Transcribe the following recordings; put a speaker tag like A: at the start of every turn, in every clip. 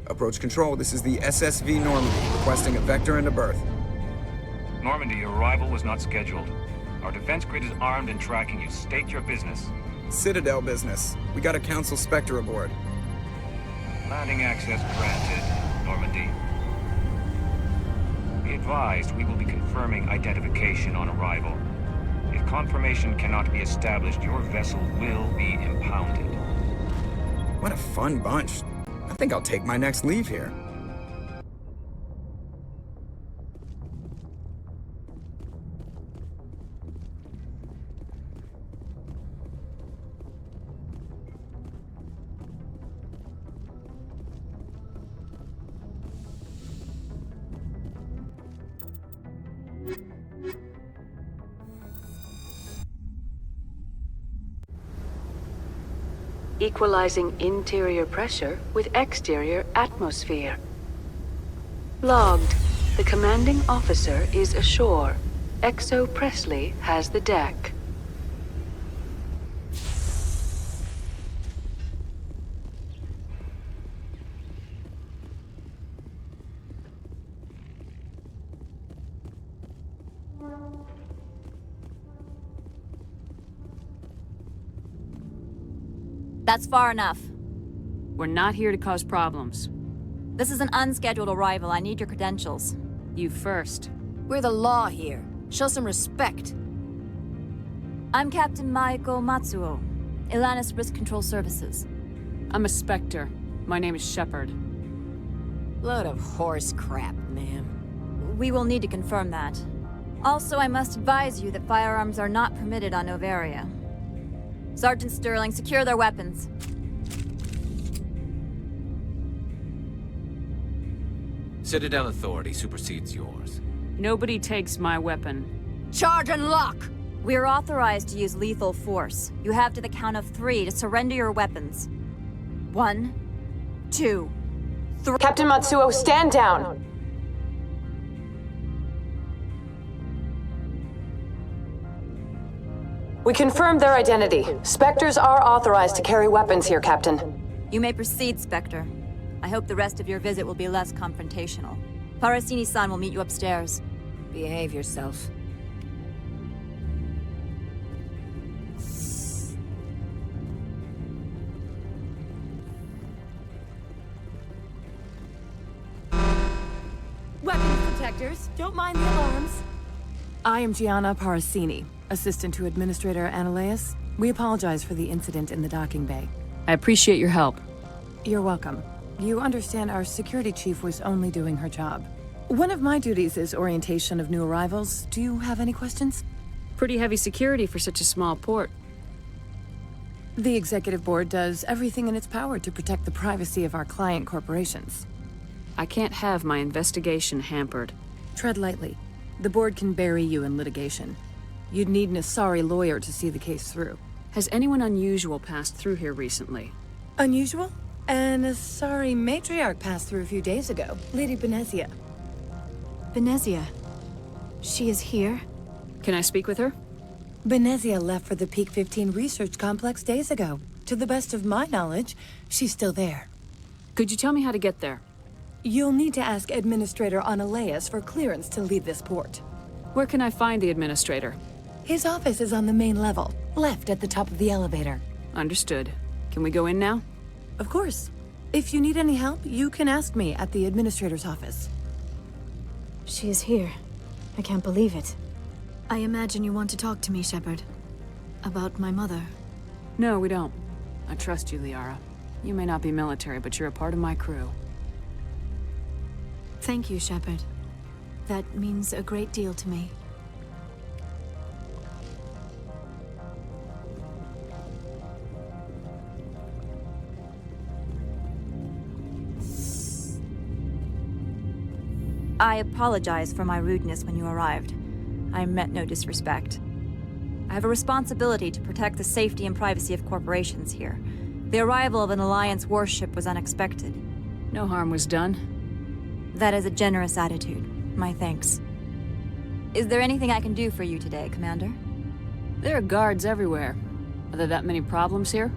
A: Approach control, this is the SSV Normandy, requesting a vector and a berth.
B: Normandy, your arrival was not scheduled. Our defense grid is armed and tracking you. State your business.
A: Citadel business. We got a Council Spectre aboard.
B: Landing access granted, Normandy. Be advised, we will be confirming identification on arrival. If confirmation cannot be established, your vessel will be impounded.
A: What a fun bunch. I think I'll take my next leave here.
C: Equalizing interior pressure with exterior atmosphere. Logged. The commanding officer is ashore. Exo Presley has the deck.
D: That's far enough.
E: We're not here to cause problems.
D: This is an unscheduled arrival. I need your credentials.
E: You first.
F: We're the law here. Show some respect.
D: I'm Captain Maiko Matsuo, Ilanis Risk Control Services.
E: I'm a Spectre. My name is Shepard.
F: Load of horse crap, ma'am.
D: We will need to confirm that. Also, I must advise you that firearms are not permitted on Noveria. Sergeant Sterling, secure their weapons.
G: Citadel authority supersedes yours.
E: Nobody takes my weapon.
F: Charge and lock!
D: We're authorized to use lethal force. You have to the count of 3 to surrender your weapons. 1, 2, 3.
H: Captain Matsuo, stand down! We confirmed their identity. Spectres are authorized to carry weapons here, Captain.
D: You may proceed, Spectre. I hope the rest of your visit will be less confrontational. Parisini-san will meet you upstairs.
F: Behave yourself.
I: Weapons detectors. Don't mind the alarms. I am Gianna Parisini, assistant to Administrator Anoleis. We apologize for the incident in the docking bay.
E: I appreciate your help.
I: You're welcome. You understand our security chief was only doing her job. One of my duties is orientation of new arrivals. Do you have any questions?
E: Pretty heavy security for such a small port.
I: The executive board does everything in its power to protect the privacy of our client corporations.
E: I can't have my investigation hampered.
I: Tread lightly. The board can bury you in litigation. You'd need an Asari lawyer to see the case through.
E: Has anyone unusual passed through here recently?
I: Unusual? An Asari Matriarch passed through a few days ago. Lady Benezia.
J: Benezia? She is here?
E: Can I speak with her?
I: Benezia left for the Peak 15 research complex days ago. To the best of my knowledge, she's still there.
E: Could you tell me how to get there?
I: You'll need to ask Administrator Anoleis for clearance to leave this port.
E: Where can I find the Administrator?
I: His office is on the main level, left at the top of the elevator.
E: Understood. Can we go in now?
I: Of course. If you need any help, you can ask me at the administrator's office.
J: She is here. I can't believe it. I imagine you want to talk to me, Shepard. About my mother.
E: No, we don't. I trust you, Liara. You may not be military, but you're a part of my crew.
J: Thank you, Shepard. That means a great deal to me.
D: I apologize for my rudeness when you arrived. I meant no disrespect. I have a responsibility to protect the safety and privacy of corporations here. The arrival of an Alliance warship was unexpected.
E: No harm was done.
D: That is a generous attitude. My thanks. Is there anything I can do for you today, Commander?
E: There are guards everywhere. Are there that many problems here?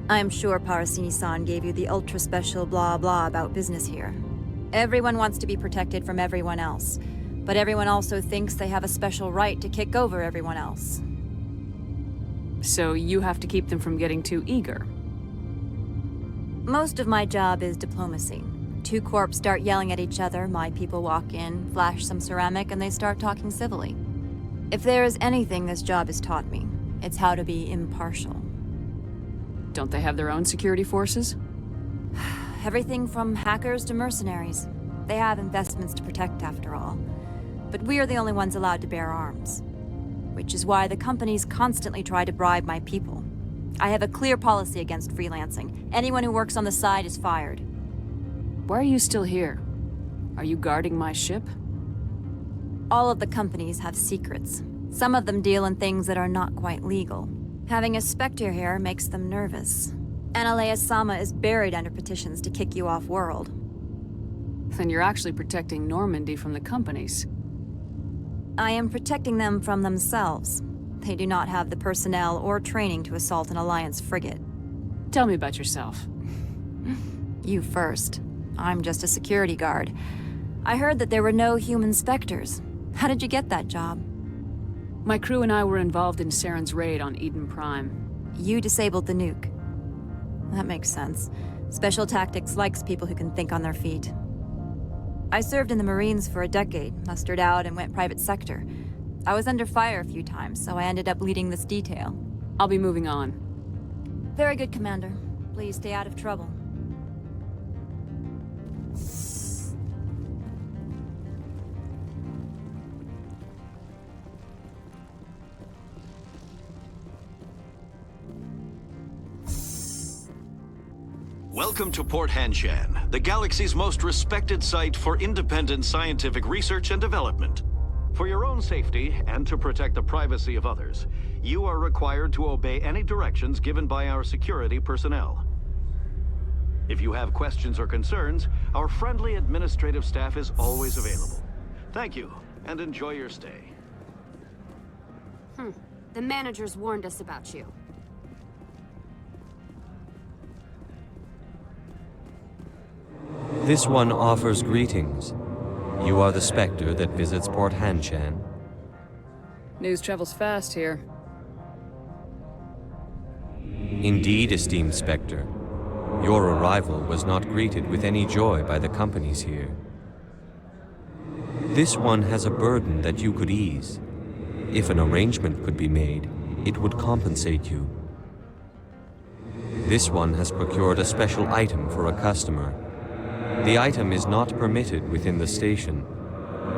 D: I am sure Parisini-san gave you the ultra-special blah-blah about business here. Everyone wants to be protected from everyone else, but everyone also thinks they have a special right to kick over everyone else.
E: So you have to keep them from getting too eager.
D: Most of my job is diplomacy. Two corps start yelling at each other, my people walk in, flash some ceramic, and they start talking civilly. If there is anything this job has taught me, it's how to be impartial.
E: Don't they have their own security forces?
D: Everything from hackers to mercenaries. They have investments to protect, after all. But we are the only ones allowed to bear arms. Which is why the companies constantly try to bribe my people. I have a clear policy against freelancing. Anyone who works on the side is fired.
E: Why are you still here? Are you guarding my ship?
D: All of the companies have secrets. Some of them deal in things that are not quite legal. Having a Spectre here makes them nervous. Anoleis-sama is buried under petitions to kick you off-world.
E: Then you're actually protecting Normandy from the companies.
D: I am protecting them from themselves. They do not have the personnel or training to assault an Alliance frigate.
E: Tell me about yourself.
D: You first. I'm just a security guard. I heard that there were no human Spectres. How did you get that job?
E: My crew and I were involved in Saren's raid on Eden Prime.
D: You disabled the nuke. That makes sense. Special Tactics likes people who can think on their feet. I served in the Marines for a decade, mustered out and went private sector. I was under fire a few times, so I ended up leading this detail.
E: I'll be moving on.
D: Very good, Commander. Please stay out of trouble.
K: Welcome to Port Hanshan, the galaxy's most respected site for independent scientific research and development. For your own safety, and to protect the privacy of others, you are required to obey any directions given by our security personnel. If you have questions or concerns, our friendly administrative staff is always available. Thank you, and enjoy your stay.
L: The managers warned us about you.
M: This one offers greetings. You are the Spectre that visits Port Hanshan.
E: News travels fast here.
M: Indeed, esteemed Spectre. Your arrival was not greeted with any joy by the companies here. This one has a burden that you could ease. If an arrangement could be made, it would compensate you. This one has procured a special item for a customer. The item is not permitted within the station,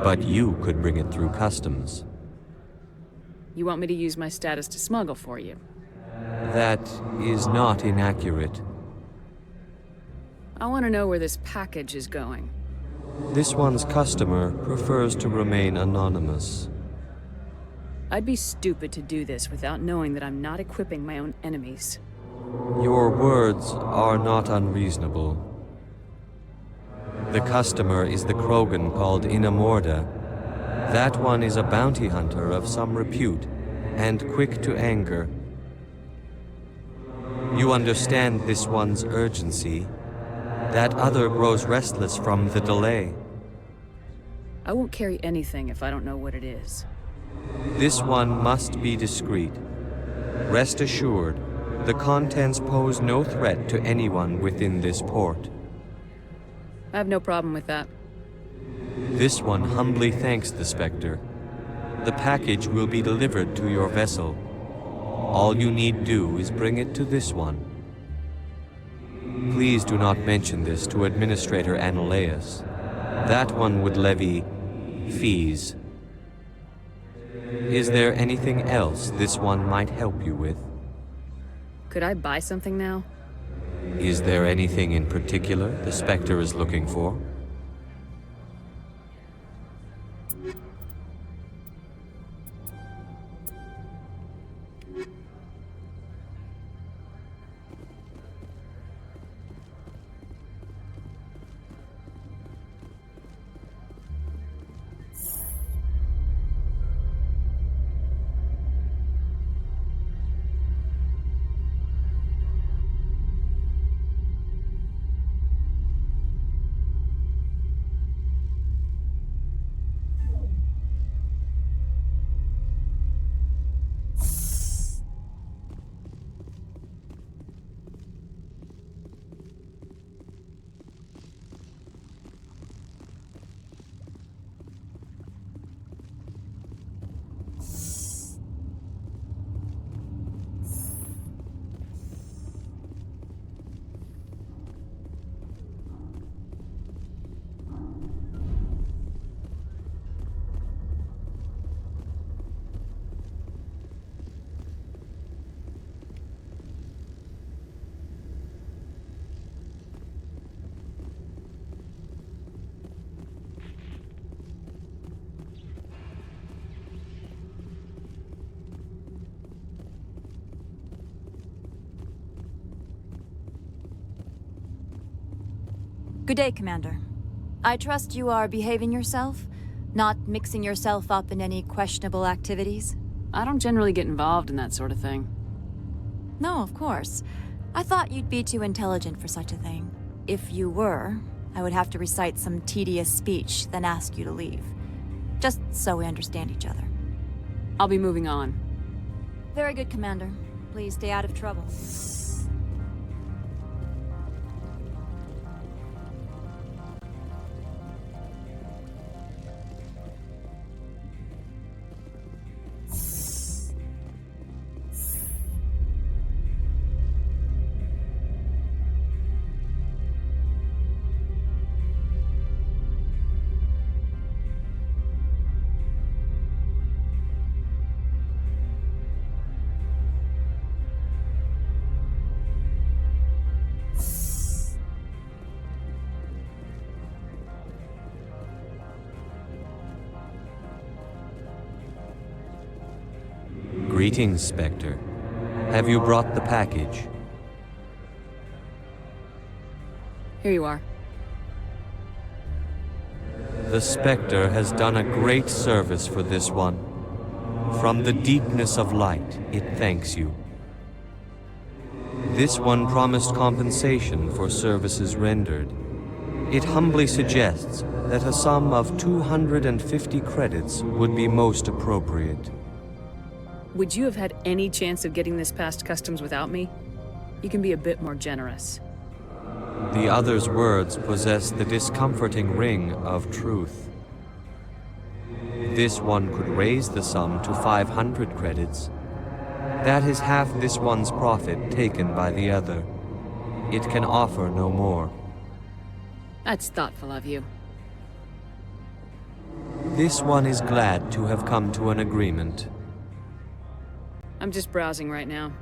M: but you could bring it through customs.
E: You want me to use my status to smuggle for you?
M: That is not inaccurate.
E: I want to know where this package is going.
M: This one's customer prefers to remain anonymous.
E: I'd be stupid to do this without knowing that I'm not equipping my own enemies.
M: Your words are not unreasonable. The customer is the Krogan called Inamorda. That one is a bounty hunter of some repute, and quick to anger. You understand this one's urgency. That other grows restless from the delay.
E: I won't carry anything if I don't know what it is.
M: This one must be discreet. Rest assured, the contents pose no threat to anyone within this port.
E: I have no problem with that.
M: This one humbly thanks the Spectre. The package will be delivered to your vessel. All you need do is bring it to this one. Please do not mention this to Administrator Anoleis. That one would levy fees. Is there anything else this one might help you with?
E: Could I buy something now?
M: Is there anything in particular the Spectre is looking for?
D: Good day, Commander. I trust you are behaving yourself, not mixing yourself up in any questionable activities?
E: I don't generally get involved in that sort of thing.
D: No, of course. I thought you'd be too intelligent for such a thing. If you were, I would have to recite some tedious speech, then ask you to leave. Just so we understand each other.
E: I'll be moving on.
D: Very good, Commander. Please stay out of trouble.
M: Greetings, Spectre. Have you brought the package?
E: Here you are.
M: The Spectre has done a great service for this one. From the deepness of light, it thanks you. This one promised compensation for services rendered. It humbly suggests that a sum of 250 credits would be most appropriate.
E: Would you have had any chance of getting this past customs without me? You can be a bit more generous.
M: The other's words possess the discomforting ring of truth. This one could raise the sum to 500 credits. That is half this one's profit taken by the other. It can offer no more.
E: That's thoughtful of you.
M: This one is glad to have come to an agreement.
E: I'm just browsing right now.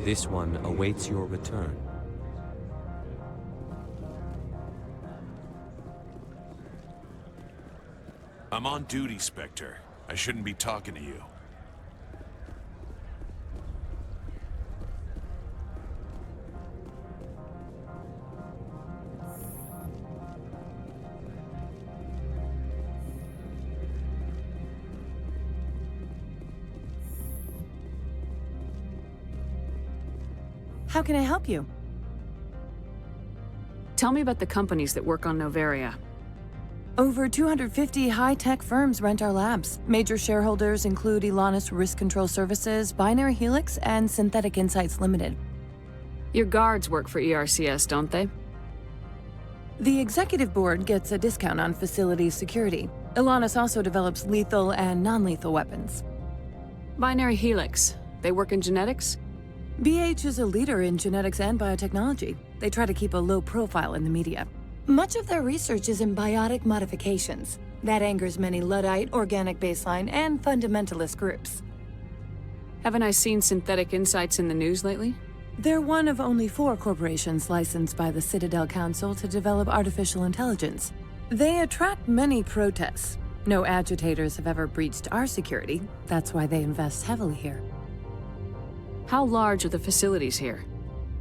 M: This one awaits your return.
N: I'm on duty, Spectre. I shouldn't be talking to you.
I: How can I help you?
E: Tell me about the companies that work on Noveria.
I: Over 250 high-tech firms rent our labs. Major shareholders include Elanus Risk Control Services, Binary Helix, and Synthetic Insights Limited.
E: Your guards work for ERCS, don't they?
I: The executive board gets a discount on facility security. Elanus also develops lethal and non-lethal weapons.
E: Binary Helix. They work in genetics?
I: BH is a leader in genetics and biotechnology. They try to keep a low profile in the media. Much of their research is in biotic modifications. That angers many Luddite, organic baseline, and fundamentalist groups.
E: Haven't I seen Synthetic Insights in the news lately?
I: They're one of only 4 corporations licensed by the Citadel Council to develop artificial intelligence. They attract many protests. No agitators have ever breached our security. That's why they invest heavily here.
E: How large are the facilities here?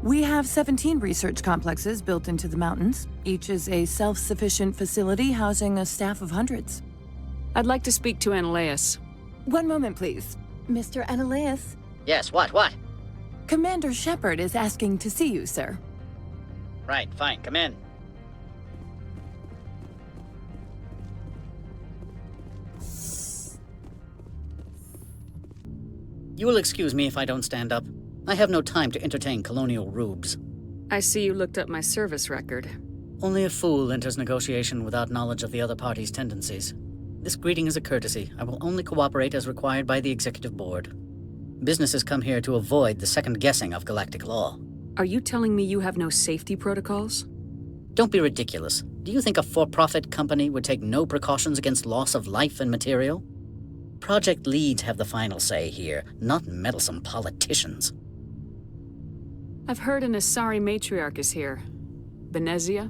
I: We have 17 research complexes built into the mountains. Each is a self-sufficient facility housing a staff of hundreds.
E: I'd like to speak to Anoleis.
I: One moment, please. Mr. Anoleis?
O: Yes, what?
I: Commander Shepard is asking to see you, sir.
O: Right, fine, come in. You will excuse me if I don't stand up. I have no time to entertain colonial rubes.
E: I see you looked up my service record.
O: Only a fool enters negotiation without knowledge of the other party's tendencies. This greeting is a courtesy. I will only cooperate as required by the executive board. Businesses come here to avoid the second guessing of galactic law.
E: Are you telling me you have no safety protocols?
O: Don't be ridiculous. Do you think a for-profit company would take no precautions against loss of life and material? Project leads have the final say here, not meddlesome politicians.
E: I've heard an Asari Matriarch is here. Benezia?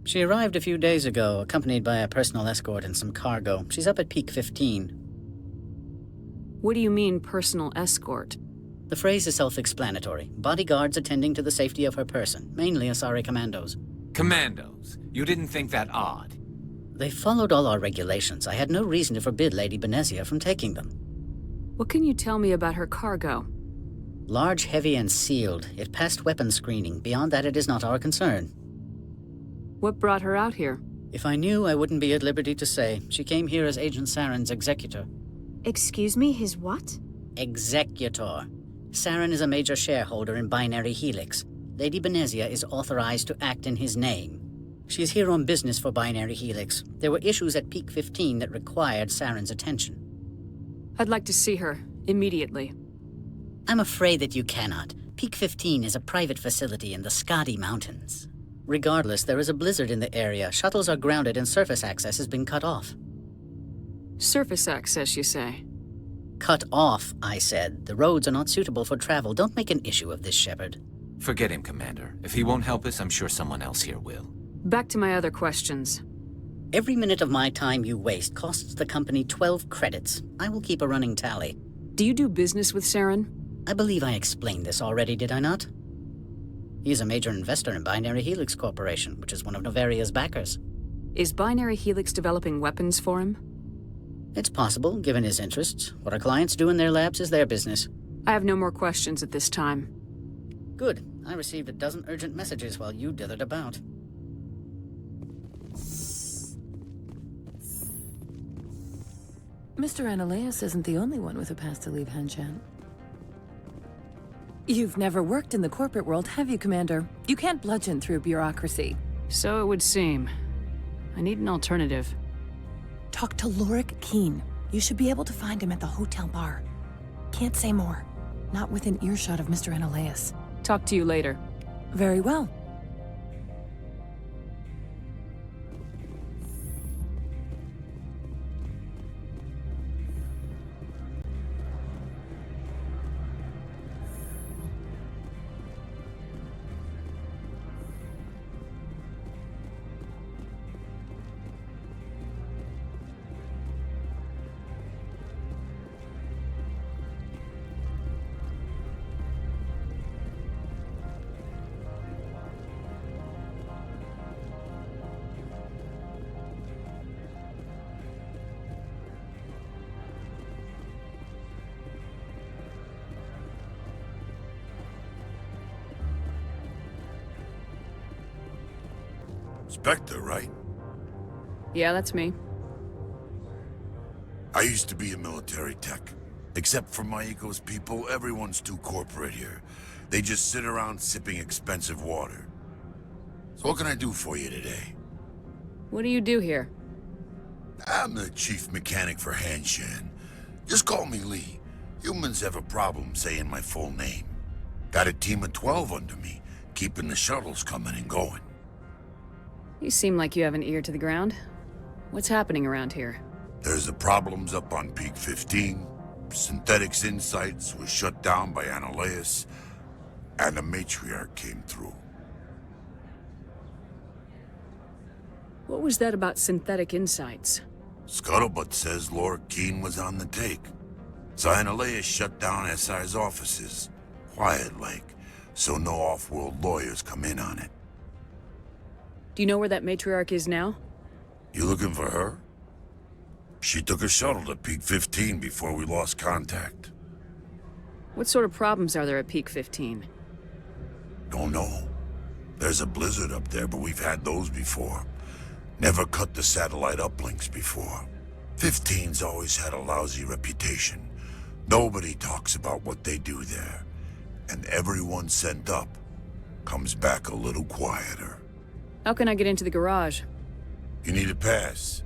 O: She arrived a few days ago, accompanied by a personal escort and some cargo. She's up at Peak 15.
E: What do you mean, personal escort?
O: The phrase is self-explanatory. Bodyguards attending to the safety of her person, mainly Asari commandos.
G: Commandos? You didn't think that odd?
O: They followed all our regulations. I had no reason to forbid Lady Benezia from taking them.
E: What can you tell me about her cargo?
O: Large, heavy, and sealed. It passed weapons screening. Beyond that, it is not our concern.
E: What brought her out here?
O: If I knew, I wouldn't be at liberty to say. She came here as Agent Saren's executor.
J: Excuse me, his what?
O: Executor. Saren is a major shareholder in Binary Helix. Lady Benezia is authorized to act in his name. She is here on business for Binary Helix. There were issues at Peak 15 that required Saren's attention.
E: I'd like to see her, immediately.
O: I'm afraid that you cannot. Peak 15 is a private facility in the Skadi Mountains. Regardless, there is a blizzard in the area. Shuttles are grounded and surface access has been cut off.
E: Surface access, you say?
O: Cut off, I said. The roads are not suitable for travel. Don't make an issue of this, Shepard.
G: Forget him, Commander. If he won't help us, I'm sure someone else here will.
E: Back to my other questions.
O: Every minute of my time you waste costs the company 12 credits. I will keep a running tally.
E: Do you do business with Saren?
O: I believe I explained this already, did I not? He is a major investor in Binary Helix Corporation, which is one of Noveria's backers.
E: Is Binary Helix developing weapons for him?
O: It's possible, given his interests. What our clients do in their labs is their business.
E: I have no more questions at this time.
O: Good. I received a dozen urgent messages while you dithered about.
I: Mr. Anoleis isn't the only one with a pass to leave Hanshan. You've never worked in the corporate world, have you, Commander? You can't bludgeon through bureaucracy.
E: So it would seem. I need an alternative.
I: Talk to Lorik Qui'in. You should be able to find him at the hotel bar. Can't say more. Not within earshot of Mr. Anoleis.
E: Talk to you later.
I: Very well.
N: Spectre, right?
E: Yeah, that's me.
P: I used to be a military tech. Except for my Eco's people, everyone's too corporate here. They just sit around sipping expensive water. So what can I do for you today?
E: What do you do here?
P: I'm the chief mechanic for Hanshan. Just call me Lee. Humans have a problem saying my full name. Got a team of 12 under me, keeping the shuttles coming and going.
E: You seem like you have an ear to the ground. What's happening around here?
P: There's the problems up on Peak 15. Synthetics Insights was shut down by Anoleis, and the Matriarch came through.
E: What was that about Synthetic Insights?
P: Scuttlebutt says Qui'in was on the take. So Anoleis shut down SI's offices, quiet-like, so no off-world lawyers come in on it.
E: Do you know where that Matriarch is now?
P: You looking for her? She took a shuttle to Peak 15 before we lost contact.
E: What sort of problems are there at Peak 15?
P: Don't know. There's a blizzard up there, but we've had those before. Never cut the satellite uplinks before. 15's always had a lousy reputation. Nobody talks about what they do there. And everyone sent up comes back a little quieter.
E: How can I get into the garage?
P: You need a pass.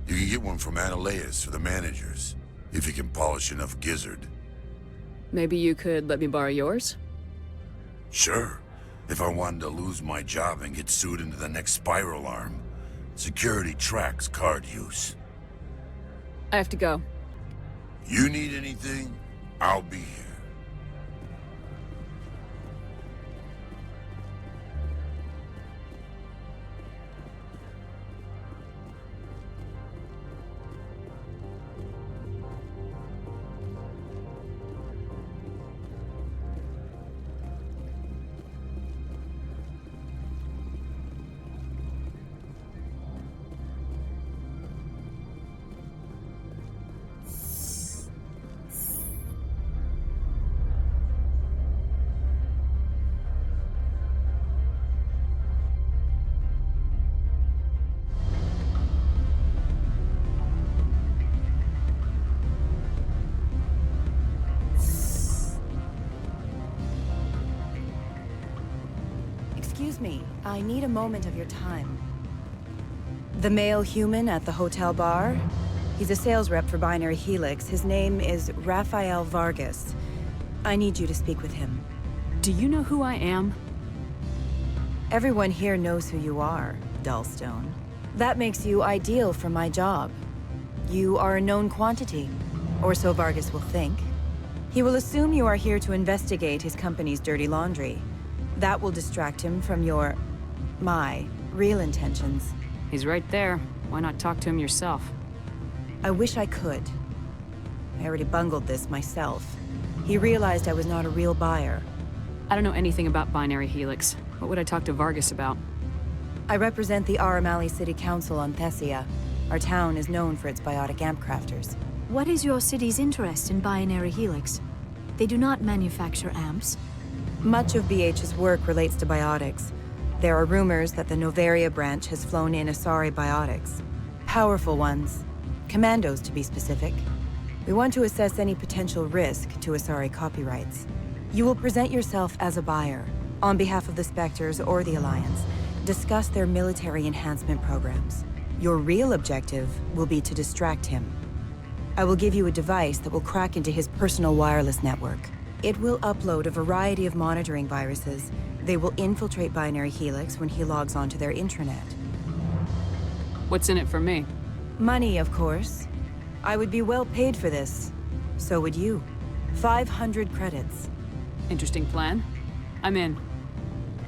P: You can get one from Anoleis or the managers, if you can polish enough gizzard.
E: Maybe you could let me borrow yours?
P: Sure. If I wanted to lose my job and get sued into the next spiral arm. Security tracks card use.
E: I have to go.
P: You need anything, I'll be here.
Q: Excuse me, I need a moment of your time. The male human at the hotel bar? He's a sales rep for Binary Helix. His name is Rafael Vargas. I need you to speak with him.
E: Do you know who I am?
Q: Everyone here knows who you are, Dullstone. That makes you ideal for my job. You are a known quantity, or so Vargas will think. He will assume you are here to investigate his company's dirty laundry. That will distract him from my real intentions.
E: He's right there. Why not talk to him yourself?
Q: I wish I could. I already bungled this myself. He realized I was not a real buyer.
E: I don't know anything about Binary Helix. What would I talk to Vargas about?
Q: I represent the Aramali City Council on Theta. Our town is known for its biotic amp crafters.
J: What is your city's interest in Binary Helix? They do not manufacture amps.
Q: Much of BH's work relates to biotics. There are rumors that the Noveria branch has flown in Asari biotics. Powerful ones. Commandos, to be specific. We want to assess any potential risk to Asari copyrights. You will present yourself as a buyer, on behalf of the Spectres or the Alliance. Discuss their military enhancement programs. Your real objective will be to distract him. I will give you a device that will crack into his personal wireless network. It will upload a variety of monitoring viruses. They will infiltrate Binary Helix when he logs onto their intranet.
E: What's in it for me?
Q: Money, of course. I would be well paid for this. So would you. 500 credits.
E: Interesting plan. I'm in.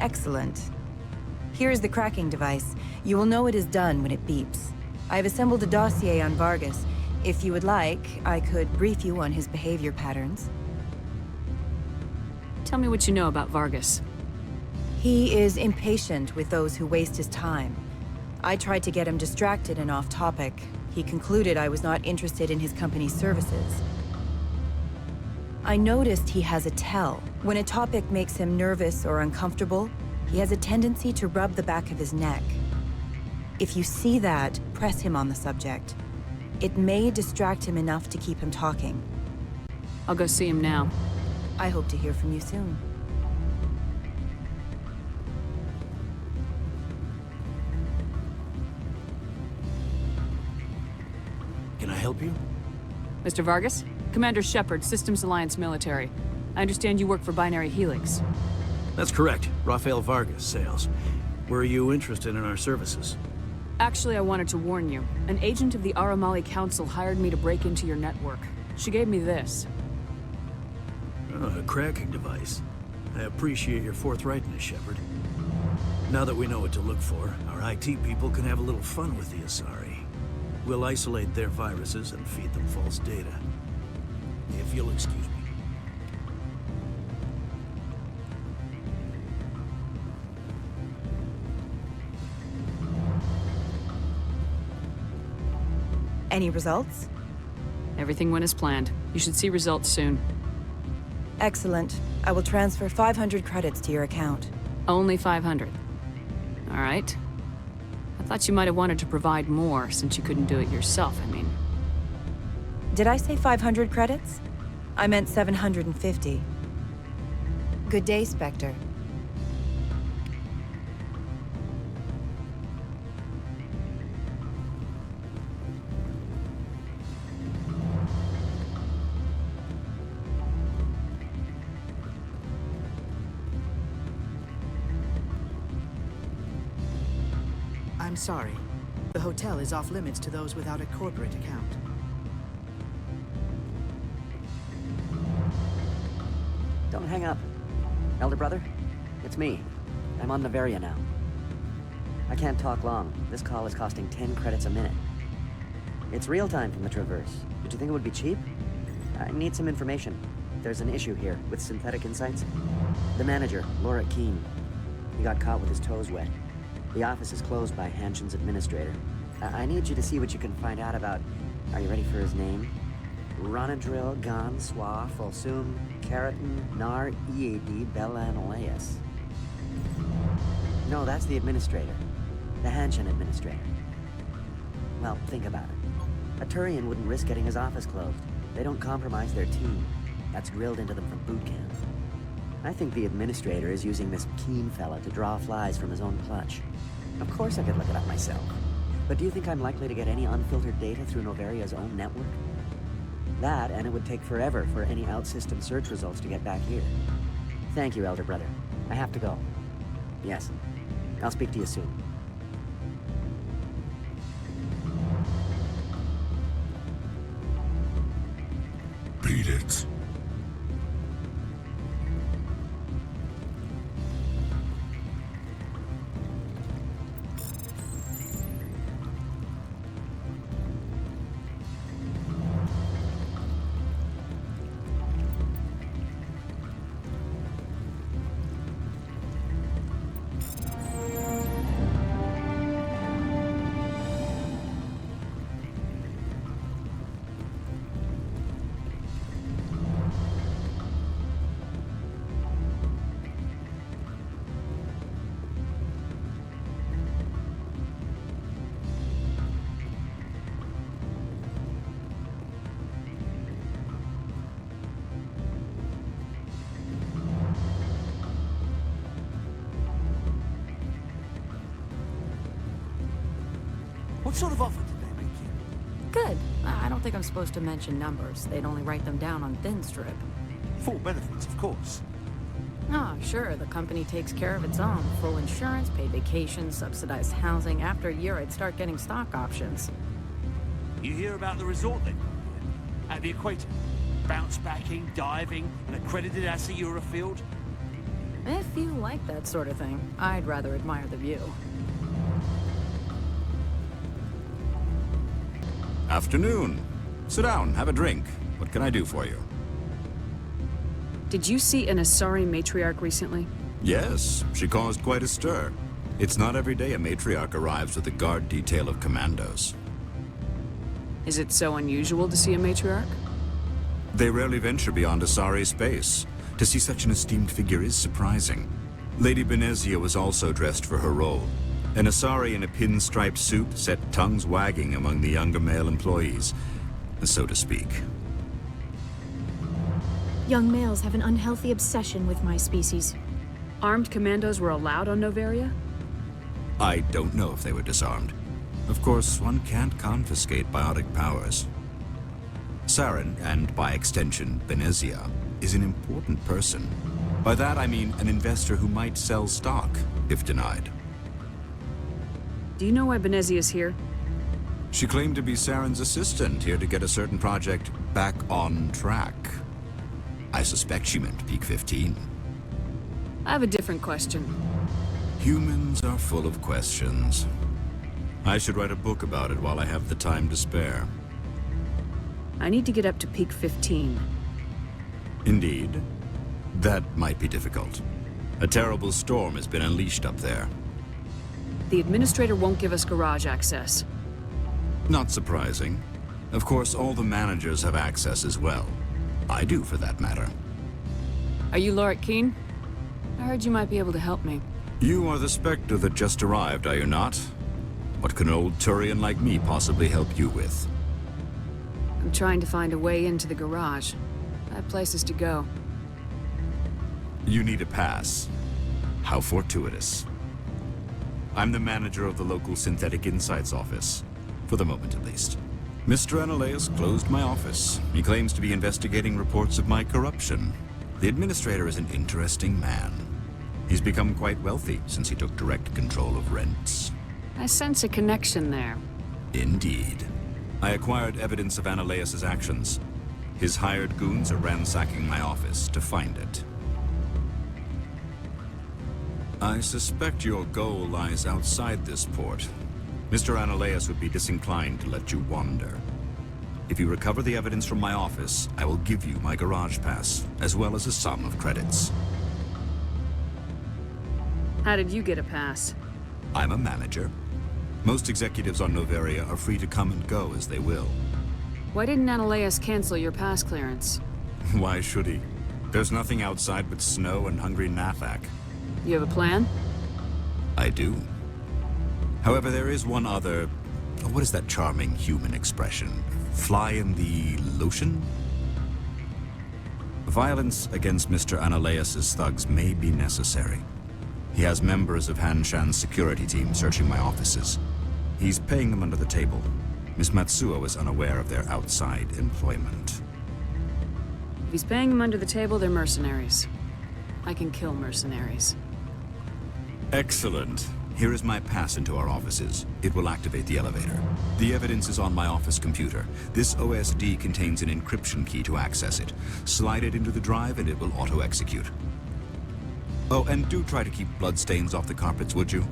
Q: Excellent. Here is the cracking device. You will know it is done when it beeps. I have assembled a dossier on Vargas. If you would like, I could brief you on his behavior patterns.
E: Tell me what you know about Vargas.
Q: He is impatient with those who waste his time. I tried to get him distracted and off topic. He concluded I was not interested in his company's services. I noticed he has a tell. When a topic makes him nervous or uncomfortable, he has a tendency to rub the back of his neck. If you see that, press him on the subject. It may distract him enough to keep him talking.
E: I'll go see him now.
Q: I hope to hear from you soon.
R: Can I help you?
E: Mr. Vargas? Commander Shepard, Systems Alliance Military. I understand you work for Binary Helix.
R: That's correct. Rafael Vargas, sales. Were you interested in our services?
E: Actually, I wanted to warn you. An agent of the Aramali Council hired me to break into your network. She gave me this.
R: Oh, a cracking device. I appreciate your forthrightness, Shepard. Now that we know what to look for, our IT people can have a little fun with the Asari. We'll isolate their viruses and feed them false data. If you'll excuse me.
Q: Any results?
E: Everything went as planned. You should see results soon.
Q: Excellent. I will transfer 500 credits to your account.
E: Only 500. All right. I thought you might have wanted to provide more, since you couldn't do it yourself, I mean.
Q: Did I say 500 credits? I meant 750. Good day, Spectre.
S: I'm sorry. The hotel is off limits to those without a corporate account.
T: Don't hang up. Elder brother, it's me. I'm on Noveria now. I can't talk long. This call is costing 10 credits a minute. It's real time from the Traverse. Did you think it would be cheap? I need some information. There's an issue here with synthetic insights. The manager, Lorik Qui'in, he got caught with his toes wet. The office is closed by Hanshan's administrator. I need you to see what you can find out about... Are you ready for his name? Ronadril Gan Swa Folsum Keratin Nar Ead Bella Anoleis. No, that's the administrator. The Hanshan administrator. Well, think about it. A Turian wouldn't risk getting his office closed. They don't compromise their team. That's drilled into them from boot camp. I think the administrator is using this Qui'in fella to draw flies from his own clutch. Of course I could look it up myself. But do you think I'm likely to get any unfiltered data through Noveria's own network? That, and it would take forever for any out-system search results to get back here. Thank you, Elder Brother. I have to go. Yes. I'll speak to you soon.
P: Beat it.
S: What sort of offer did they make you?
U: Good. I don't think I'm supposed to mention numbers. They'd only write them down on thin strip.
S: Full benefits, of course.
U: Ah, sure. The company takes care of its own. Full insurance, paid vacation, subsidized housing. After a year, I'd start getting stock options.
S: You hear about the resort they've got here? At the equator. Bounce backing, diving, an accredited Asiura field.
U: If you like that sort of thing, I'd rather admire the view.
V: Afternoon. Sit down, have a drink. What can I do for you?
E: Did you see an Asari matriarch recently?
V: Yes, she caused quite a stir. It's not every day a matriarch arrives with a guard detail of commandos.
E: Is it so unusual to see a matriarch?
V: They rarely venture beyond Asari space. To see such an esteemed figure is surprising. Lady Benezia was also dressed for her role. An Asari in a pinstriped suit set tongues wagging among the younger male employees, so to speak.
J: Young males have an unhealthy obsession with my species.
E: Armed commandos were allowed on Noveria?
V: I don't know if they were disarmed. Of course, one can't confiscate biotic powers. Saren, and by extension, Benezia, is an important person. By that I mean an investor who might sell stock, if denied.
E: Do you know why Benezia's here?
V: She claimed to be Saren's assistant, here to get a certain project back on track. I suspect she meant Peak 15.
E: I have a different question.
V: Humans are full of questions. I should write a book about it while I have the time to spare.
E: I need to get up to Peak 15.
V: Indeed. That might be difficult. A terrible storm has been unleashed up there.
E: The Administrator won't give us garage access.
V: Not surprising. Of course, all the managers have access as well. I do, for that matter.
E: Are you Lorik Qui'in? I heard you might be able to help me.
V: You are the Spectre that just arrived, are you not? What can an old Turian like me possibly help you with?
E: I'm trying to find a way into the garage. I have places to go.
V: You need a pass. How fortuitous. I'm the manager of the local Synthetic Insights office. For the moment, at least. Mr. Anoleis closed my office. He claims to be investigating reports of my corruption. The Administrator is an interesting man. He's become quite wealthy since he took direct control of rents.
E: I sense a connection there.
V: Indeed. I acquired evidence of Anoleis' actions. His hired goons are ransacking my office to find it. I suspect your goal lies outside this port. Mr. Anoleis would be disinclined to let you wander. If you recover the evidence from my office, I will give you my garage pass, as well as a sum of credits.
E: How did you get a pass?
V: I'm a manager. Most executives on Noveria are free to come and go as they will.
E: Why didn't Anoleis cancel your pass clearance?
V: Why should he? There's nothing outside but snow and hungry Nathak.
E: You have a plan?
V: I do. However, there is one other... What is that charming human expression? Fly in the lotion? Violence against Mr. Anoleis' thugs may be necessary. He has members of Hanshan's security team searching my offices. He's paying them under the table. Miss Matsuo is unaware of their outside employment.
E: If he's paying them under the table, they're mercenaries. I can kill mercenaries.
V: Excellent. Here is my pass into our offices. It will activate the elevator. The evidence is on my office computer. This OSD contains an encryption key to access it. Slide it into the drive and it will auto-execute. Oh, and do try to keep bloodstains off the carpets, would you?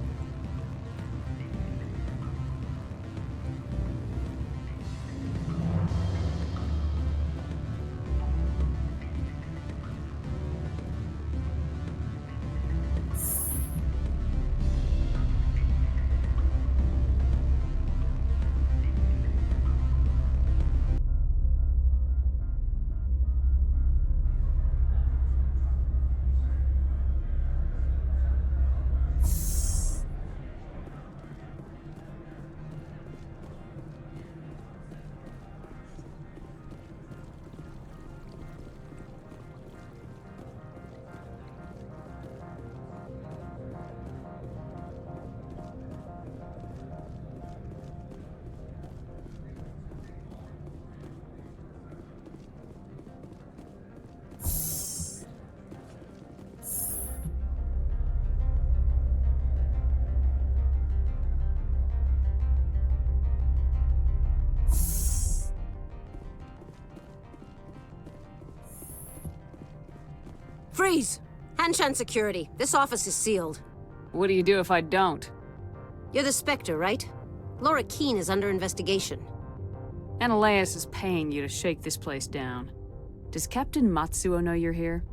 L: Freeze! Hanshan security. This office is sealed.
E: What do you do if I don't?
L: You're the Spectre, right? Lorik Qui'in is under investigation.
E: Anoleis is paying you to shake this place down. Does Captain Matsuo know you're here?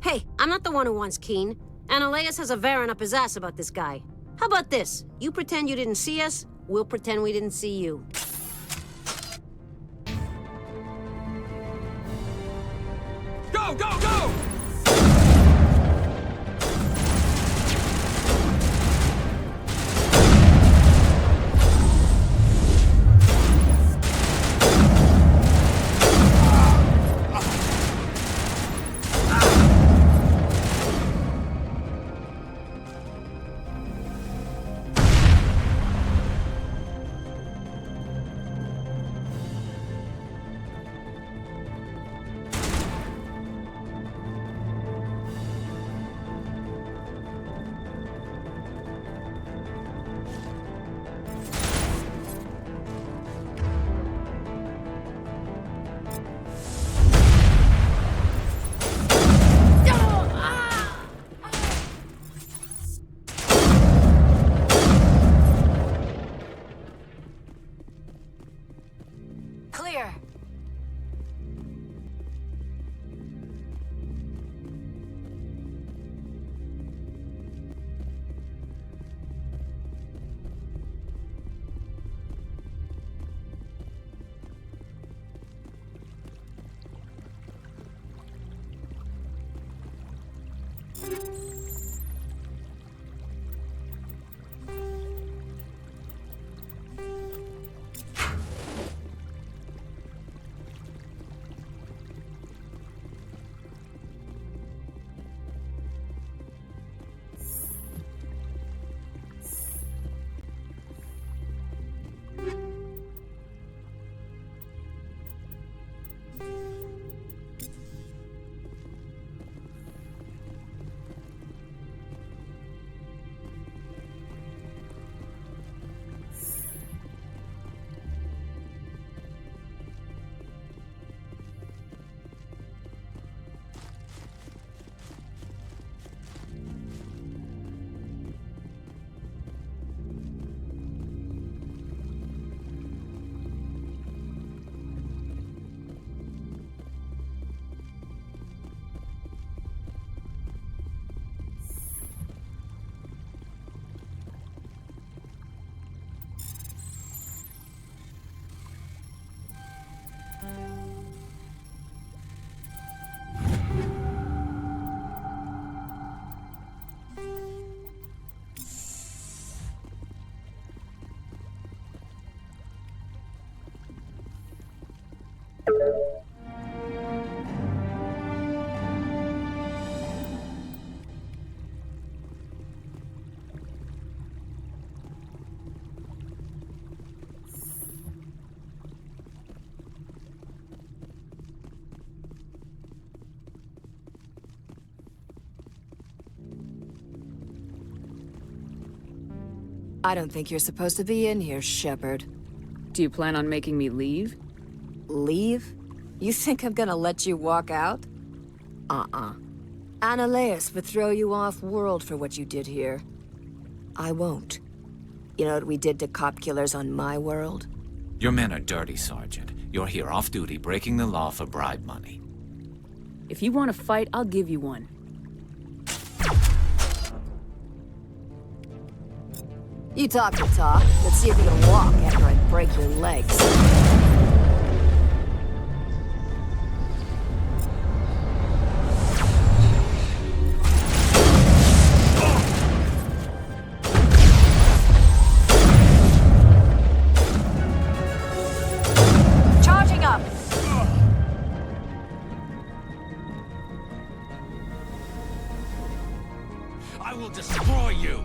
L: Hey, I'm not the one who wants Qui'in. Anoleis has a Varen up his ass about this guy. How about this? You pretend you didn't see us, we'll pretend we didn't see you.
S: Go, go, go!
F: I don't think you're supposed to be in here, Shepard.
E: Do you plan on making me leave?
F: Leave? You think I'm gonna let you walk out? Anoleis would throw you off-world for what you did here. I won't. You know what we did to cop killers on my world?
G: Your men are dirty, Sergeant. You're here off-duty, breaking the law for bribe money.
E: If you want to fight, I'll give you one.
F: You talk the talk. Let's see if you can walk after I break your legs.
H: Charging up!
S: I will destroy you!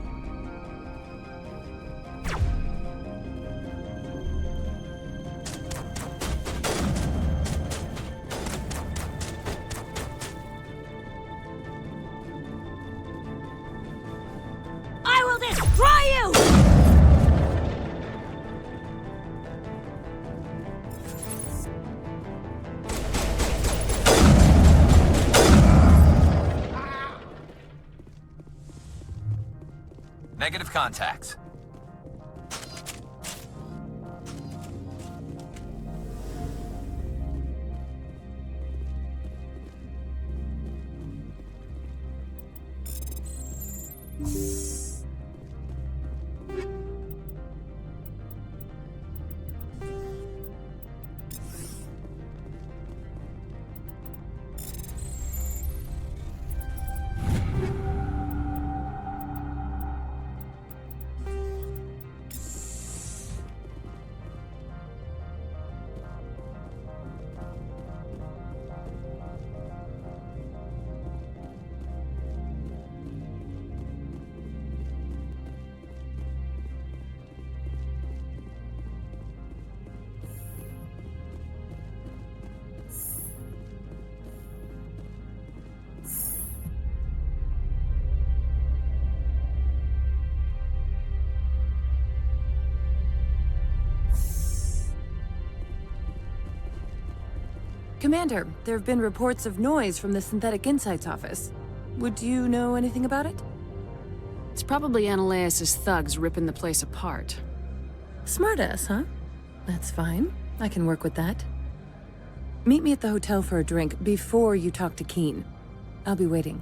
L: I will destroy you!
G: Negative contacts.
I: Commander, there have been reports of noise from the Synthetic Insights office. Would you know anything about it?
E: It's probably Anoleis' thugs ripping the place apart.
I: Smartass, huh? That's fine. I can work with that. Meet me at the hotel for a drink before you talk to Qui'in. I'll be waiting.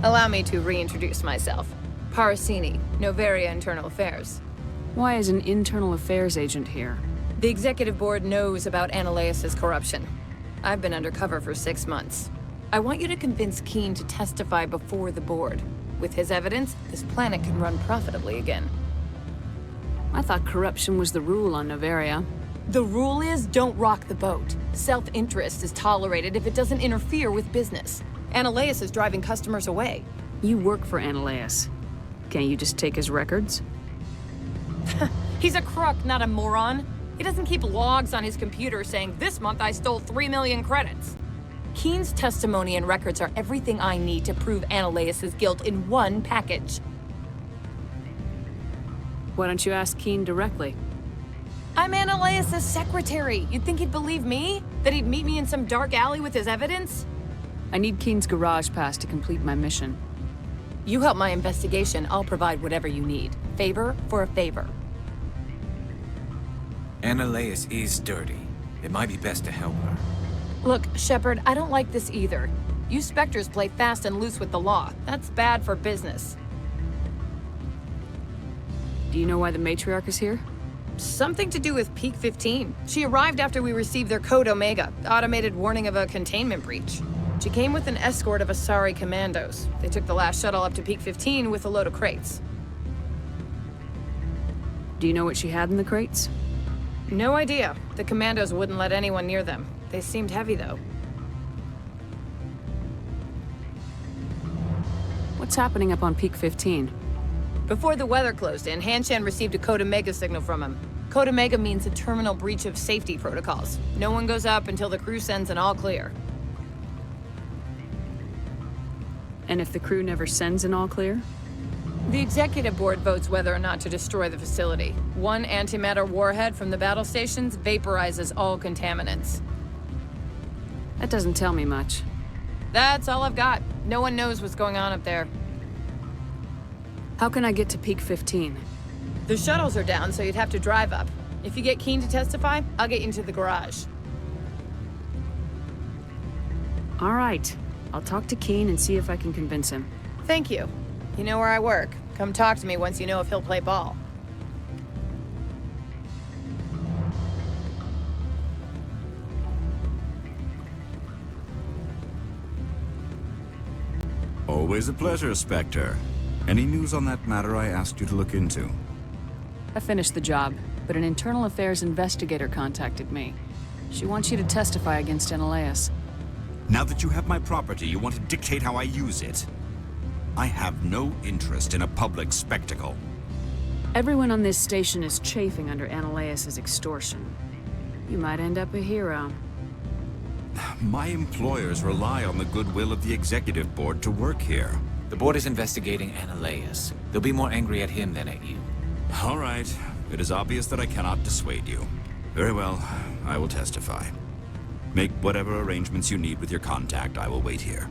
A: Allow me to reintroduce myself. Parisini, Noveria Internal Affairs.
E: Why is an internal affairs agent here?
A: The executive board knows about Anoleis' corruption. I've been undercover for 6 months. I want you to convince Qui'in to testify before the board. With his evidence, this planet can run profitably again.
E: I thought corruption was the rule on Noveria.
A: The rule is don't rock the boat. Self-interest is tolerated if it doesn't interfere with business. Anoleis is driving customers away.
E: You work for Anoleis. Can't you just take his records?
A: He's a crook, not a moron. He doesn't keep logs on his computer saying, "This month I stole 3 million credits." Qui'in's testimony and records are everything I need to prove Anoleis' guilt in one package.
E: Why don't you ask Qui'in directly?
A: I'm Anoleis' secretary. You'd think he'd believe me? That he'd meet me in some dark alley with his evidence?
E: I need Qui'in's garage pass to complete my mission.
A: You help my investigation, I'll provide whatever you need. Favor for a favor.
G: Anoleis is dirty. It might be best to help her.
A: Look, Shepard, I don't like this either. You Spectres play fast and loose with the law. That's bad for business.
E: Do you know why the Matriarch is here?
A: Something to do with Peak 15. She arrived after we received their Code Omega, automated warning of a containment breach. She came with an escort of Asari commandos. They took the last shuttle up to Peak 15 with a load of crates.
E: Do you know what she had in the crates?
A: No idea. The commandos wouldn't let anyone near them. They seemed heavy, though.
E: What's happening up on Peak 15?
A: Before the weather closed in, Hanshan received a Code Omega signal from him. Code Omega means a terminal breach of safety protocols. No one goes up until the crew sends an all clear.
E: And if the crew never sends an all clear?
A: The executive board votes whether or not to destroy the facility. One antimatter warhead from the battle stations vaporizes all contaminants.
E: That doesn't tell me much.
A: That's all I've got. No one knows what's going on up there.
E: How can I get to Peak 15?
A: The shuttles are down, so you'd have to drive up. If you get Qui'in to testify, I'll get you into the garage.
E: All right. I'll talk to Qui'in and see if I can convince him.
A: Thank you. You know where I work. Come talk to me once you know if he'll play ball.
V: Always a pleasure, Spectre. Any news on that matter I asked you to look into?
E: I finished the job, but an internal affairs investigator contacted me. She wants you to testify against Anoleis.
V: Now that you have my property, you want to dictate how I use it? I have no interest in a public spectacle.
E: Everyone on this station is chafing under Anoleis' extortion. You might end up a hero.
V: My employers rely on the goodwill of the executive board to work here.
G: The board is investigating Anoleis. They'll be more angry at him than at you.
V: All right. It is obvious that I cannot dissuade you. Very well. I will testify. Make whatever arrangements you need with your contact. I will wait here.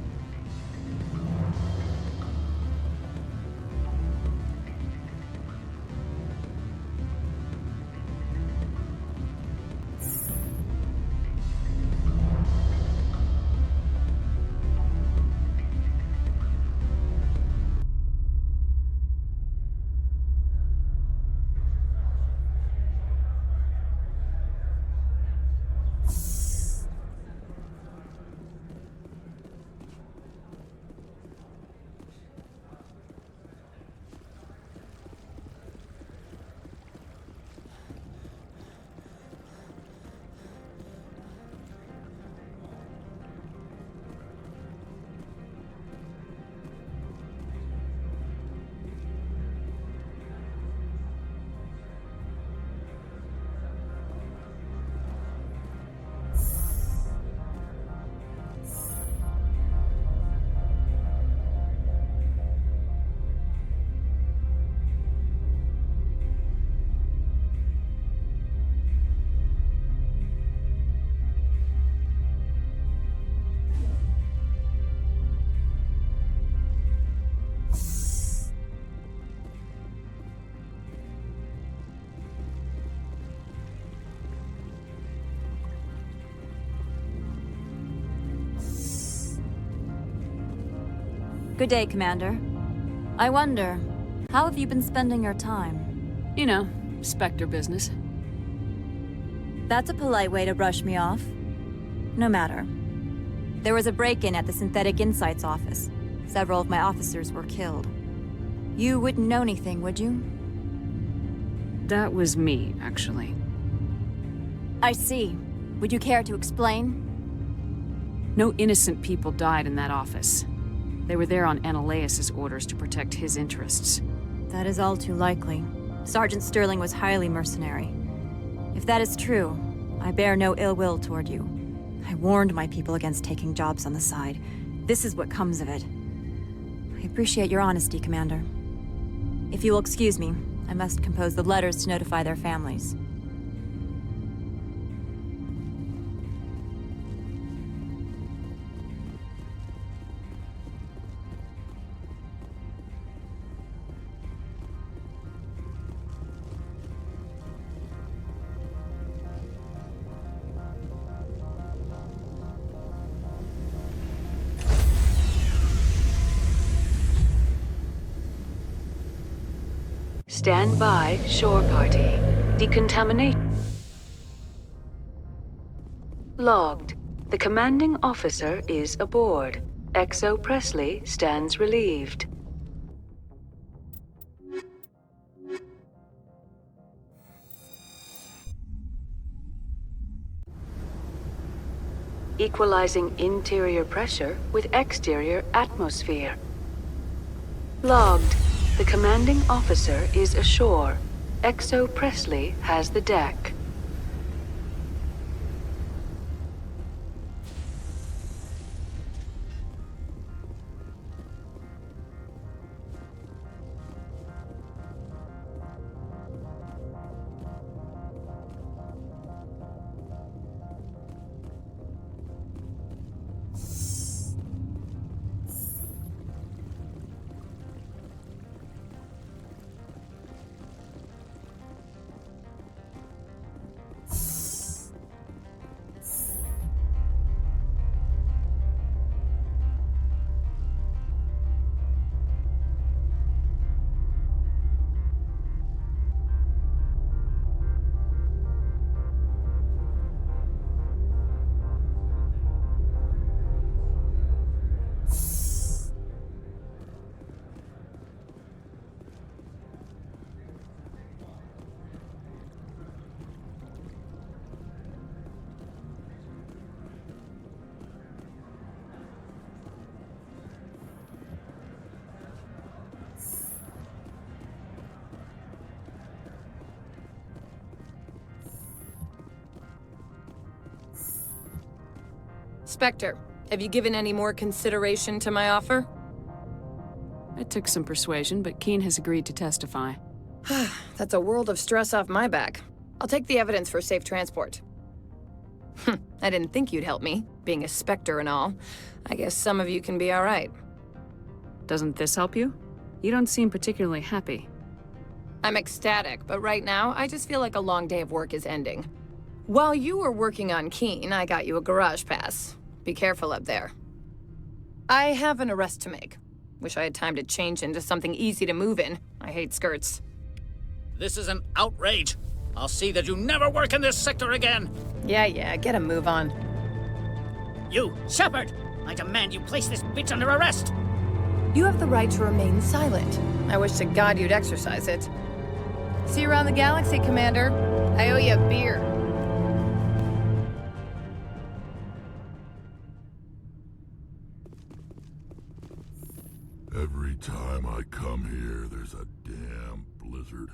D: Good day, Commander. I wonder, how have you been spending your time?
E: You know, Spectre business.
D: That's a polite way to brush me off. No matter. There was a break-in at the Synthetic Insights office. Several of my officers were killed. You wouldn't know anything, would you?
E: That was me, actually.
D: I see. Would you care to explain?
E: No innocent people died in that office. They were there on Anoleis' orders to protect his interests.
D: That is all too likely. Sergeant Sterling was highly mercenary. If that is true, I bear no ill will toward you. I warned my people against taking jobs on the side. This is what comes of it. I appreciate your honesty, Commander. If you will excuse me, I must compose the letters to notify their families.
B: Stand by, shore party. Decontaminate. Logged. The commanding officer is aboard. XO Presley stands relieved. Equalizing interior pressure with exterior atmosphere. Logged. The commanding officer is ashore. XO Presley has the deck.
A: Spectre, have you given any more consideration to my offer?
E: It took some persuasion, but Qui'in has agreed to testify.
A: That's a world of stress off my back. I'll take the evidence for safe transport. I didn't think you'd help me, being a Spectre and all. I guess some of you can be all right.
E: Doesn't this help you? You don't seem particularly happy.
A: I'm ecstatic, but right now, I just feel like a long day of work is ending. While you were working on Qui'in, I got you a garage pass. Be careful up there. I have an arrest to make. Wish I had time to change into something easy to move in. I hate skirts.
O: This is an outrage. I'll see that you never work in this sector again.
A: Yeah, get a move on.
O: You, Shepard! I demand you place this bitch under arrest!
A: You have the right to remain silent. I wish to God you'd exercise it. See you around the galaxy, Commander. I owe you a beer.
P: Every time I come here, there's a damn blizzard.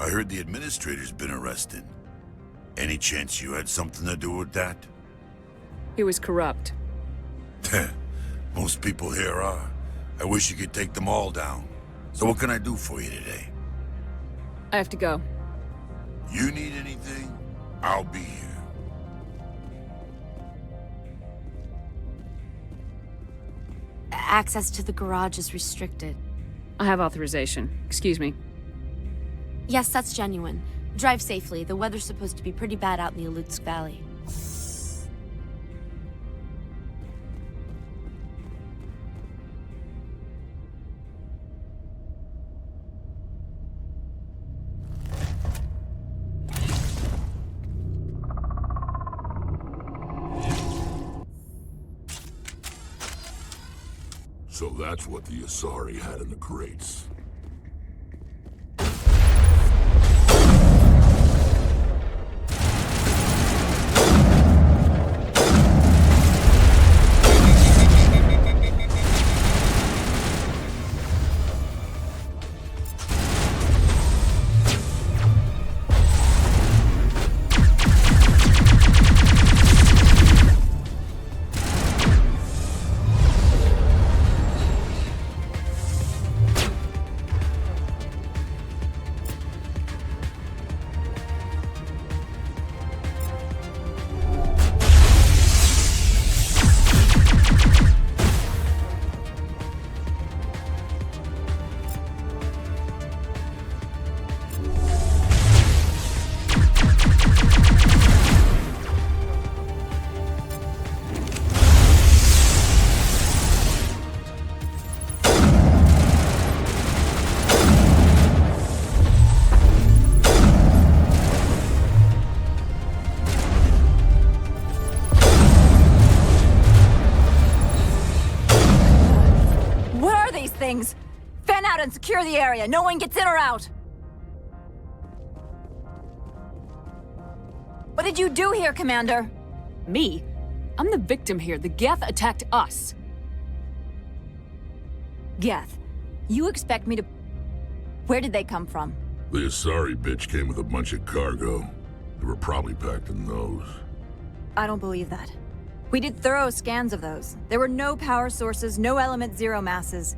P: I heard the administrator's been arrested. Any chance you had something to do with that?
E: He was corrupt.
P: Most people here are. I wish you could take them all down. So what can I do for you today?
E: I have to go.
P: You need anything? I'll be here.
D: Access to the garage is restricted.
E: I have authorization. Excuse me.
C: Yes, that's genuine. Drive safely. The weather's supposed to be pretty bad out in the Aleutsk Valley.
P: So that's what the Asari had in the crates.
D: these things! Fan out and secure the area. No one gets in or out. What did you do here, Commander?
E: Me? I'm the victim here. The Geth attacked us.
D: Geth, you expect me to... Where did they come from?
K: The Asari bitch came with a bunch of cargo. They were probably packed in those.
D: I don't believe that. We did thorough scans of those. There were no power sources, no element zero masses.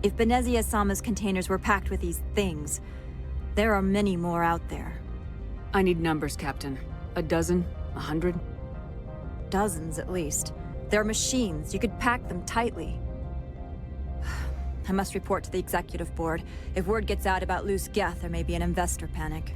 D: If Benezia Sama's containers were packed with these things, there are many more out there.
E: I need numbers, Captain. A dozen? 100?
D: Dozens, at least. They're machines. You could pack them tightly. I must report to the executive board. If word gets out about loose Geth, there may be an investor panic.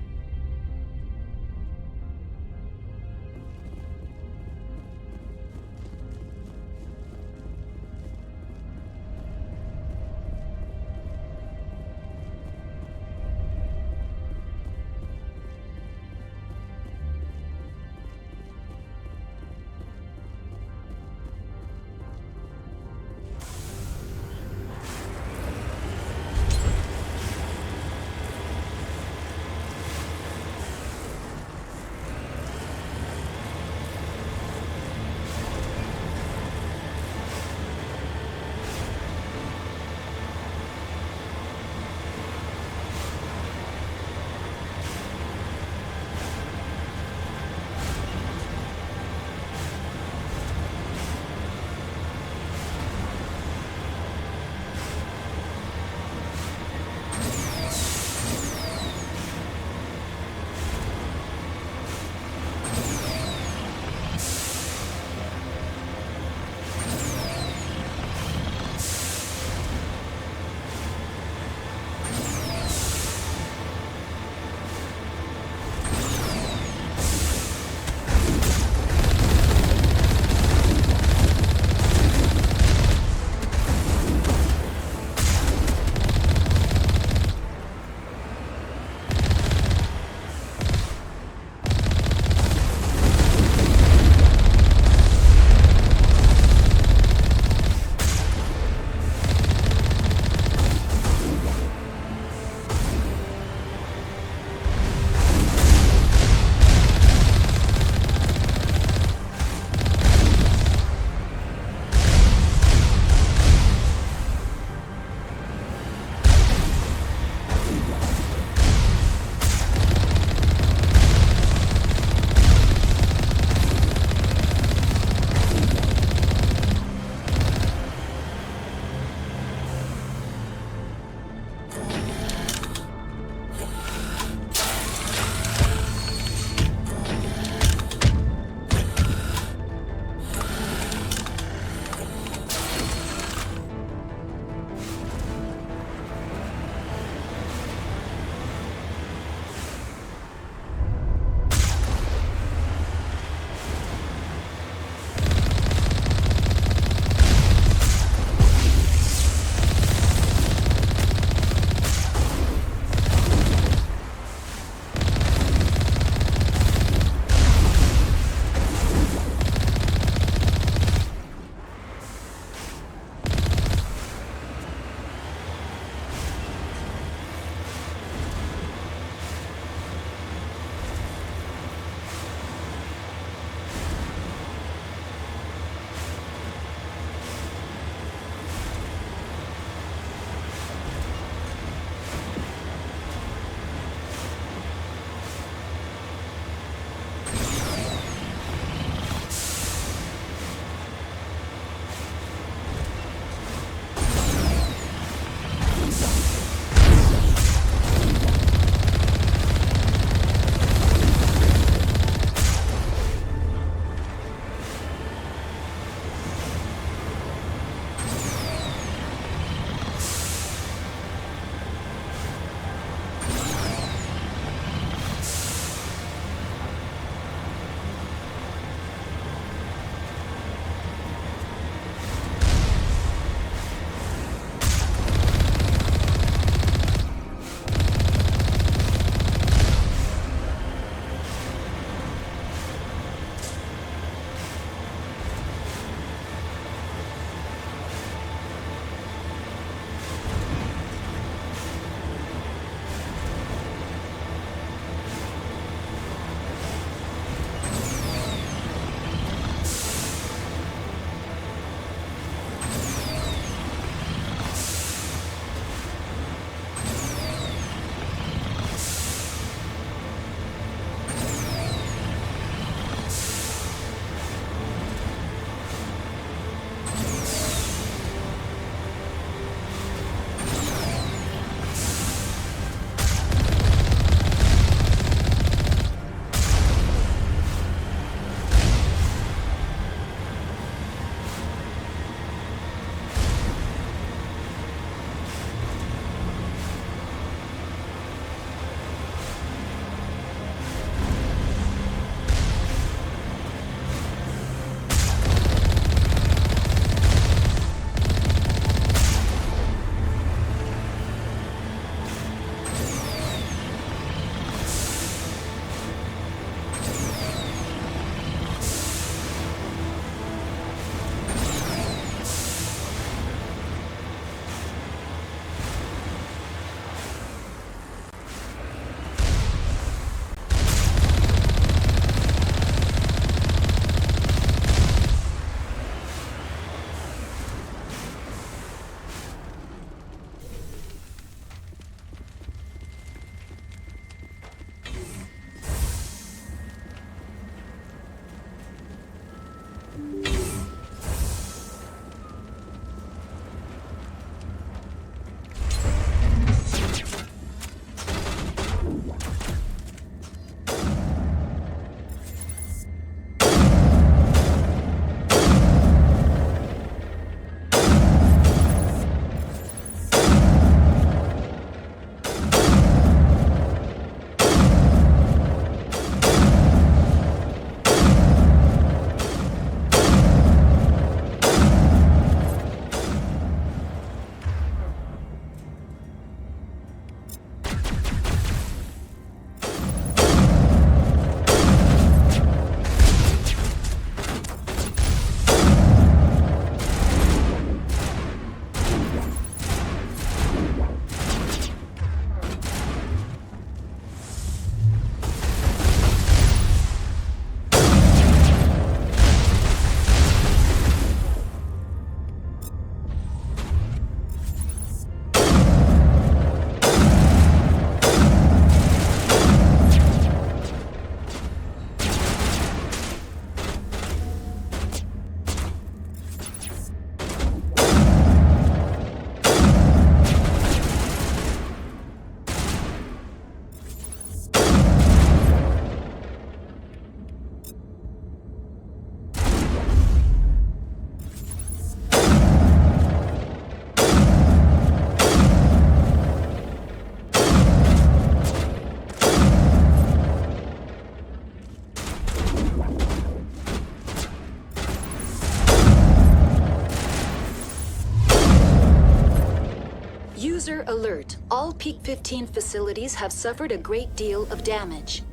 M: User alert. All Peak 15 facilities have suffered a great deal of damage.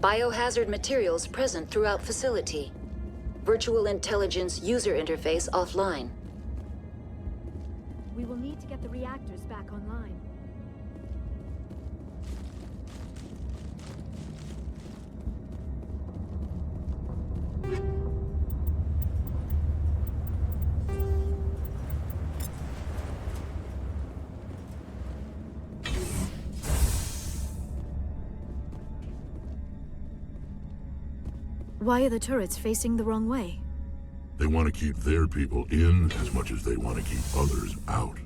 M: Biohazard materials present throughout facility. Virtual intelligence user interface offline.
J: We will need to get the reactors back online. Why are the turrets facing the wrong way?
K: They want to keep their people in as much as they want to keep others out.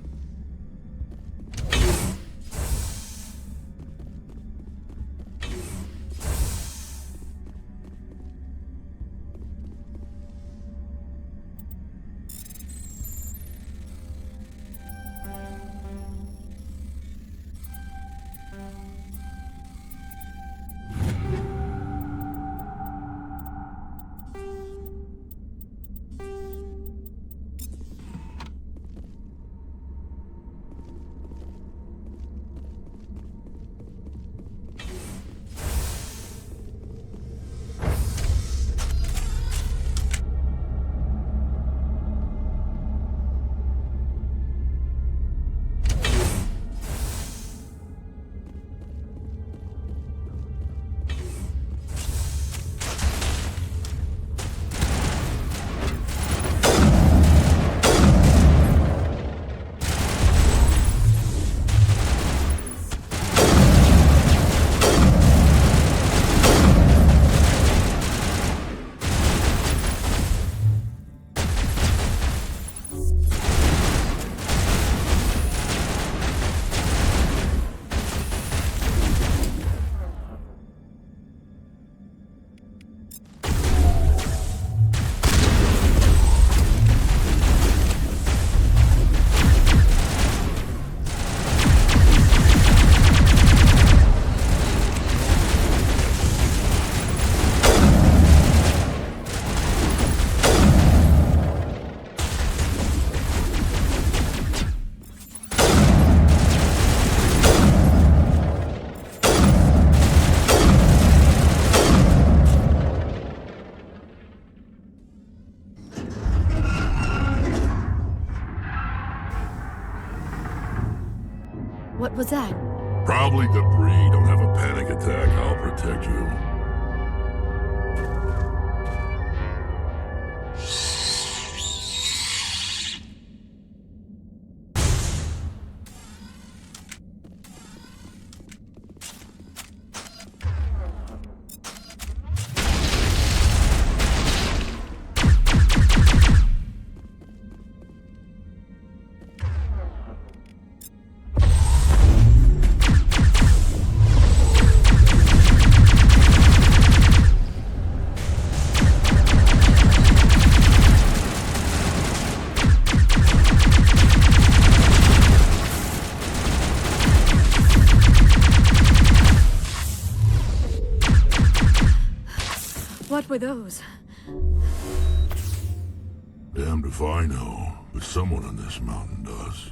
J: What was that?
K: Probably debris. Don't have a panic attack. I'll protect you.
J: What were those?
K: Damned if I know, but someone on this mountain does.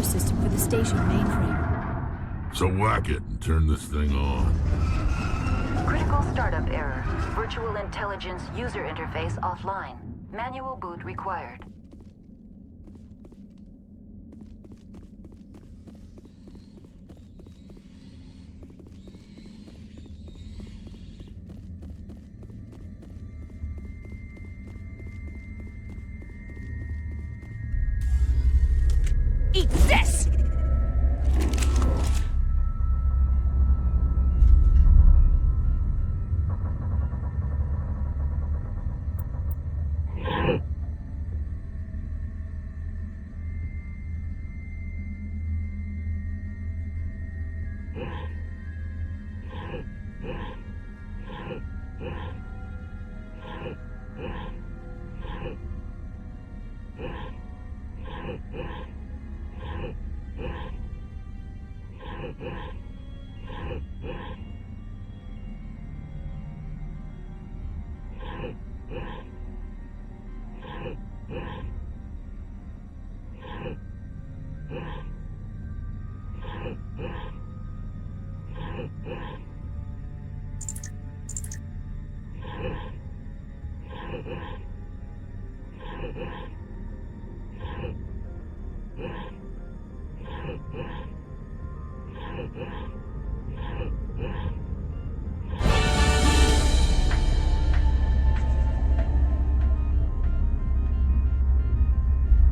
J: System for the station mainframe.
K: So whack it and turn this thing on.
M: Critical startup error. Virtual intelligence user interface offline. Manual boot required.
E: Eat this!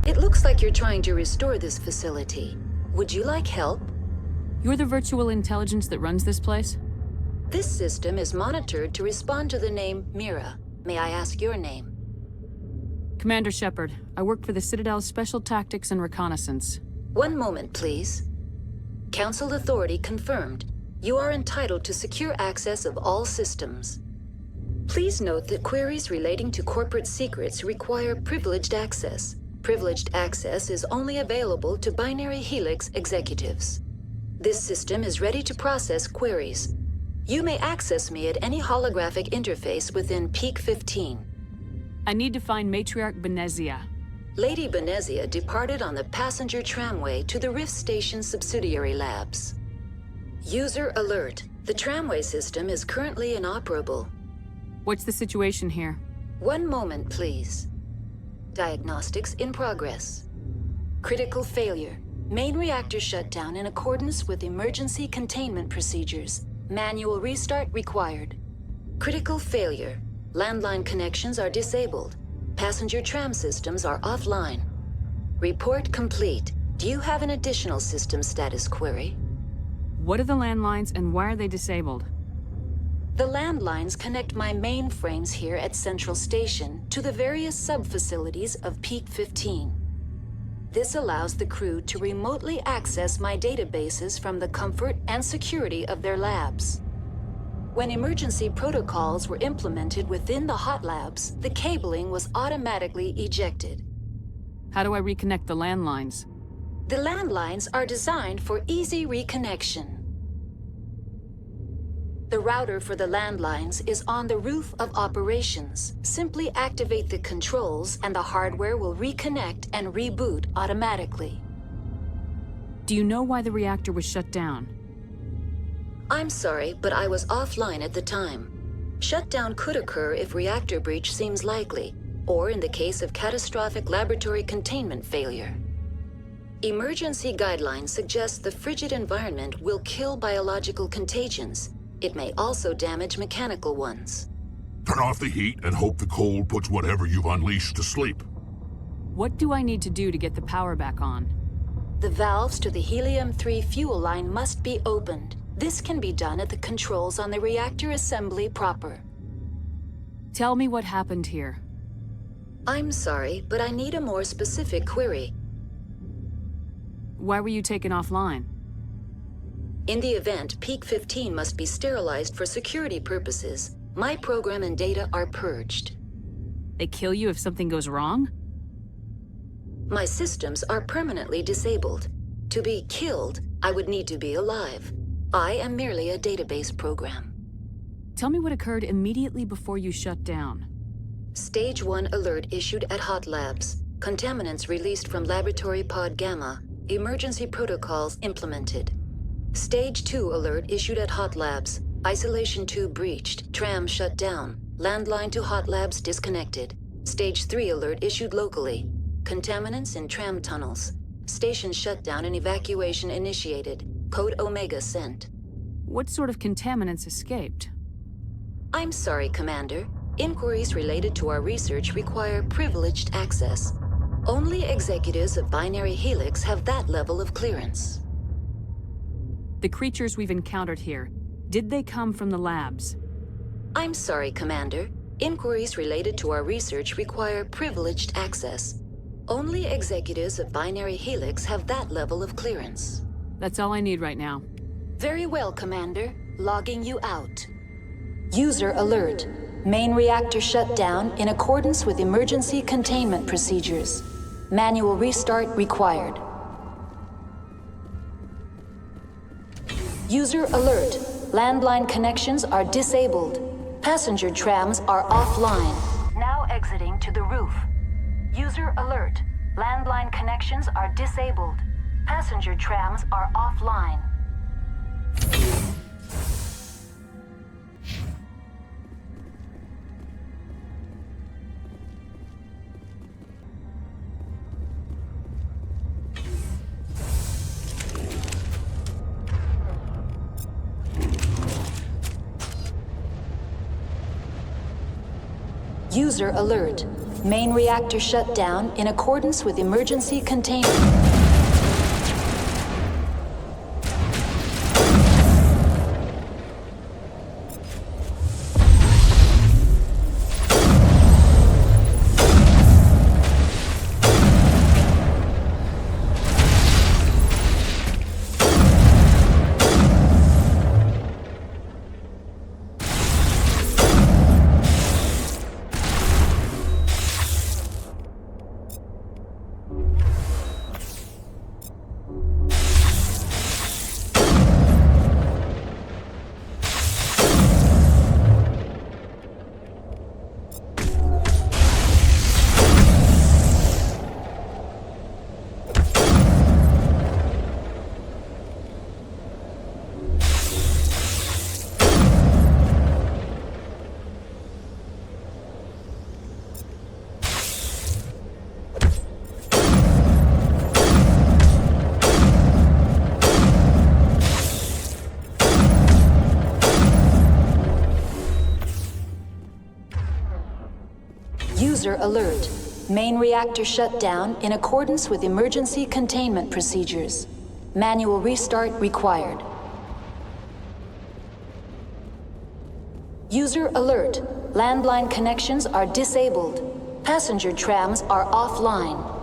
B: It looks like you're trying to restore this facility. Would you like help?
E: You're the virtual intelligence that runs this place?
B: This system is monitored to respond to the name Mira. May I ask your name?
E: Commander Shepard. I work for the Citadel's Special Tactics and Reconnaissance.
B: One moment, please. Council authority confirmed. You are entitled to secure access of all systems. Please note that queries relating to corporate secrets require privileged access. Privileged access is only available to Binary Helix executives. This system is ready to process queries. You may access me at any holographic interface within Peak 15.
E: I need to find Matriarch Benezia.
B: Lady Benezia departed on the passenger tramway to the Rift Station subsidiary labs. User alert. The tramway system is currently inoperable.
E: What's the situation here?
B: One moment, please. Diagnostics in progress. Critical failure. Main reactor shutdown in accordance with emergency containment procedures. Manual restart required. Critical failure. Landline connections are disabled. Passenger tram systems are offline. Report complete. Do you have an additional system status query?
E: What are the landlines and why are they disabled?
B: The landlines connect my mainframes here at Central Station to the various sub-facilities of Peak 15. This allows the crew to remotely access my databases from the comfort and security of their labs. When emergency protocols were implemented within the hot labs, the cabling was automatically ejected.
E: How do I reconnect the landlines?
B: The landlines are designed for easy reconnection. The router for the landlines is on the roof of operations. Simply activate the controls and the hardware will reconnect and reboot automatically.
E: Do you know why the reactor was shut down?
B: I'm sorry, but I was offline at the time. Shutdown could occur if reactor breach seems likely, or in the case of catastrophic laboratory containment failure. Emergency guidelines suggest the frigid environment will kill biological contagions. It may also damage mechanical ones.
K: Turn off the heat and hope the cold puts whatever you've unleashed to sleep.
E: What do I need to do to get the power back on?
B: The valves to the Helium-3 fuel line must be opened. This can be done at the controls on the reactor assembly proper.
E: Tell me what happened here.
B: I'm sorry, but I need a more specific query.
E: Why were you taken offline?
B: In the event, Peak 15 must be sterilized for security purposes. My program and data are purged.
E: They kill you if something goes wrong?
B: My systems are permanently disabled. To be killed, I would need to be alive. I am merely a database program.
E: Tell me what occurred immediately before you shut down.
B: Stage 1 alert issued at Hot Labs. Contaminants released from Laboratory Pod Gamma. Emergency protocols implemented. Stage 2 alert issued at Hot Labs. Isolation tube breached. Tram shut down. Landline to Hot Labs disconnected. Stage 3 alert issued locally. Contaminants in tram tunnels. Station shutdown and evacuation initiated. Code Omega sent.
E: What sort of contaminants escaped?
B: I'm sorry, Commander. Inquiries related to our research require privileged access.
M: Only executives of Binary Helix have that level of clearance.
E: The creatures we've encountered here, did they come from the labs?
M: I'm sorry, Commander. Inquiries related to our research require privileged access. Only executives of Binary Helix have that level of clearance.
E: That's all I need right now.
M: Very well, Commander. Logging you out. User alert. Main reactor shut down in accordance with emergency containment procedures. Manual restart required. User alert. Landline connections are disabled. Passenger trams are offline. Now exiting to the roof. User alert. Landline connections are disabled. Passenger trams are offline. User alert. Main reactor shut down in accordance with emergency containment. User alert. Main reactor shut down in accordance with emergency containment procedures. Manual restart required. User alert. Landline connections are disabled. Passenger trams are offline.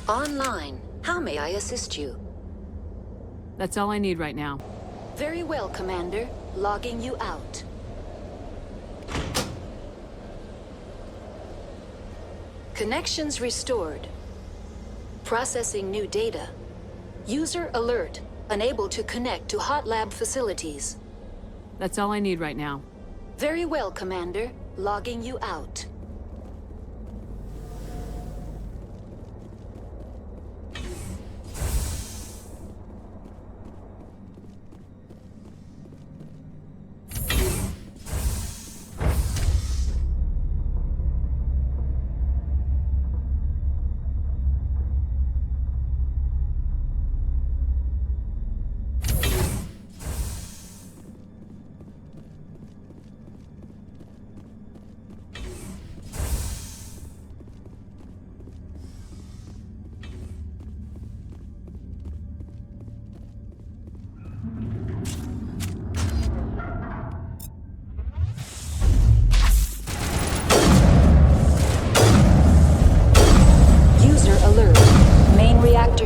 M: Online. How may I assist you?
E: That's all I need right now.
M: Very well, Commander. Logging you out. Connections restored. Processing new data. User alert. Unable to connect to hot lab facilities.
E: That's all I need right now.
M: Very well, Commander. Logging you out.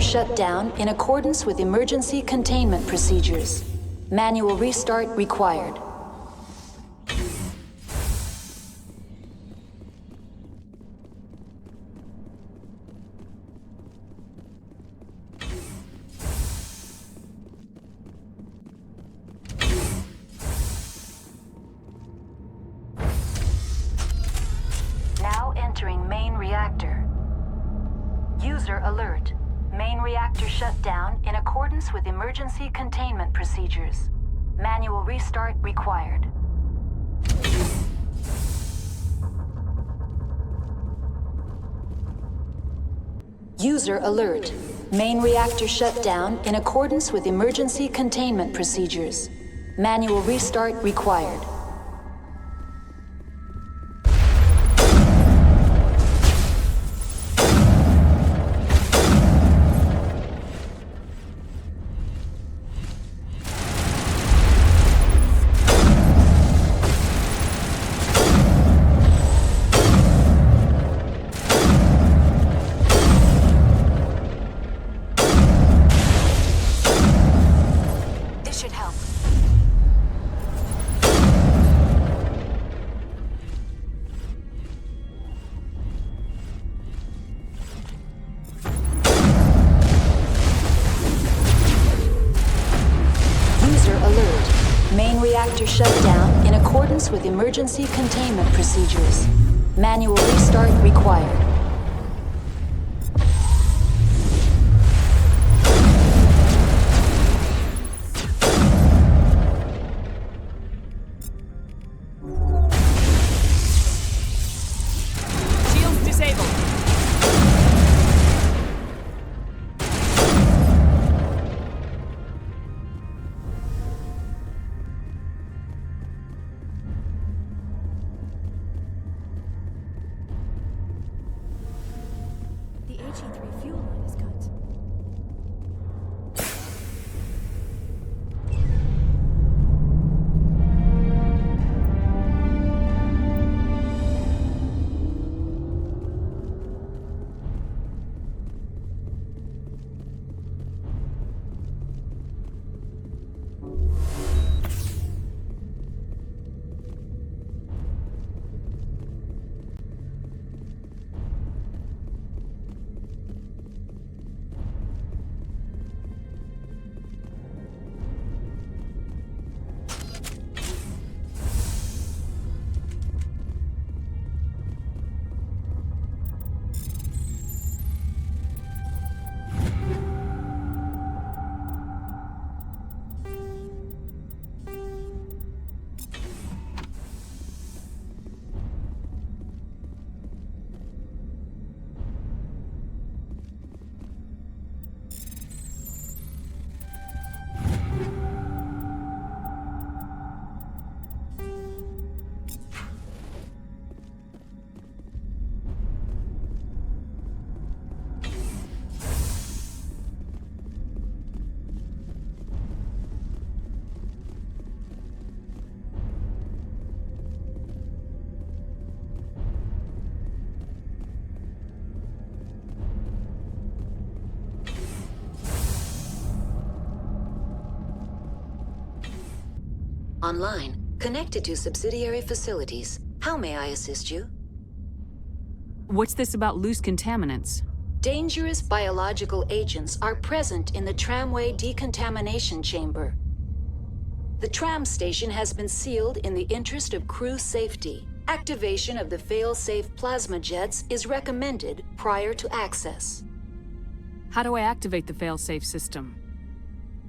M: Shut down in accordance with emergency containment procedures. Manual restart required. Now entering main reactor. User alert. Main reactor shut down in accordance with emergency containment procedures. Manual restart required. User alert. Main reactor shut down in accordance with emergency containment procedures. Manual restart required. Reactor shut down in accordance with emergency containment procedures. Manual restart required.
A: Shields disabled.
M: Online, connected to subsidiary facilities. How may I assist you?
E: What's this about loose contaminants?
M: Dangerous biological agents are present in the tramway decontamination chamber. The tram station has been sealed in the interest of crew safety. Activation of the fail-safe plasma jets is recommended prior to access.
E: How do I activate the fail-safe system?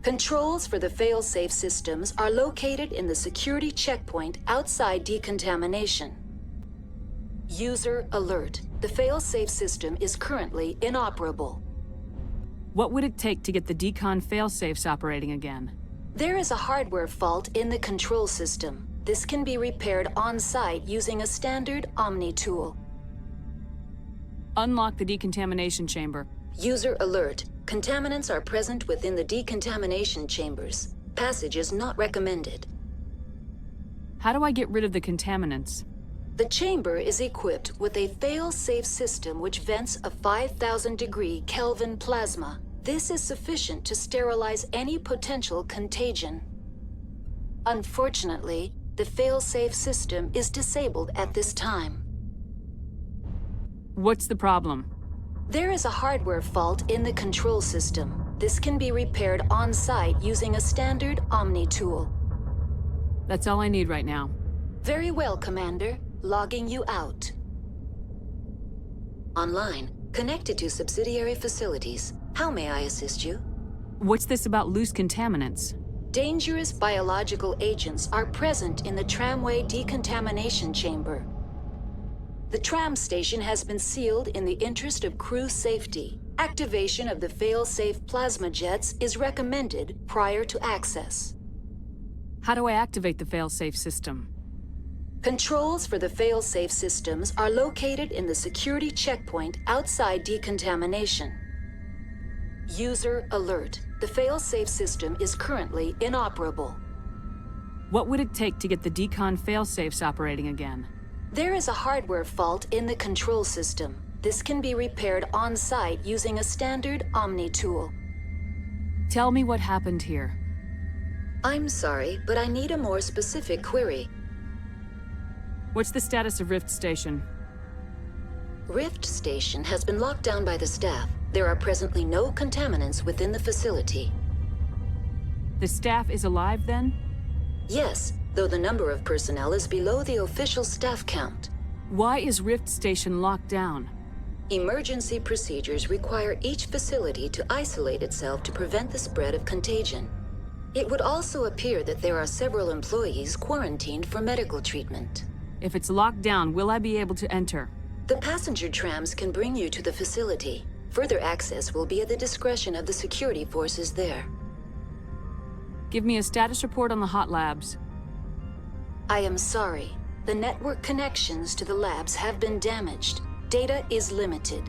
M: Controls for the fail-safe systems are located in the security checkpoint outside decontamination. User alert. The fail-safe system is currently inoperable.
E: What would it take to get the decon fail-safes operating again?
M: There is a hardware fault in the control system. This can be repaired on-site using a standard Omni tool.
E: Unlock the decontamination chamber.
M: User alert. Contaminants are present within the decontamination chambers. Passage is not recommended.
E: How do I get rid of the contaminants?
M: The chamber is equipped with a fail-safe system which vents a 5,000-degree Kelvin plasma. This is sufficient to sterilize any potential contagion. Unfortunately, the fail-safe system is disabled at this time.
E: What's the problem?
M: There is a hardware fault in the control system. This can be repaired on-site using a standard Omni tool.
E: That's all I need right now.
M: Very well, Commander. Logging you out. Online, connected to subsidiary facilities. How may I assist you?
E: What's this about loose contaminants?
M: Dangerous biological agents are present in the tramway decontamination chamber. The tram station has been sealed in the interest of crew safety. Activation of the fail-safe plasma jets is recommended prior to access.
E: How do I activate the fail-safe system?
M: Controls for the fail-safe systems are located in the security checkpoint outside decontamination. User alert. The fail-safe system is currently inoperable.
E: What would it take to get the decon fail-safes operating again?
M: There is a hardware fault in the control system. This can be repaired on-site using a standard Omni tool.
E: Tell me what happened here.
M: I'm sorry, but I need a more specific query.
E: What's the status of Rift Station?
M: Rift Station has been locked down by the staff. There are presently no contaminants within the facility.
E: The staff is alive then?
M: Yes, though the number of personnel is below the official staff count.
E: Why is Rift Station locked down?
M: Emergency procedures require each facility to isolate itself to prevent the spread of contagion. It would also appear that there are several employees quarantined for medical treatment.
E: If it's locked down, will I be able to enter?
M: The passenger trams can bring you to the facility. Further access will be at the discretion of the security forces there.
E: Give me a status report on the hot labs.
M: I am sorry. The network connections to the labs have been damaged. Data is limited.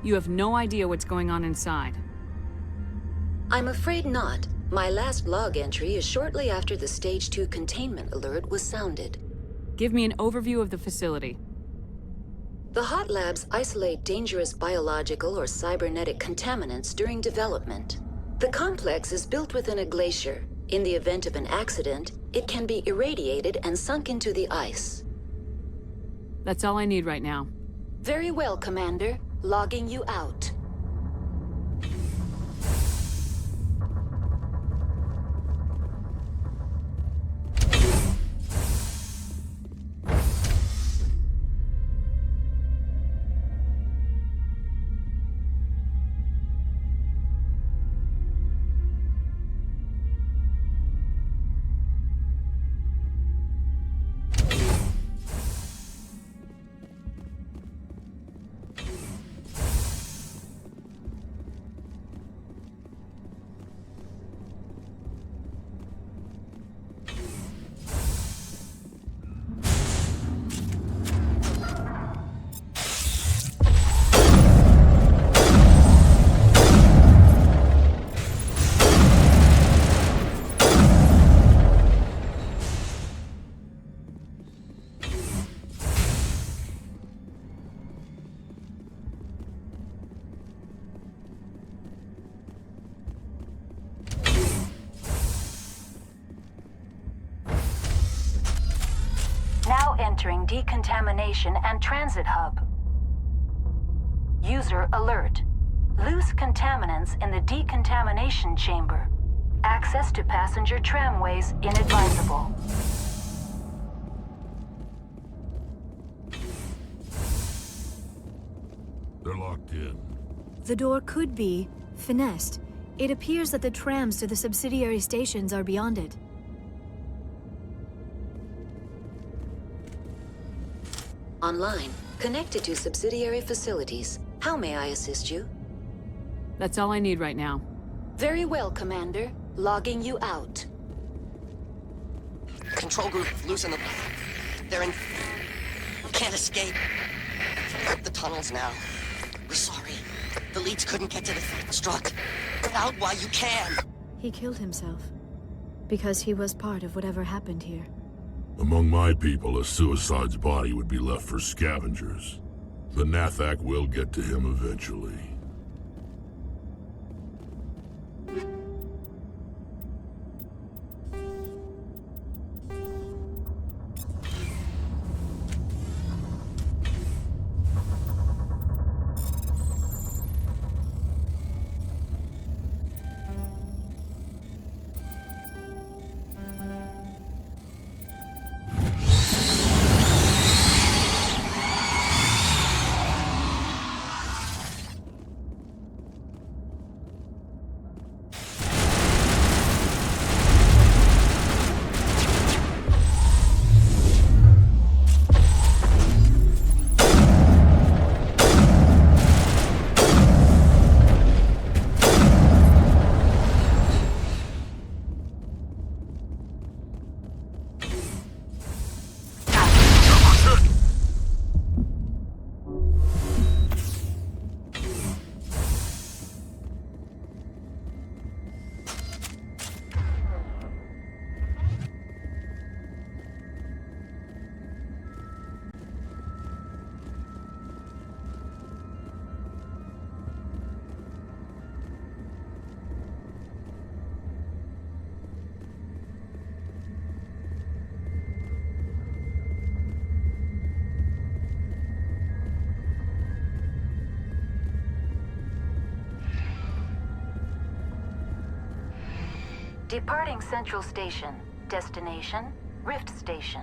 E: You have no idea what's going on inside.
M: I'm afraid not. My last log entry is shortly after the Stage 2 containment alert was sounded.
E: Give me an overview of the facility.
M: The hot labs isolate dangerous biological or cybernetic contaminants during development. The complex is built within a glacier. In the event of an accident, it can be irradiated and sunk into the ice.
E: That's all I need right now.
M: Very well, Commander. Logging you out. Now entering decontamination and transit hub. User alert. Loose contaminants in the decontamination chamber. Access to passenger tramways inadvisable.
K: They're locked in.
J: The door could be finessed. It appears that the trams to the subsidiary stations are beyond it.
M: Online, connected to subsidiary facilities. How may I assist you?
E: That's all I need right now.
M: Very well, Commander. Logging you out.
N: Control group, loosen them. They're in... Can't escape. The tunnels now. We're sorry. The leads couldn't get to the struck. Get out while you can.
J: He killed himself. Because he was part of whatever happened here.
K: Among my people, a suicide's body would be left for scavengers. The Nathak will get to him eventually.
M: Departing Central Station. Destination, Rift Station.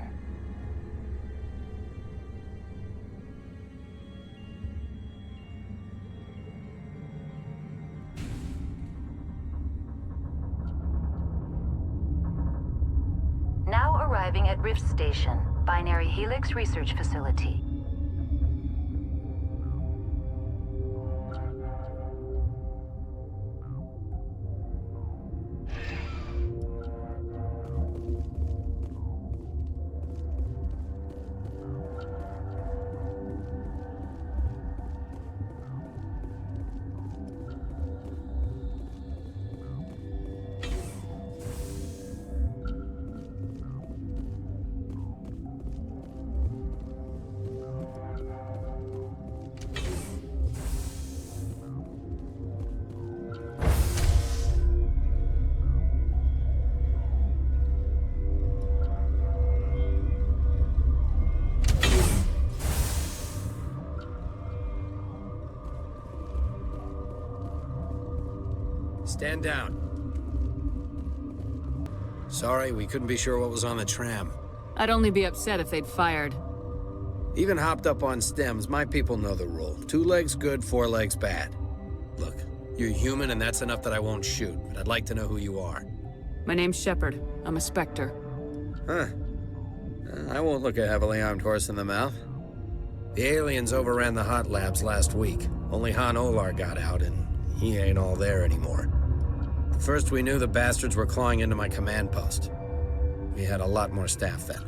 M: Now arriving at Rift Station, Binary Helix Research Facility.
Q: Stand down. Sorry, we couldn't be sure what was on the tram.
E: I'd only be upset if they'd fired.
Q: Even hopped up on stems, my people know the rule. 2 legs good, 4 legs bad. Look, you're human and that's enough that I won't shoot, but I'd like to know who you are.
E: My name's Shepard. I'm a Spectre.
Q: Huh. I won't look a heavily armed horse in the mouth. The aliens overran the hot labs last week. Only Olar got out, and he ain't all there anymore. The first we knew, the bastards were clawing into my command post. We had a lot more staff then.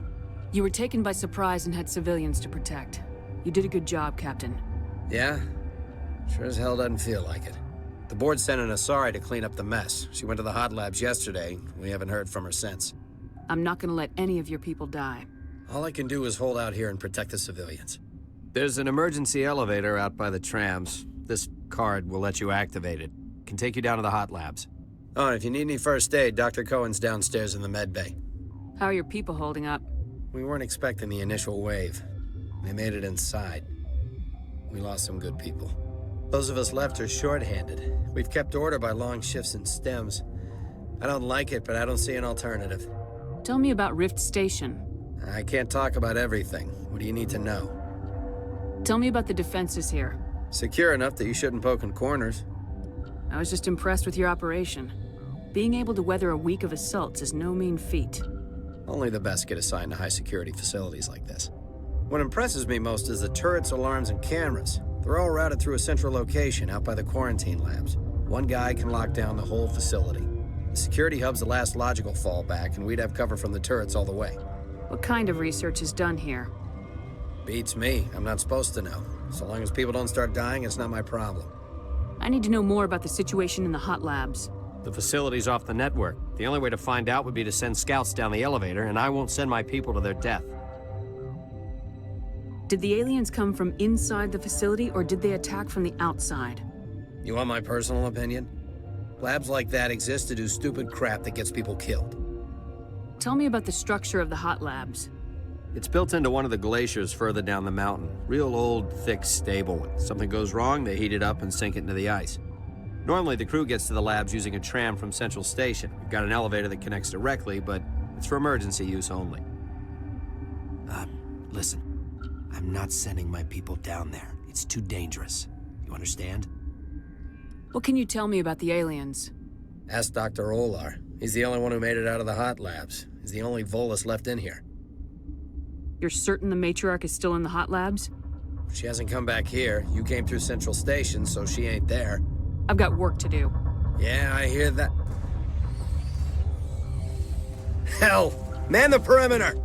E: You were taken by surprise and had civilians to protect. You did a good job, Captain.
Q: Yeah? Sure as hell doesn't feel like it. The board sent an Asari to clean up the mess. She went to the hot labs yesterday. We haven't heard from her since.
E: I'm not gonna let any of your people die.
Q: All I can do is hold out here and protect the civilians. There's an emergency elevator out by the trams. This card will let you activate it. Can take you down to the hot labs. Oh, and if you need any first aid, Dr. Cohen's downstairs in the med bay.
E: How are your people holding up?
Q: We weren't expecting the initial wave. They made it inside. We lost some good people. Those of us left are short-handed. We've kept order by long shifts in stems. I don't like it, but I don't see an alternative.
E: Tell me about Rift Station.
Q: I can't talk about everything. What do you need to know?
E: Tell me about the defenses here.
Q: Secure enough that you shouldn't poke in corners.
E: I was just impressed with your operation. Being able to weather a week of assaults is no mean feat.
Q: Only the best get assigned to high-security facilities like this. What impresses me most is the turrets, alarms, and cameras. They're all routed through a central location out by the quarantine labs. One guy can lock down the whole facility. The security hub's the last logical fallback, and we'd have cover from the turrets all the way.
E: What kind of research is done here?
Q: Beats me. I'm not supposed to know. So long as people don't start dying, it's not my problem.
E: I need to know more about the situation in the hot labs.
Q: The facility's off the network. The only way to find out would be to send scouts down the elevator, and I won't send my people to their death.
E: Did the aliens come from inside the facility, or did they attack from the outside?
Q: You want my personal opinion? Labs like that exist to do stupid crap that gets people killed.
E: Tell me about the structure of the hot labs.
Q: It's built into one of the glaciers further down the mountain. Real old, thick, stable. If something goes wrong, they heat it up and sink it into the ice. Normally, the crew gets to the labs using a tram from Central Station. We've got an elevator that connects directly, but it's for emergency use only. Listen. I'm not sending my people down there. It's too dangerous. You understand?
E: What can you tell me about the aliens?
Q: Ask Dr. Olar. He's the only one who made it out of the hot labs. He's the only Volus left in here.
E: You're certain the Matriarch is still in the hot labs?
Q: She hasn't come back here. You came through Central Station, so she ain't there.
E: I've got work to do.
Q: Yeah, I hear that. Hell! Man the perimeter!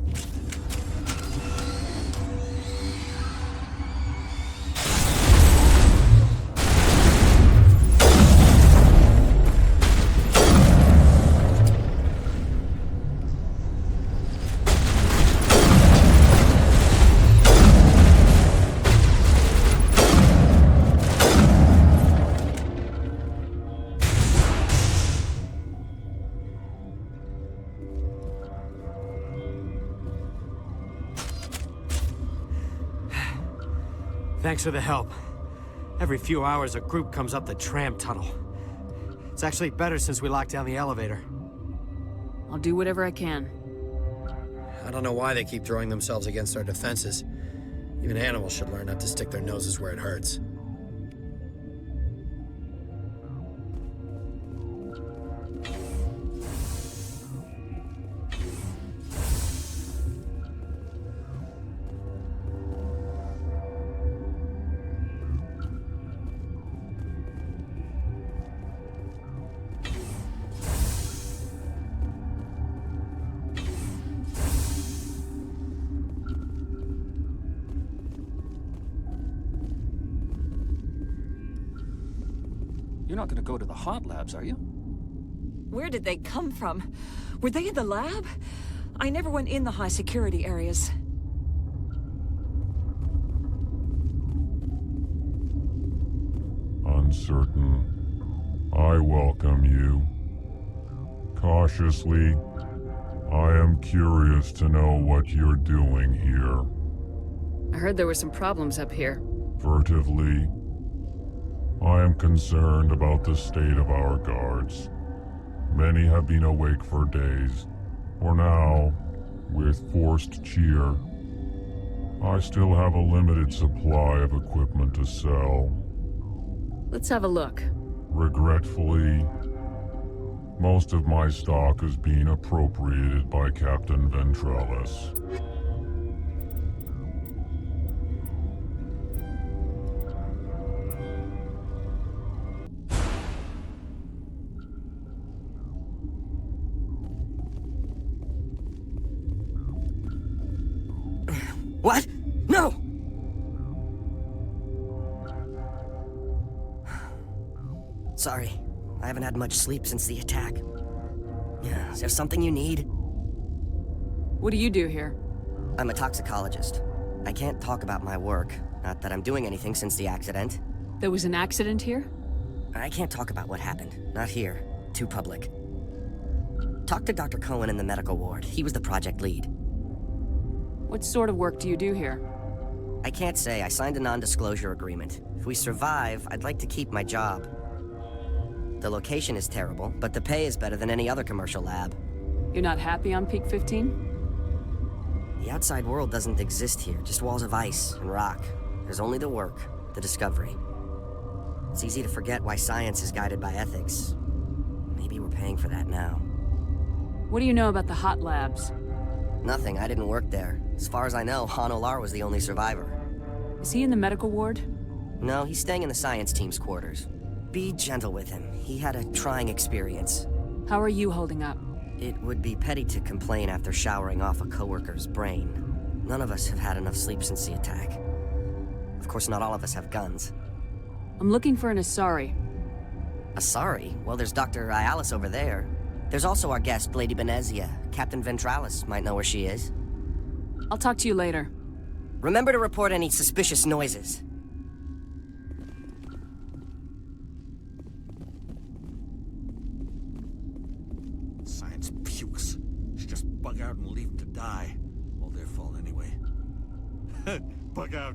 R: Thanks for the help. Every few hours, a group comes up the tram tunnel. It's actually better since we locked down the elevator.
E: I'll do whatever I can.
Q: I don't know why they keep throwing themselves against our defenses. Even animals should learn not to stick their noses where it hurts.
T: You're not gonna go to the hot labs, are you?
U: Where did they come from? Were they in the lab? I never went in the high security areas.
K: Uncertain. I welcome you. Cautiously, I am curious to know what you're doing here.
E: I heard there were some problems up here.
K: Furtively, I am concerned about the state of our guards. Many have been awake for days. For now, with forced cheer, I still have a limited supply of equipment to sell.
E: Let's have a look.
K: Regretfully, most of my stock is being appropriated by Captain Ventralis.
N: What? No! Sorry, I haven't had much sleep since the attack. Is there something you need?
E: What do you do here?
N: I'm a toxicologist. I can't talk about my work. Not that I'm doing anything since the accident.
E: There was an accident here?
N: I can't talk about what happened. Not here. Too public. Talk to Dr. Qui'in in the medical ward. He was the project lead.
E: What sort of work do you do here?
N: I can't say. I signed a non-disclosure agreement. If we survive, I'd like to keep my job. The location is terrible, but the pay is better than any other commercial lab.
E: You're not happy on Peak 15?
N: The outside world doesn't exist here, just walls of ice and rock. There's only the work, the discovery. It's easy to forget why science is guided by ethics. Maybe we're paying for that now.
E: What do you know about the hot labs?
N: Nothing, I didn't work there. As far as I know, Olar was the only survivor.
E: Is he in the medical ward?
N: No, he's staying in the science team's quarters. Be gentle with him. He had a trying experience.
E: How are you holding up?
N: It would be petty to complain after showering off a coworker's brain. None of us have had enough sleep since the attack. Of course, not all of us have guns.
E: I'm looking for an Asari.
N: Asari? Well, there's Dr. Ayalis over there. There's also our guest, Lady Benezia. Captain Ventralis might know where she is.
E: I'll talk to you later.
N: Remember to report any suspicious noises.
S: Science pukes. Should just bug out and leave them to die. All their fault anyway. Bug out.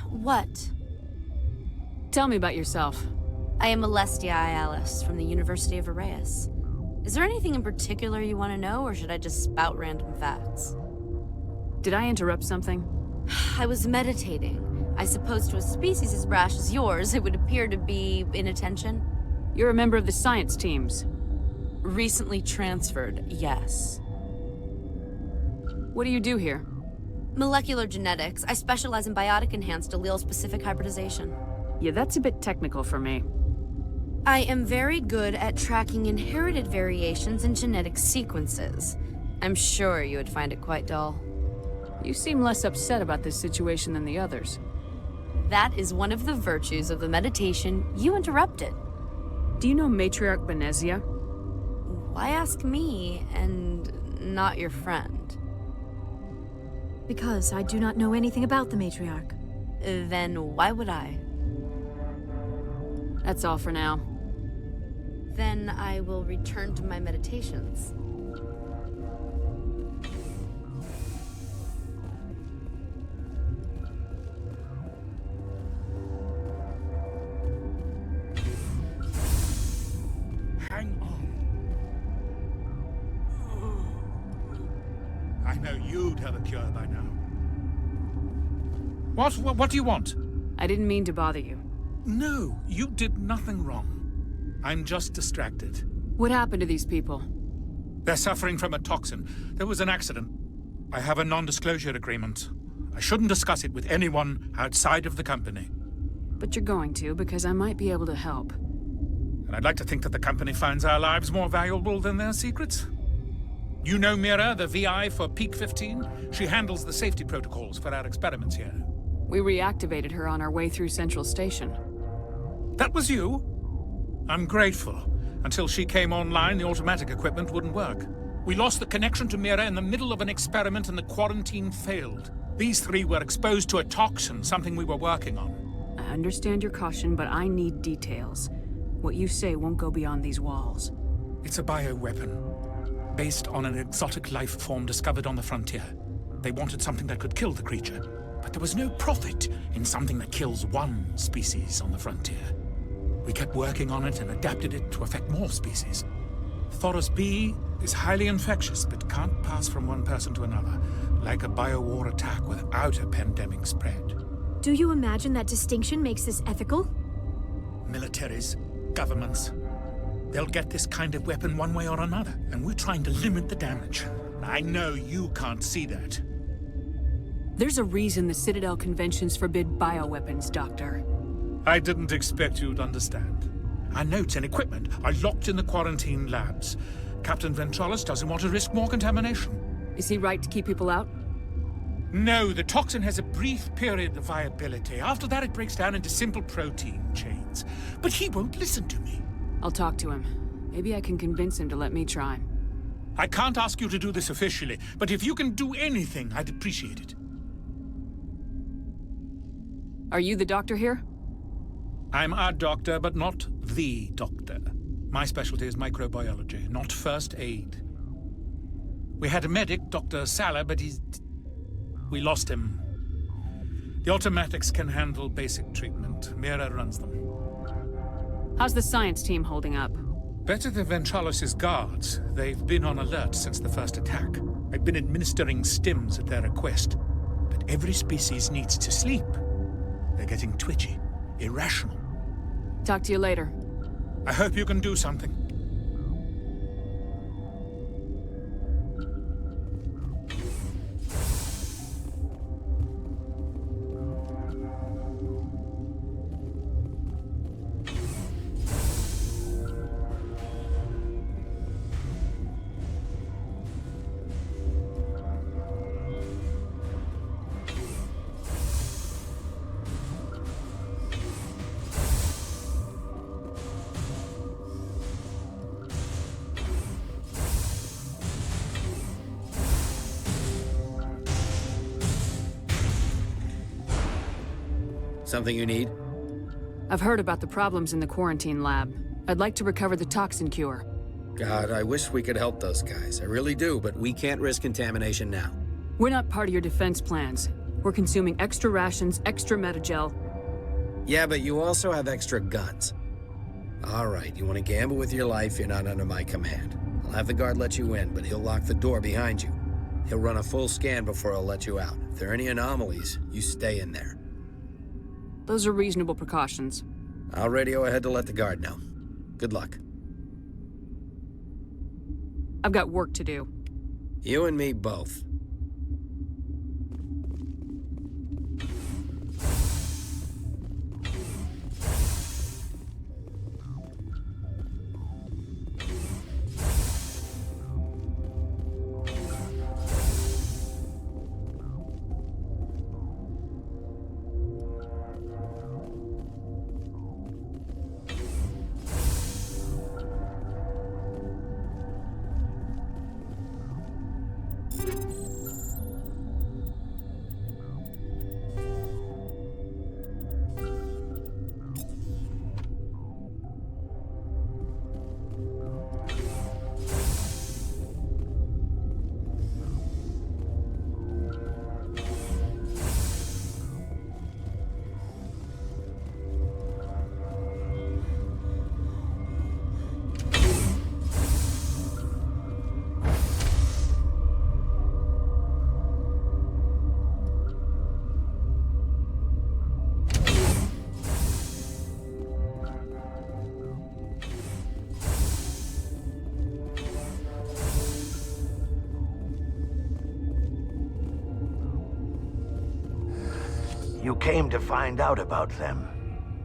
C: What?
E: Tell me about yourself.
C: I am Alestia Ayalis from the University of Arraeus. Is there anything in particular you want to know, or should I just spout random facts?
E: Did I interrupt something?
C: I was meditating. I suppose to a species as brash as yours, it would appear to be inattention.
E: You're a member of the science teams.
C: Recently transferred, yes.
E: What do you do here?
C: Molecular genetics. I specialize in biotic-enhanced allele-specific hybridization.
E: Yeah, that's a bit technical for me.
C: I am very good at tracking inherited variations in genetic sequences. I'm sure you would find it quite dull.
E: You seem less upset about this situation than the others.
C: That is one of the virtues of the meditation you interrupted.
E: Do you know Matriarch Benezia?
C: Why ask me, and not your friend?
J: Because I do not know anything about the Matriarch.
C: Then why would I?
E: That's all for now.
C: Then I will return to my meditations.
F: you'd have a cure by now. What do you want?
E: I didn't mean to bother you.
F: No, you did nothing wrong. I'm just distracted.
E: What happened to these people?
F: They're suffering from a toxin. There was an accident. I have a non-disclosure agreement. I shouldn't discuss it with anyone outside of the company.
E: But you're going to, because I might be able to help.
F: And I'd like to think that the company finds our lives more valuable than their secrets. You know Mira, the VI for Peak 15? She handles the safety protocols for our experiments here.
E: We reactivated her on our way through Central Station.
F: That was you? I'm grateful. Until she came online, the automatic equipment wouldn't work. We lost the connection to Mira in the middle of an experiment and the quarantine failed. These three were exposed to a toxin, something we were working on.
E: I understand your caution, but I need details. What you say won't go beyond these walls.
F: It's a bioweapon, based on an exotic life form discovered on the frontier. They wanted something that could kill the creature, but there was no profit in something that kills one species on the frontier. We kept working on it and adapted it to affect more species. Thoros B is highly infectious, but can't pass from one person to another, like a biowar attack without a pandemic spread.
J: Do you imagine that distinction makes this ethical?
F: Militaries, governments, they'll get this kind of weapon one way or another, and we're trying to limit the damage. I know you can't see that.
E: There's a reason the Citadel conventions forbid bioweapons, Doctor.
F: I didn't expect you'd understand. Our notes and equipment are locked in the quarantine labs. Captain Ventralis doesn't want to risk more contamination.
E: Is he right to keep people out?
F: No, the toxin has a brief period of viability. After that, it breaks down into simple protein chains. But he won't listen to me.
E: I'll talk to him. Maybe I can convince him to let me try.
F: I can't ask you to do this officially, but if you can do anything, I'd appreciate it.
E: Are you the doctor here?
F: I'm a doctor, but not the doctor. My specialty is microbiology, not first aid. We had a medic, Dr. Salah, but we lost him. The automatics can handle basic treatment. Mira runs them.
E: How's the science team holding up?
F: Better than Ventralis' guards. They've been on alert since the first attack. I've been administering stims at their request. But every species needs to sleep. They're getting twitchy, irrational.
E: Talk to you later.
F: I hope you can do something.
Q: Something you need?
E: I've heard about the problems in the quarantine lab. I'd like to recover the toxin cure.
Q: God, I wish we could help those guys. I really do, but we can't risk contamination now.
E: We're not part of your defense plans. We're consuming extra rations, extra metagel.
Q: Yeah, but you also have extra guns. All right, you want to gamble with your life, you're not under my command. I'll have the guard let you in, but he'll lock the door behind you. He'll run a full scan before he'll let you out. If there are any anomalies, you stay in there.
E: Those are reasonable precautions.
Q: I'll radio ahead to let the guard know. Good luck.
E: I've got work to do.
Q: You and me both.
H: You came to find out about them,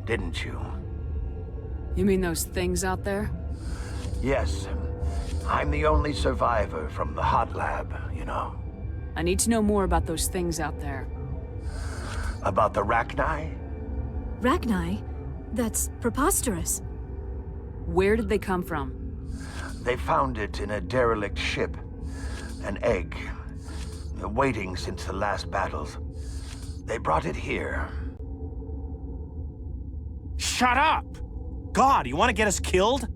H: didn't you?
E: You mean those things out there?
H: Yes. I'm the only survivor from the hot lab, you know.
E: I need to know more about those things out there.
H: About the Rachni?
J: Rachni? That's preposterous.
E: Where did they come from?
H: They found it in a derelict ship. An egg. Waiting since the last battles. They brought it here.
L: Shut up! God, you want to get us killed?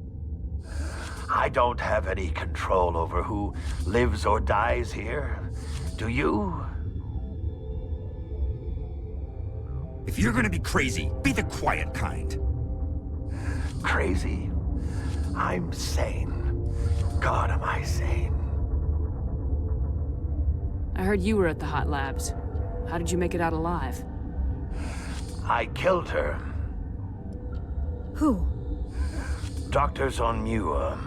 H: I don't have any control over who lives or dies here. Do you?
V: If you're gonna be crazy, be the quiet kind.
H: Crazy? I'm sane. God, am I sane.
E: I heard you were at the hot labs. How did you make it out alive?
H: I killed her.
J: Who?
H: Doctors on Mira.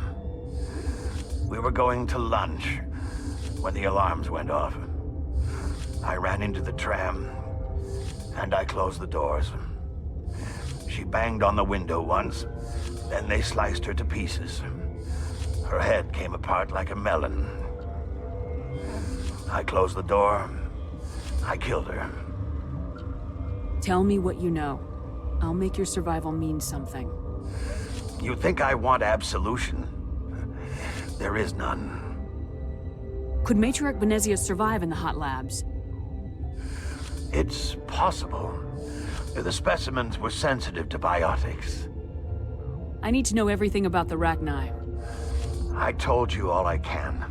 H: We were going to lunch when the alarms went off. I ran into the tram, and I closed the doors. She banged on the window once, then they sliced her to pieces. Her head came apart like a melon. I closed the door. I killed her.
E: Tell me what you know. I'll make your survival mean something.
H: You think I want absolution? There is none.
E: Could Matriarch Benezia survive in the hot labs?
H: It's possible. The specimens were sensitive to biotics.
E: I need to know everything about the Rachni.
H: I told you all I can.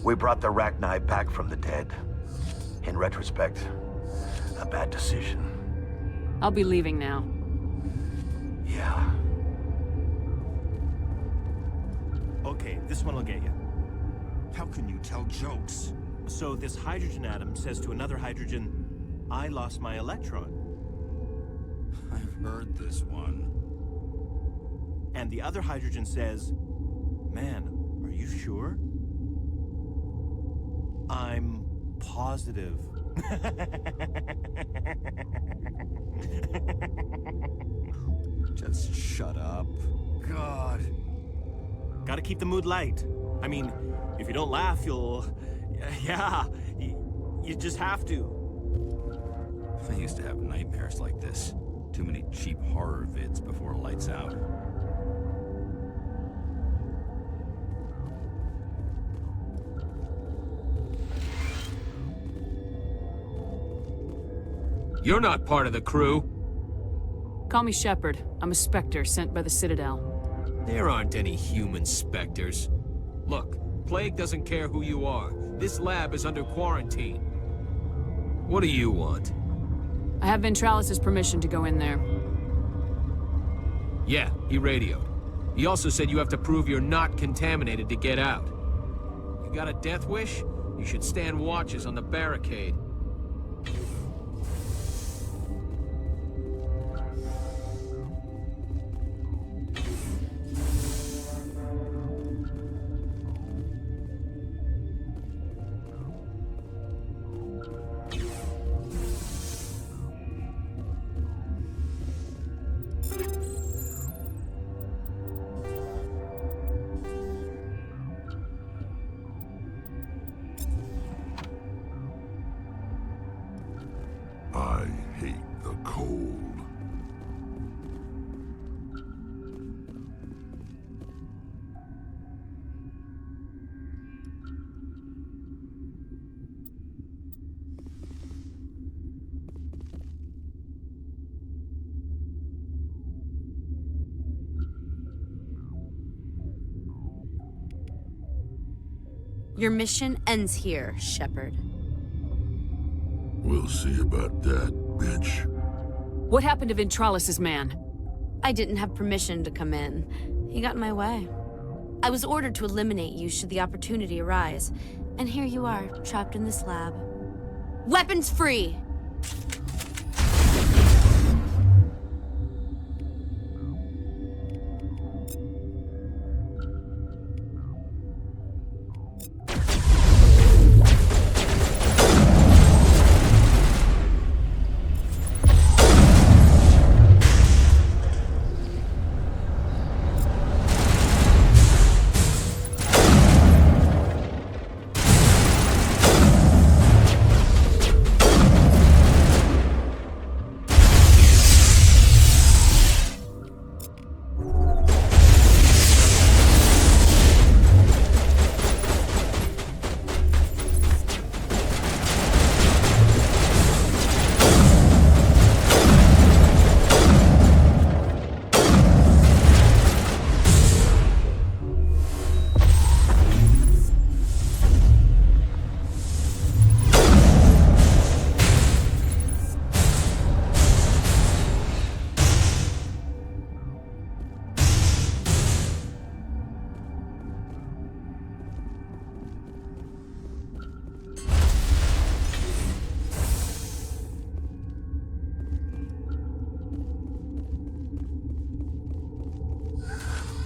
H: We brought the Rachni back from the dead. In retrospect, a bad decision.
E: I'll be leaving now.
H: Yeah.
L: Okay, this one will get you.
V: How can you tell jokes?
L: So this hydrogen atom says to another hydrogen, I lost my electron.
V: I've heard this one.
L: And the other hydrogen says, man, are you sure? I'm positive.
V: Just shut up. God.
L: Gotta keep the mood light. I mean, if you don't laugh, you'll... Yeah, you just have to.
V: I used to have nightmares like this. Too many cheap horror vids before lights out.
W: You're not part of the crew.
E: Call me Shepard. I'm a Spectre sent by the Citadel.
W: There aren't any human specters. Look, Plague doesn't care who you are. This lab is under quarantine. What do you want?
E: I have Ventralis' permission to go in there.
W: Yeah, he radioed. He also said you have to prove you're not contaminated to get out. You got a death wish? You should stand watches on the barricade.
P: I hate the cold.
C: Your mission ends here, Shepard.
P: We'll see about that, bitch.
E: What happened to Ventralis' man?
C: I didn't have permission to come in. He got in my way. I was ordered to eliminate you should the opportunity arise. And here you are, trapped in this lab. Weapons free!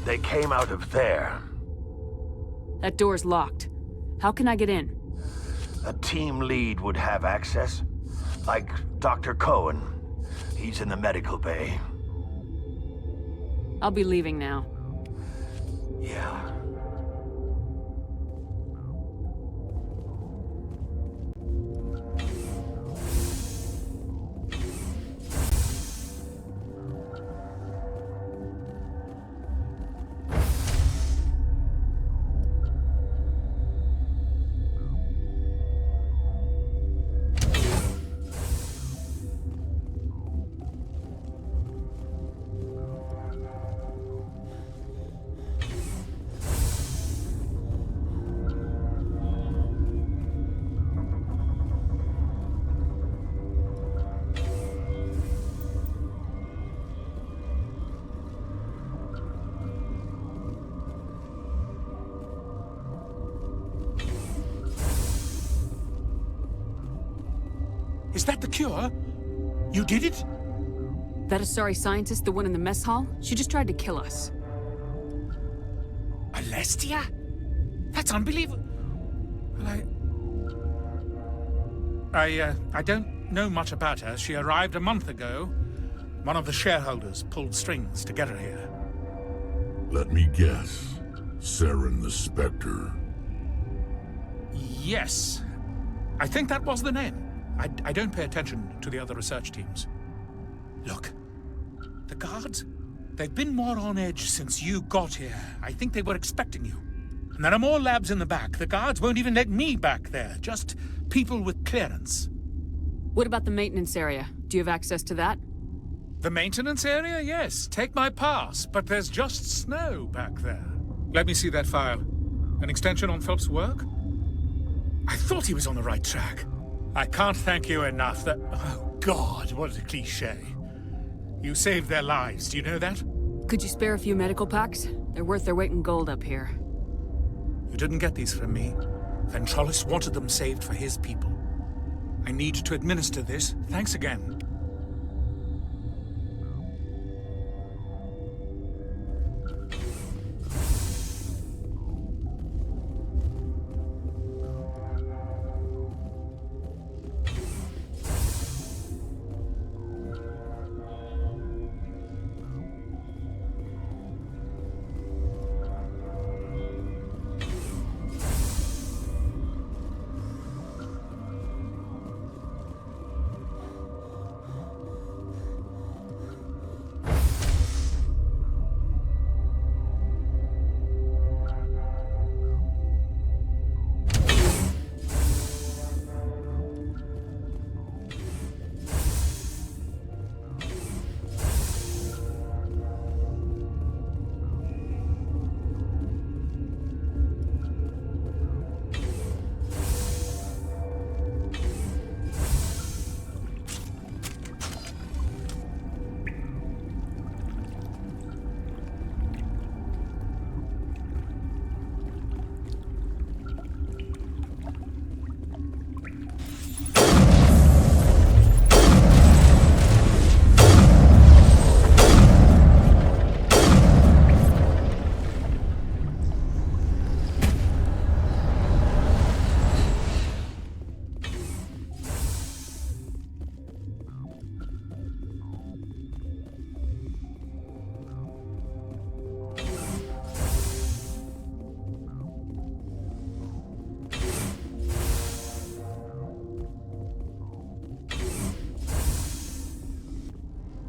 H: They came out of there.
E: That door's locked. How can I get in?
H: A team lead would have access. Like Dr. Qui'in. He's in the medical bay.
E: I'll be leaving now.
H: Yeah.
F: Is that the cure? You did it?
E: That Asari scientist, the one in the mess hall? She just tried to kill us.
F: Alestia? That's unbelievable. Well, I don't know much about her. She arrived a month ago. One of the shareholders pulled strings to get her here.
K: Let me guess. Saren the Spectre.
F: Yes. I think that was the name. I don't pay attention to the other research teams. Look, the guards, they've been more on edge since you got here. I think they were expecting you. And there are more labs in the back. The guards won't even let me back there. Just people with clearance.
E: What about the maintenance area? Do you have access to that?
F: The maintenance area? Yes. Take my pass. But there's just snow back there. Let me see that file. An extension on Phelps' work? I thought he was on the right track. I can't thank you enough that... Oh, God, what a cliché. You saved their lives, do you know that?
E: Could you spare a few medical packs? They're worth their weight in gold up here.
F: You didn't get these from me. Ventralis wanted them saved for his people. I need to administer this. Thanks again.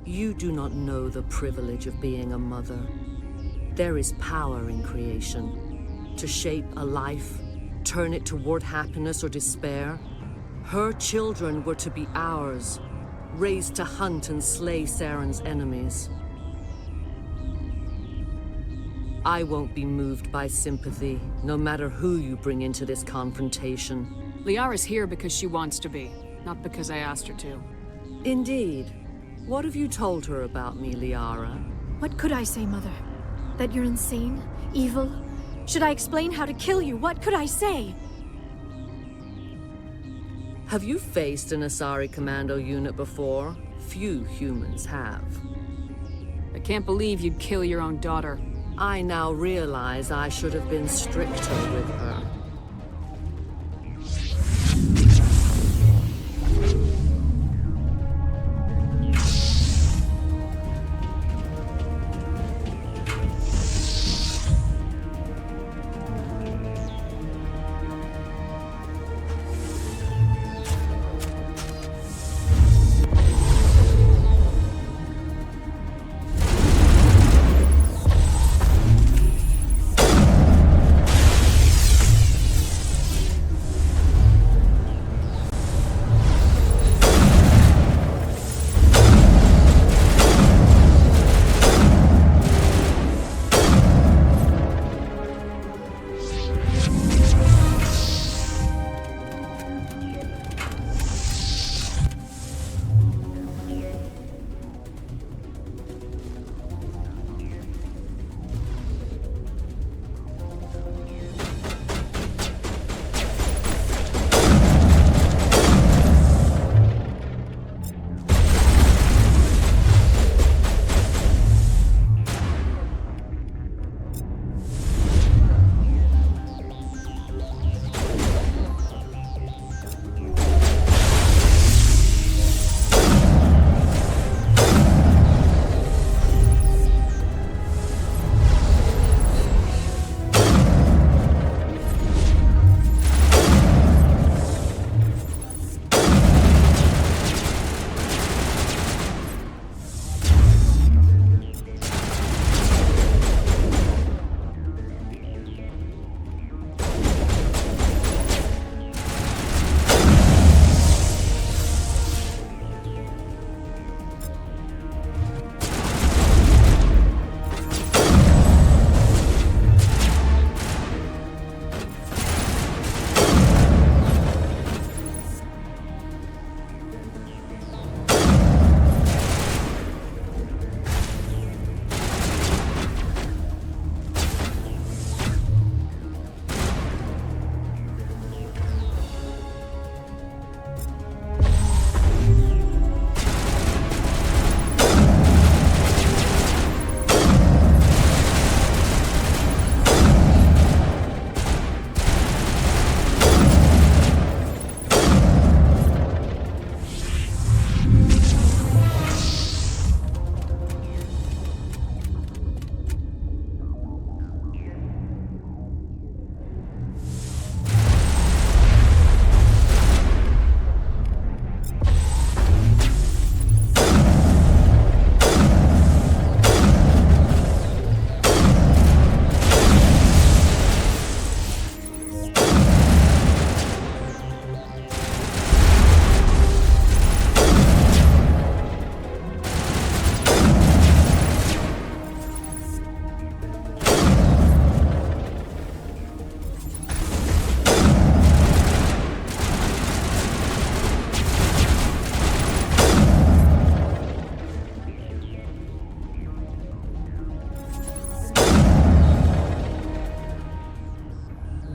G: You do not know the privilege of being a mother. There is power in creation. To shape a life, turn it toward happiness or despair. Her children were to be ours, raised to hunt and slay Saren's enemies. I won't be moved by sympathy, no matter who you bring into this confrontation.
E: Liara's here because she wants to be, not because I asked her to.
G: Indeed. What have you told her about me, Liara?
J: What could I say, Mother? That you're insane? Evil? Should I explain how to kill you? What could I say?
G: Have you faced an Asari commando unit before? Few humans have.
E: I can't believe you'd kill your own daughter.
G: I now realize I should have been stricter with her.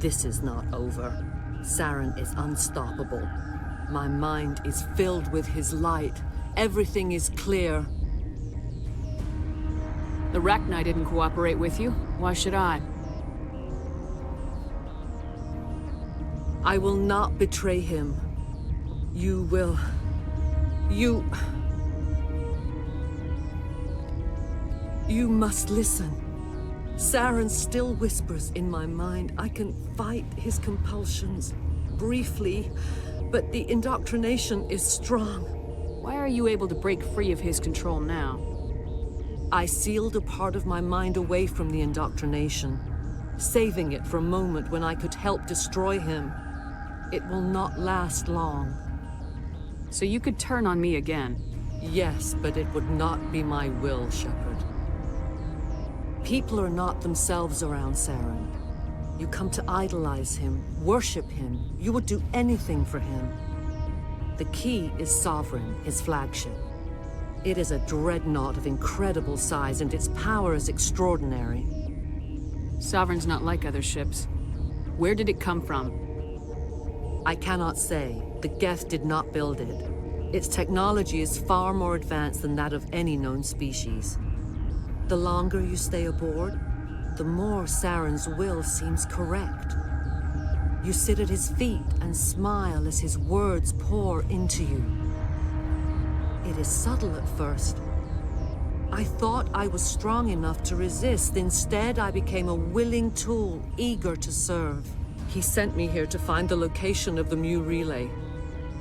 G: This is not over. Saren is unstoppable. My mind is filled with his light. Everything is clear.
E: The Rachni didn't cooperate with you. Why should I?
G: I will not betray him. You will... You must listen. Saren still whispers in my mind. I can fight his compulsions, briefly, but the indoctrination is strong.
E: Why are you able to break free of his control now?
G: I sealed a part of my mind away from the indoctrination, saving it for a moment when I could help destroy him. It will not last long.
E: So you could turn on me again?
G: Yes, but it would not be my will, Shepard. People are not themselves around Saren. You come to idolize him, worship him. You would do anything for him. The key is Sovereign, his flagship. It is a dreadnought of incredible size, and its power is extraordinary.
E: Sovereign's not like other ships. Where did it come from?
G: I cannot say. The Geth did not build it. Its technology is far more advanced than that of any known species. The longer you stay aboard, the more Saren's will seems correct. You sit at his feet and smile as his words pour into you. It is subtle at first. I thought I was strong enough to resist. Instead, I became a willing tool, eager to serve. He sent me here to find the location of the Mu relay.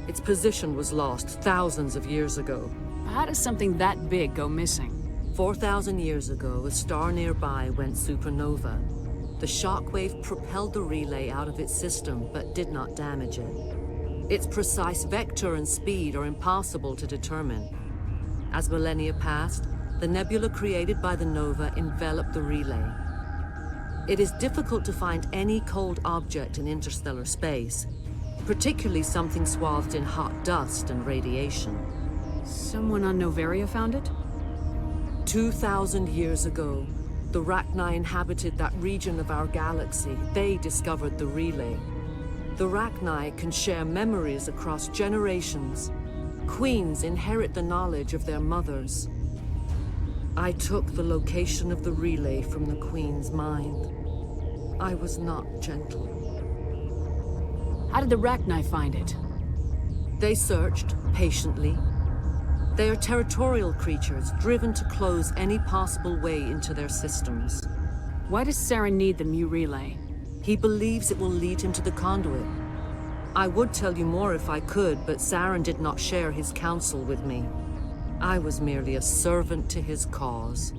G: Its position was lost thousands of years ago.
E: How does something that big go missing?
G: 4,000 years ago, a star nearby went supernova. The shockwave propelled the relay out of its system, but did not damage it. Its precise vector and speed are impossible to determine. As millennia passed, the nebula created by the nova enveloped the relay. It is difficult to find any cold object in interstellar space, particularly something swathed in hot dust and radiation.
E: Someone on Noveria found it?
G: 2,000 years ago, the Rachni inhabited that region of our galaxy. They discovered the relay. The Rachni can share memories across generations. Queens inherit the knowledge of their mothers. I took the location of the relay from the Queen's mind. I was not gentle.
E: How did the Rachni find it?
G: They searched, patiently. They are territorial creatures, driven to close any possible way into their systems.
E: Why does Saren need the Mu relay?
G: He believes it will lead him to the conduit. I would tell you more if I could, but Saren did not share his counsel with me. I was merely a servant to his cause.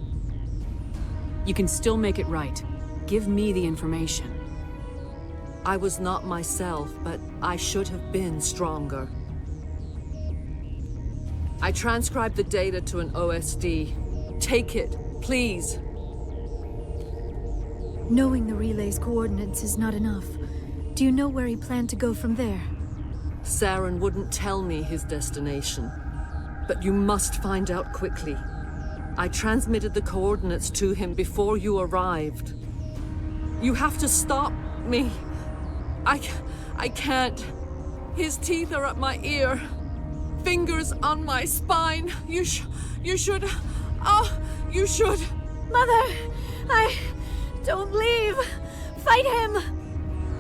E: You can still make it right. Give me the information.
G: I was not myself, but I should have been stronger. I transcribed the data to an OSD. Take it, please.
J: Knowing the relay's coordinates is not enough. Do you know where he planned to go from there?
G: Saren wouldn't tell me his destination. But you must find out quickly. I transmitted the coordinates to him before you arrived. You have to stop me. I can't. His teeth are at my ear. Fingers on my spine. You should. You should.
J: Mother! Don't leave! Fight him!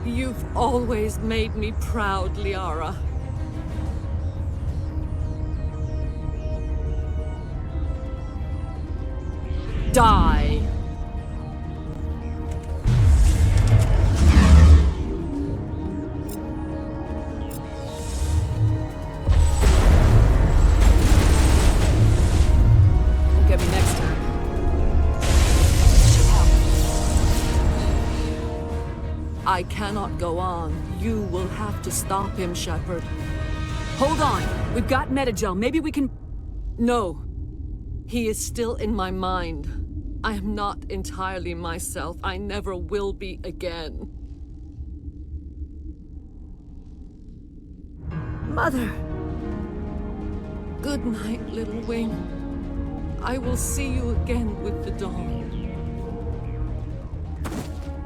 G: You've always made me proud, Liara. Die!
E: You'll get me next time.
G: I cannot go on. You will have to stop him, Shepard.
E: Hold on! We've got Metagel. Maybe we can...
G: No. He is still in my mind. I am not entirely myself. I never will be again.
J: Mother!
G: Good night, little wing. I will see you again with the dawn.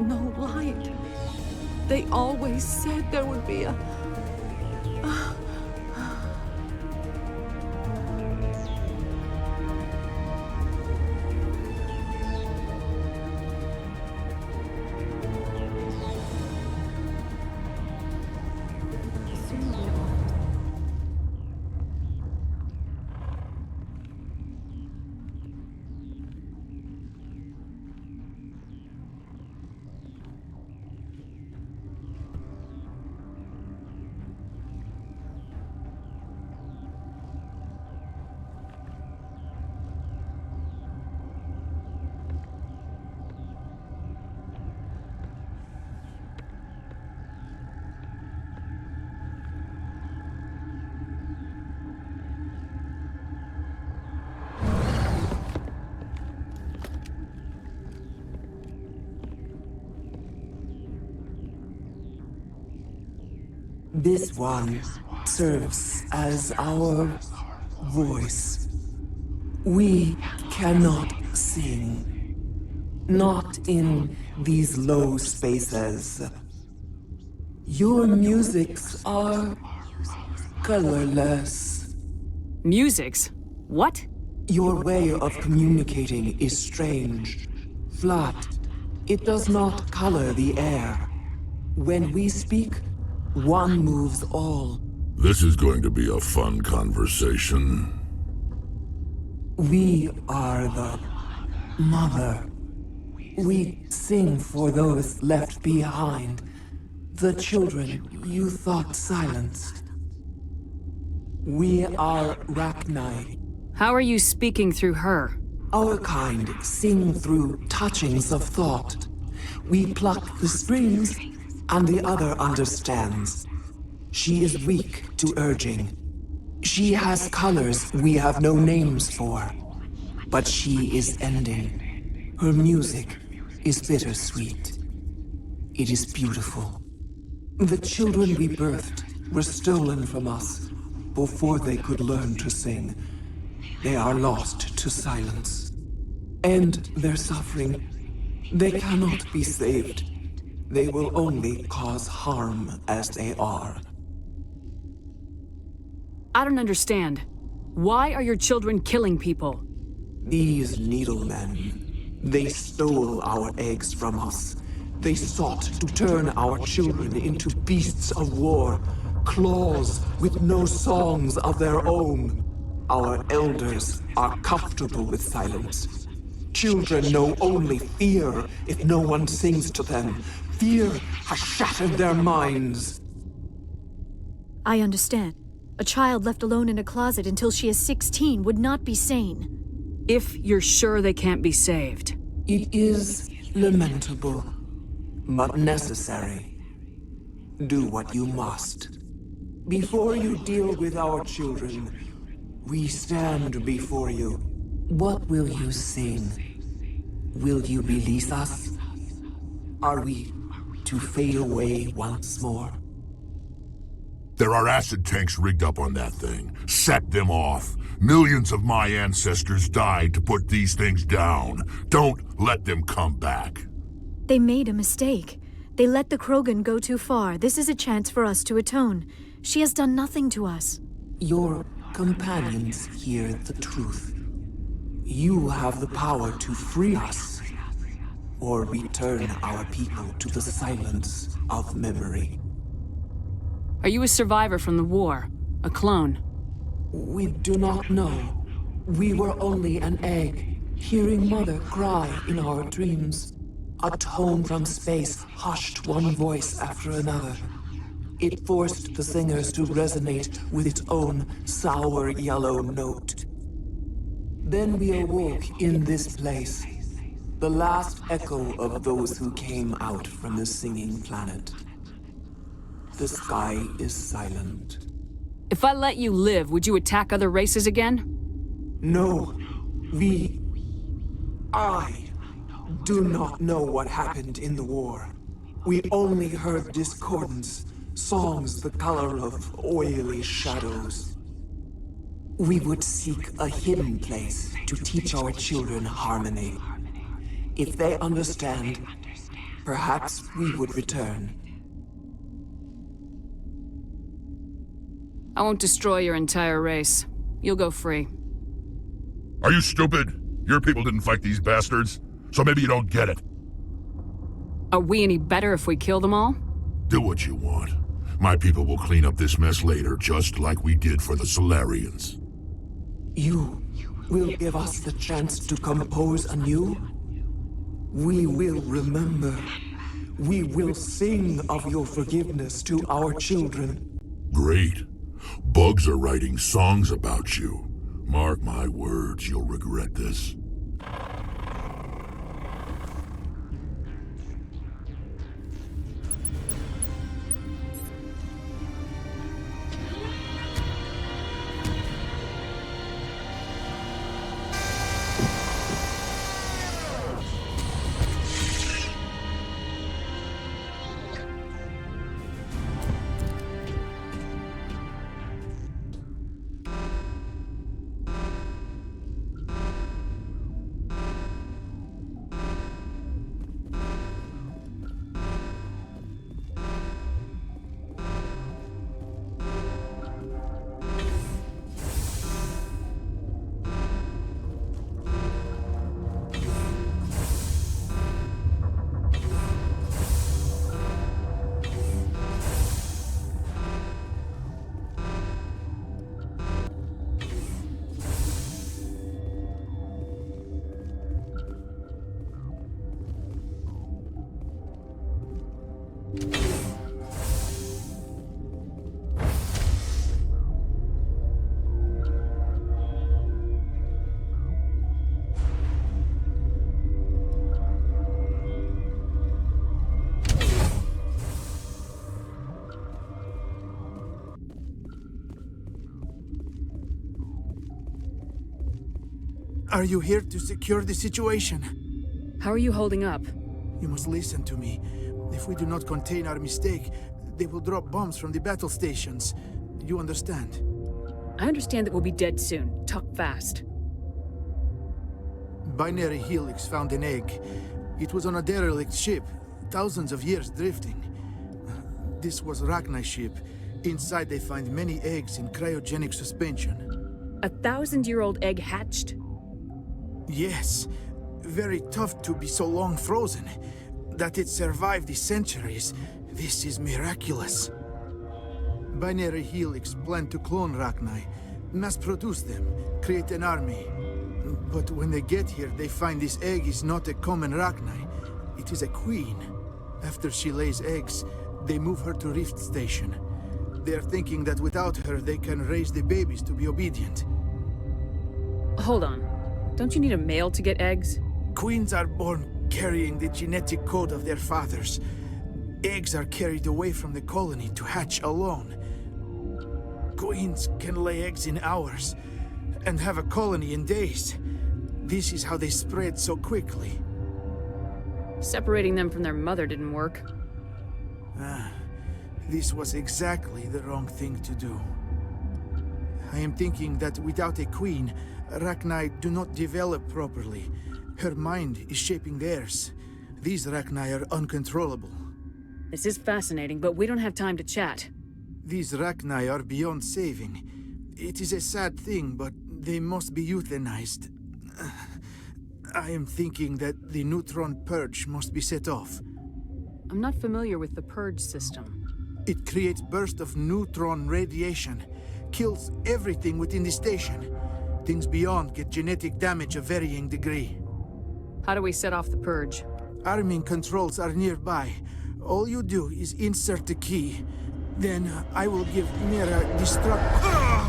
G: No light. They always said there would be a...
D: This one serves as our voice. We cannot sing. Not in these low spaces. Your musics are colorless.
E: Musics? What?
D: Your way of communicating is strange, flat, It does not color the air. When we speak, one moves all.
P: This is going to be a fun conversation.
D: We are the mother. We sing for those left behind. The children you thought silenced. We are Rachni.
E: How are you speaking through her?
D: Our kind sing through touchings of thought. We pluck the strings, and the other understands. She is weak to urging. She has colors we have no names for. But she is ending. Her music is bittersweet. It is beautiful. The children we birthed were stolen from us before they could learn to sing. They are lost to silence. And their suffering, they cannot be saved. They will only cause harm as they are.
E: I don't understand. Why are your children killing people?
D: These needlemen, they stole our eggs from us. They sought to turn our children into beasts of war, claws with no songs of their own. Our elders are comfortable with silence. Children know only fear if no one sings to them. Fear has shattered their minds.
J: I understand. A child left alone in a closet until she is 16 would not be sane.
E: If you're sure they can't be saved.
D: It is lamentable, but necessary. Do what you must. Before you deal with our children, we stand before you. What will you sing? Will you release us? Are we to fade away once more?
P: There are acid tanks rigged up on that thing. Set them off. Millions of my ancestors died to put these things down. Don't let them come back.
J: They made a mistake. They let the Krogan go too far. This is a chance for us to atone. She has done nothing to us.
D: Your companions hear the truth. You have the power to free us, or return our people to the silence of memory.
E: Are you a survivor from the war? A clone?
D: We do not know. We were only an egg, hearing Mother cry in our dreams. A tone from space hushed one voice after another. It forced the singers to resonate with its own sour yellow note. Then we awoke in this place, the last echo of those who came out from the singing planet. The sky is silent.
E: If I let you live, would you attack other races again?
D: No. I do not know what happened in the war. We only heard discordance, songs the color of oily shadows. We would seek a hidden place to teach our children harmony. If they understand, perhaps we would return.
E: I won't destroy your entire race. You'll go free.
P: Are you stupid? Your people didn't fight these bastards, so maybe you don't get it.
E: Are we any better if we kill them all?
P: Do what you want. My people will clean up this mess later, just like we did for the Solarians.
D: You will give us the chance to compose anew? We will remember. We will sing of your forgiveness to our children.
P: Great. Bugs are writing songs about you. Mark my words, you'll regret this.
B: Are you here to secure the situation?
E: How are you holding up?
B: You must listen to me. If we do not contain our mistake, they will drop bombs from the battle stations. You understand?
E: I understand that we'll be dead soon. Talk fast.
B: Binary Helix found an egg. It was on a derelict ship, thousands of years drifting. This was Rachni's ship. Inside they find many eggs in cryogenic suspension.
E: A 1,000-year-old egg hatched?
B: Yes. Very tough to be so long frozen. That it survived the centuries, this is miraculous. Binary Helix planned to clone Rachni, mass-produce them, create an army. But when they get here, they find this egg is not a common Rachni. It is a queen. After she lays eggs, they move her to Rift Station. They are thinking that without her, they can raise the babies to be obedient.
E: Hold on. Don't you need a male to get eggs?
B: Queens are born carrying the genetic code of their fathers. Eggs are carried away from the colony to hatch alone. Queens can lay eggs in hours, and have a colony in days. This is how they spread so quickly.
E: Separating them from their mother didn't work.
B: This was exactly the wrong thing to do. I am thinking that without a queen, Rachni do not develop properly. Her mind is shaping theirs. These Rachni are uncontrollable.
E: This is fascinating, but we don't have time to chat.
B: These Rachni are beyond saving. It is a sad thing, but they must be euthanized. I am thinking that the neutron purge must be set off.
E: I'm not familiar with the purge system.
B: It creates bursts of neutron radiation, kills everything within the station. Things beyond get genetic damage of varying degree.
E: How do we set off the purge?
B: Arming controls are nearby. All you do is insert the key. Then I will give Mira destruct...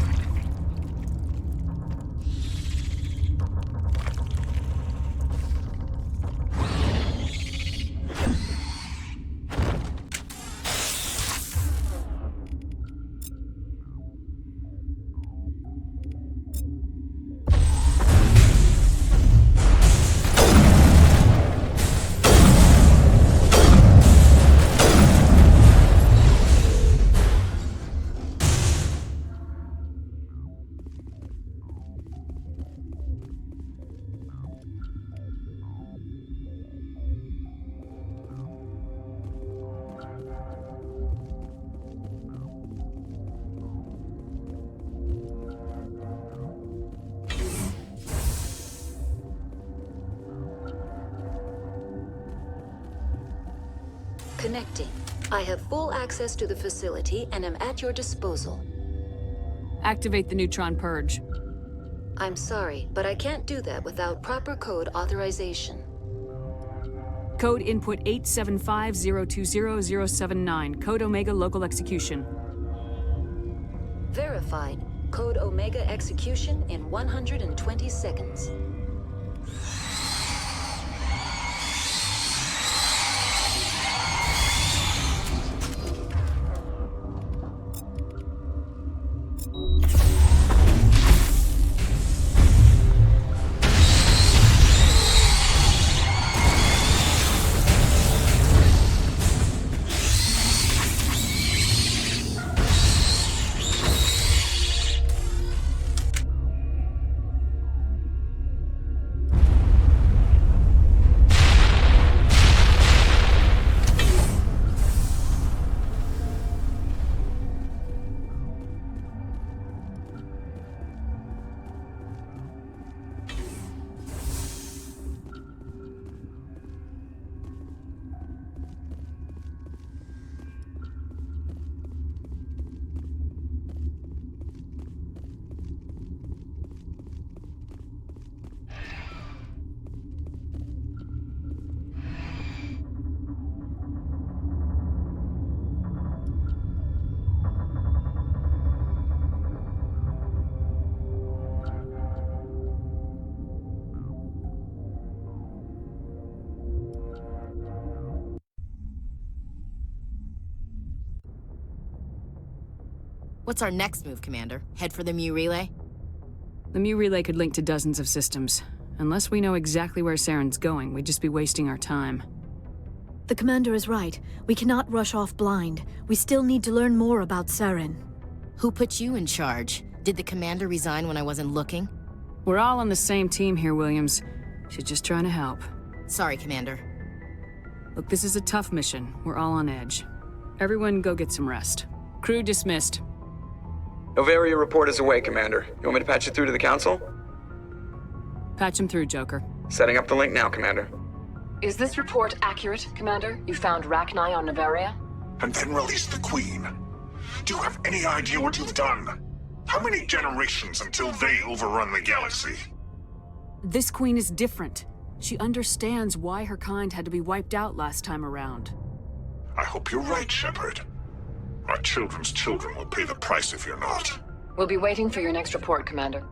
M: Connecting. I have full access to the facility and am at your disposal.
E: Activate the neutron purge.
M: I'm sorry, but I can't do that without proper code authorization.
E: Code input 875020079. Code Omega local execution.
M: Verified. Code Omega execution in 120 seconds.
I: What's our next move, Commander? Head for the Mu relay?
E: The Mu relay could link to dozens of systems. Unless we know exactly where Saren's going, we'd just be wasting our time.
J: The commander is right. We cannot rush off blind. We still need to learn more about Saren.
A: Who put you in charge? Did the commander resign when I wasn't looking?
E: We're all on the same team here, Williams. She's just trying to help.
A: Sorry, Commander.
E: Look, this is a tough mission. We're all on edge. Everyone go get some rest. Crew dismissed.
I: Noveria report is away, Commander. You want me to patch it through to the Council?
E: Patch him through, Joker.
I: Setting up the link now, Commander.
O: Is this report accurate, Commander? You found Rachni on Noveria?
P: And then released the Qui'in. Do you have any idea what you've done? How many generations until they overrun the galaxy?
E: This Qui'in is different. She understands why her kind had to be wiped out last time around.
P: I hope you're right, Shepard. Our children's children will pay the price if you're not.
O: We'll be waiting for your next report, Commander.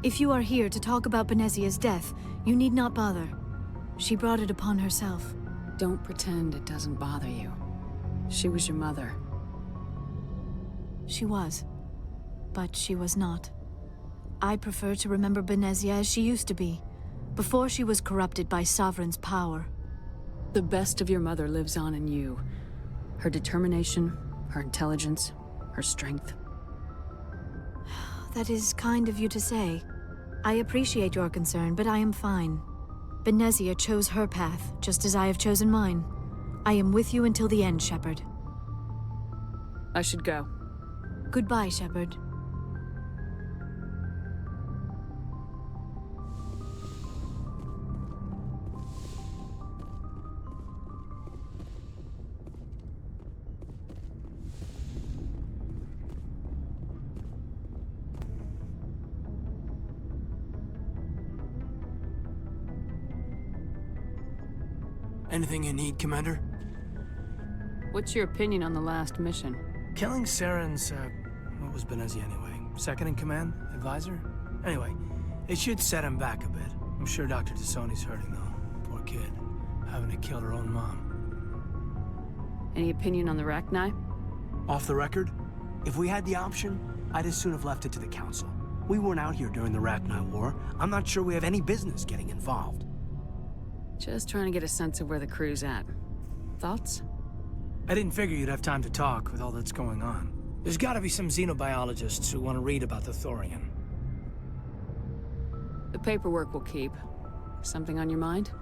J: If you are here to talk about Benezia's death, you need not bother. She brought it upon herself.
E: Don't pretend it doesn't bother you. She was your mother.
J: She was. But she was not. I prefer to remember Benezia as she used to be, before she was corrupted by Sovereign's power.
E: The best of your mother lives on in you. Her determination, her intelligence, her strength.
J: That is kind of you to say. I appreciate your concern, but I am fine. Benezia chose her path, just as I have chosen mine. I am with you until the end, Shepard.
E: I should go.
J: Goodbye, Shepard.
R: Anything you need, Commander?
E: What's your opinion on the last mission?
R: Killing Saren's, what was Benezia anyway? Second in command? Advisor? Anyway, it should set him back a bit. I'm sure Dr. T'Soni's hurting, though. Poor kid. Having to kill her own mom.
E: Any opinion on the Rachni?
R: Off the record? If we had the option, I'd as soon have left it to the Council. We weren't out here during the Rachni War. I'm not sure we have any business getting involved.
E: Just trying to get a sense of where the crew's at. Thoughts?
R: I didn't figure you'd have time to talk with all that's going on. There's gotta be some xenobiologists who want to read about the Thorian.
E: The paperwork will keep. Something on your mind?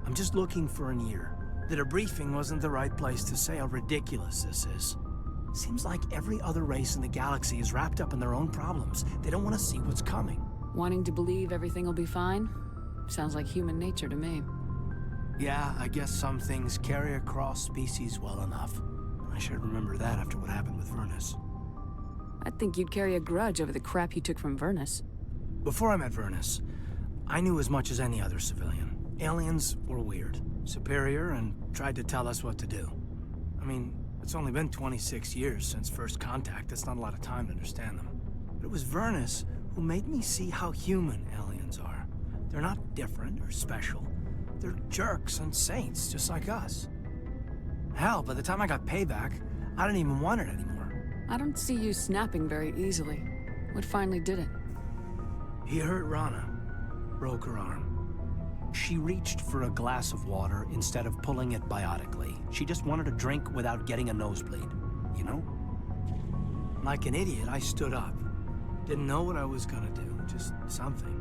R: I'm just looking for an ear. The debriefing wasn't the right place to say how ridiculous this is. Seems like every other race in the galaxy is wrapped up in their own problems. They don't want to see what's coming.
E: Wanting to believe everything will be fine? Sounds like human nature to me.
R: Yeah, I guess some things carry across species well enough. I should remember that after what happened with Vernus.
E: I'd think you'd carry a grudge over the crap you took from Vernus.
R: Before I met Vernus, I knew as much as any other civilian. Aliens were weird, superior, and tried to tell us what to do. I mean, it's only been 26 years since first contact. That's not a lot of time to understand them. But it was Vernus who made me see how human aliens are. They're not different or special. They're jerks and saints, just like us. Hell, by the time I got payback, I didn't even want it anymore.
E: I don't see you snapping very easily. What finally did it?
R: He hurt Rana. Broke her arm. She reached for a glass of water instead of pulling it biotically. She just wanted a drink without getting a nosebleed, you know? Like an idiot, I stood up. Didn't know what I was gonna do, just something.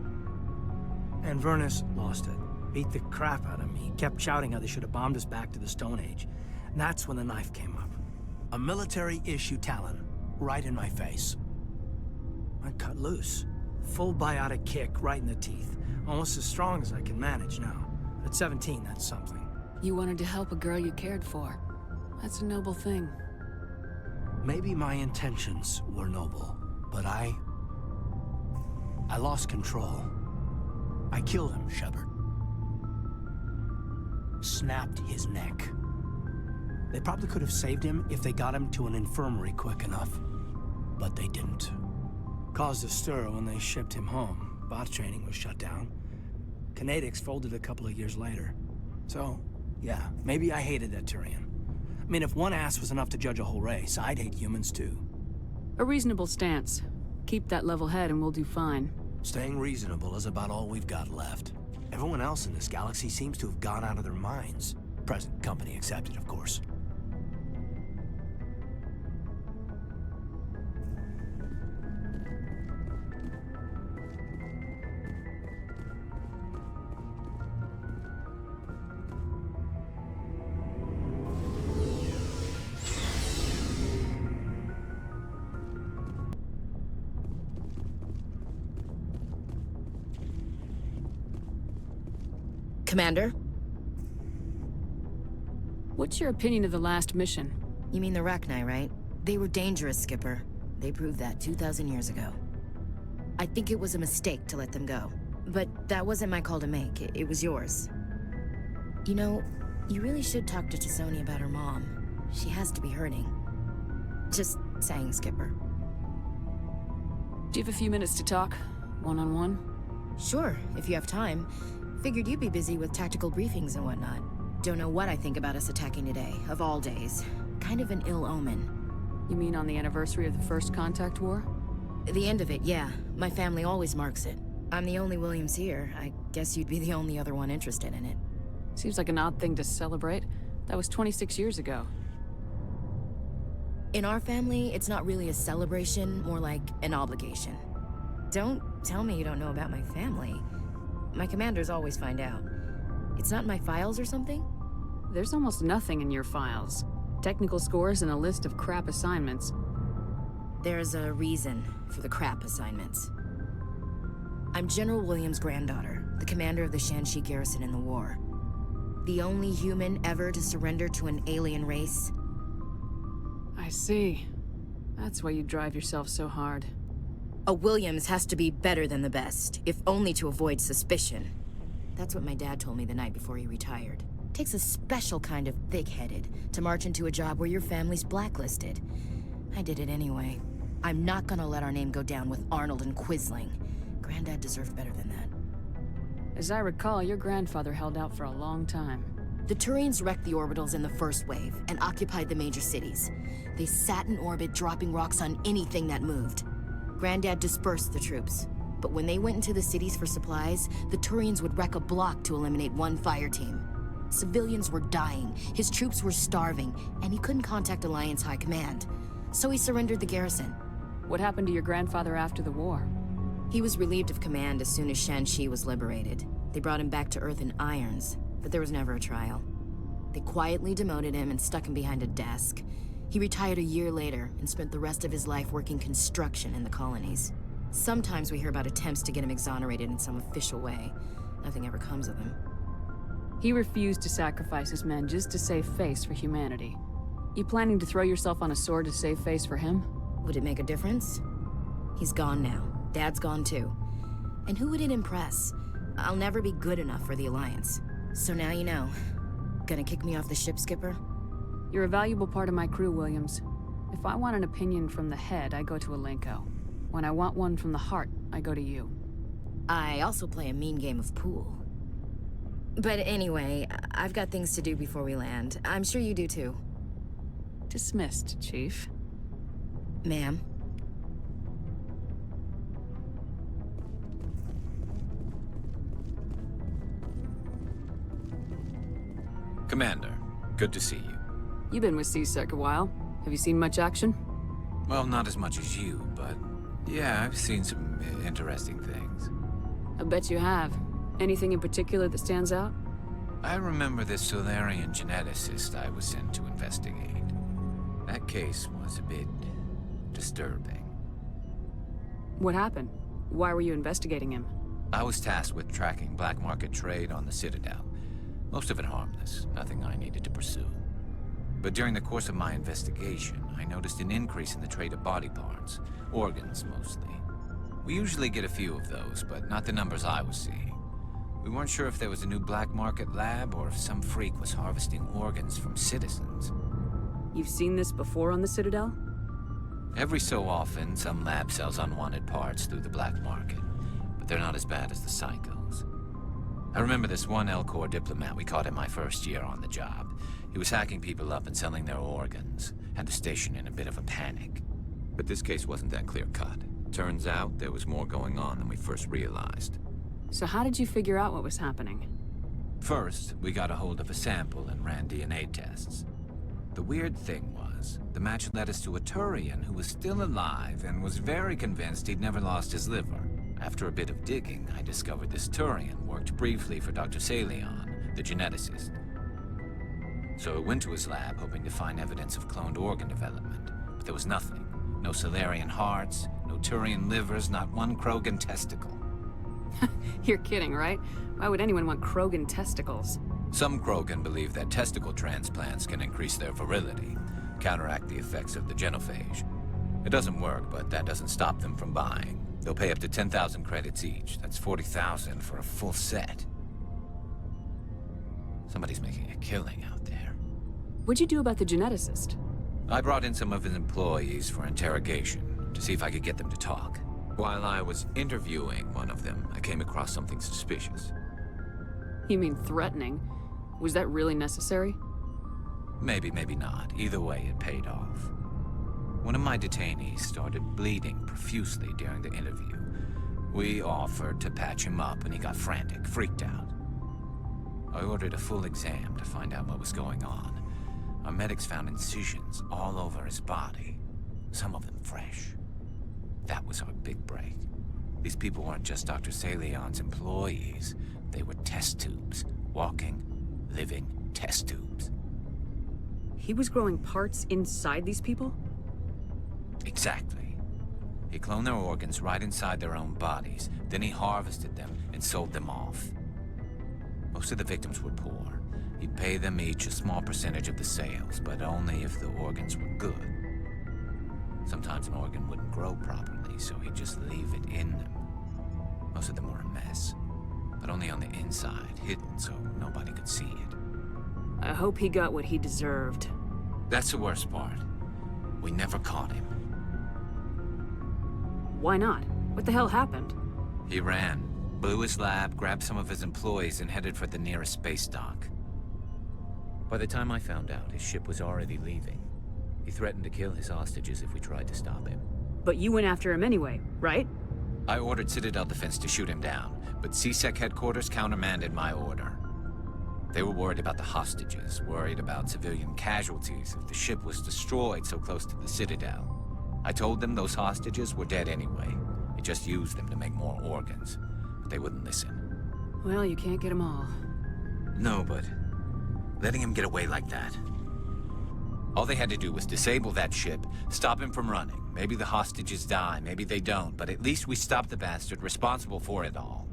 R: And Vernus lost it. Beat the crap out of me. Kept shouting how they should have bombed us back to the Stone Age. And that's when the knife came up. A military-issue talon, right in my face. I cut loose. Full biotic kick right in the teeth. Almost as strong as I can manage now. At 17, that's something.
E: You wanted to help a girl you cared for. That's a noble thing.
R: Maybe my intentions were noble, but I lost control. I killed him, Shepard. Snapped his neck. They probably could have saved him if they got him to an infirmary quick enough. But they didn't. Caused a stir when they shipped him home. Bot training was shut down. Kinetics folded a couple of years later. So, yeah, maybe I hated that Turian. I mean, if one ass was enough to judge a whole race, I'd hate humans too.
E: A reasonable stance. Keep that level head and we'll do fine.
R: Staying reasonable is about all we've got left. Everyone else in this galaxy seems to have gone out of their minds. Present company accepted, of course.
A: Commander?
E: What's your opinion of the last mission?
A: You mean the Rachni, right? They were dangerous, Skipper. They proved that 2,000 years ago. I think it was a mistake to let them go. But that wasn't my call to make. It was yours. You know, you really should talk to T'Soni about her mom. She has to be hurting. Just saying, Skipper.
E: Do you have a few minutes to talk? One-on-one?
A: Sure, if you have time. Figured you'd be busy with tactical briefings and whatnot. Don't know what I think about us attacking today, of all days. Kind of an ill omen.
E: You mean on the anniversary of the First Contact War?
A: The end of it, yeah. My family always marks it. I'm the only Williams here. I guess you'd be the only other one interested in it.
E: Seems like an odd thing to celebrate. That was 26 years ago.
A: In our family, it's not really a celebration, more like an obligation. Don't tell me you don't know about my family. My commanders always find out. It's not in my files or something?
E: There's almost nothing in your files. Technical scores and a list of crap assignments.
A: There's a reason for the crap assignments. I'm General Williams' granddaughter, the commander of the Shanxi garrison in the war. The only human ever to surrender to an alien race.
E: I see. That's why you drive yourself so hard.
A: A Williams has to be better than the best, if only to avoid suspicion. That's what my dad told me the night before he retired. Takes a special kind of thick-headed to march into a job where your family's blacklisted. I did it anyway. I'm not gonna let our name go down with Arnold and Quisling. Granddad deserved better than that.
E: As I recall, your grandfather held out for a long time.
A: The Turians wrecked the orbitals in the first wave and occupied the major cities. They sat in orbit, dropping rocks on anything that moved. Granddad dispersed the troops, but when they went into the cities for supplies, the Turians would wreck a block to eliminate one fire team. Civilians were dying, his troops were starving, and he couldn't contact Alliance High Command. So he surrendered the garrison.
E: What happened to your grandfather after the war?
A: He was relieved of command as soon as Shanxi was liberated. They brought him back to Earth in irons, but there was never a trial. They quietly demoted him and stuck him behind a desk. He retired a year later and spent the rest of his life working construction in the colonies. Sometimes we hear about attempts to get him exonerated in some official way. Nothing ever comes of them.
E: He refused to sacrifice his men just to save face for humanity. You planning to throw yourself on a sword to save face for him?
A: Would it make a difference? He's gone now. Dad's gone too. And who would it impress? I'll never be good enough for the Alliance. So now you know. Gonna kick me off the ship, Skipper?
E: You're a valuable part of my crew, Williams. If I want an opinion from the head, I go to Alenko. When I want one from the heart, I go to you.
A: I also play a mean game of pool. But anyway, I've got things to do before we land. I'm sure you do too.
E: Dismissed, Chief.
A: Ma'am.
V: Commander, good to see you.
E: You've been with CSEC a while. Have you seen much action?
V: Well, not as much as you, but yeah, I've seen some interesting things.
E: I bet you have. Anything in particular that stands out?
V: I remember this Solarian geneticist I was sent to investigate. That case was a bit disturbing.
E: What happened? Why were you investigating him?
V: I was tasked with tracking black market trade on the Citadel. Most of it harmless, nothing I needed to pursue.
N: But during the course of my investigation, I noticed an increase in the trade of body parts, organs mostly. We usually get a few of those, but not the numbers I was seeing. We weren't sure if there was a new black market lab or if some freak was harvesting organs from citizens.
E: You've seen this before on the Citadel?
N: Every so often, some lab sells unwanted parts through the black market, but they're not as bad as the psychos. I remember this one Elcor diplomat we caught in my first year on the job. He was hacking people up and selling their organs, had the station in a bit of a panic. But this case wasn't that clear-cut. Turns out there was more going on than we first realized.
E: So how did you figure out what was happening?
N: First, we got a hold of a sample and ran DNA tests. The weird thing was, the match led us to a Turian who was still alive and was very convinced he'd never lost his liver. After a bit of digging, I discovered this Turian worked briefly for Dr. Saleon, the geneticist. So I went to his lab hoping to find evidence of cloned organ development, but there was nothing. No Salarian hearts, no Turian livers, not one Krogan testicle.
E: You're kidding, right? Why would anyone want Krogan testicles?
N: Some Krogan believe that testicle transplants can increase their virility, counteract the effects of the genophage. It doesn't work, but that doesn't stop them from buying. They'll pay up to 10,000 credits each. That's 40,000 for a full set. Somebody's making a killing out there.
E: What'd you do about the geneticist?
N: I brought in some of his employees for interrogation, to see if I could get them to talk. While I was interviewing one of them, I came across something suspicious.
E: You mean threatening? Was that really necessary?
N: Maybe, maybe not. Either way, it paid off. One of my detainees started bleeding profusely during the interview. We offered to patch him up, and he got frantic, freaked out. I ordered a full exam to find out what was going on. Our medics found incisions all over his body, some of them fresh. That was our big break. These people weren't just Dr. Saleon's employees. They were test tubes. Walking, living test tubes.
E: He was growing parts inside these people?
N: Exactly. He cloned their organs right inside their own bodies. Then he harvested them and sold them off. Most of the victims were poor. He'd pay them each a small percentage of the sales, but only if the organs were good. Sometimes an organ wouldn't grow properly, so he'd just leave it in them. Most of them were a mess, but only on the inside, hidden so nobody could see it.
E: I hope he got what he deserved.
N: That's the worst part. We never caught him.
E: Why not? What the hell happened?
N: He ran, blew his lab, grabbed some of his employees, and headed for the nearest space dock. By the time I found out, his ship was already leaving. He threatened to kill his hostages if we tried to stop him.
E: But you went after him anyway, right?
N: I ordered Citadel Defense to shoot him down, but CSEC headquarters countermanded my order. They were worried about the hostages, worried about civilian casualties if the ship was destroyed so close to the Citadel. I told them those hostages were dead anyway. It just used them to make more organs, but they wouldn't listen.
E: Well, you can't get them all.
N: No, but letting him get away like that. All they had to do was disable that ship, stop him from running. Maybe the hostages die, maybe they don't, but at least we stopped the bastard responsible for it all.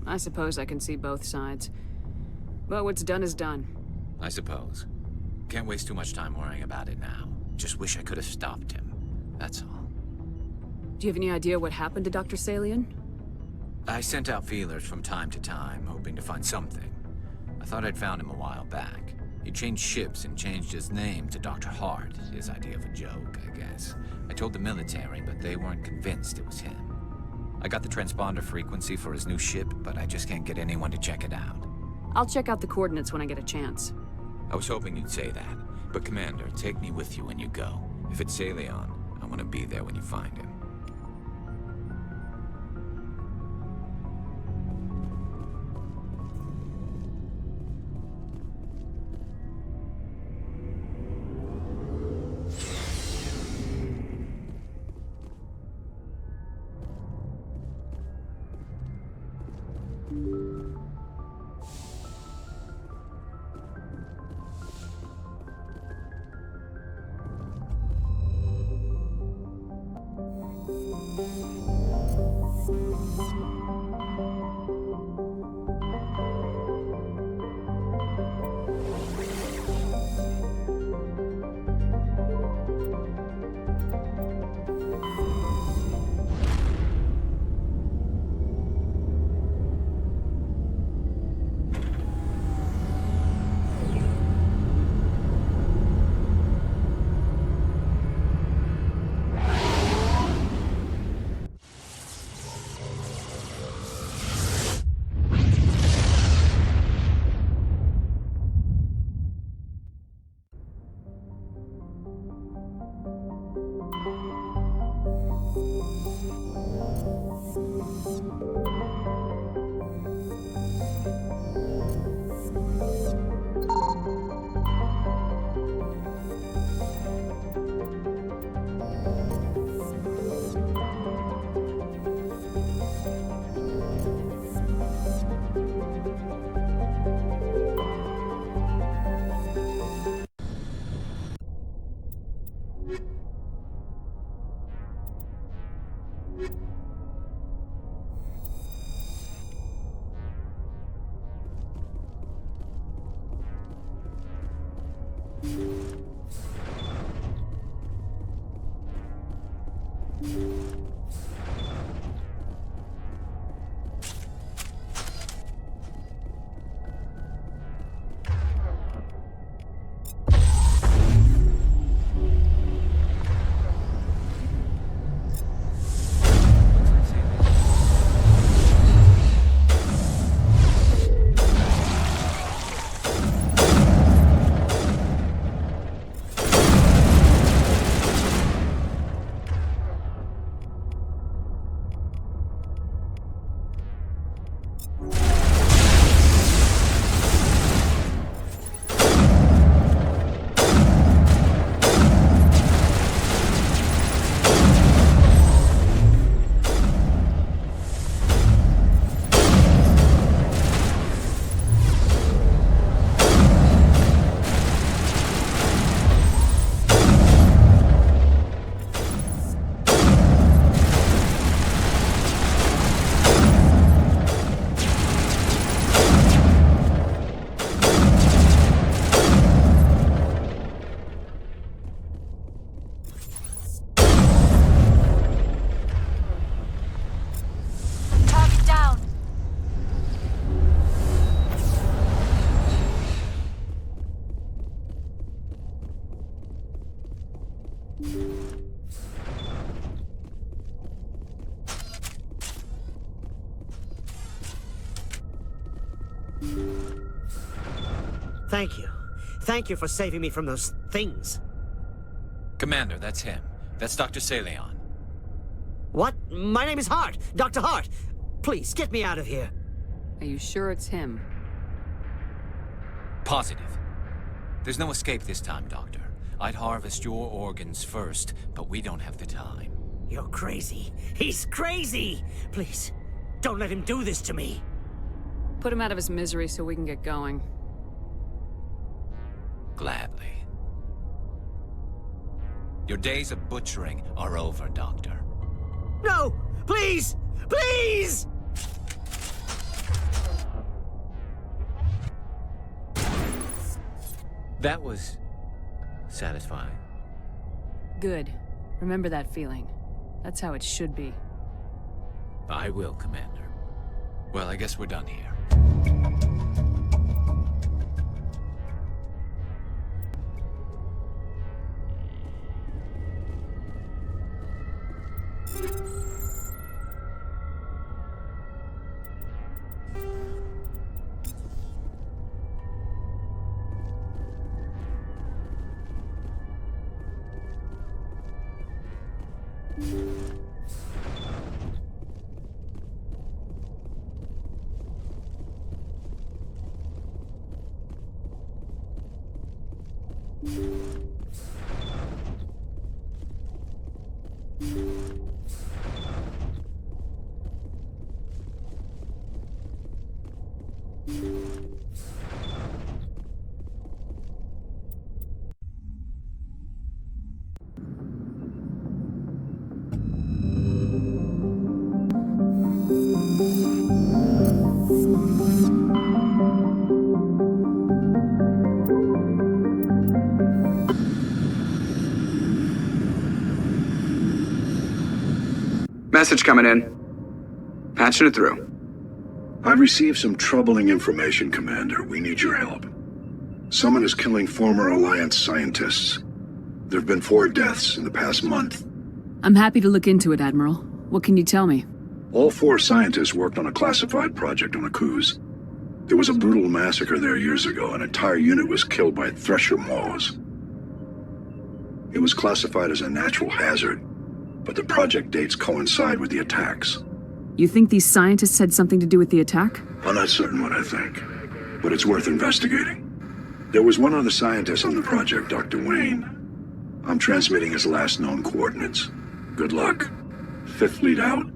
E: I suppose I can see both sides. But what's done is done.
N: I suppose. Can't waste too much time worrying about it now. Just wish I could have stopped him. That's all.
E: Do you have any idea what happened to Dr. Saleon?
N: I sent out feelers from time to time, hoping to find something. I thought I'd found him a while back. He changed ships and changed his name to Dr. Hart, his idea of a joke, I guess. I told the military, but they weren't convinced it was him. I got the transponder frequency for his new ship, but I just can't get anyone to check it out.
E: I'll check out the coordinates when I get a chance.
N: I was hoping you'd say that. But Commander, take me with you when you go. If it's Saleon, I want to be there when you find him.
S: Thank you. Thank you for saving me from those things.
N: Commander, that's him. That's Dr. Saleon.
S: What? My name is Hart. Dr. Hart. Please, get me out of here.
E: Are you sure it's him?
N: Positive. There's no escape this time, Doctor. I'd harvest your organs first, but we don't have the time.
S: You're crazy. He's crazy! Please, don't let him do this to me.
E: Put him out of his misery so we can get going.
N: Gladly. Your days of butchering are over, Doctor.
S: No! Please! Please!
N: That was satisfying.
E: Good. Remember that feeling. That's how it should be.
N: I will, Commander. Well, I guess we're done here.
I: Message coming in. Patching it through.
T: I've received some troubling information, Commander. We need your help. Someone is killing former Alliance scientists. There have been 4 deaths in the past month.
E: I'm happy to look into it, Admiral. What can you tell me?
T: All 4 scientists worked on a classified project on Akuz. There was a brutal massacre there years ago. An entire unit was killed by Thresher maws. It was classified as a natural hazard, but the project dates coincide with the attacks.
E: You think these scientists had something to do with the attack?
T: I'm not certain what I think, but it's worth investigating. There was one other scientist on the project, Dr. Wayne. I'm transmitting his last known coordinates. Good luck. 5th Fleet out.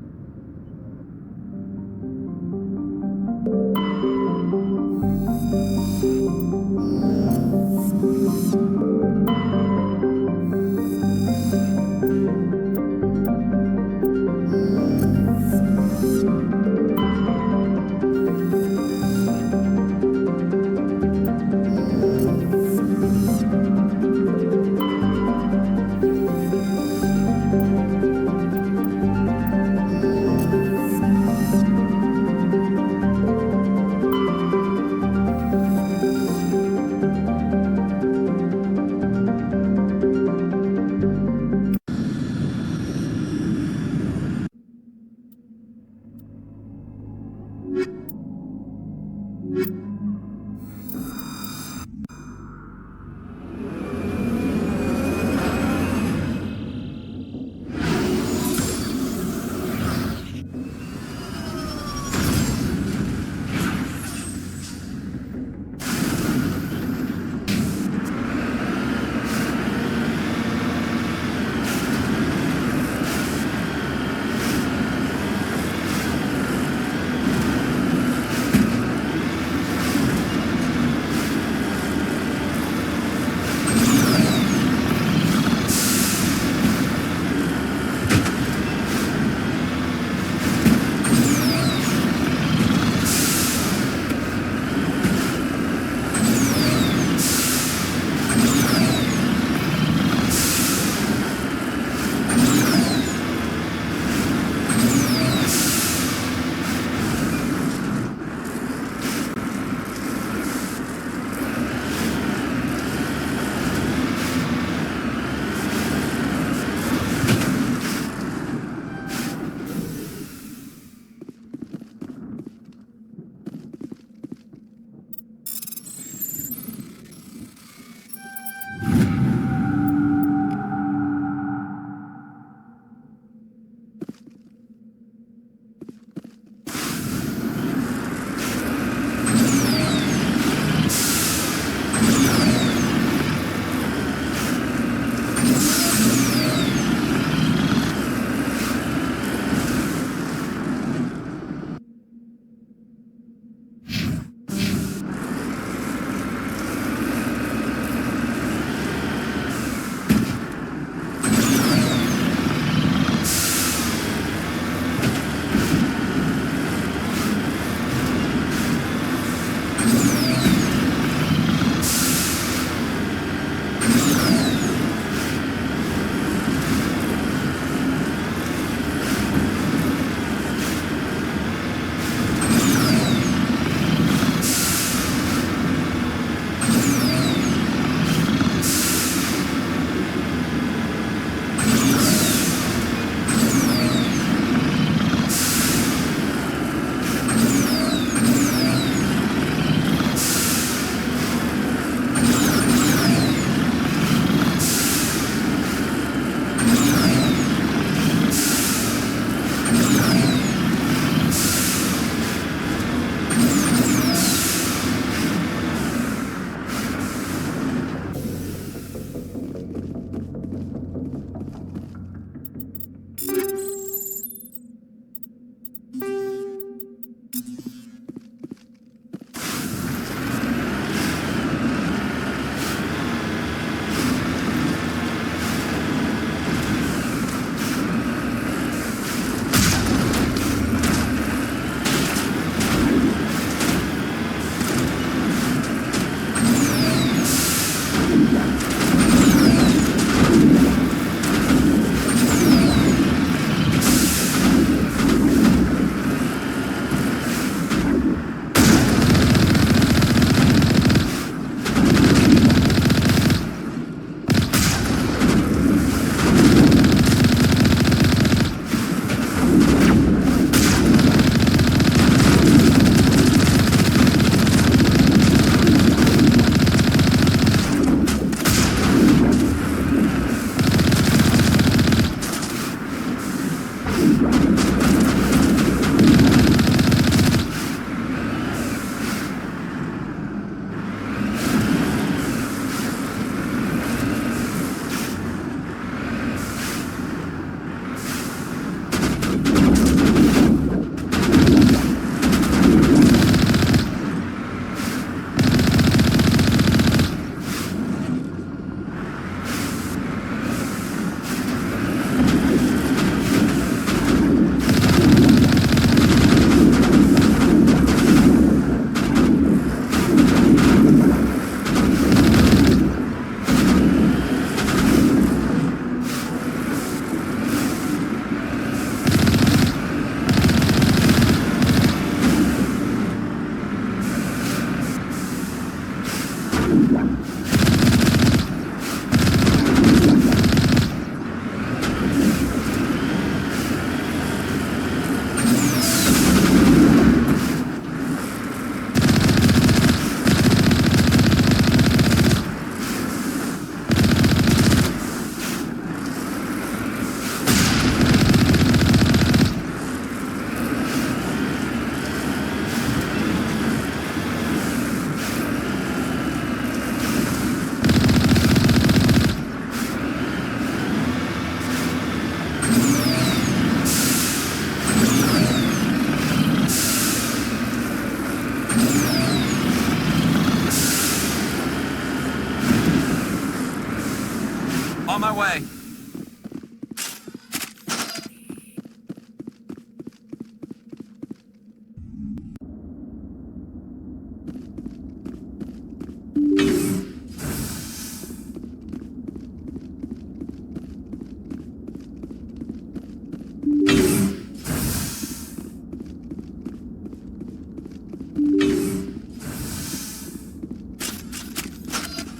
N: On my way.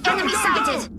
L: Enemy sighted!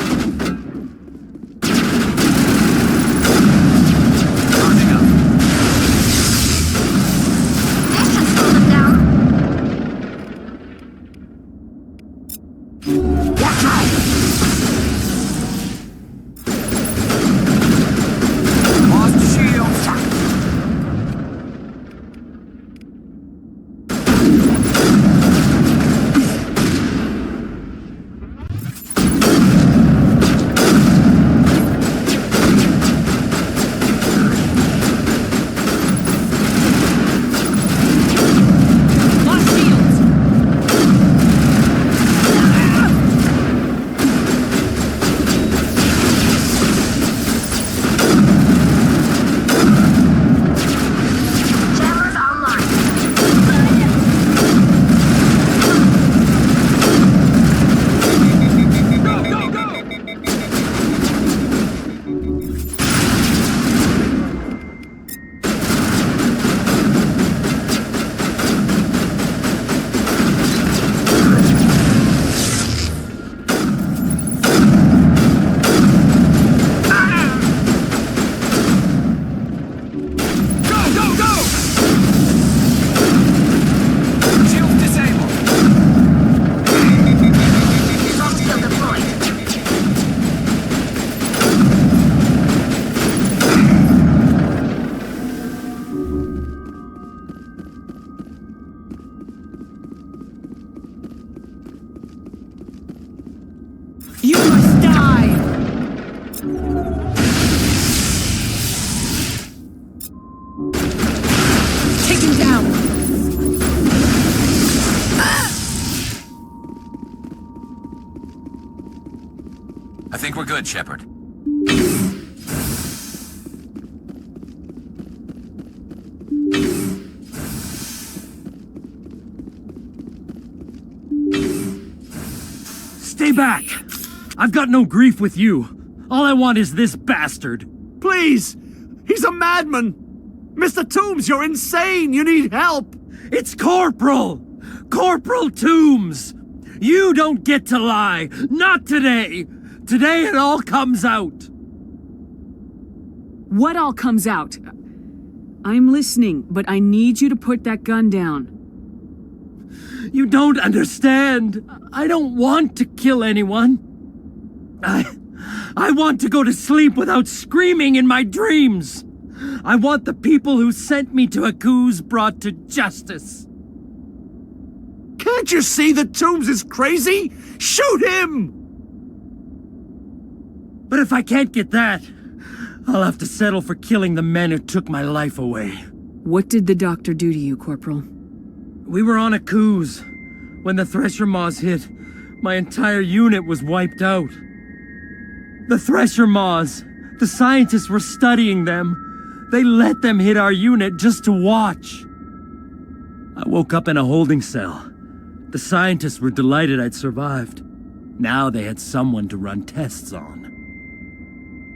N: good, Shepard.
L: Stay back! I've got no grief with you. All I want is this bastard.
Q: Please! He's a madman! Mr. Toombs, you're insane! You need help!
L: It's Corporal! Corporal Toombs! You don't get to lie! Not today! Today it all comes out!
E: What all comes out? I'm listening, but I need you to put that gun down.
L: You don't understand. I don't want to kill anyone. I want to go to sleep without screaming in my dreams. I want the people who sent me to Aku's brought to justice.
Q: Can't you see that Toombs is crazy? Shoot him!
L: But if I can't get that, I'll have to settle for killing the men who took my life away.
E: What did the doctor do to you, Corporal?
L: We were on Aku's. When the Thresher Maws hit, my entire unit was wiped out. The Thresher Maws, the scientists were studying them. They let them hit our unit just to watch. I woke up in a holding cell. The scientists were delighted I'd survived. Now they had someone to run tests on.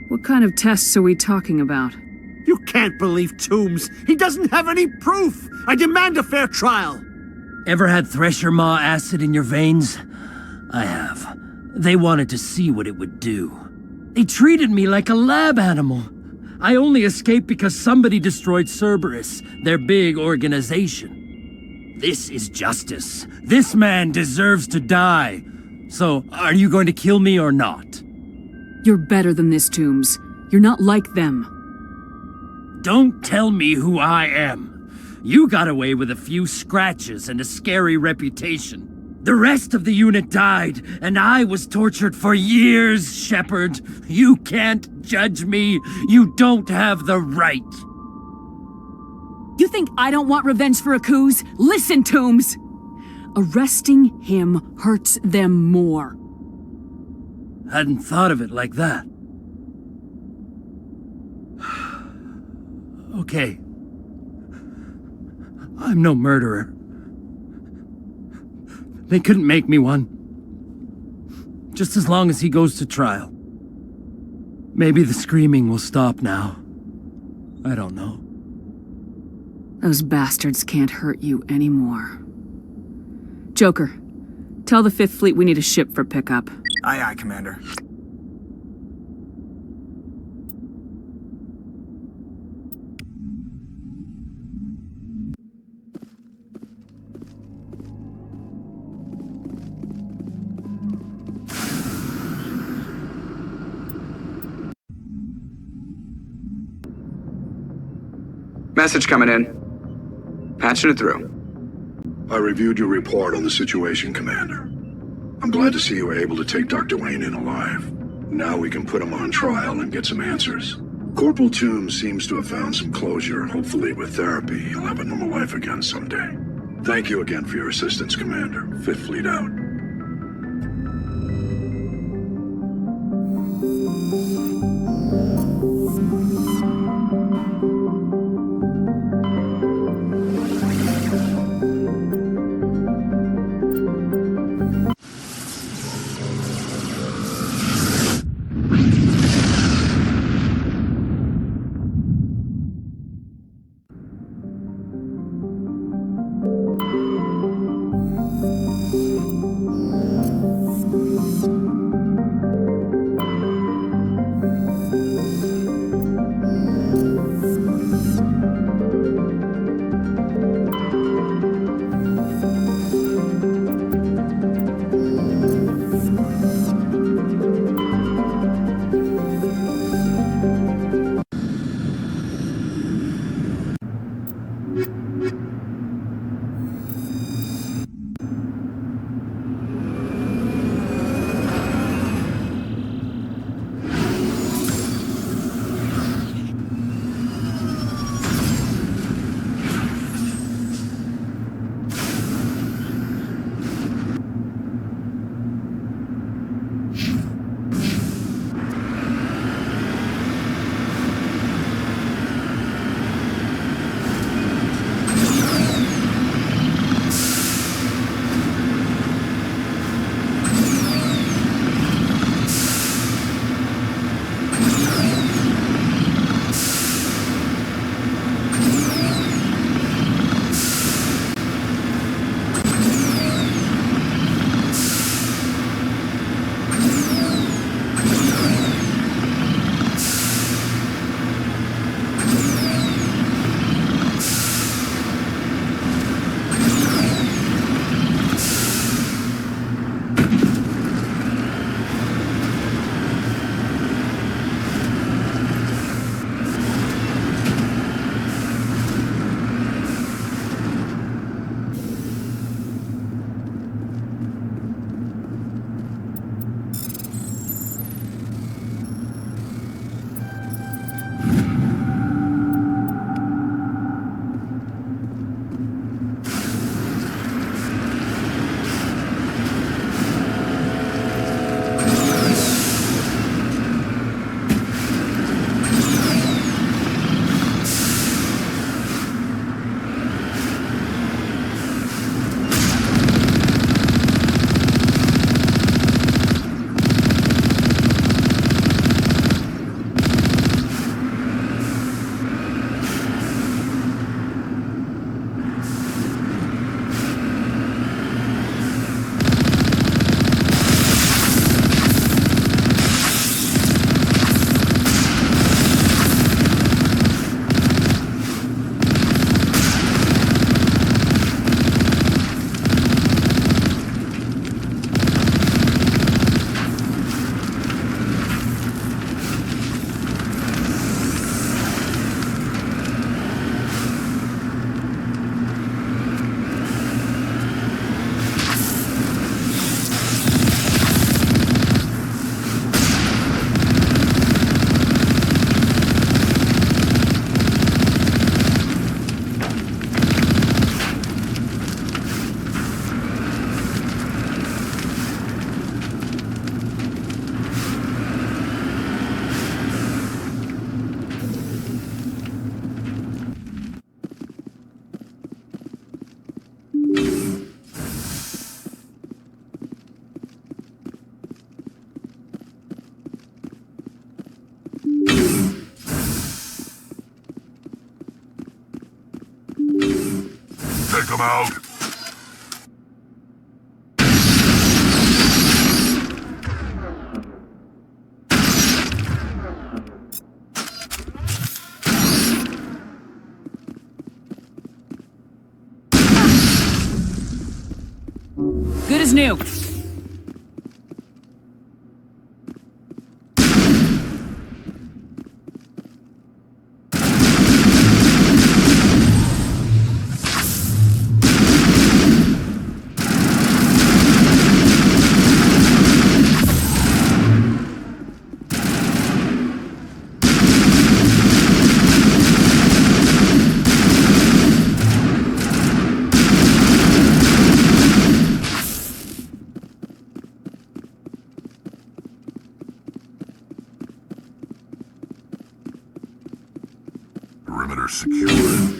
E: What kind of tests are we talking about?
Q: You can't believe Toombs. He doesn't have any proof. I demand a fair trial.
L: Ever had Thresher Maw acid in your veins? I have. They wanted to see what it would do. They treated me like a lab animal. I only escaped because somebody destroyed Cerberus, their big organization. This is justice. This man deserves to die. So, are you going to kill me or not?
E: You're better than this, Toombs. You're not like them.
L: Don't tell me who I am. You got away with a few scratches and a scary reputation. The rest of the unit died, and I was tortured for years, Shepard. You can't judge me. You don't have the right.
E: You think I don't want revenge for Aku's? Listen, Toombs! Arresting him hurts them more.
L: Hadn't thought of it like that. Okay. I'm no murderer. They couldn't make me one. Just as long as he goes to trial. Maybe the screaming will stop now. I don't know.
E: Those bastards can't hurt you anymore. Joker, tell the 5th Fleet we need a ship for pickup.
U: Aye, aye, Commander.
I: Message coming in. Patching it through.
T: I reviewed your report on the situation, Commander. I'm glad to see you were able to take Dr. Wayne in alive. Now we can put him on trial and get some answers. Corporal Toombs seems to have found some closure. Hopefully with therapy, he'll have a normal life again someday. Thank you again for your assistance, Commander. 5th Fleet out.
K: them out.
E: Good as new.
K: Perimeter secure.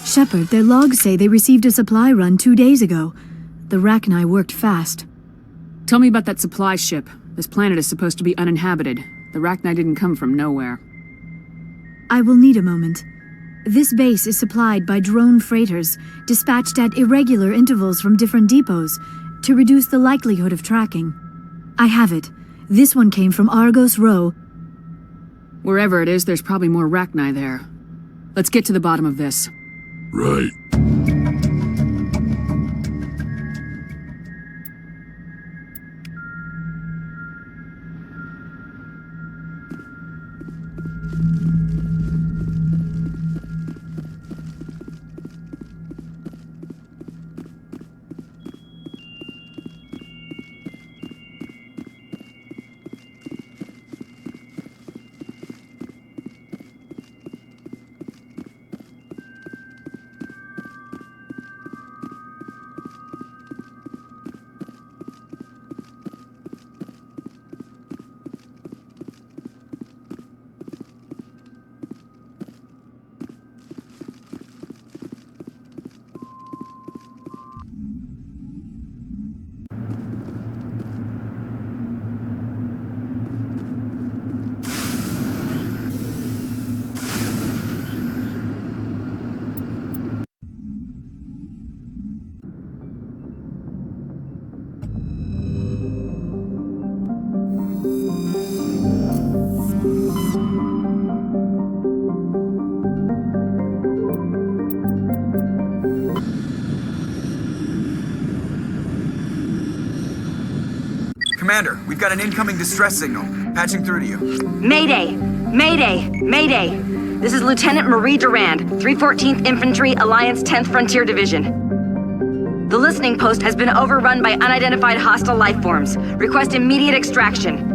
J: Shepard, their logs say they received a supply run 2 days ago. The Rachni worked fast.
E: Tell me about that supply ship. This planet is supposed to be uninhabited. The Rachni didn't come from nowhere.
J: I will need a moment. This base is supplied by drone freighters, dispatched at irregular intervals from different depots, to reduce the likelihood of tracking. I have it. This one came from Argos Row.
E: Wherever it is, there's probably more Rachni there. Let's get to the bottom of this.
K: Right.
I: Commander, we've got an incoming distress signal. Patching through to you.
C: Mayday! Mayday! Mayday! This is Lieutenant Marie Durand, 314th Infantry, Alliance 10th Frontier Division. The listening post has been overrun by unidentified hostile life forms. Request immediate extraction.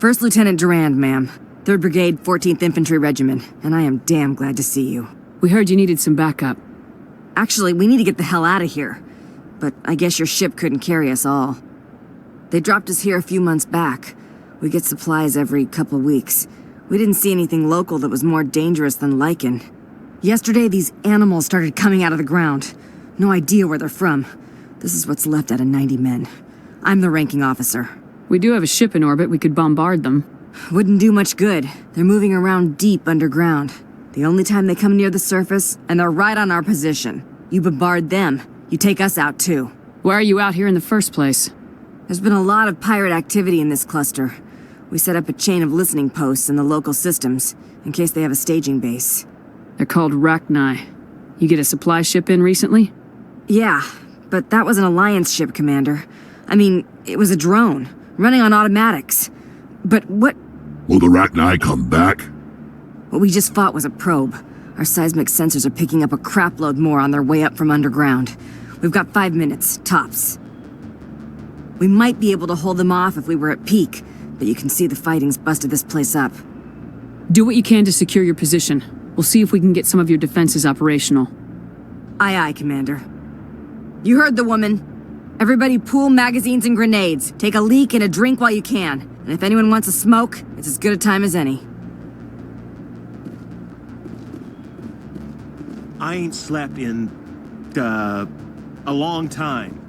C: First Lieutenant Durand, ma'am. 3rd Brigade, 14th Infantry Regiment, and I am damn glad to see you.
E: We heard you needed some backup.
C: Actually, we need to get the hell out of here. But I guess your ship couldn't carry us all. They dropped us here a few months back. We get supplies every couple weeks. We didn't see anything local that was more dangerous than lichen. Yesterday, these animals started coming out of the ground. No idea where they're from. This is what's left out of 90 men. I'm the ranking officer.
E: We do have a ship in orbit. We could bombard them.
C: Wouldn't do much good. They're moving around deep underground. The only time they come near the surface, and they're right on our position. You bombard them, you take us out too.
E: Why are you out here in the first place?
C: There's been a lot of pirate activity in this cluster. We set up a chain of listening posts in the local systems, in case they have a staging base.
E: They're called Rachni. You get a supply ship in recently?
C: Yeah, but that was an Alliance ship, Commander. I mean, it was a drone, running on automatics. But what...
P: Will the Rachni come back?
C: What we just fought was a probe. Our seismic sensors are picking up a crapload more on their way up from underground. We've got 5 minutes, tops. We might be able to hold them off if we were at peak, but you can see the fighting's busted this place up.
E: Do what you can to secure your position. We'll see if we can get some of your defenses operational.
C: Aye, aye, Commander. You heard the woman. Everybody pool magazines and grenades. Take a leak and a drink while you can. And if anyone wants a smoke, it's as good a time as any.
H: I ain't slept in, a long time.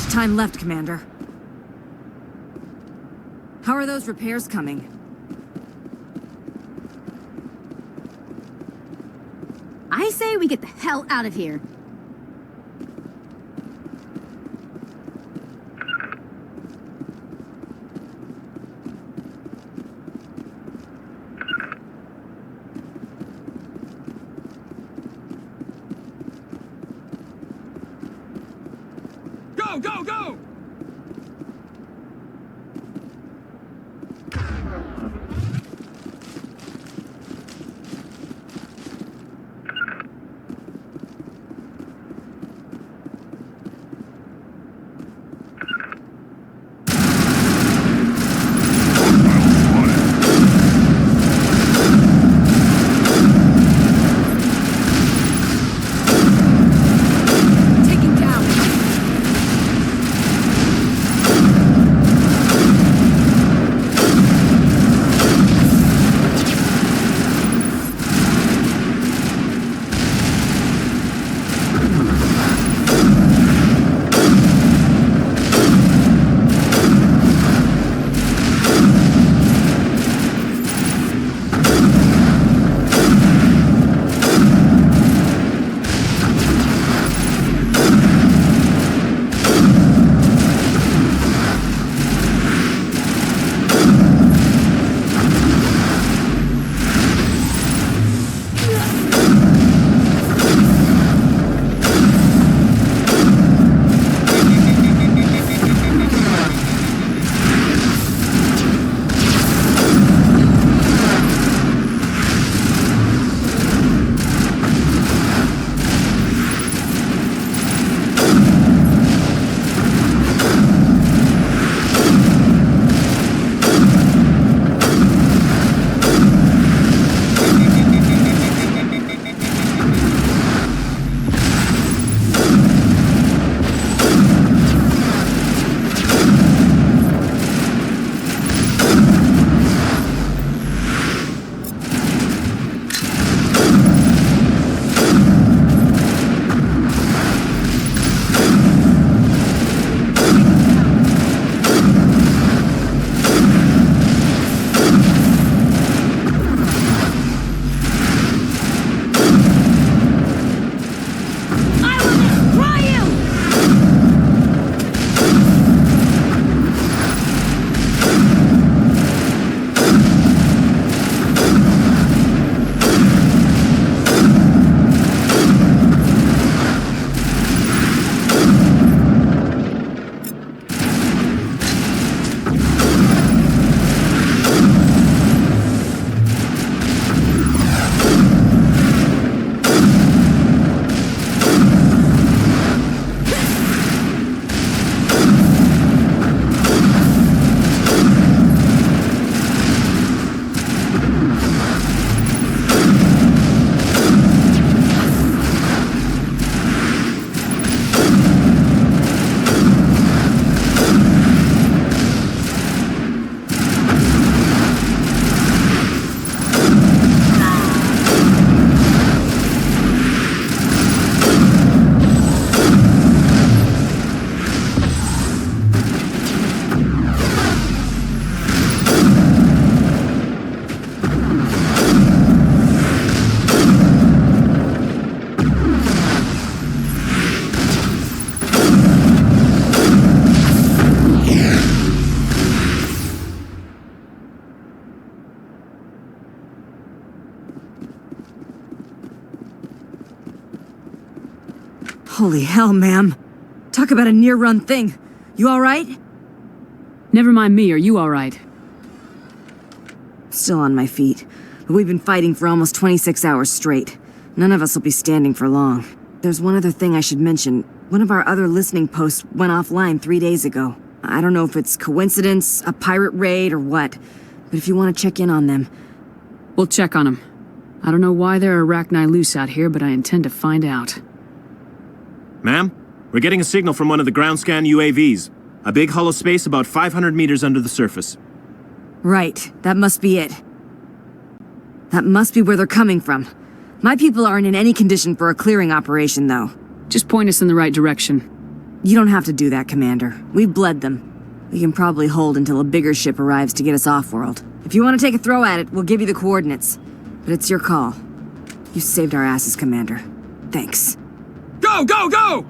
C: Time left, Commander. How are those repairs coming?
J: I say we get the hell out of here.
L: Go, go, go!
C: Holy hell, ma'am. Talk about a near-run thing. You alright?
E: Never mind me, are you alright?
C: Still on my feet. But we've been fighting for almost 26 hours straight. None of us will be standing for long. There's one other thing I should mention. One of our other listening posts went offline 3 days ago. I don't know if it's coincidence, a pirate raid, or what. But if you want to check in on them...
E: We'll check on them. I don't know why there are Rachni loose out here, but I intend to find out.
H: Ma'am, we're getting a signal from one of the ground scan UAVs. A big hollow space about 500 meters under the surface.
C: Right, that must be it. That must be where they're coming from. My people aren't in any condition for a clearing operation, though.
E: Just point us in the right direction.
C: You don't have to do that, Commander. We've bled them. We can probably hold until a bigger ship arrives to get us off-world. If you want to take a throw at it, we'll give you the coordinates. But it's your call. You saved our asses, Commander. Thanks.
L: Go, go, go!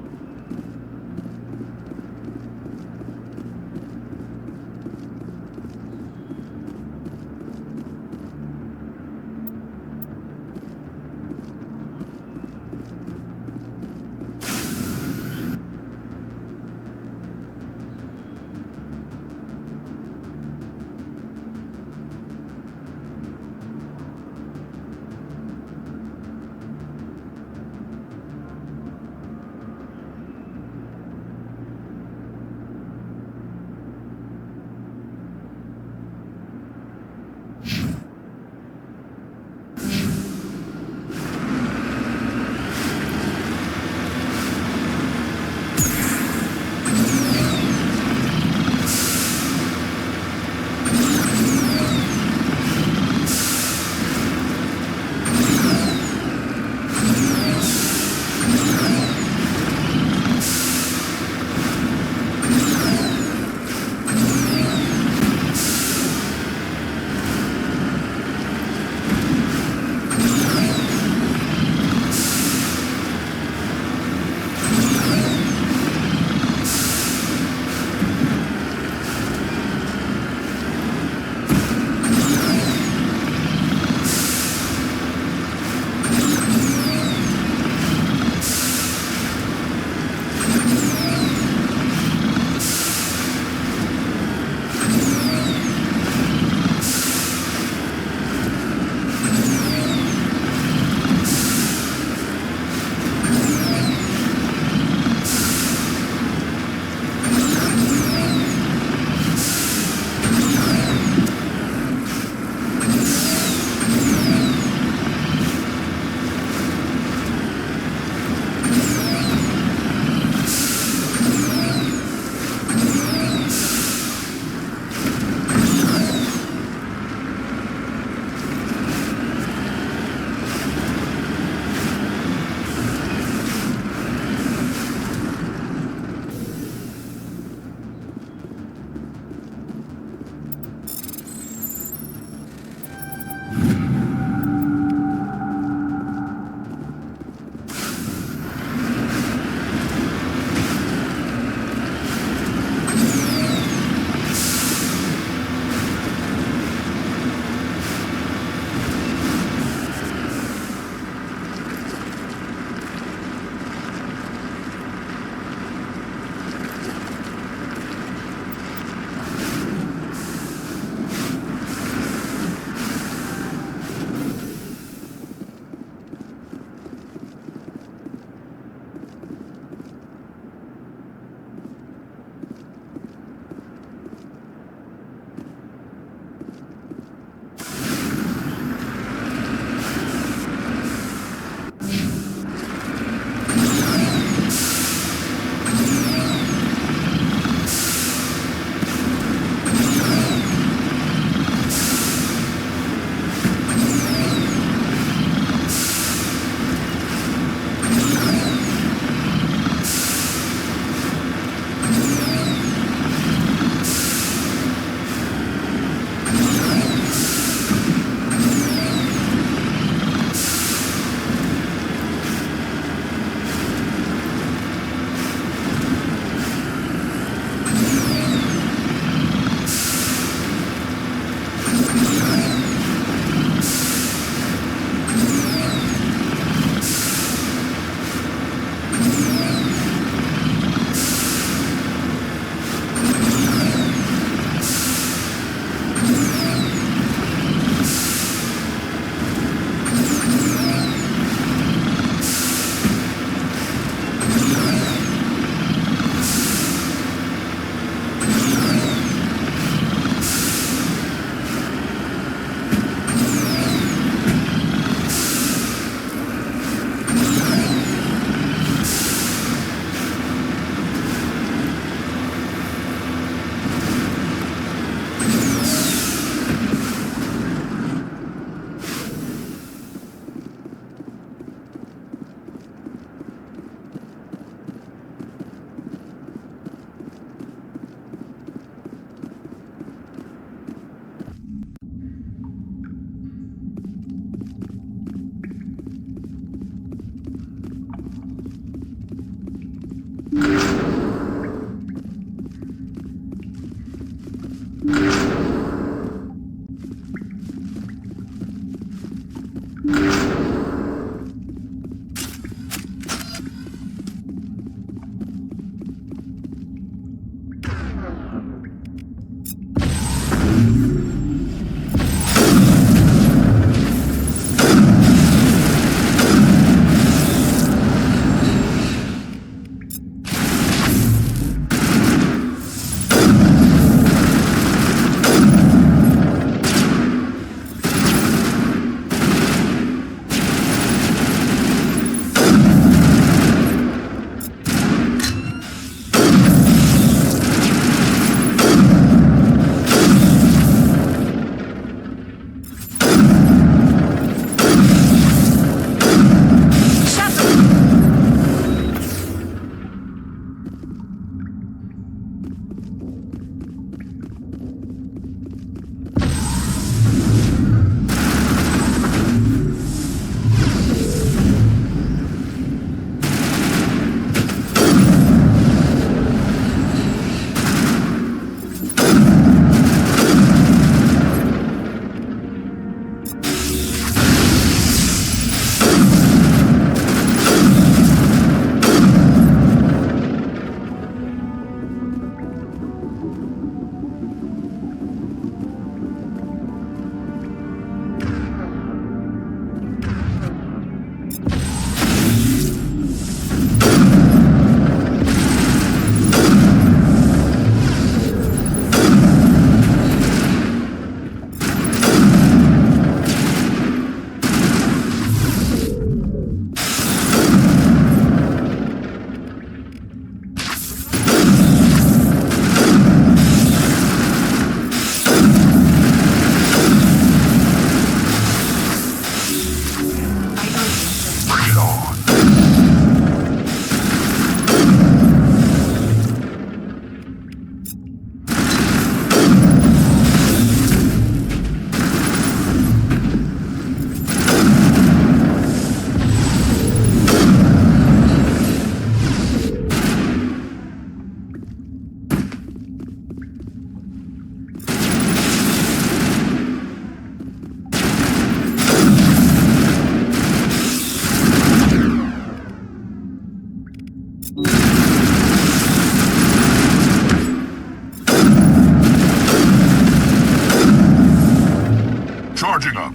T: Charging up.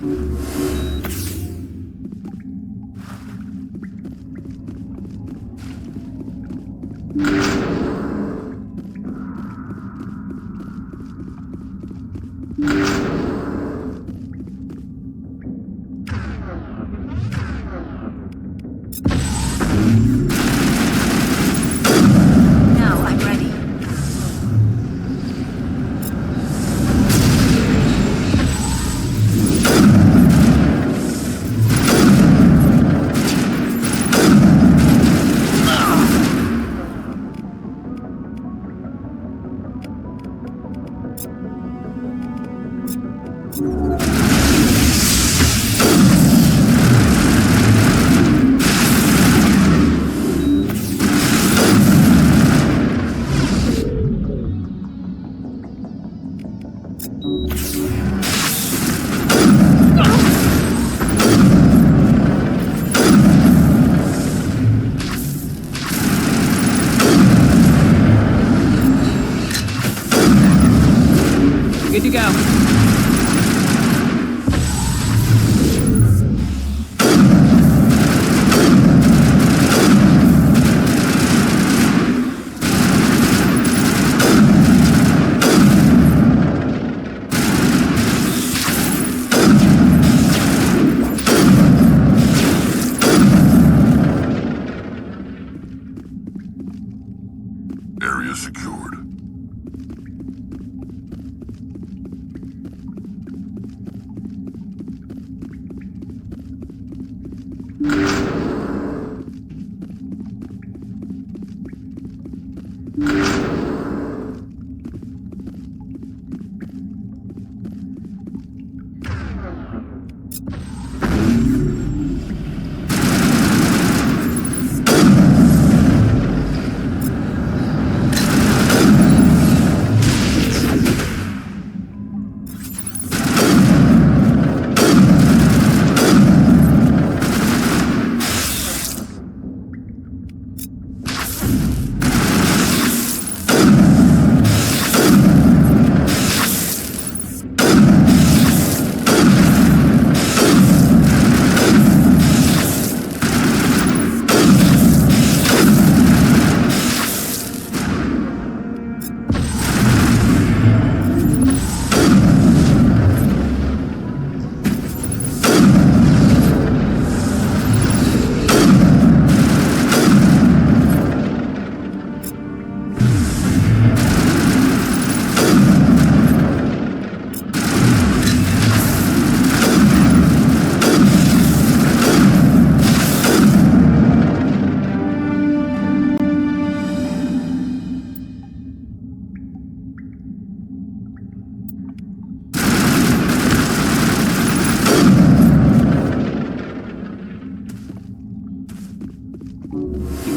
J: Now I'm ready.
E: Good to go.
T: Area secured.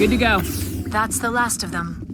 E: Good to go.
J: That's the last of them.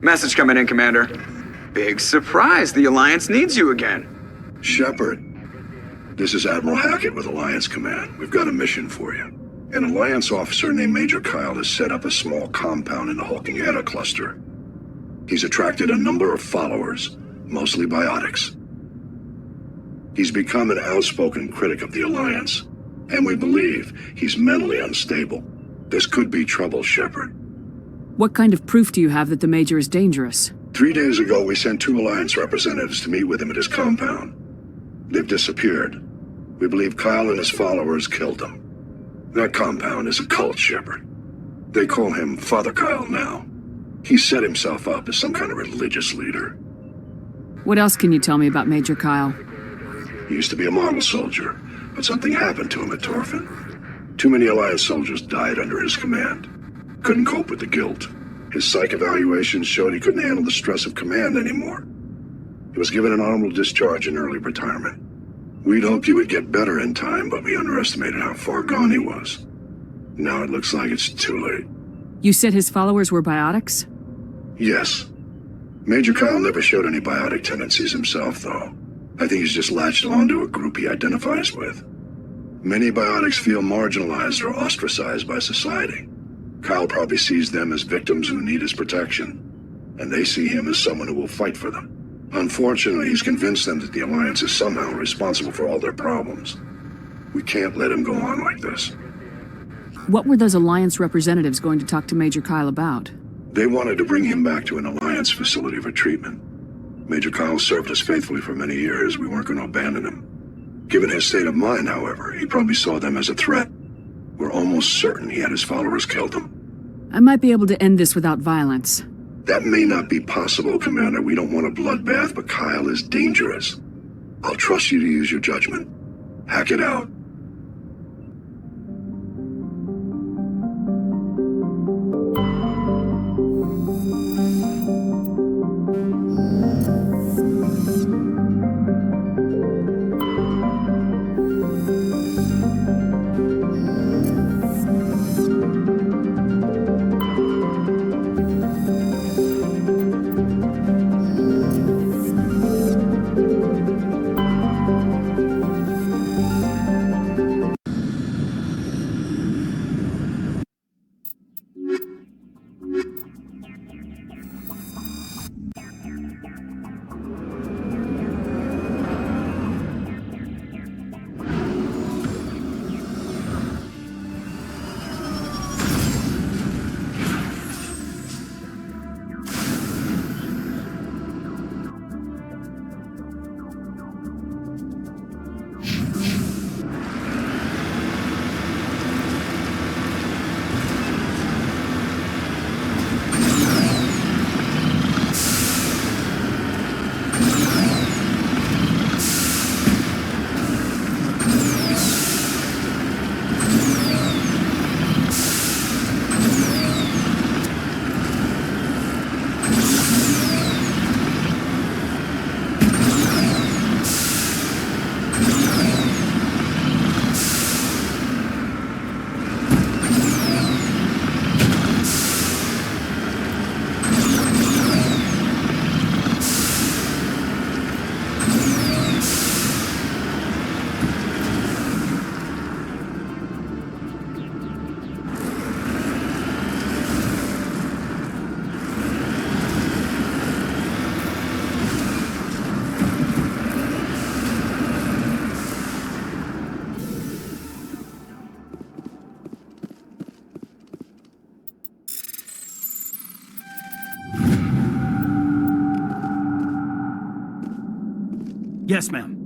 I: Message coming in, Commander. Big surprise, the Alliance needs you again.
T: Shepard, this is Admiral Hackett with Alliance Command. We've got a mission for you. An Alliance officer named Major Kyle has set up a small compound in the Hulking Eta cluster. He's attracted a number of followers, mostly biotics. He's become an outspoken critic of the Alliance, and we believe he's mentally unstable. This could be trouble, Shepard.
E: What kind of proof do you have that the Major is dangerous?
T: 3 days ago, we sent 2 Alliance representatives to meet with him at his compound. They've disappeared. We believe Kyle and his followers killed them. That compound is a cult, Shepard. They call him Father Kyle now. He set himself up as some kind of religious leader.
E: What else can you tell me about Major Kyle?
T: He used to be a model soldier, but something happened to him at Torfin. Too many Alliance soldiers died under his command. Couldn't cope with the guilt. His psych evaluations showed he couldn't handle the stress of command anymore. He was given an honorable discharge in early retirement. We'd hoped he would get better in time, but we underestimated how far gone he was. Now it looks like it's too late.
E: You said his followers were biotics?
T: Yes. Major Kyle never showed any biotic tendencies himself, though. I think he's just latched onto a group he identifies with. Many biotics feel marginalized or ostracized by society. Kyle probably sees them as victims who need his protection, and they see him as someone who will fight for them. Unfortunately, he's convinced them that the Alliance is somehow responsible for all their problems. We can't let him go on like this.
E: What were those Alliance representatives going to talk to Major Kyle about?
T: They wanted to bring him back to an Alliance facility for treatment. Major Kyle served us faithfully for many years. We weren't going to abandon him. Given his state of mind, however, he probably saw them as a threat. We're almost certain he had his followers killed him.
E: I might be able to end this without violence.
T: That may not be possible, Commander. We don't want a bloodbath, but Kyle is dangerous. I'll trust you to use your judgment. Hack it out.
R: Yes, ma'am.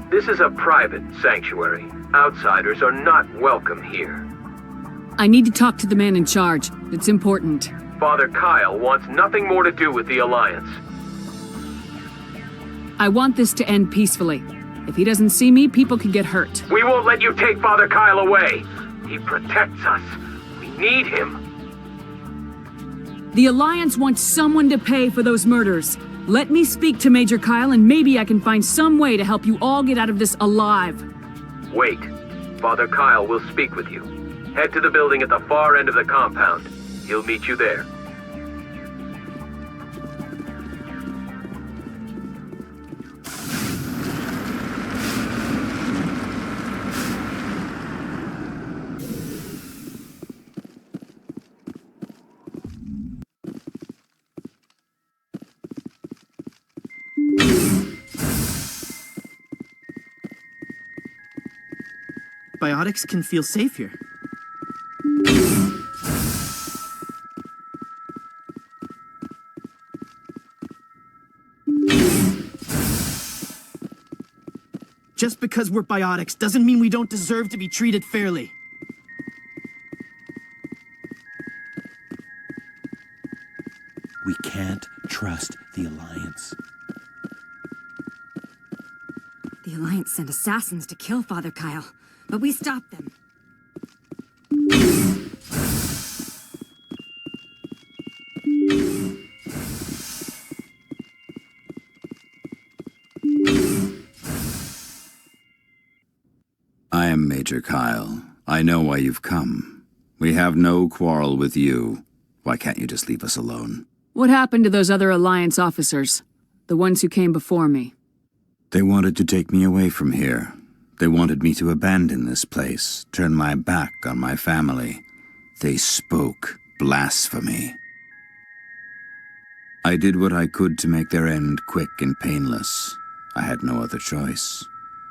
F: This is a private sanctuary. Outsiders are not welcome here.
E: I need to talk to the man in charge. It's important.
F: Father Kyle wants nothing more to do with the Alliance.
E: I want this to end peacefully. If he doesn't see me, people can get hurt.
F: We won't let you take Father Kyle away. He protects us. We need him.
E: The Alliance wants someone to pay for those murders. Let me speak to Major Kyle and maybe I can find some way to help you all get out of this alive.
F: Wait. Father Kyle will speak with you. Head to the building at the far end of the compound. He'll meet you there.
U: Biotics can feel safe here. Just because we're biotics doesn't mean we don't deserve to be treated fairly.
W: We can't trust the Alliance.
C: The Alliance sent assassins to kill Father Kyle, but we stopped them.
X: I am Major Kyle. I know why you've come. We have no quarrel with you. Why can't you just leave us alone?
E: What happened to those other Alliance officers? The ones who came before me?
X: They wanted to take me away from here. They wanted me to abandon this place, turn my back on my family. They spoke blasphemy. I did what I could to make their end quick and painless. I had no other choice.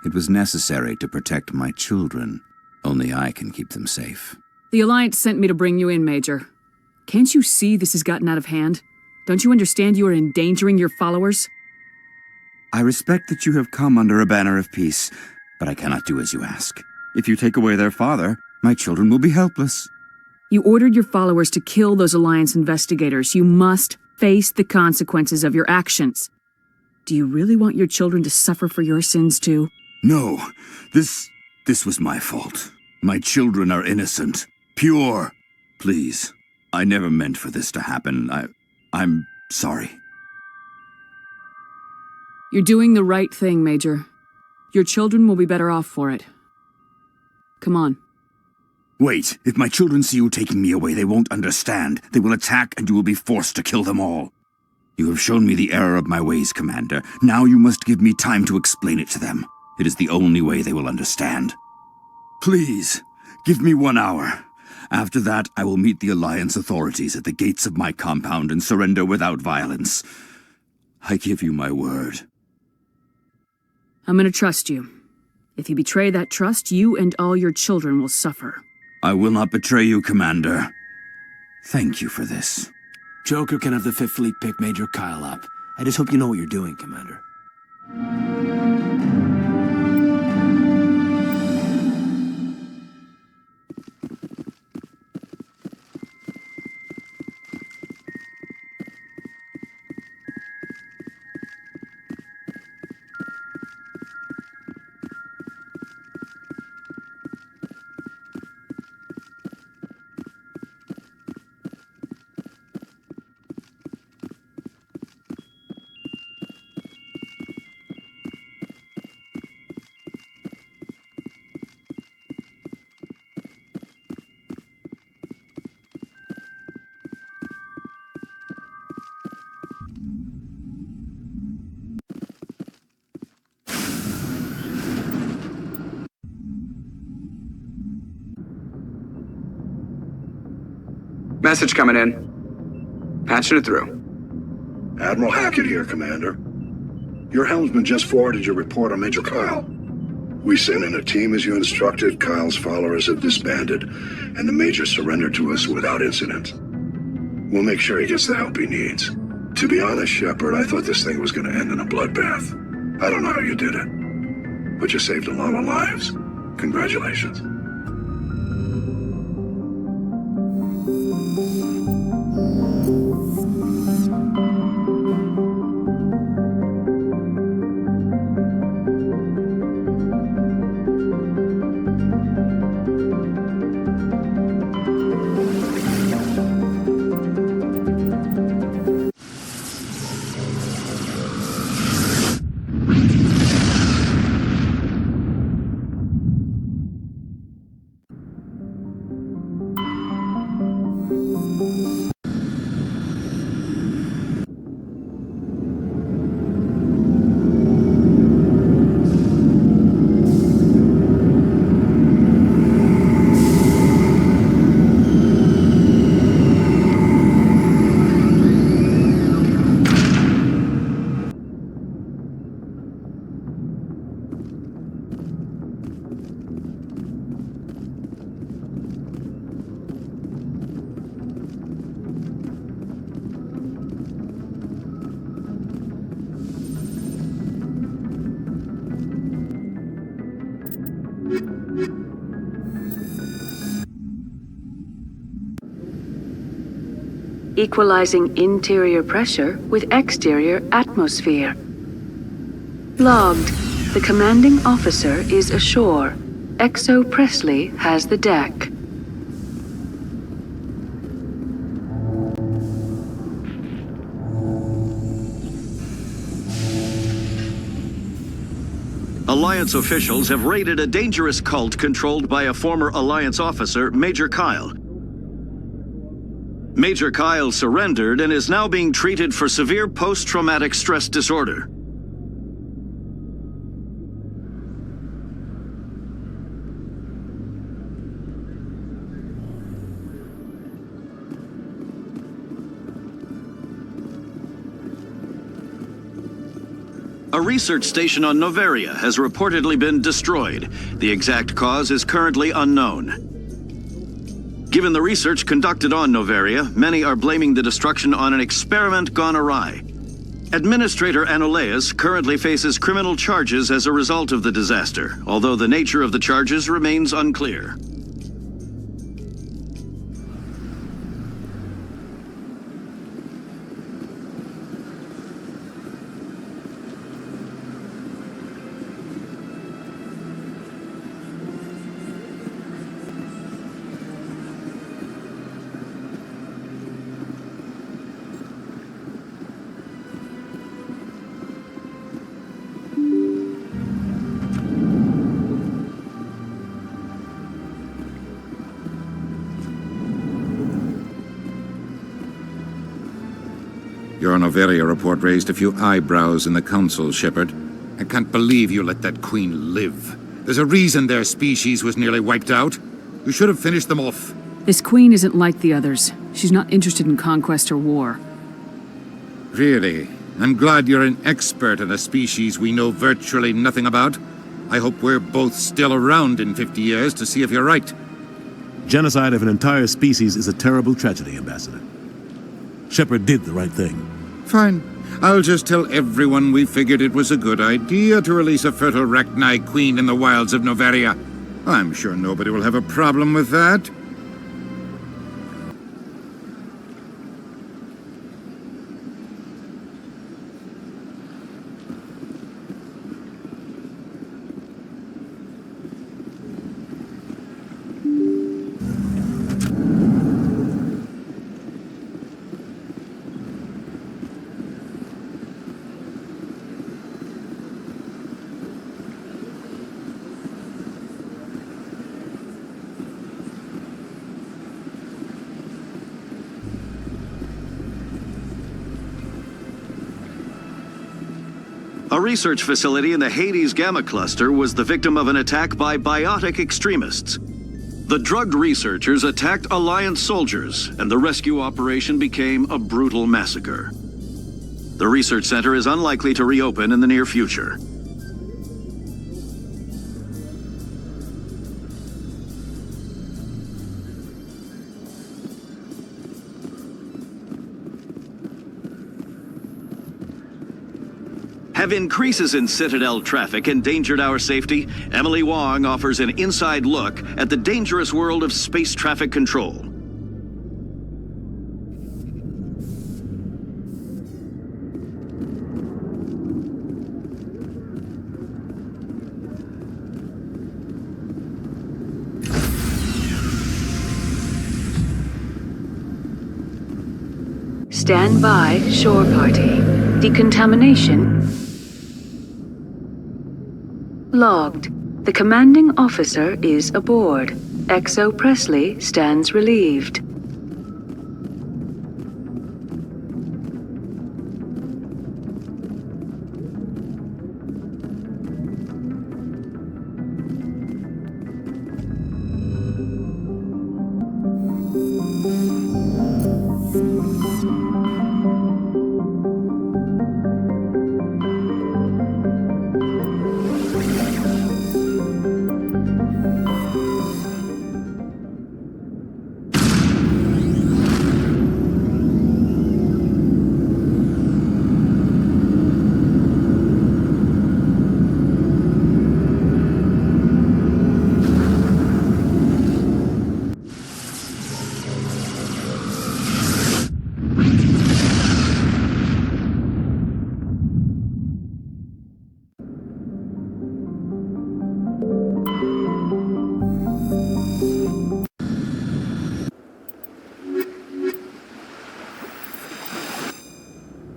X: It was necessary to protect my children. Only I can keep them safe.
E: The Alliance sent me to bring you in, Major. Can't you see this has gotten out of hand? Don't you understand you are endangering your followers?
X: I respect that you have come under a banner of peace, but I cannot do as you ask. If you take away their father, my children will be helpless.
E: You ordered your followers to kill those Alliance investigators. You must face the consequences of your actions. Do you really want your children to suffer for your sins too?
X: No, this was my fault. My children are innocent, pure. Please, I never meant for this to happen. I'm sorry.
E: You're doing the right thing, Major. Your children will be better off for it. Come on.
X: Wait, if my children see you taking me away, they won't understand. They will attack and you will be forced to kill them all. You have shown me the error of my ways, Commander. Now you must give me time to explain it to them. It is the only way they will understand. Please, give me 1 hour. After that, I will meet the Alliance authorities at the gates of my compound and surrender without violence. I give you my word.
E: I'm gonna trust you. If you betray that trust, you and all your children will suffer.
X: I will not betray you, Commander. Thank you for this.
R: Joker can have the 5th Fleet pick Major Kyle up. I just hope you know what you're doing, Commander.
I: Message coming in. Patching it through.
T: Admiral Hackett here, Commander. Your helmsman just forwarded your report on Major Kyle. We sent in a team as you instructed. Kyle's followers have disbanded, and the Major surrendered to us without incident. We'll make sure he gets the help he needs. To be honest, Shepard, I thought this thing was going to end in a bloodbath. I don't know how you did it. But you saved a lot of lives. Congratulations.
E: Equalizing interior pressure with exterior atmosphere. Logged. The commanding officer is ashore. Exo Presley has the deck.
B: Alliance officials have raided a dangerous cult controlled by a former Alliance officer, Major Kyle. Major Kyle surrendered and is now being treated for severe post-traumatic stress disorder. A research station on Noveria has reportedly been destroyed. The exact cause is currently unknown. Given the research conducted on Noveria, many are blaming the destruction on an experiment gone awry. Administrator Anoleis currently faces criminal charges as a result of the disaster, although the nature of the charges remains unclear.
D: Your Noveria report raised a few eyebrows in the Council, Shepard. I can't believe you let that Queen live. There's a reason their species was nearly wiped out. You should have finished them off.
E: This Queen isn't like the others. She's not interested in conquest or war.
D: Really? I'm glad you're an expert in a species we know virtually nothing about. I hope we're both still around in 50 years to see if you're right.
G: Genocide of an entire species is a terrible tragedy, Ambassador. Shepard did the right thing.
D: Fine. I'll just tell everyone we figured it was a good idea to release a fertile Rachni queen in the wilds of Noveria. I'm sure nobody will have a problem with that.
B: A research facility in the Hades Gamma Cluster was the victim of an attack by biotic extremists. The drugged researchers attacked Alliance soldiers, and the rescue operation became a brutal massacre. The research center is unlikely to reopen in the near future. Have increases in Citadel traffic endangered our safety? Emily Wong offers an inside look at the dangerous world of space traffic control.
E: Stand by, shore party. Decontamination logged. The commanding officer is aboard. XO Presley stands relieved.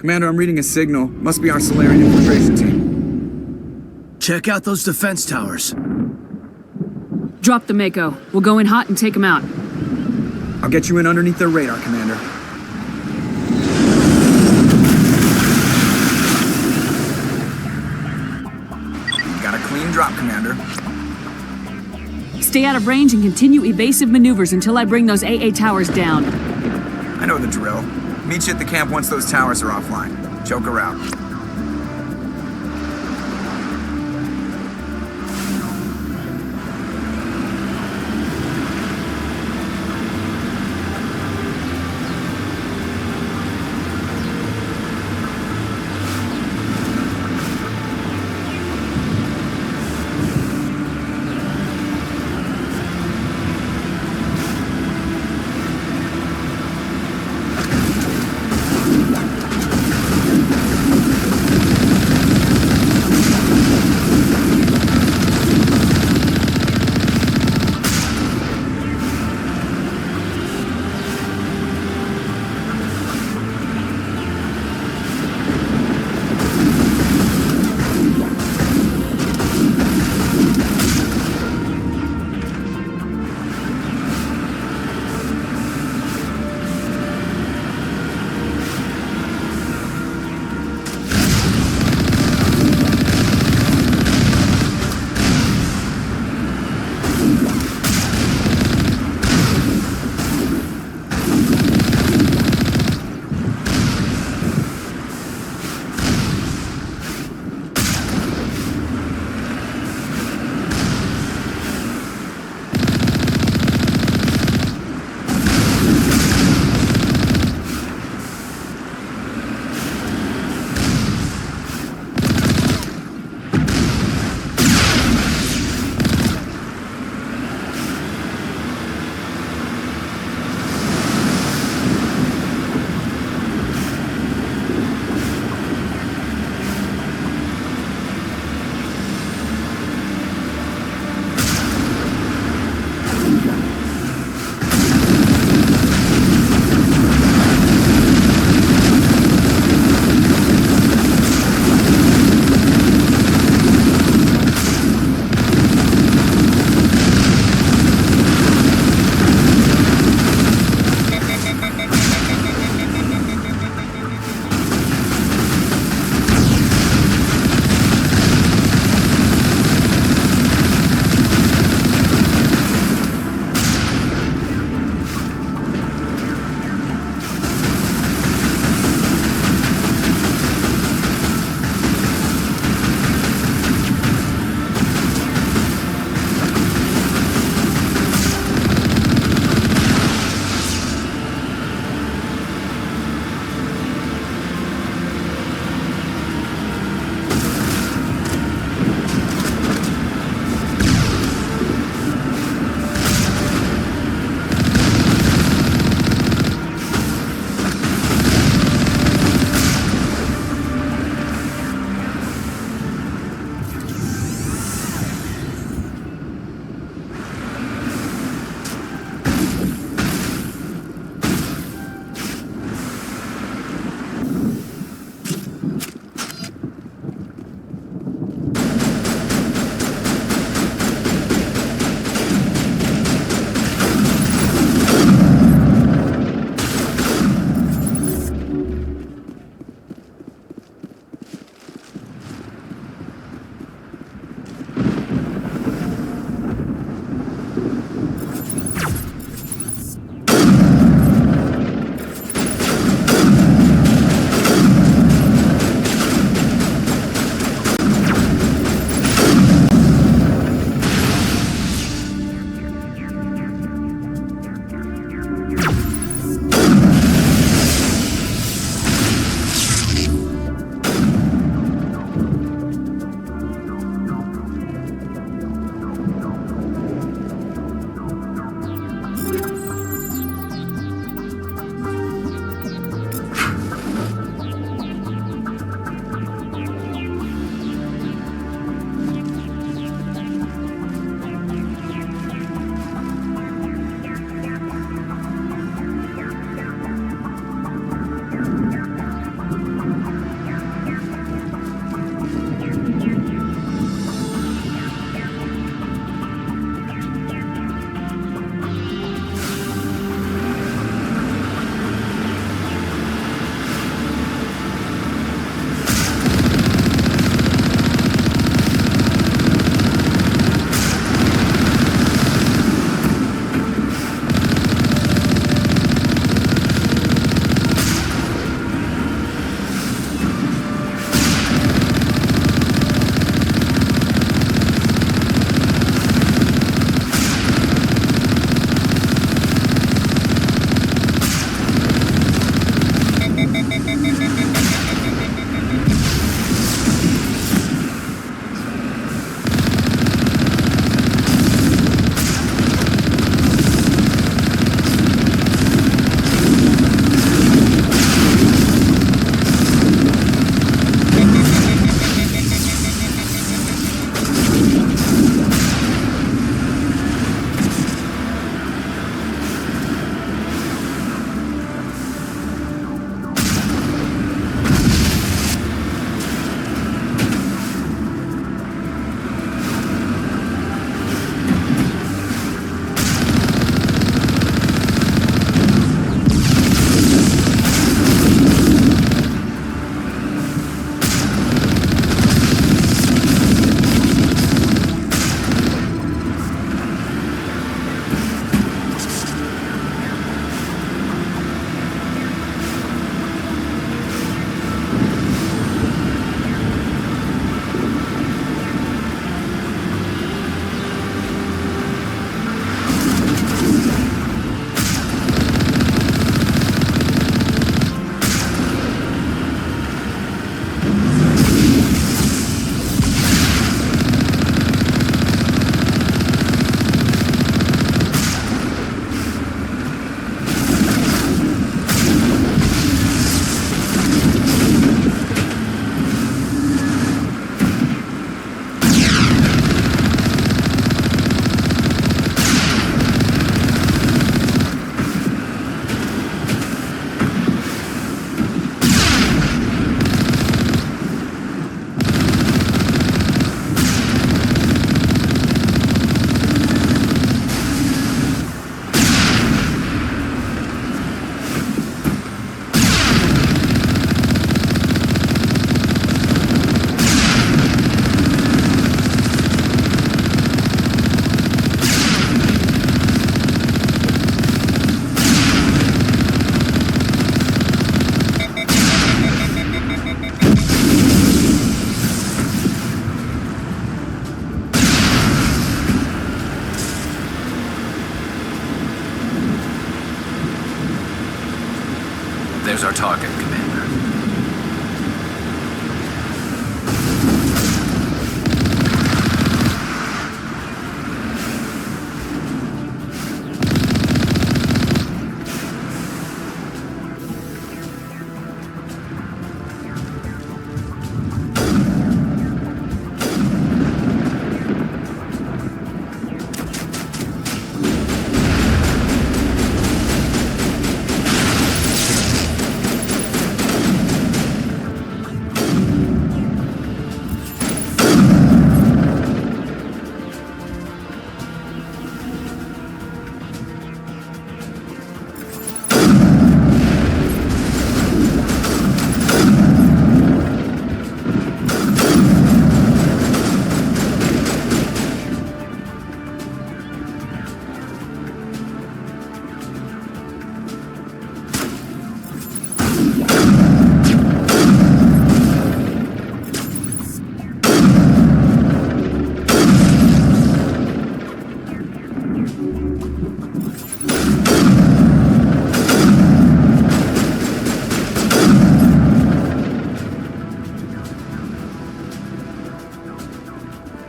I: Commander, I'm reading a signal. Must be our Saleon infiltration team.
U: Check out those defense towers.
A: Drop the Mako. We'll go in hot and take them out.
I: I'll get you in underneath their radar, Commander. Got a clean drop, Commander.
A: Stay out of range and continue evasive maneuvers until I bring those AA towers down.
I: I know the drill. Meet you at the camp once those towers are offline. Choke her out.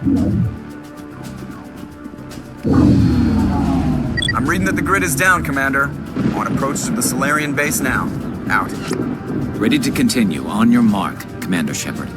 I: I'm reading that the grid is down, Commander. On approach to the Salarian base now. Out.
M: Ready to continue. On your mark, Commander Shepard.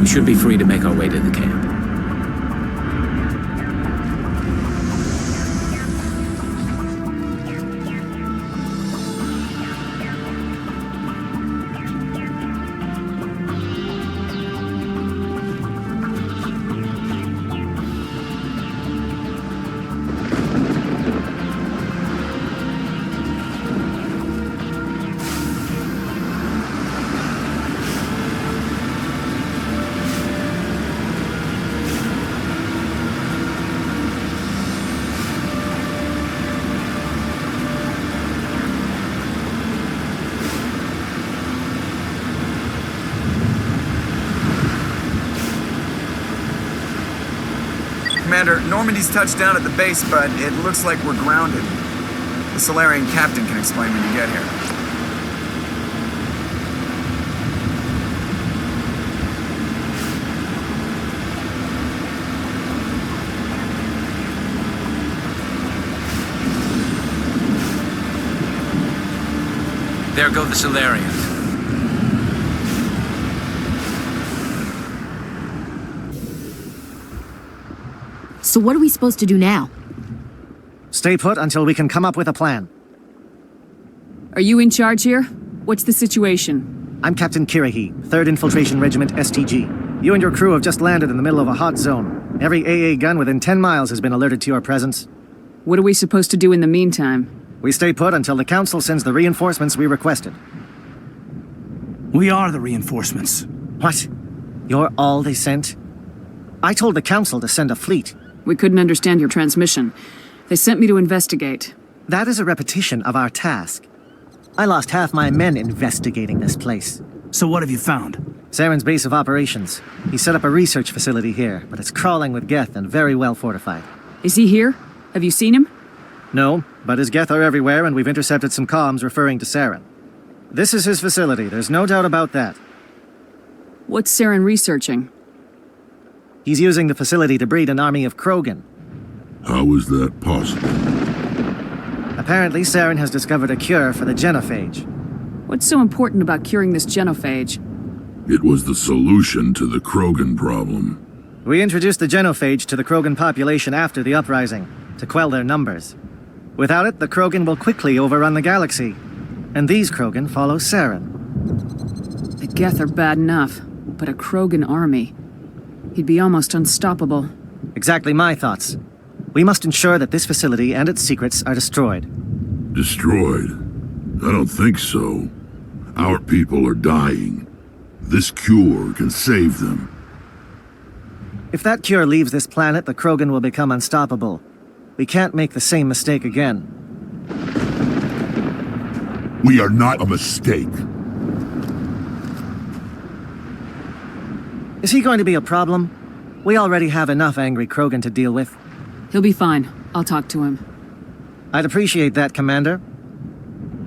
M: Should be free to make our way to the camp.
I: Commander, Normandy's touched down at the base, but it looks like we're grounded. The Salarian captain can explain when you get here.
M: There go the Salarians.
O: So what are we supposed to do now?
S: Stay put until we can come up with a plan.
A: Are you in charge here? What's the situation?
S: I'm Captain Kirahi, 3rd Infiltration Regiment STG. You and your crew have just landed in the middle of a hot zone. Every AA gun within 10 miles has been alerted to your presence.
A: What are we supposed to do in the meantime?
S: We stay put until the Council sends the reinforcements we requested.
U: We are the reinforcements.
S: What? You're all they sent? I told the Council to send a fleet.
A: We couldn't understand your transmission. They sent me to investigate.
S: That is a repetition of our task. I lost half my men investigating this place.
U: So what have you found?
S: Saren's base of operations. He set up a research facility here, but it's crawling with Geth and very well fortified.
A: Is he here? Have you seen him?
S: No, but his Geth are everywhere and we've intercepted some comms referring to Saren. This is his facility, there's no doubt about that.
A: What's Saren researching?
S: He's using the facility to breed an army of Krogan.
P: How is that possible?
S: Apparently, Saren has discovered a cure for the genophage.
A: What's so important about curing this genophage?
P: It was the solution to the Krogan problem.
S: We introduced the genophage to the Krogan population after the uprising, to quell their numbers. Without it, the Krogan will quickly overrun the galaxy. And these Krogan follow Saren.
A: The Geth are bad enough, but a Krogan army. He'd be almost unstoppable.
S: Exactly my thoughts. We must ensure that this facility and its secrets are destroyed.
P: Destroyed? I don't think so. Our people are dying. This cure can save them.
S: If that cure leaves this planet, the Krogan will become unstoppable. We can't make the same mistake again.
P: We are not a mistake.
S: Is he going to be a problem? We already have enough angry Krogan to deal with.
A: He'll be fine. I'll talk to him.
S: I'd appreciate that, Commander.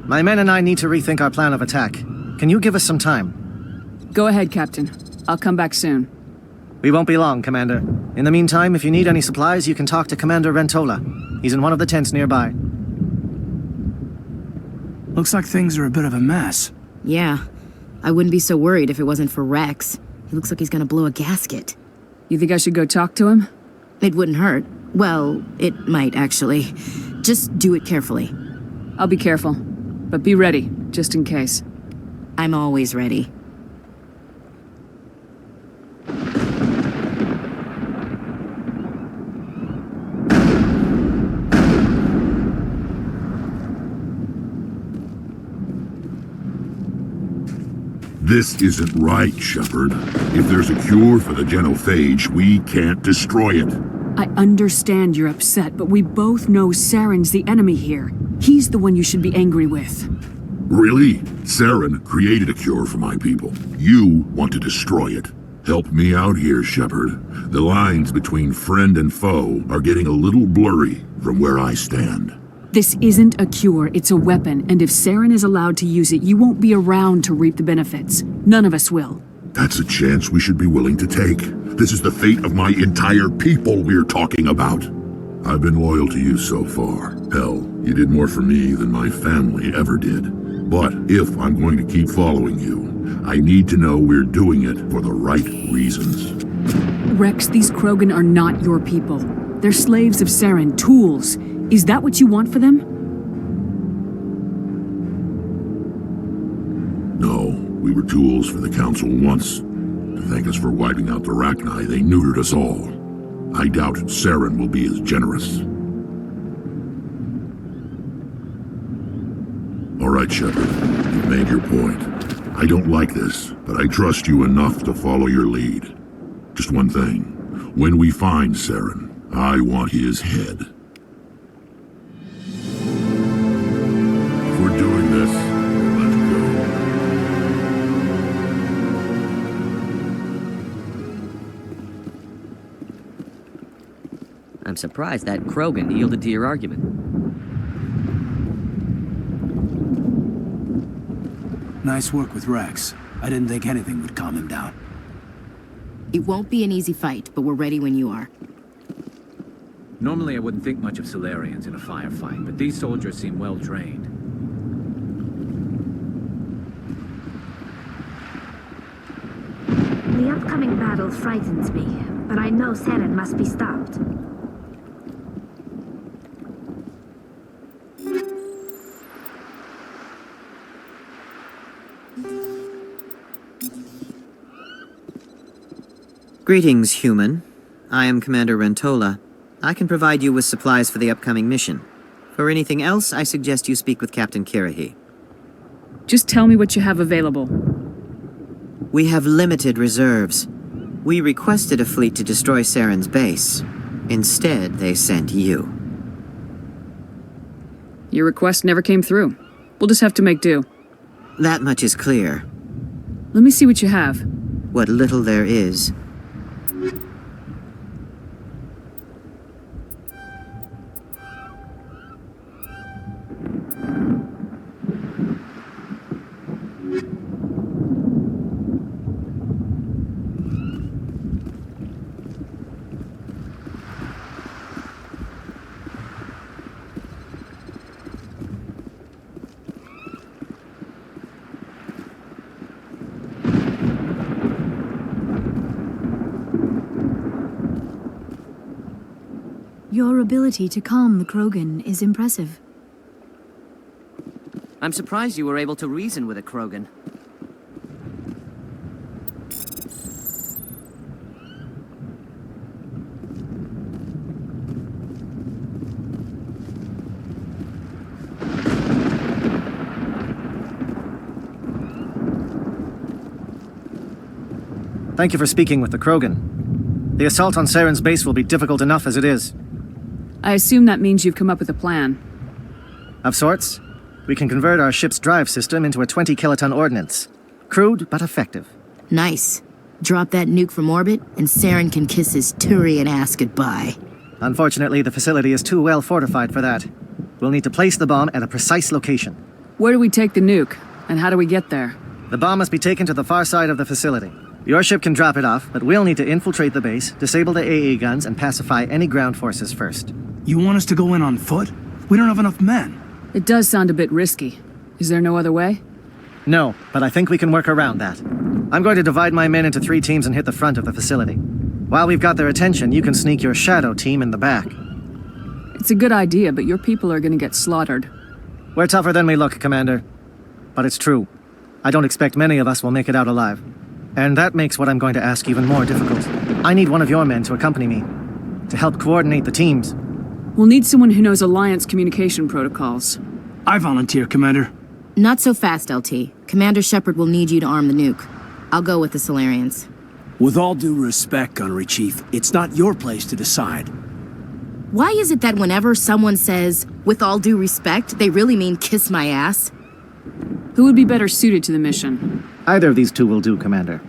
S: My men and I need to rethink our plan of attack. Can you give us some time?
A: Go ahead, Captain. I'll come back soon.
S: We won't be long, Commander. In the meantime, if you need any supplies, you can talk to Commander Rentola. He's in one of the tents nearby.
U: Looks like things are a bit of a mess.
O: Yeah. I wouldn't be so worried if it wasn't for Rex. He looks like he's gonna blow a gasket.
A: You think I should go talk to him?
O: It wouldn't hurt. Well, it might, actually. Just do it carefully.
A: I'll be careful. But be ready, just in case.
O: I'm always ready.
P: This isn't right, Shepard. If there's a cure for the genophage, we can't destroy it.
A: I understand you're upset, but we both know Saren's the enemy here. He's the one you should be angry with.
P: Really? Saren created a cure for my people. You want to destroy it. Help me out here, Shepard. The lines between friend and foe are getting a little blurry from where I stand.
A: This isn't a cure, it's a weapon, and if Saren is allowed to use it, you won't be around to reap the benefits. None of us will.
P: That's a chance we should be willing to take. This is the fate of my entire people we're talking about. I've been loyal to you so far. Hell, you did more for me than my family ever did. But if I'm going to keep following you, I need to know we're doing it for the right reasons.
A: Rex, these Krogan are not your people. They're slaves of Saren, tools. Is that what you want for them?
P: No, we were tools for the Council once. To thank us for wiping out the Rachni, they neutered us all. I doubt Saren will be as generous. All right, Shepard. You've made your point. I don't like this, but I trust you enough to follow your lead. Just one thing. When we find Saren, I want his head. If we're doing this, let's
K: go. I'm surprised that Krogan yielded to your argument.
R: Nice work with Rex. I didn't think anything would calm him down.
O: It won't be an easy fight, but we're ready when you are.
M: Normally I wouldn't think much of Solarians in a firefight, but these soldiers seem well trained.
N: The upcoming battle frightens me, but I know Saren must be stopped.
Q: Greetings, human. I am Commander Rentola. I can provide you with supplies for the upcoming mission. For anything else, I suggest you speak with Captain Kirahi.
A: Just tell me what you have available.
Q: We have limited reserves. We requested a fleet to destroy Saren's base. Instead, they sent you.
A: Your request never came through. We'll just have to make do.
Q: That much is clear.
A: Let me see what you have.
Q: What little there is.
H: Your ability to calm the Krogan is impressive.
K: I'm surprised you were able to reason with a Krogan.
S: Thank you for speaking with the Krogan. The assault on Saren's base will be difficult enough as it is.
A: I assume that means you've come up with a plan.
S: Of sorts. We can convert our ship's drive system into a 20-kiloton ordnance. Crude, but effective.
O: Nice. Drop that nuke from orbit, and Saren can kiss his Turian ass goodbye.
S: Unfortunately, the facility is too well fortified for that. We'll need to place the bomb at a precise location.
A: Where do we take the nuke? And how do we get there?
S: The bomb must be taken to the far side of the facility. Your ship can drop it off, but we'll need to infiltrate the base, disable the AA guns, and pacify any ground forces first.
R: You want us to go in on foot? We don't have enough men.
A: It does sound a bit risky. Is there no other way?
S: No, but I think we can work around that. I'm going to divide my men into 3 teams and hit the front of the facility. While we've got their attention, you can sneak your shadow team in the back.
A: It's a good idea, but your people are going to get slaughtered.
S: We're tougher than we look, Commander. But it's true. I don't expect many of us will make it out alive. And that makes what I'm going to ask even more difficult. I need one of your men to accompany me, to help coordinate the teams.
A: We'll need someone who knows Alliance communication protocols.
R: I volunteer, Commander.
O: Not so fast, LT. Commander Shepard will need you to arm the nuke. I'll go with the Solarians.
U: With all due respect, Gunnery Chief, it's not your place to decide.
O: Why is it that whenever someone says, with all due respect, they really mean kiss my ass?
A: Who would be better suited to the mission?
S: Either of these 2 will do, Commander.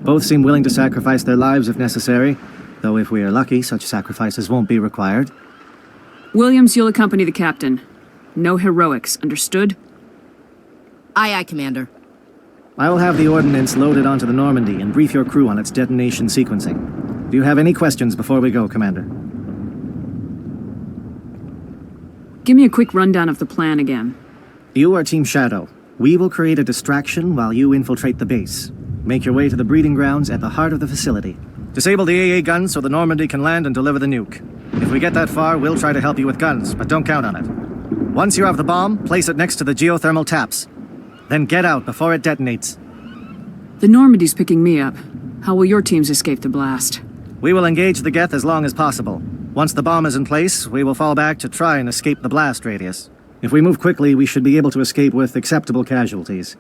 S: Both seem willing to sacrifice their lives if necessary, though if we are lucky, such sacrifices won't be required.
A: Williams, you'll accompany the captain. No heroics, understood?
O: Aye, aye, Commander.
S: I will have the ordnance loaded onto the Normandy and brief your crew on its detonation sequencing. Do you have any questions before we go, Commander?
A: Give me a quick rundown of the plan again.
S: You are Team Shadow. We will create a distraction while you infiltrate the base. Make your way to the breeding grounds at the heart of the facility. Disable the AA guns so the Normandy can land and deliver the nuke. If we get that far, we'll try to help you with guns, but don't count on it. Once you have the bomb, place it next to the geothermal taps. Then get out before it detonates.
A: The Normandy's picking me up. How will your teams escape the blast?
S: We will engage the Geth as long as possible. Once the bomb is in place, we will fall back to try and escape the blast radius. If we move quickly, we should be able to escape with acceptable casualties.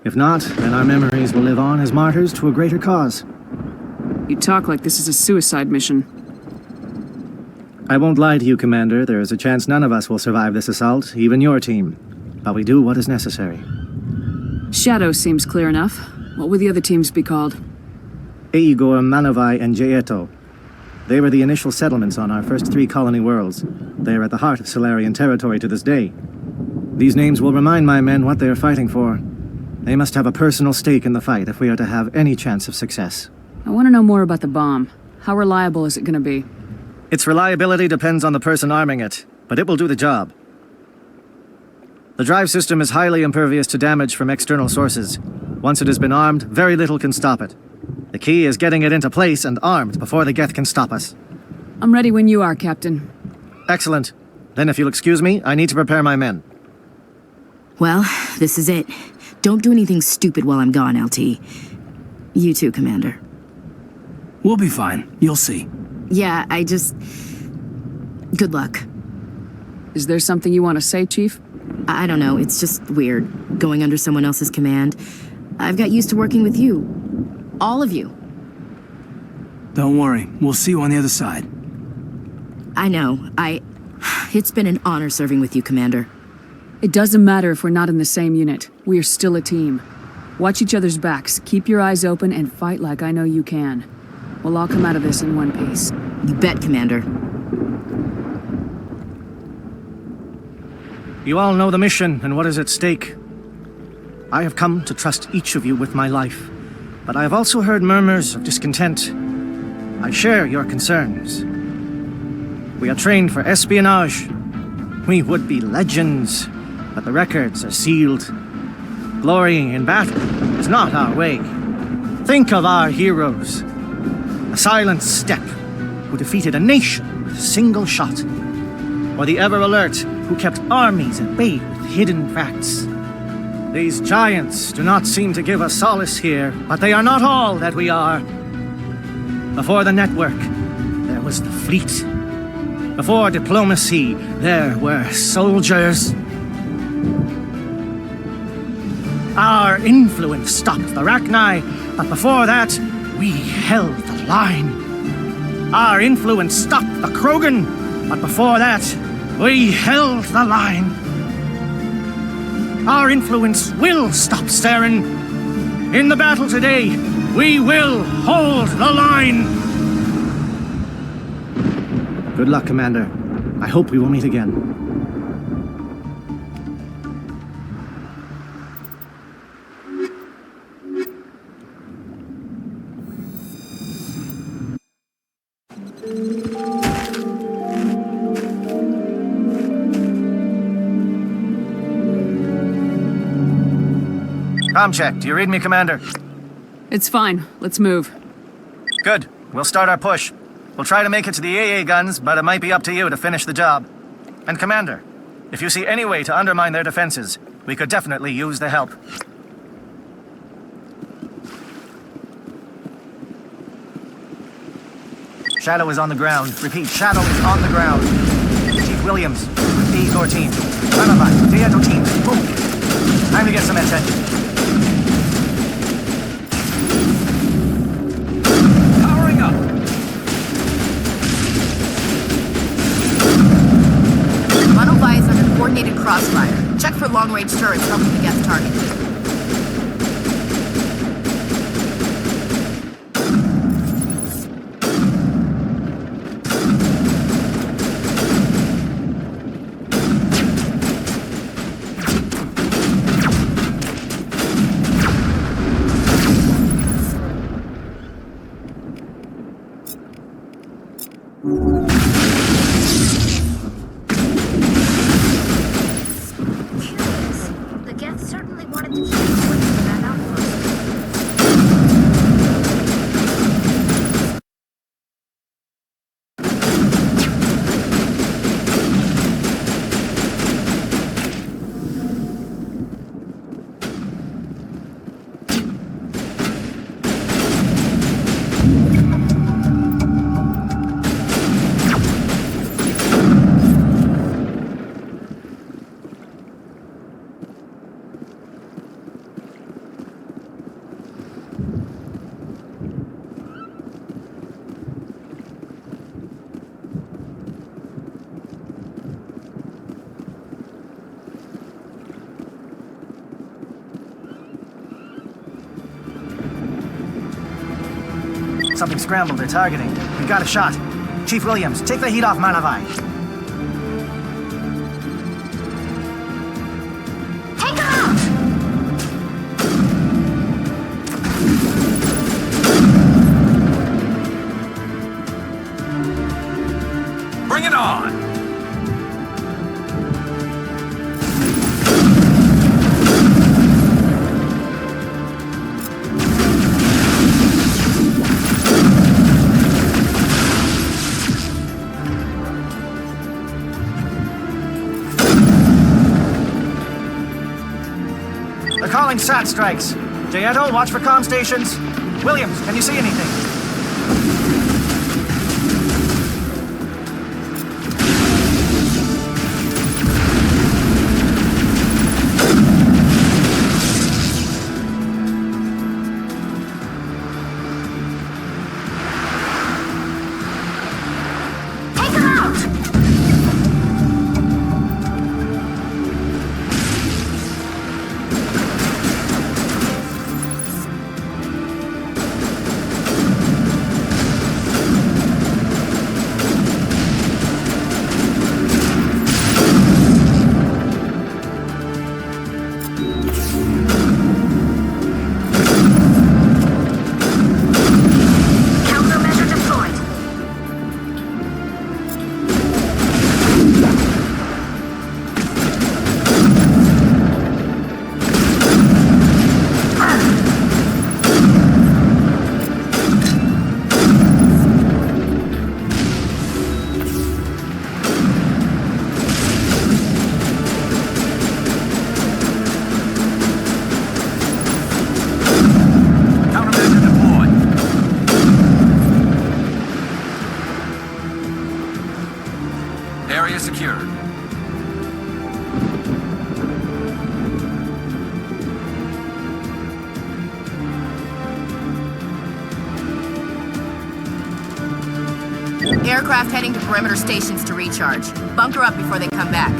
S: If not, then our memories will live on as martyrs to a greater cause.
A: You talk like this is a suicide mission.
S: I won't lie to you, Commander. There is a chance none of us will survive this assault, even your team. But we do what is necessary.
A: Shadow seems clear enough. What would the other teams be called?
S: Igor, Manovai, and Jaeto. They were the initial settlements on our first 3 colony worlds. They are at the heart of Solarian territory to this day. These names will remind my men what they are fighting for. They must have a personal stake in the fight if we are to have any chance of success.
A: I want to know more about the bomb. How reliable is it going to be?
S: Its reliability depends on the person arming it, but it will do the job. The drive system is highly impervious to damage from external sources. Once it has been armed, very little can stop it. The key is getting it into place and armed before the Geth can stop us.
A: I'm ready when you are, Captain.
S: Excellent. Then if you'll excuse me, I need to prepare my men.
O: Well, this is it. Don't do anything stupid while I'm gone, LT. You too, Commander.
R: We'll be fine. You'll see.
O: Yeah, Good luck.
A: Is there something you want to say, Chief?
O: I don't know, it's just weird, going under someone else's command. I've got used to working with you. All of you.
R: Don't worry, we'll see you on the other side.
O: I know, It's been an honor serving with you, Commander.
A: It doesn't matter if we're not in the same unit. We are still a team. Watch each other's backs, keep your eyes open, and fight like I know you can. We'll all come out of this in one piece.
O: You bet, Commander.
S: You all know the mission and what is at stake. I have come to trust each of you with my life, but I have also heard murmurs of discontent. I share your concerns. We are trained for espionage. We would be legends, but the records are sealed. Glory in battle is not our way. Think of our heroes. A silent step who defeated a nation single shot. Or the ever-alert who kept armies at bay with hidden facts. These giants do not seem to give us solace here, but they are not all that we are. Before the network, there was the fleet. Before diplomacy, there were soldiers. Our influence stopped the Rachni, but before that, we held the line. Our influence stopped the Krogan, but before that, we held the line. Our influence will stop Saren. In the battle today, we will hold the line. Good luck, Commander. I hope we will meet again. Comm check. Do you read me, Commander?
A: It's fine. Let's move.
S: Good. We'll start our push. We'll try to make it to the AA guns, but it might be up to you to finish the job. And Commander, if you see any way to undermine their defenses, we could definitely use the help. Shadow is on the ground. Repeat, Shadow is on the ground. Chief Williams, B-14. Manava, Theato team, move. Time to get some attention.
O: Coordinated crossfire. Check for long-range turrets helping to get targeted.
S: Something scrambled they're targeting. We got a shot. Chief Williams, take the heat off Manavai.
N: Take her out!
M: Bring it on!
S: Calling SAT strikes. Jayeto, watch for comm stations. Williams, can you see anything?
M: return.
O: Aircraft heading to perimeter stations to recharge. Bunker up before they come back.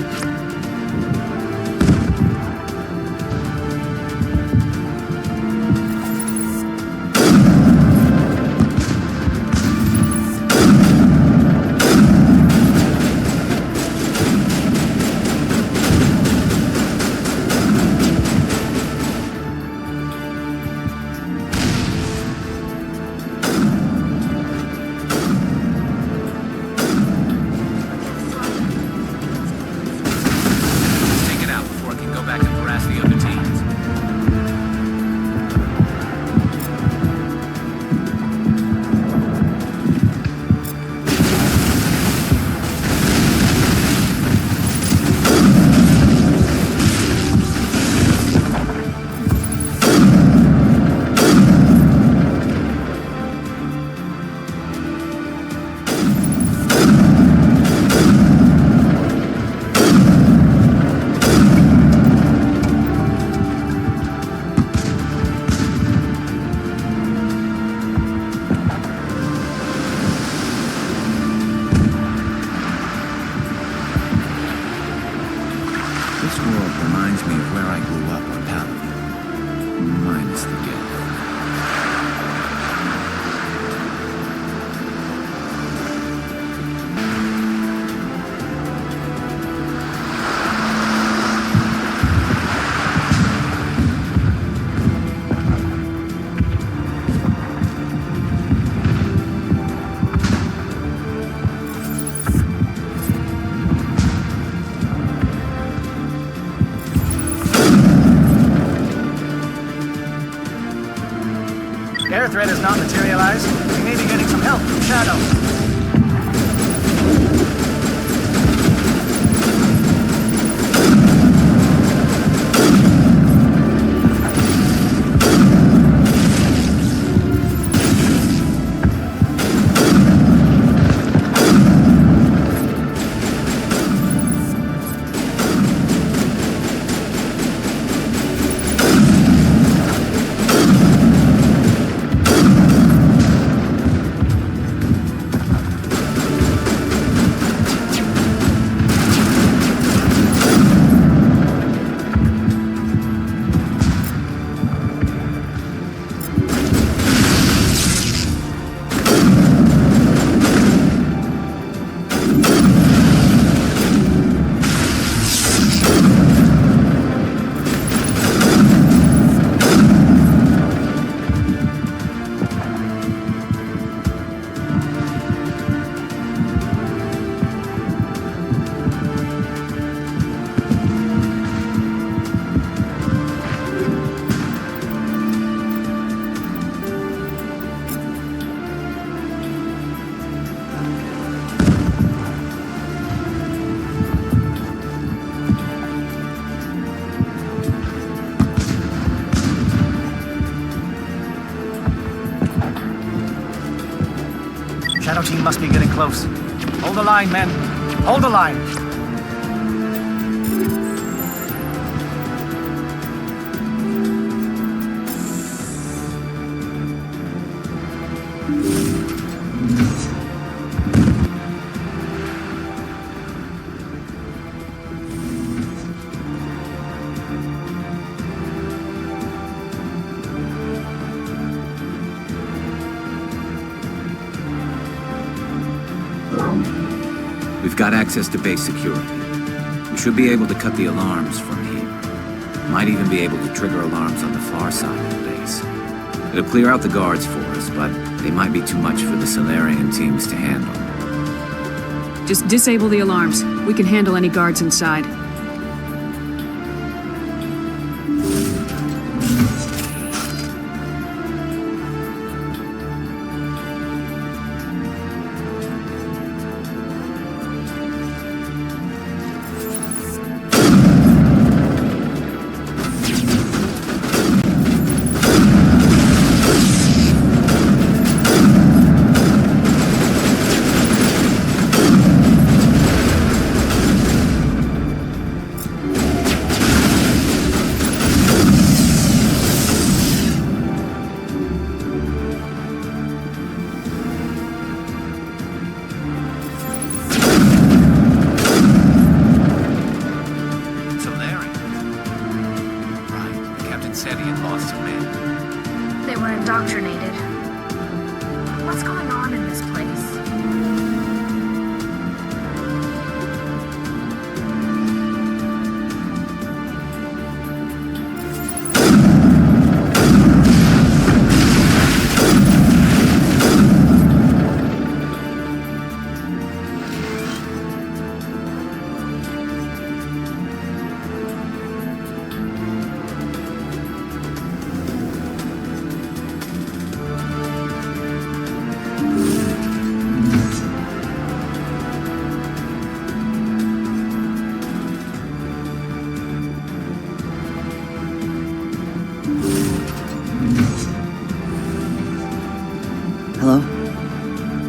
S: Air threat has not materialized. We may be getting some help from Shadow. Shadow team must be getting close. Hold the line, men. Hold the line.
M: We've got access to base security. We should be able to cut the alarms from here. Might even be able to trigger alarms on the far side of the base. It'll clear out the guards for us, but they might be too much for the Salarian teams to handle.
A: Just disable the alarms. We can handle any guards inside.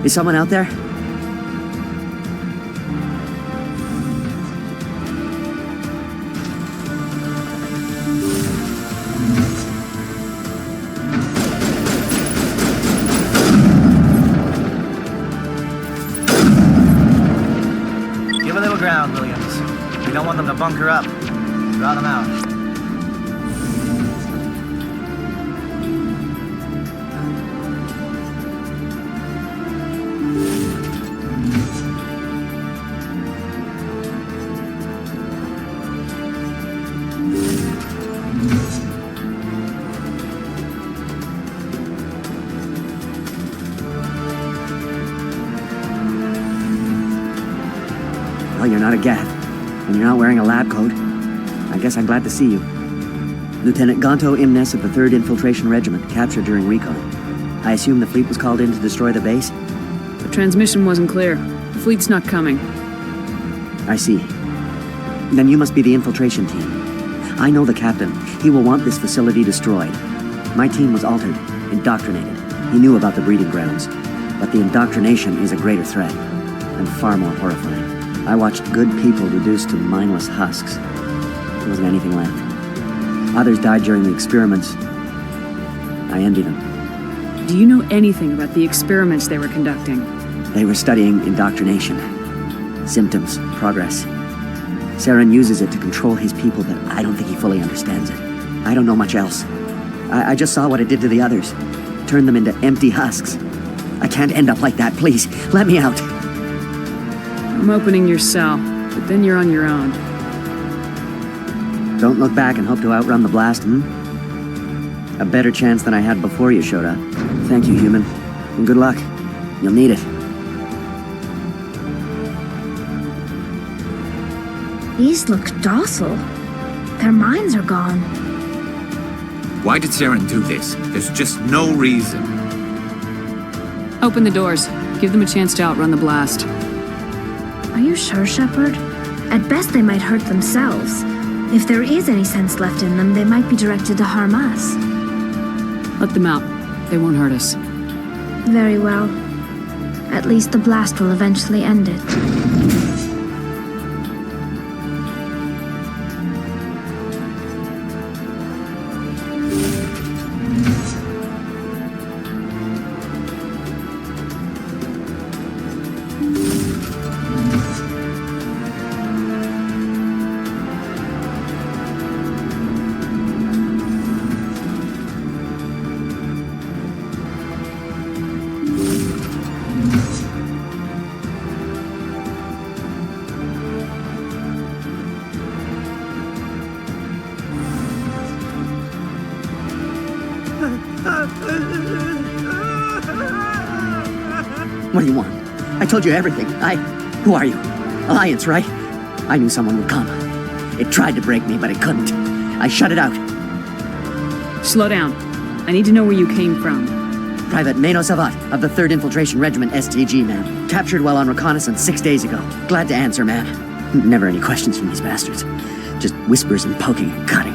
F: Is someone out there?
S: Give a little ground, Williams. We don't want them to bunker up. Draw them out.
F: Well, you're not a Geth, and you're not wearing a lab coat. I guess I'm glad to see you. Lieutenant Gonto Imnes of the 3rd Infiltration Regiment, captured during recon. I assume the fleet was called in to destroy the base?
A: The transmission wasn't clear. The fleet's not coming.
F: I see. Then you must be the infiltration team. I know the captain. He will want this facility destroyed. My team was altered, indoctrinated. He knew about the breeding grounds. But the indoctrination is a greater threat, and far more horrifying. I watched good people reduced to mindless husks. There wasn't anything left. Others died during the experiments. I envy them.
A: Do you know anything about the experiments they were conducting?
F: They were studying indoctrination. Symptoms, progress. Saren uses it to control his people, but I don't think he fully understands it. I don't know much else. I just saw what it did to the others. Turned them into empty husks. I can't end up like that, please. Let me out.
A: I'm opening your cell, but then you're on your own.
F: Don't look back and hope to outrun the blast, A better chance than I had before you showed up. Thank you, human. And good luck. You'll need it.
N: These look docile. Their minds are gone.
M: Why did Saren do this? There's just no reason.
A: Open the doors. Give them a chance to outrun the blast.
N: Are you sure, Shepard? At best, they might hurt themselves. If there is any sense left in them, they might be directed to harm us.
A: Let them out. They won't hurt us.
N: Very well. At least the blast will eventually end it.
F: What do you want? I told you everything. Who are you? Alliance, right? I knew someone would come. It tried to break me, but it couldn't. I shut it out.
A: Slow down. I need to know where you came from.
F: Private Mano Savat of the 3rd Infiltration Regiment STG, ma'am. Captured while on reconnaissance 6 days ago. Glad to answer, ma'am. Never any questions from these bastards. Just whispers and poking and cutting.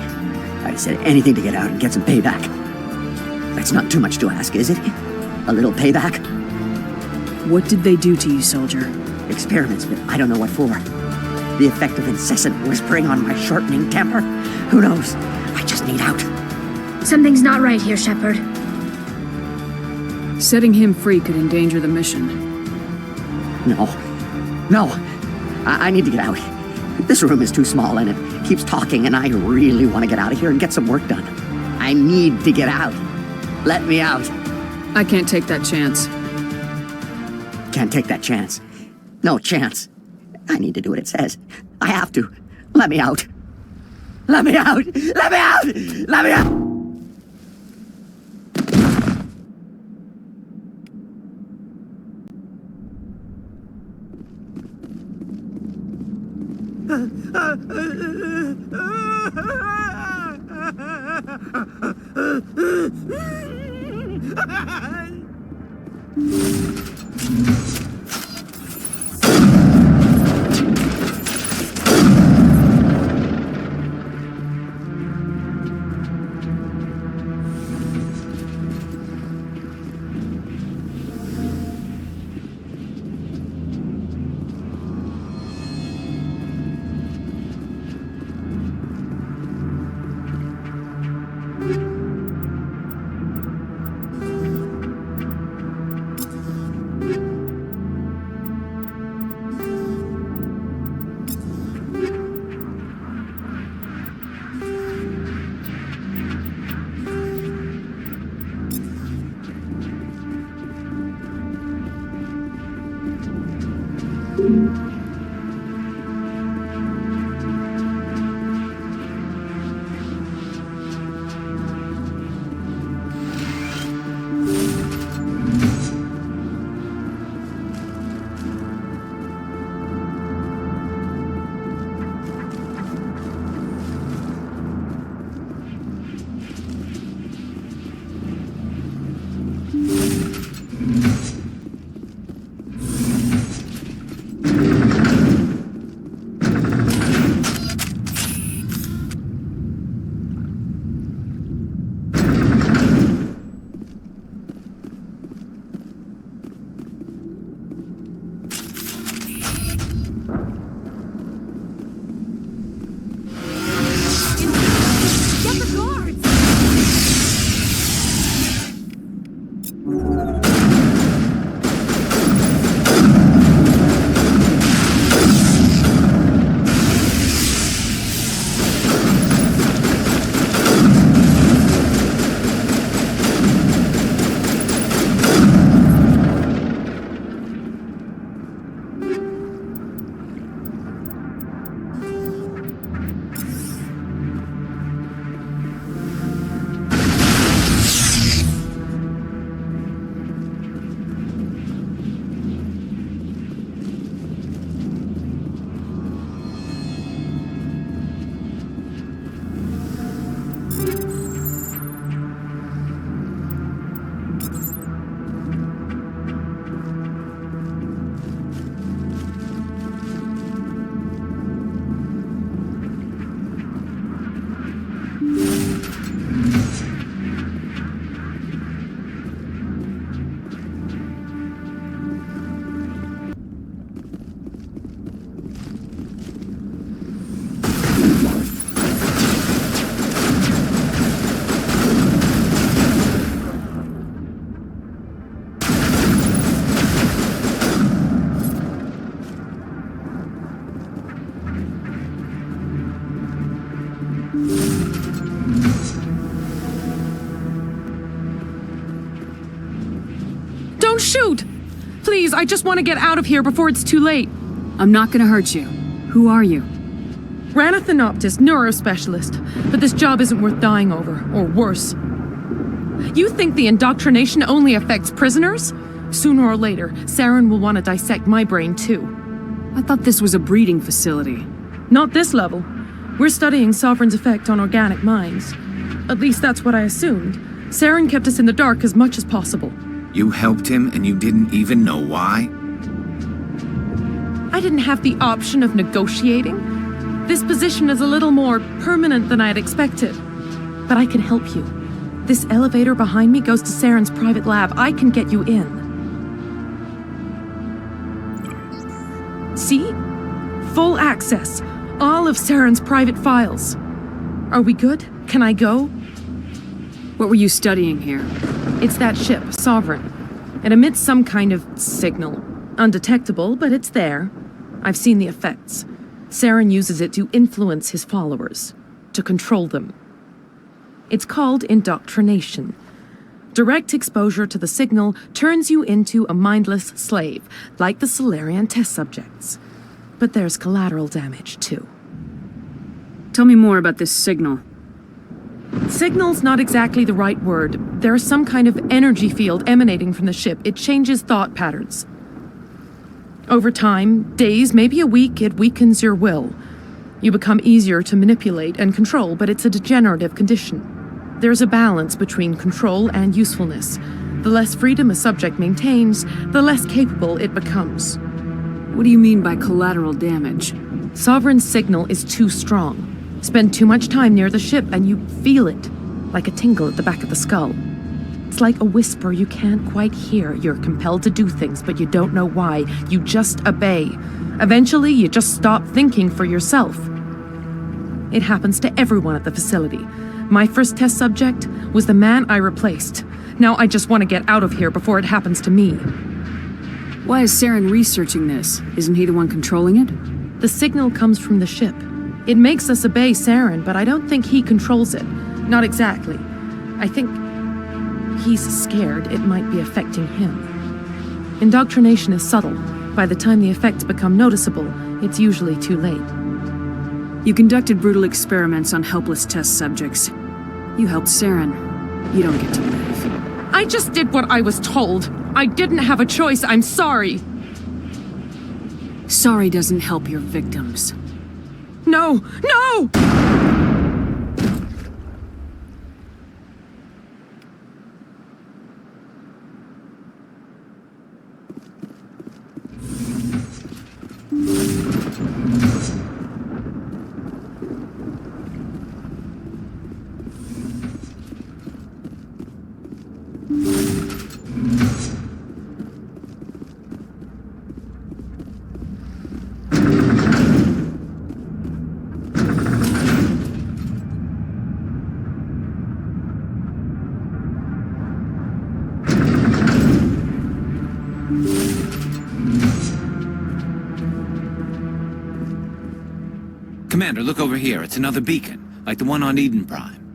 F: I said anything to get out and get some payback. That's not too much to ask, is it? A little payback?
A: What did they do to you, soldier?
F: Experiments, but I don't know what for. The effect of incessant whispering on my shortening temper? Who knows? I just need out.
N: Something's not right here, Shepard.
A: Setting him free could endanger the mission.
F: No. I need to get out. This room is too small and it keeps talking and I really want to get out of here and get some work done. I need to get out. Let me out.
A: I can't take that chance.
F: Can't take that chance. No chance. I need to do what it says. I have to. Let me out. Let me out! Let me out! Let me out!
J: shoot! Please, I just want to get out of here before it's too late.
A: I'm not gonna hurt you. Who are you?
J: Ranathanoptis, neurospecialist. But this job isn't worth dying over, or worse. You think the indoctrination only affects prisoners? Sooner or later, Saren will want to dissect my brain too.
A: I thought this was a breeding facility.
J: Not this level. We're studying Sovereign's effect on organic minds. At least that's what I assumed. Saren kept us in the dark as much as possible.
M: You helped him and you didn't even know why?
J: I didn't have the option of negotiating. This position is a little more permanent than I had expected. But I can help you. This elevator behind me goes to Saren's private lab. I can get you in. See? Full access. All of Saren's private files. Are we good? Can I go?
A: What were you studying here?
J: It's that ship, Sovereign. It emits some kind of signal. Undetectable, but it's there. I've seen the effects. Saren uses it to influence his followers. To control them. It's called indoctrination. Direct exposure to the signal turns you into a mindless slave, like the Salarian test subjects. But there's collateral damage, too.
A: Tell me more about this signal.
J: Signal's not exactly the right word. There's some kind of energy field emanating from the ship. It changes thought patterns. Over time, days, maybe a week, it weakens your will. You become easier to manipulate and control, but it's a degenerative condition. There's a balance between control and usefulness. The less freedom a subject maintains, the less capable it becomes.
A: What do you mean by collateral damage?
J: Sovereign's signal is too strong. Spend too much time near the ship and you feel it, like a tingle at the back of the skull. It's like a whisper you can't quite hear. You're compelled to do things, but you don't know why. You just obey. Eventually, you just stop thinking for yourself. It happens to everyone at the facility. My first test subject was the man I replaced. Now I just want to get out of here before it happens to me.
A: Why is Saren researching this? Isn't he the one controlling it?
J: The signal comes from the ship. It makes us obey Saren, but I don't think he controls it. Not exactly. I think he's scared it might be affecting him. Indoctrination is subtle. By the time the effects become noticeable, it's usually too late.
A: You conducted brutal experiments on helpless test subjects. You helped Saren. You don't get to live.
J: I just did what I was told. I didn't have a choice. I'm sorry.
A: Sorry doesn't help your victims.
J: No! No!
M: Commander, look over here. It's another beacon, like the one on Eden Prime.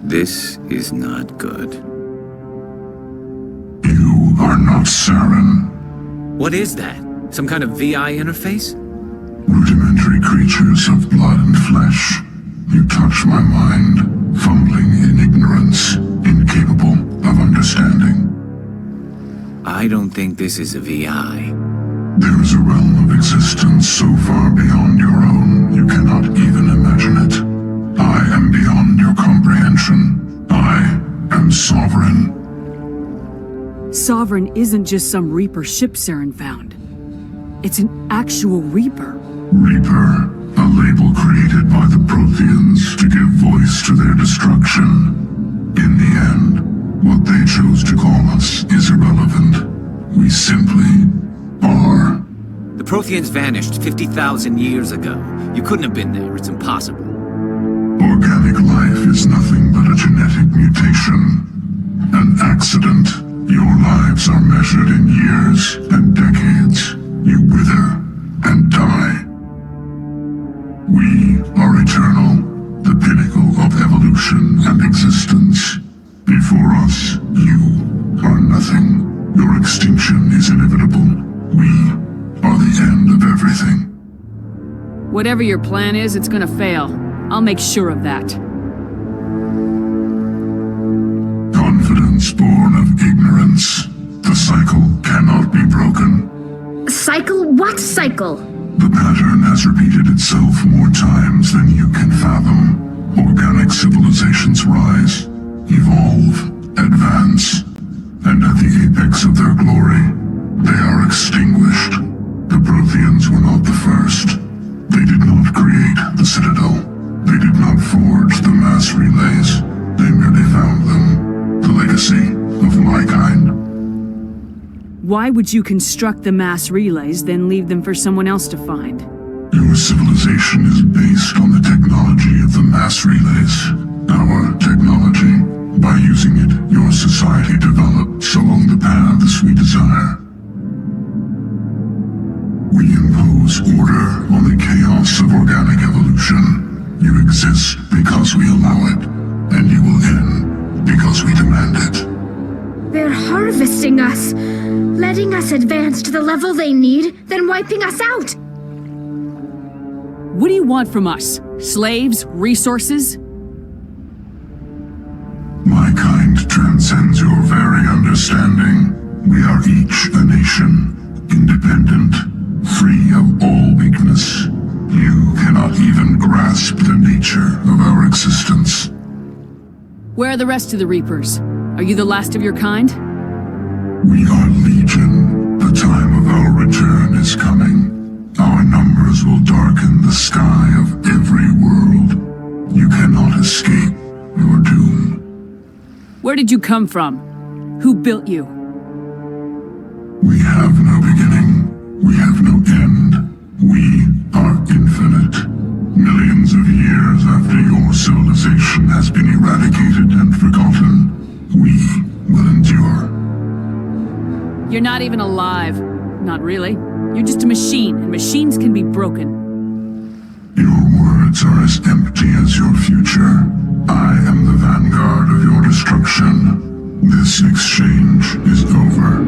M: This is not good.
P: You are not Saren.
M: What is that? Some kind of VI interface?
P: Rudimentary creatures of blood and flesh. You touch my mind, fumbling in ignorance, incapable of understanding.
M: I don't think this is a VI.
P: There is a realm of existence so far beyond your own, you cannot even imagine it. I am beyond your comprehension. I am sovereign.
A: Sovereign isn't just some Reaper ship Saren found. It's an actual Reaper.
P: Reaper, a label created by the Protheans to give voice to their destruction. In the end, what they chose to call us is irrelevant. We simply are.
M: The Protheans vanished 50,000 years ago. You couldn't have been there. It's impossible.
P: Organic life is nothing but a genetic mutation. An accident. Your lives are measured in years and decades. You wither and die. We are eternal, the pinnacle of evolution and existence. Before us, you are nothing. Your extinction is inevitable. We are the end of everything.
A: Whatever your plan is, it's gonna fail. I'll make sure of that.
P: Confidence born of ignorance. The cycle cannot be broken.
N: Cycle? What cycle?
P: The pattern has repeated itself more times than you can fathom. Organic civilizations rise, evolve, advance, and at the apex of their glory, they are extinguished. The Protheans were not the first. They did not create the Citadel. They did not forge the mass relays. They merely found them, the legacy of my kind.
A: Why would you construct the mass relays, then leave them for someone else to find?
P: Your civilization is based on the technology of the mass relays. Our technology. By using it, your society develops along the paths we desire. We impose order on the chaos of organic evolution. You exist because we allow it, and you will end because we demand it.
N: They're harvesting us, letting us advance to the level they need, then wiping us out.
A: What do you want from us? Slaves? Resources?
P: My kind transcends your very understanding. We are each a nation, independent, free of all weakness. You cannot even grasp the nature of our existence.
A: Where are the rest of the Reapers? Are you the last of your kind?
P: We are Legion. The time of our return is coming. Our numbers will darken the sky of every world. You cannot escape your doom.
A: Where did you come from? Who built you?
P: We have no beginning. We have no end. We are infinite. Millions of years after your civilization has been eradicated and forgotten, we will endure.
A: You're not even alive. Not really. You're just a machine, and machines can be broken.
P: Your words are as empty as your future. I am the vanguard of your destruction. This exchange is over.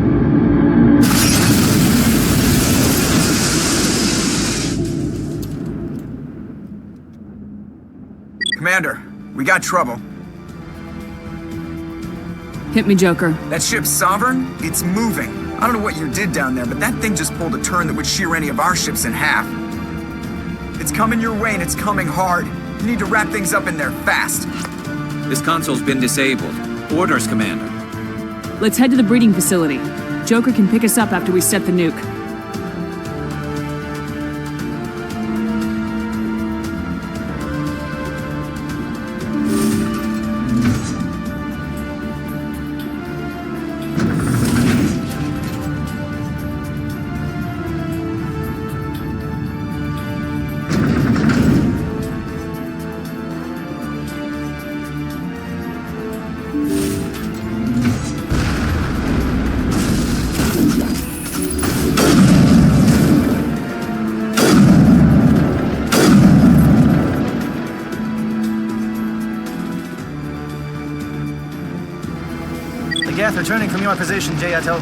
I: Commander, we got trouble.
A: Hit me, Joker.
I: That ship's Sovereign? It's moving. I don't know what you did down there, but that thing just pulled a turn that would shear any of our ships in half. It's coming your way, and it's coming hard. You need to wrap things up in there fast.
M: This console's been disabled. Orders, Commander.
A: Let's head to the breeding facility. Joker can pick us up after we set the nuke.
S: Geth returning from your position, Jayato.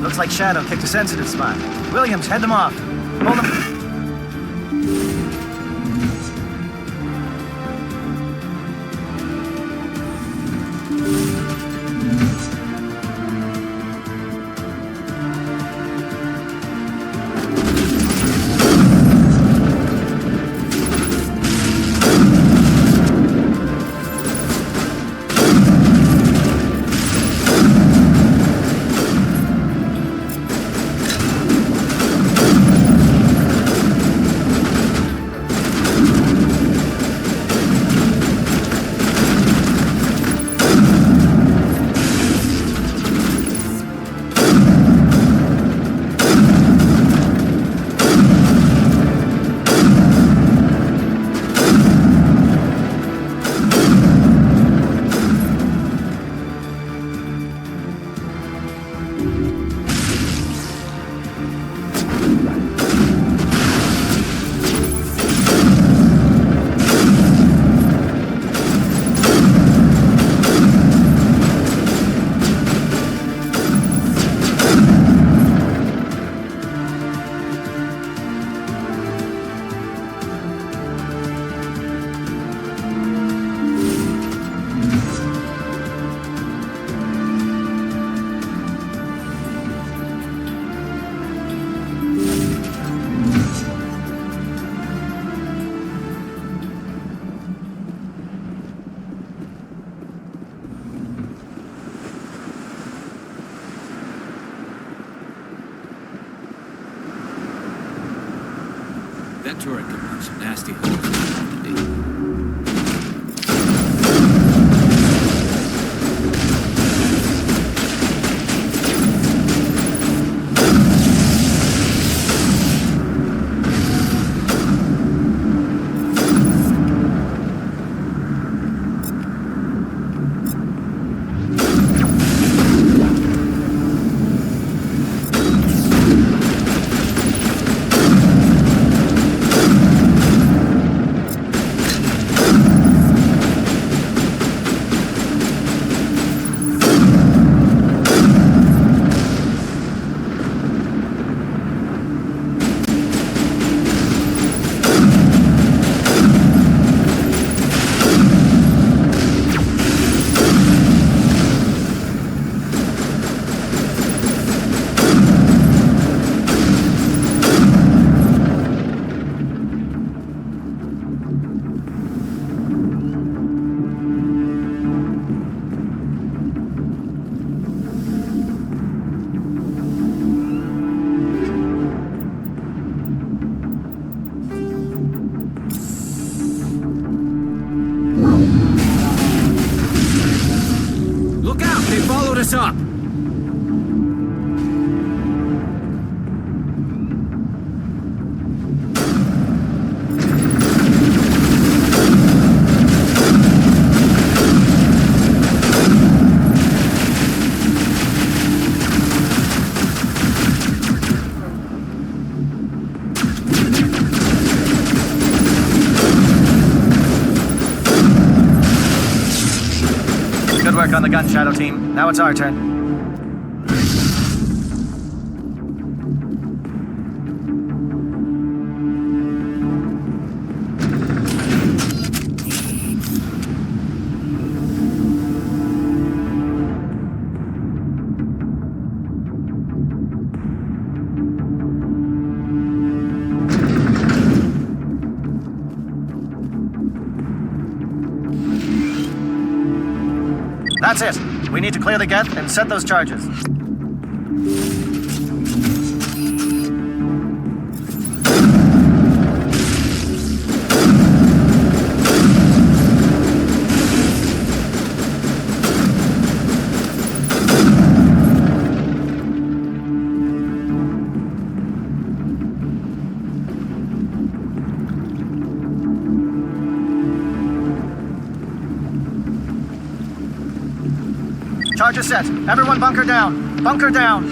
S: Looks like Shadow picked a sensitive spot. Williams, head them off. Hold them.
M: That turret could punch some nasty holes in the up!
S: Good work on the gun, Shadow Team. Now it's our turn. That's it. We need to clear the gate and set those charges. Charges set. Everyone bunker down. Bunker down.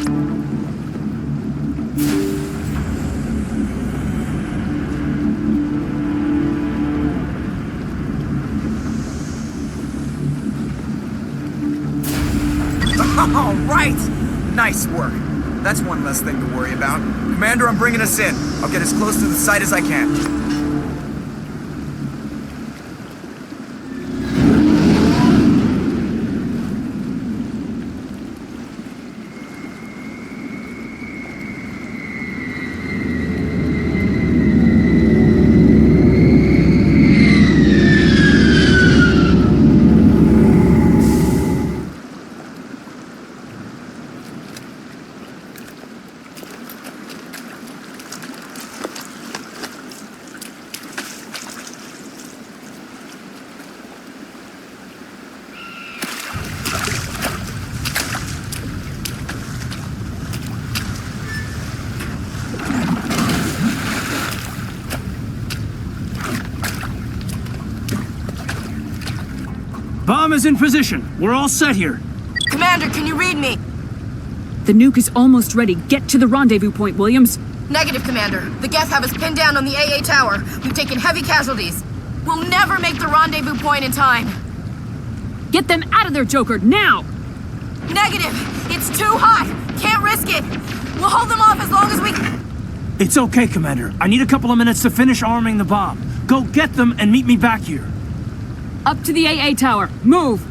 I: All right! Nice work. That's one less thing to worry about. Commander, I'm bringing us in. I'll get as close to the site as I can.
U: Bomb is in position. We're all set here.
C: Commander, can you read me?
A: The nuke is almost ready. Get to the rendezvous point, Williams.
C: Negative, Commander. The Geth have us pinned down on the AA tower. We've taken heavy casualties. We'll never make the rendezvous point in time.
A: Get them out of there, Joker, now!
C: Negative! It's too hot! Can't risk it! We'll hold them off as long as we...
U: It's okay, Commander. I need a couple of minutes to finish arming the bomb. Go get them and meet me back here.
A: Up to the AA tower. Move!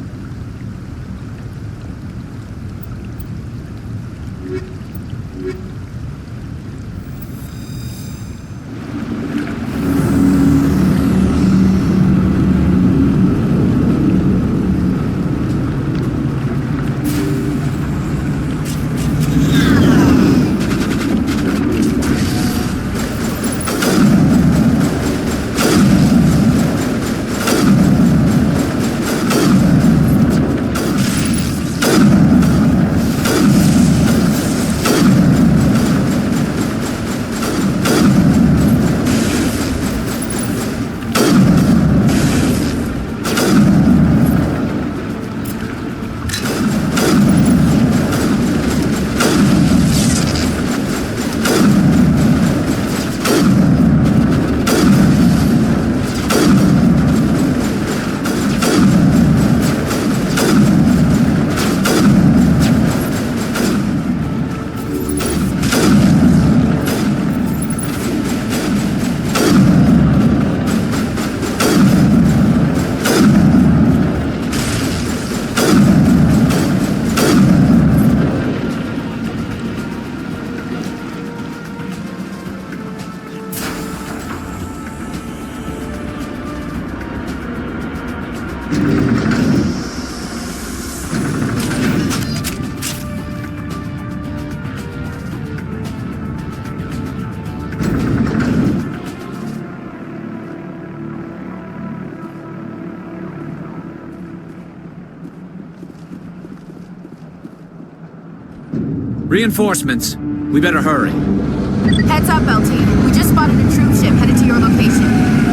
M: Reinforcements. We better hurry.
C: Heads up, LT. We just spotted a troop ship headed to your location.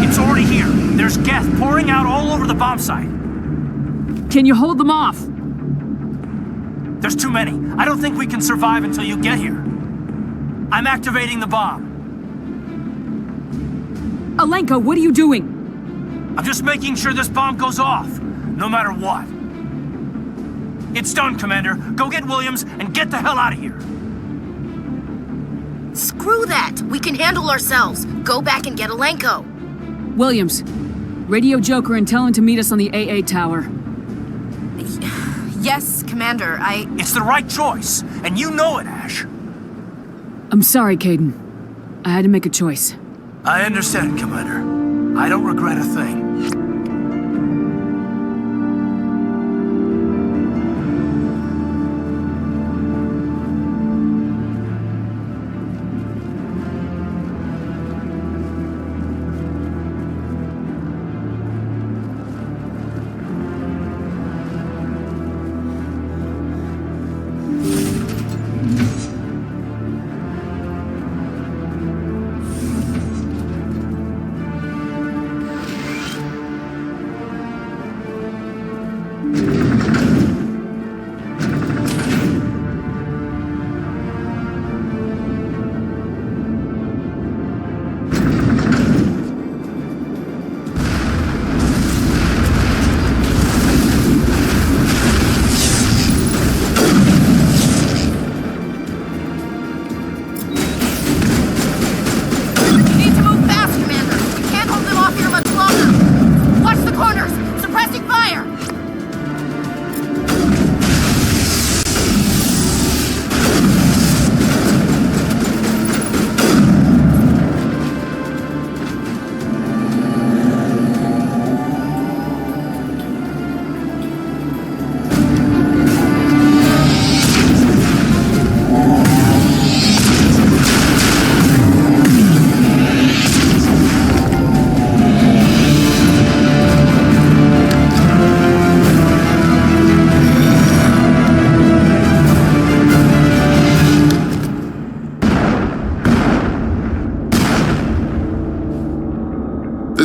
U: It's already here. There's gas pouring out all over the bomb site.
A: Can you hold them off?
U: There's too many. I don't think we can survive until you get here. I'm activating the bomb.
A: Alenka, what are you doing?
U: I'm just making sure this bomb goes off, no matter what. It's done, Commander. Go get Williams and get the hell out of here.
C: Screw that! We can handle ourselves. Go back and get Alenko.
A: Williams, radio Joker and tell him to meet us on the AA tower.
C: Yes, Commander,
U: It's the right choice, and you know it, Ash.
A: I'm sorry, Caden. I had to make a choice.
U: I understand, Commander. I don't regret a thing.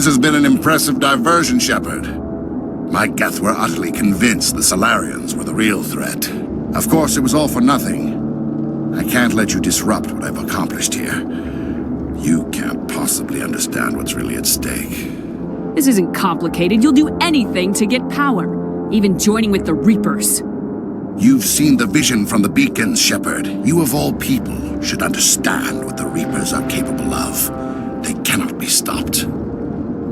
P: This has been an impressive diversion, Shepard. My Geth were utterly convinced the Salarians were the real threat. Of course, it was all for nothing. I can't let you disrupt what I've accomplished here. You can't possibly understand what's really at stake.
A: This isn't complicated. You'll do anything to get power, even joining with the Reapers.
P: You've seen the vision from the beacons, Shepard. You of all people should understand what the Reapers are capable of. They cannot be stopped.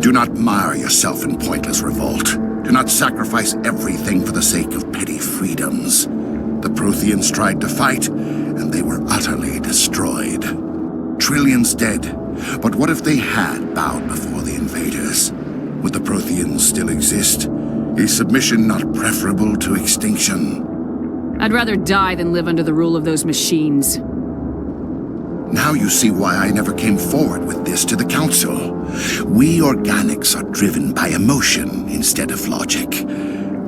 P: Do not mire yourself in pointless revolt. Do not sacrifice everything for the sake of petty freedoms. The Protheans tried to fight, and they were utterly destroyed. Trillions dead, but what if they had bowed before the invaders? Would the Protheans still exist? Is submission not preferable to extinction?
A: I'd rather die than live under the rule of those machines.
P: Now you see why I never came forward with this to the Council. We organics are driven by emotion instead of logic.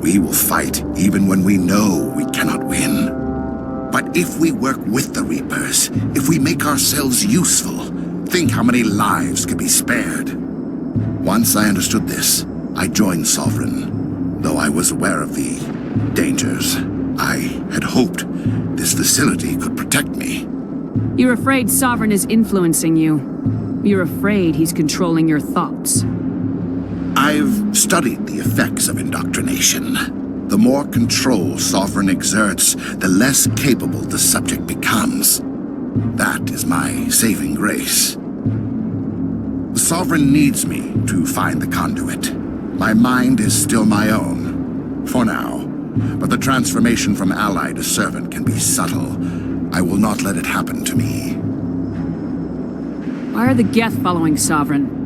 P: We will fight even when we know we cannot win. But if we work with the Reapers, if we make ourselves useful, think how many lives could be spared. Once I understood this, I joined Sovereign, though I was aware of the dangers. I had hoped this facility could protect me.
A: You're afraid Sovereign is influencing you. You're afraid he's controlling your thoughts.
P: I've studied the effects of indoctrination. The more control Sovereign exerts, the less capable the subject becomes. That is my saving grace. The Sovereign needs me to find the conduit. My mind is still my own, for now. But the transformation from ally to servant can be subtle. I will not let it happen to me.
A: Why are the Geth following Sovereign?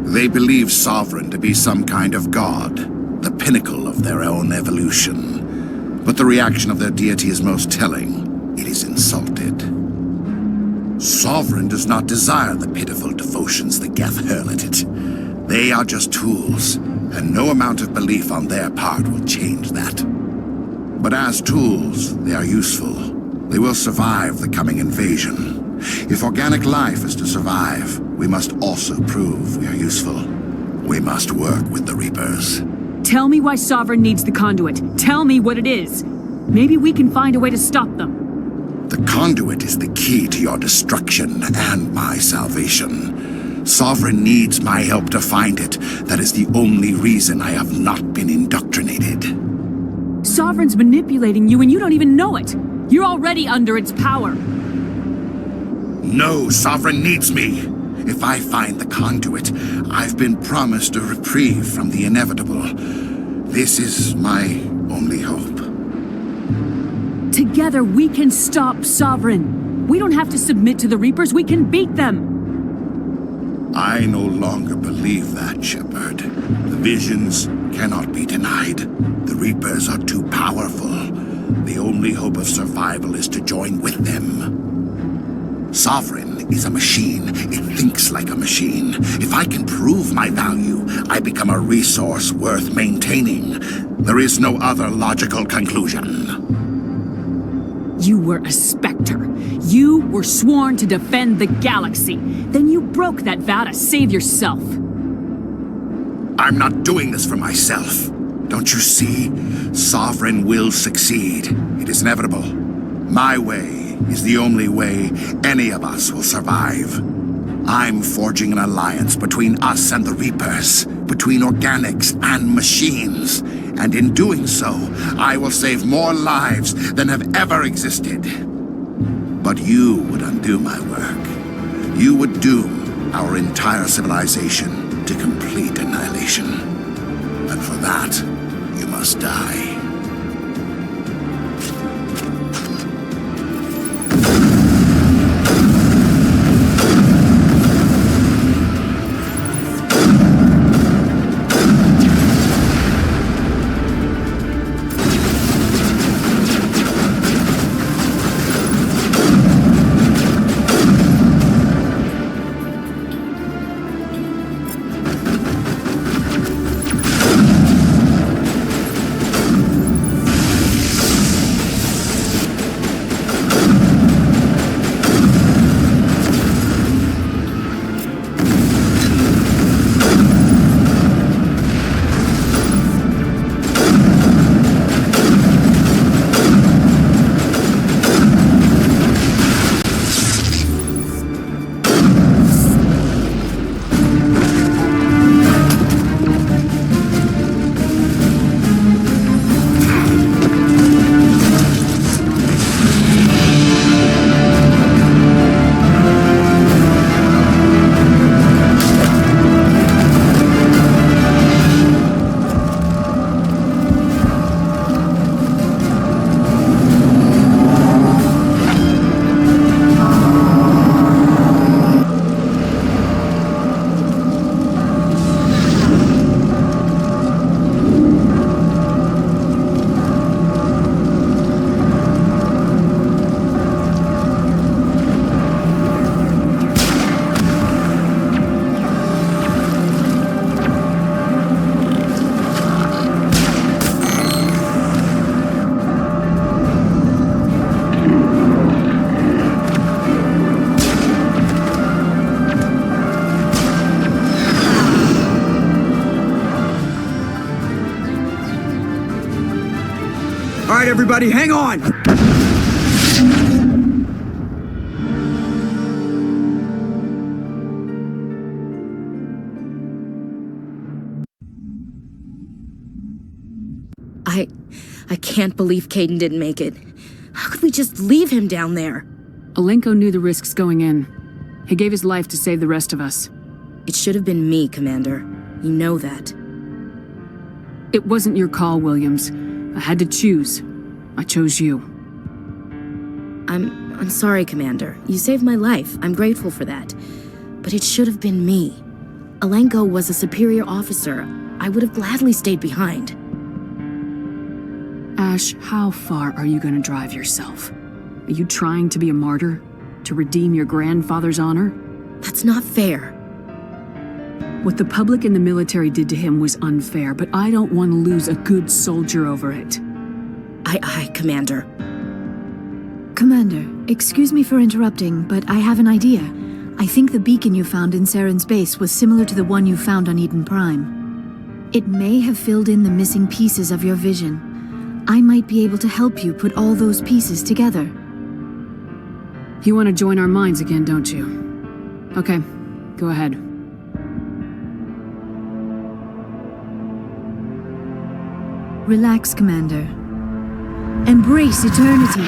P: They believe Sovereign to be some kind of god, the pinnacle of their own evolution. But the reaction of their deity is most telling. It is insulted. Sovereign does not desire the pitiful devotions the Geth hurl at it. They are just tools, and no amount of belief on their part will change that.
L: But as tools, they are useful. They will survive the coming invasion. If organic life is to survive, we must also prove we are useful. We must work with the Reapers.
A: Tell me why Sovereign needs the conduit. Tell me what it is. Maybe we can find a way to stop them.
L: The conduit is the key to your destruction and my salvation. Sovereign needs my help to find it. That is the only reason I have not been indoctrinated.
A: Sovereign's manipulating you and you don't even know it. You're already under its power.
L: No, Sovereign needs me. If I find the conduit, I've been promised a reprieve from the inevitable. This is my only hope.
A: Together we can stop Sovereign. We don't have to submit to the Reapers, we can beat them.
L: I no longer believe that, Shepard. The visions cannot be denied. The Reapers are too powerful. The only hope of survival is to join with them. Sovereign is a machine. It thinks like a machine. If I can prove my value, I become a resource worth maintaining. There is no other logical conclusion.
A: You were a Spectre. You were sworn to defend the galaxy. Then you broke that vow to save yourself.
L: I'm not doing this for myself. Don't you see? Sovereign will succeed. It is inevitable. My way is the only way any of us will survive. I'm forging an alliance between us and the Reapers, between organics and machines. And in doing so, I will save more lives than have ever existed. But you would undo my work. You would doom our entire civilization to complete annihilation. And for that, you must die.
I: Everybody, hang on!
O: I can't believe Caden didn't make it. How could we just leave him down there?
A: Alenko knew the risks going in. He gave his life to save the rest of us.
O: It should have been me, Commander. You know that.
A: It wasn't your call, Williams. I had to choose. I chose you.
O: I'm sorry, Commander. You saved my life. I'm grateful for that. But it should have been me. Alenko was a superior officer. I would have gladly stayed behind.
A: Ash, how far are you going to drive yourself? Are you trying to be a martyr? To redeem your grandfather's honor?
O: That's not fair.
A: What the public and the military did to him was unfair, but I don't want to lose a good soldier over it.
O: Aye, Commander.
H: Commander, excuse me for interrupting, but I have an idea. I think the beacon you found in Saren's base was similar to the one you found on Eden Prime. It may have filled in the missing pieces of your vision. I might be able to help you put all those pieces together.
A: You want to join our minds again, don't you? Okay, go ahead.
H: Relax, Commander. Embrace eternity.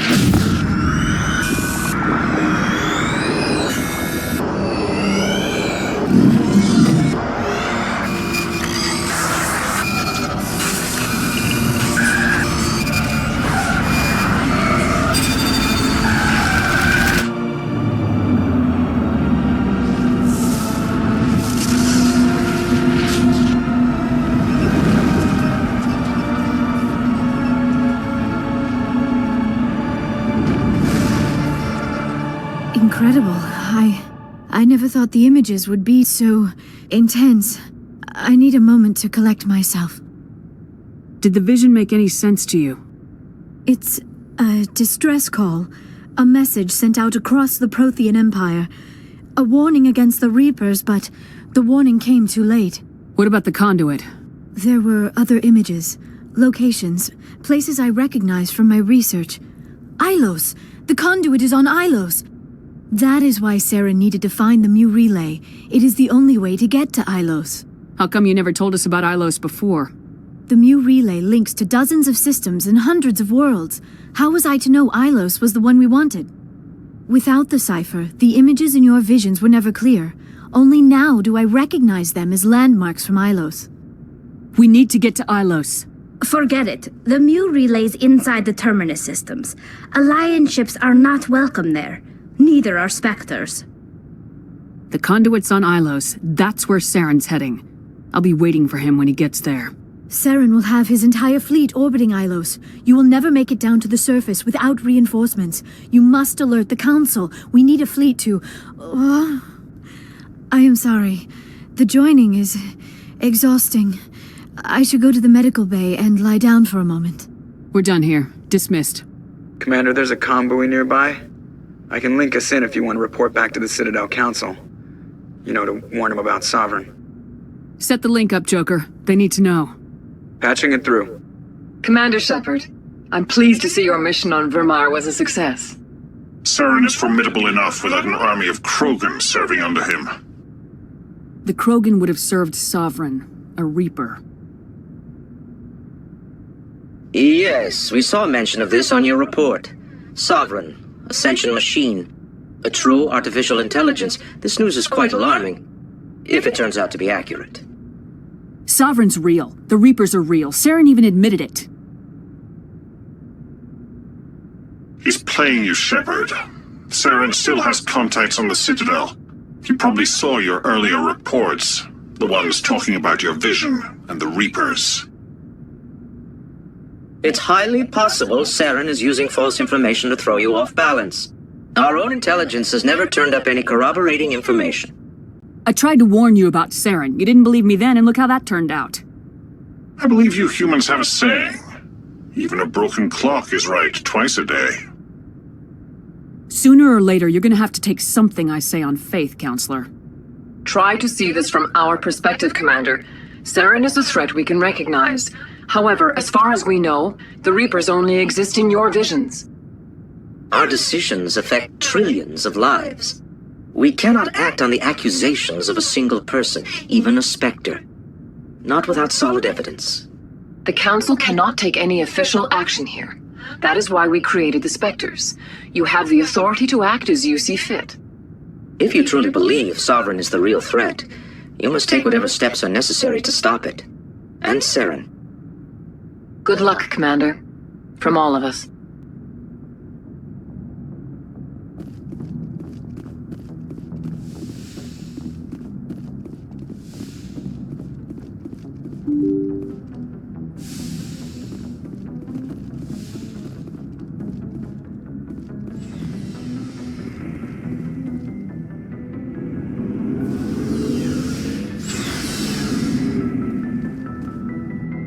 H: Incredible. I never thought the images would be so intense. I need a moment to collect myself.
A: Did the vision make any sense to you?
H: It's a distress call. A message sent out across the Prothean Empire. A warning against the Reapers, but the warning came too late.
A: What about the conduit?
H: There were other images, locations, places I recognized from my research. Ilos! The conduit is on Ilos! That is why Saren needed to find the Mu relay. It is the only way to get to Ilos.
A: How come you never told us about Ilos before?
H: The Mu relay links to dozens of systems and hundreds of worlds. How was I to know Ilos was the one we wanted? Without the cipher, the images in your visions were never clear. Only now do I recognize them as landmarks from Ilos.
A: We need to get to Ilos.
N: Forget it. The Mu relay's inside the Terminus systems. Alliance ships are not welcome there. Neither are Spectres.
A: The conduit's on Ilos. That's where Saren's heading. I'll be waiting for him when he gets there.
H: Saren will have his entire fleet orbiting Ilos. You will never make it down to the surface without reinforcements. You must alert the Council. We need a fleet to... I am sorry. The joining is exhausting. I should go to the medical bay and lie down for a moment.
A: We're done here. Dismissed.
I: Commander, there's a comm buoy nearby. I can link us in if you want to report back to the Citadel Council. You know, to warn them about Sovereign.
A: Set the link up, Joker. They need to know.
I: Patching it through.
T: Commander Shepard, I'm pleased to see your mission on Vermar was a success.
V: Saren is formidable enough without an army of Krogan serving under him.
A: The Krogan would have served Sovereign, a Reaper.
W: Yes, we saw mention of this on your report. Sovereign. Ascension machine. A true artificial intelligence. This news is quite alarming, if it turns out to be accurate.
A: Sovereign's real. The Reapers are real. Saren even admitted it.
V: He's playing you, Shepard. Saren still has contacts on the Citadel. He probably saw your earlier reports. The ones talking about your vision and the Reapers.
W: It's highly possible Saren is using false information to throw you off balance. Our own intelligence has never turned up any corroborating information.
A: I tried to warn you about Saren. You didn't believe me then, and look how that turned out.
V: I believe you humans have a saying. Even a broken clock is right twice a day.
A: Sooner or later, you're gonna have to take something I say on faith, Counselor.
T: Try to see this from our perspective, Commander. Saren is a threat we can recognize. However, as far as we know, the Reapers only exist in your visions.
W: Our decisions affect trillions of lives. We cannot act on the accusations of a single person, even a Spectre. Not without solid evidence.
T: The Council cannot take any official action here. That is why we created the Spectres. You have the authority to act as you see fit.
W: If you truly believe Sovereign is the real threat, you must take whatever steps are necessary to stop it. And Saren.
T: Good luck, Commander. From all of us.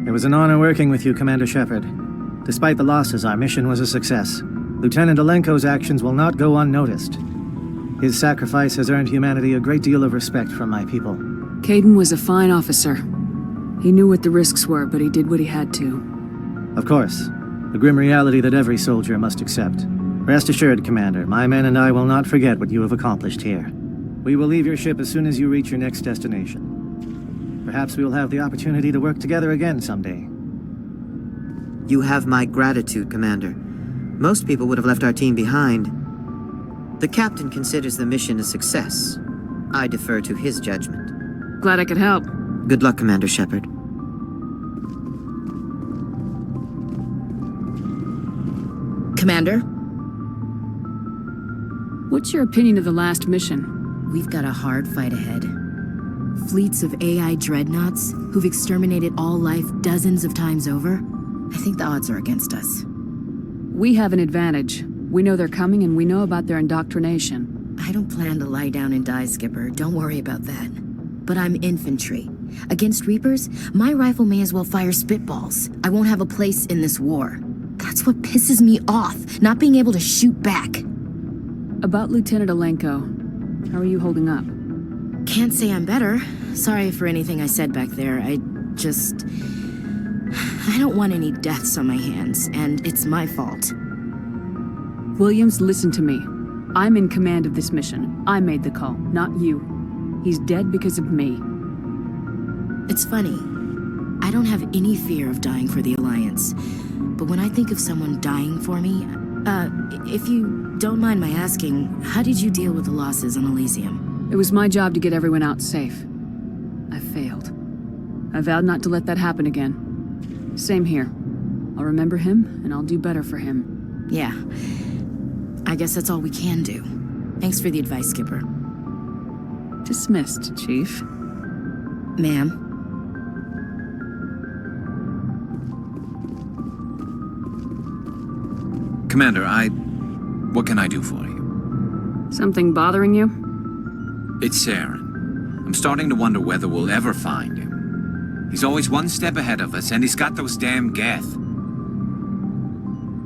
S: It was an honor working with you, Commander Shepard. Despite the losses, our mission was a success. Lieutenant Alenko's actions will not go unnoticed. His sacrifice has earned humanity a great deal of respect from my people.
A: Caden was a fine officer. He knew what the risks were, but he did what he had to.
S: Of course. The grim reality that every soldier must accept. Rest assured, Commander, my men and I will not forget what you have accomplished here. We will leave your ship as soon as you reach your next destination. Perhaps we will have the opportunity to work together again someday.
Q: You have my gratitude, Commander. Most people would have left our team behind. The captain considers the mission a success. I defer to his judgment.
A: Glad I could help.
Q: Good luck, Commander Shepard.
O: Commander?
A: What's your opinion of the last mission?
O: We've got a hard fight ahead. Fleets of AI dreadnoughts who've exterminated all life dozens of times over. I think the odds are against us.
A: We have an advantage. We know they're coming and we know about their indoctrination.
O: I don't plan to lie down and die, Skipper. Don't worry about that. But I'm infantry. Against Reapers, my rifle may as well fire spitballs. I won't have a place in this war. That's what pisses me off, not being able to shoot back.
A: About Lieutenant Alenko, how are you holding up?
O: Can't say I'm better. Sorry for anything I said back there. I don't want any deaths on my hands, and it's my fault.
A: Williams, listen to me. I'm in command of this mission. I made the call, not you. He's dead because of me.
O: It's funny. I don't have any fear of dying for the Alliance. But when I think of someone dying for me, if you don't mind my asking, how did you deal with the losses on Elysium?
A: It was my job to get everyone out safe. I failed. I vowed not to let that happen again. Same here. I'll remember him, and I'll do better for him.
O: Yeah. I guess that's all we can do. Thanks for the advice, Skipper.
A: Dismissed, Chief.
O: Ma'am.
M: Commander, what can I do for you?
A: Something bothering you?
M: It's Saren. I'm starting to wonder whether we'll ever find him. He's always one step ahead of us, and he's got those damn Geth.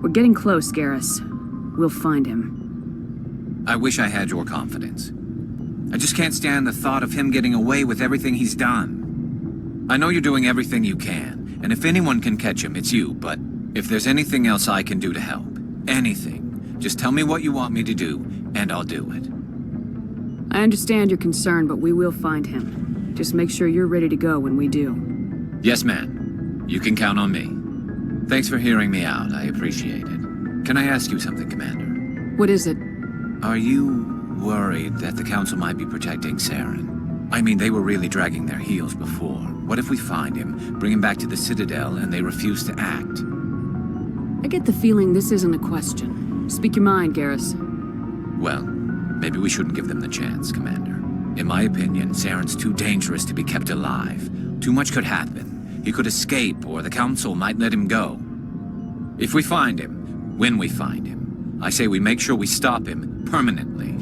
A: We're getting close, Garrus. We'll find him.
M: I wish I had your confidence. I just can't stand the thought of him getting away with everything he's done. I know you're doing everything you can, and if anyone can catch him, it's you, but if there's anything else I can do to help, anything, just tell me what you want me to do, and I'll do it.
A: I understand your concern, but we will find him. Just make sure you're ready to go when we do.
M: Yes, ma'am. You can count on me. Thanks for hearing me out. I appreciate it. Can I ask you something, Commander?
A: What is it?
M: Are you worried that the Council might be protecting Saren? I mean, they were really dragging their heels before. What if we find him, bring him back to the Citadel, and they refuse to act?
A: I get the feeling this isn't a question. Speak your mind, Garrus.
M: Well, maybe we shouldn't give them the chance, Commander. In my opinion, Saren's too dangerous to be kept alive. Too much could happen. He could escape, or the Council might let him go. If we find him, when we find him, I say we make sure we stop him permanently.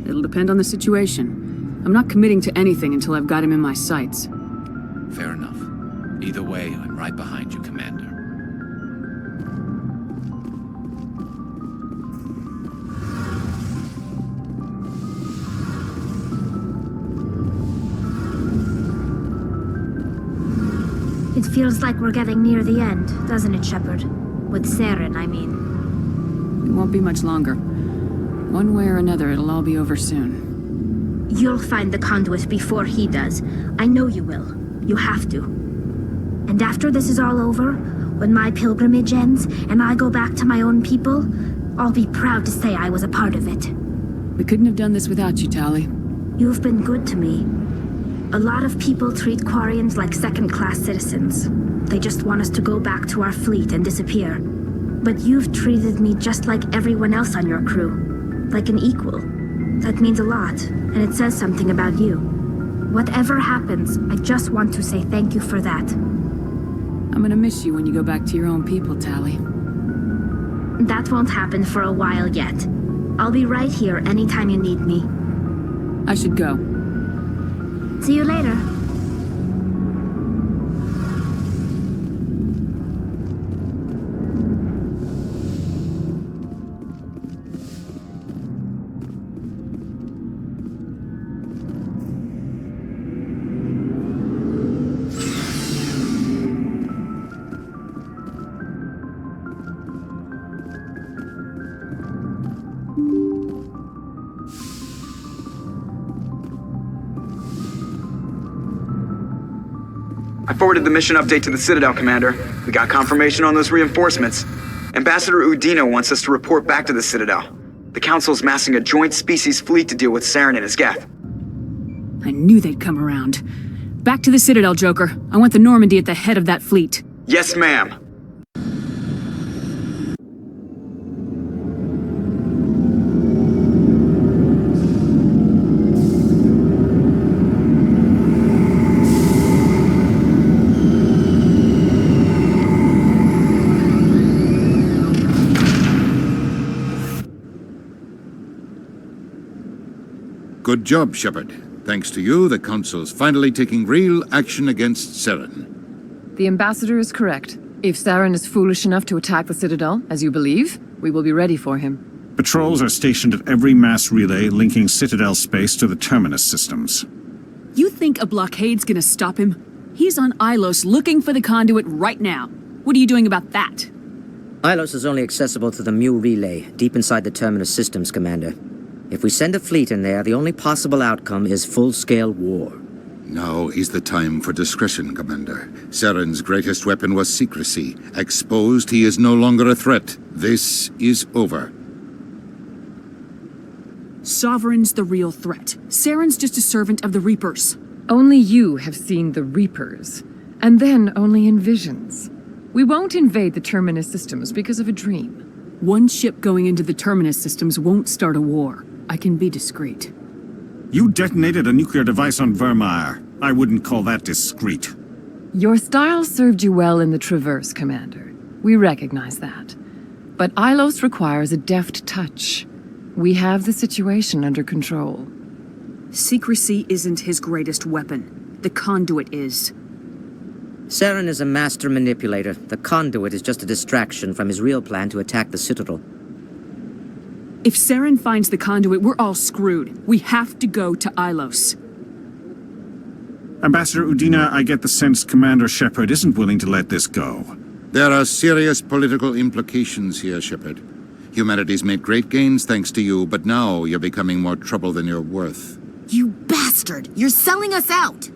A: It'll depend on the situation. I'm not committing to anything until I've got him in my sights.
M: Fair enough. Either way, I'm right behind you, Commander.
N: It feels like we're getting near the end, doesn't it, Shepard? With Saren, I mean.
A: It won't be much longer. One way or another, it'll all be over soon.
N: You'll find the conduit before he does. I know you will. You have to. And after this is all over, when my pilgrimage ends and I go back to my own people, I'll be proud to say I was a part of it.
A: We couldn't have done this without you, Tali.
N: You've been good to me. A lot of people treat Quarians like second-class citizens. They just want us to go back to our fleet and disappear. But you've treated me just like everyone else on your crew. Like an equal. That means a lot, and it says something about you. Whatever happens, I just want to say thank you for that.
A: I'm gonna miss you when you go back to your own people, Tali.
N: That won't happen for a while yet. I'll be right here anytime you need me.
A: I should go.
N: See you later.
I: I forwarded the mission update to the Citadel, Commander. We got confirmation on those reinforcements. Ambassador Udina wants us to report back to the Citadel. The Council's massing a joint species fleet to deal with Saren and his Geth.
A: I knew they'd come around. Back to the Citadel, Joker. I want the Normandy at the head of that fleet.
I: Yes, ma'am.
L: Good job, Shepard. Thanks to you, the Council's finally taking real action against Saren.
J: The Ambassador is correct. If Saren is foolish enough to attack the Citadel, as you believe, we will be ready for him.
B: Patrols are stationed at every mass relay linking Citadel space to the Terminus systems.
A: You think a blockade's gonna stop him? He's on Ilos looking for the conduit right now. What are you doing about that?
W: Ilos is only accessible to the Mu relay, deep inside the Terminus systems, Commander. If we send a fleet in there, the only possible outcome is full-scale war.
L: Now is the time for discretion, Commander. Saren's greatest weapon was secrecy. Exposed, he is no longer a threat. This is over.
A: Sovereign's the real threat. Saren's just a servant of the Reapers.
J: Only you have seen the Reapers, and then only in visions. We won't invade the Terminus systems because of a dream.
A: One ship going into the Terminus systems won't start a war. I can be discreet.
B: You detonated a nuclear device on Vermeer. I wouldn't call that discreet.
J: Your style served you well in the Traverse, Commander. We recognize that. But Ilos requires a deft touch. We have the situation under control.
A: Secrecy isn't his greatest weapon. The conduit is.
W: Saren is a master manipulator. The conduit is just a distraction from his real plan to attack the Citadel.
A: If Saren finds the conduit, we're all screwed. We have to go to Ilos.
B: Ambassador Udina, I get the sense Commander Shepard isn't willing to let this go.
L: There are serious political implications here, Shepard. Humanity's made great gains thanks to you, but now you're becoming more trouble than you're worth.
O: You bastard! You're selling us out!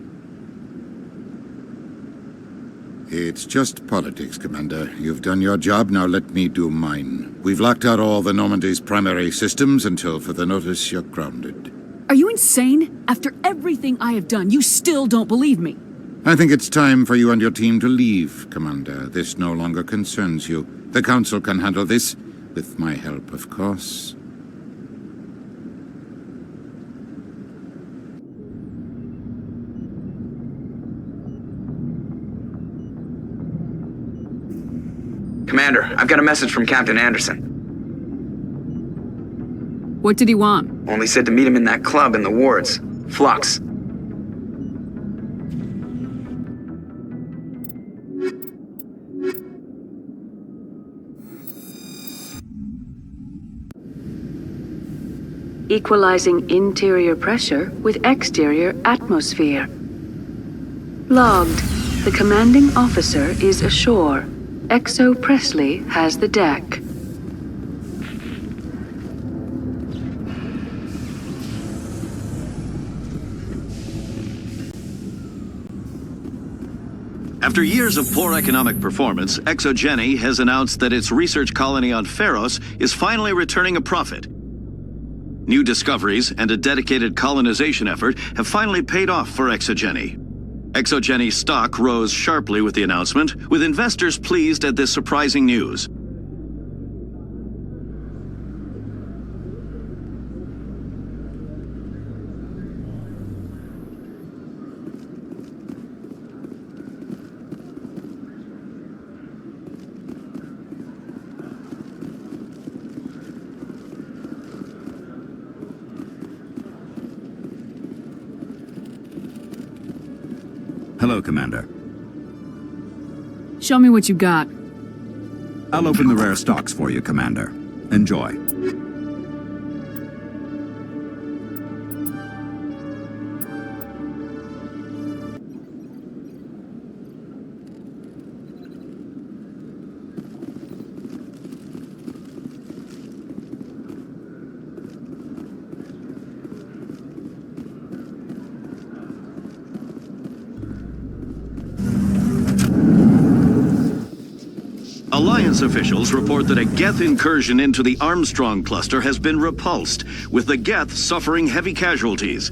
L: It's just politics, Commander. You've done your job, now let me do mine. We've locked out all the Normandy's primary systems until further notice you're grounded.
A: Are you insane? After everything I have done, you still don't believe me.
L: I think it's time for you and your team to leave, Commander. This no longer concerns you. The Council can handle this, with my help, of course.
I: Commander, I've got a message from Captain Anderson.
A: What did he want?
I: Only said to meet him in that club in the wards. Flux.
E: Equalizing interior pressure with exterior atmosphere. Logged. The commanding officer is ashore. Exo Presley has the deck.
D: After years of poor economic performance, ExoGeni has announced that its research colony on Pharos is finally returning a profit. New discoveries and a dedicated colonization effort have finally paid off for ExoGeni. ExoGeni's stock rose sharply with the announcement, with investors pleased at this surprising news.
B: Hello, Commander.
A: Show me what you got.
B: I'll open the rare stocks for you, Commander. Enjoy.
D: Alliance officials report that a Geth incursion into the Armstrong cluster has been repulsed, with the Geth suffering heavy casualties.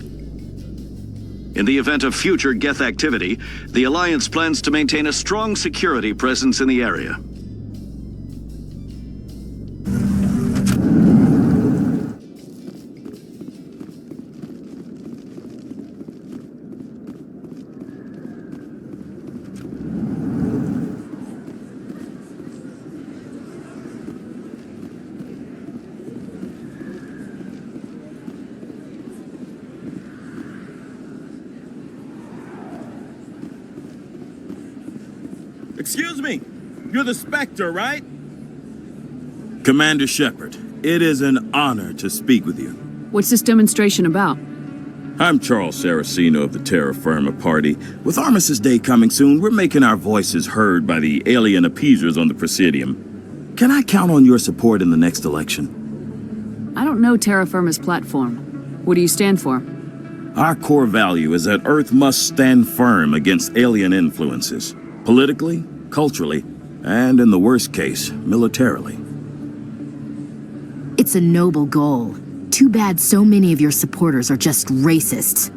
D: In the event of future Geth activity, the Alliance plans to maintain a strong security presence in the area.
G: Excuse me, you're the Spectre, right? Commander Shepard, it is an honor to speak with you.
A: What's this demonstration about?
G: I'm Charles Saraceno of the Terra Firma Party. With Armistice Day coming soon, we're making our voices heard by the alien appeasers on the Presidium. Can I count on your support in the next election?
A: I don't know Terra Firma's platform. What do you stand for?
G: Our core value is that Earth must stand firm against alien influences. Politically, culturally, and in the worst case, militarily.
O: It's a noble goal. Too bad so many of your supporters are just racists.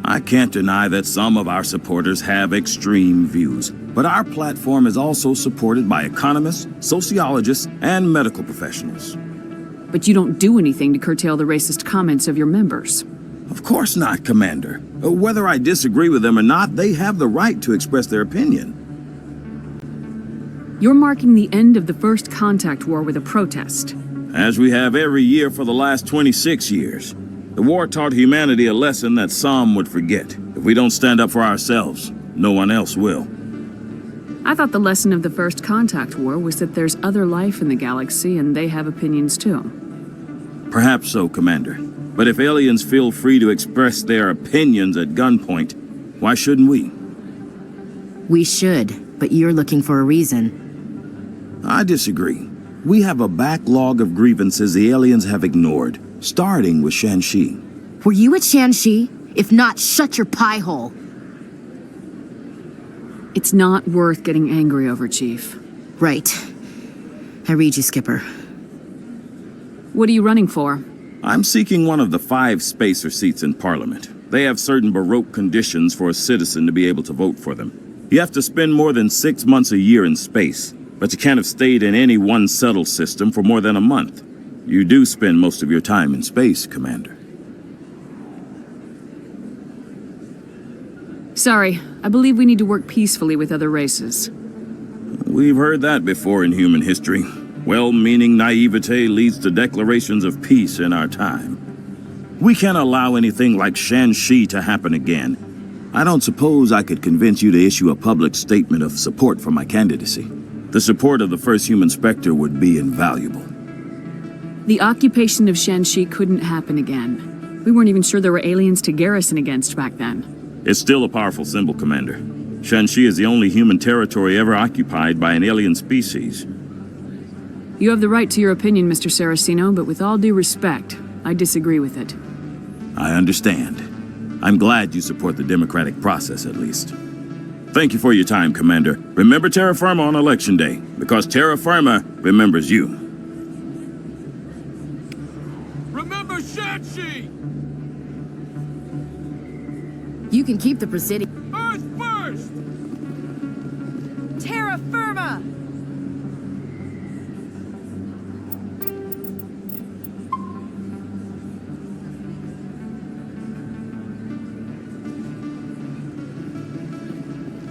G: I can't deny that some of our supporters have extreme views, but our platform is also supported by economists, sociologists, and medical professionals.
A: But you don't do anything to curtail the racist comments of your members.
G: Of course not, Commander. Whether I disagree with them or not, they have the right to express their opinion.
A: You're marking the end of the First Contact War with a protest.
G: As we have every year for the last 26 years. The war taught humanity a lesson that some would forget. If we don't stand up for ourselves, no one else will.
A: I thought the lesson of the First Contact War was that there's other life in the galaxy and they have opinions too.
G: Perhaps so, Commander. But if aliens feel free to express their opinions at gunpoint, why shouldn't we?
O: We should, but you're looking for a reason.
G: I disagree. We have a backlog of grievances the aliens have ignored, starting with Shanxi.
O: Were you at Shanxi? If not, shut your pie hole.
A: It's not worth getting angry over, Chief.
O: Right. I read you, Skipper.
A: What are you running for?
G: I'm seeking one of the 5 spacer seats in Parliament. They have certain Baroque conditions for a citizen to be able to vote for them. You have to spend more than 6 months a year in space, but you can't have stayed in any one settled system for more than a month. You do spend most of your time in space, Commander.
A: Sorry, I believe we need to work peacefully with other races.
G: We've heard that before in human history. Well-meaning naivete leads to declarations of peace in our time. We can't allow anything like Shanxi to happen again. I don't suppose I could convince you to issue a public statement of support for my candidacy. The support of the first human Spectre would be invaluable.
A: The occupation of Shanxi couldn't happen again. We weren't even sure there were aliens to garrison against back then.
G: It's still a powerful symbol, Commander. Shanxi is the only human territory ever occupied by an alien species.
A: You have the right to your opinion, Mr. Saraceno, but with all due respect, I disagree with it.
G: I understand. I'm glad you support the democratic process, at least. Thank you for your time, Commander. Remember Terra Firma on Election Day, because Terra Firma remembers you.
U: Remember Shanxi!
O: You can keep the Presidium.
U: Earth first!
C: Terra Firma!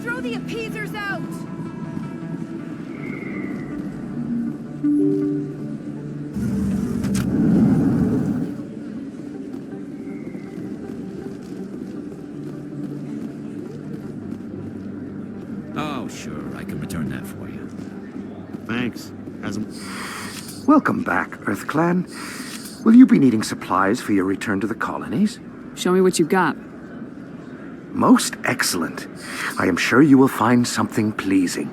C: Throw the appeasers out!
M: Oh, sure, I can return that for you.
K: Thanks. Welcome back, Earth Clan. Will you be needing supplies for your return to the colonies?
A: Show me what you've got.
K: Most excellent. I am sure you will find something pleasing.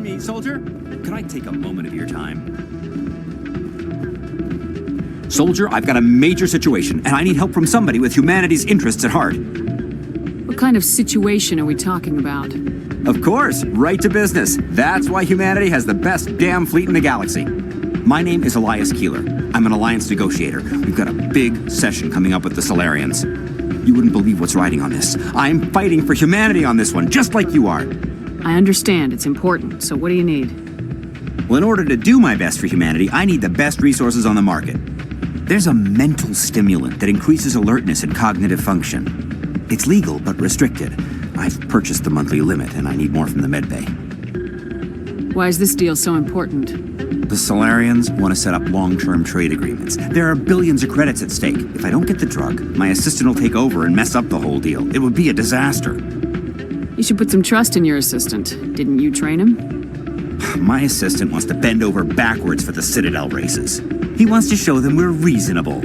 F: me, soldier. Could I take a moment of your time? Soldier, I've got a major situation, and I need help from somebody with humanity's interests at heart.
A: What kind of situation are we talking about?
F: Of course, right to business. That's why humanity has the best damn fleet in the galaxy. My name is Elias Keeler. I'm an alliance negotiator. We've got a big session coming up with the Solarians. You wouldn't believe what's riding on this. I'm fighting for humanity on this one, just like you are.
A: I understand, it's important, so what do you need?
F: Well, in order to do my best for humanity, I need the best resources on the market. There's a mental stimulant that increases alertness and cognitive function. It's legal, but restricted. I've purchased the monthly limit, and I need more from the medbay.
A: Why is this deal so important?
F: The Solarians want to set up long-term trade agreements. There are billions of credits at stake. If I don't get the drug, my assistant will take over and mess up the whole deal. It would be a disaster.
A: You should put some trust in your assistant. Didn't you train him?
F: My assistant wants to bend over backwards for the Citadel races. He wants to show them we're reasonable.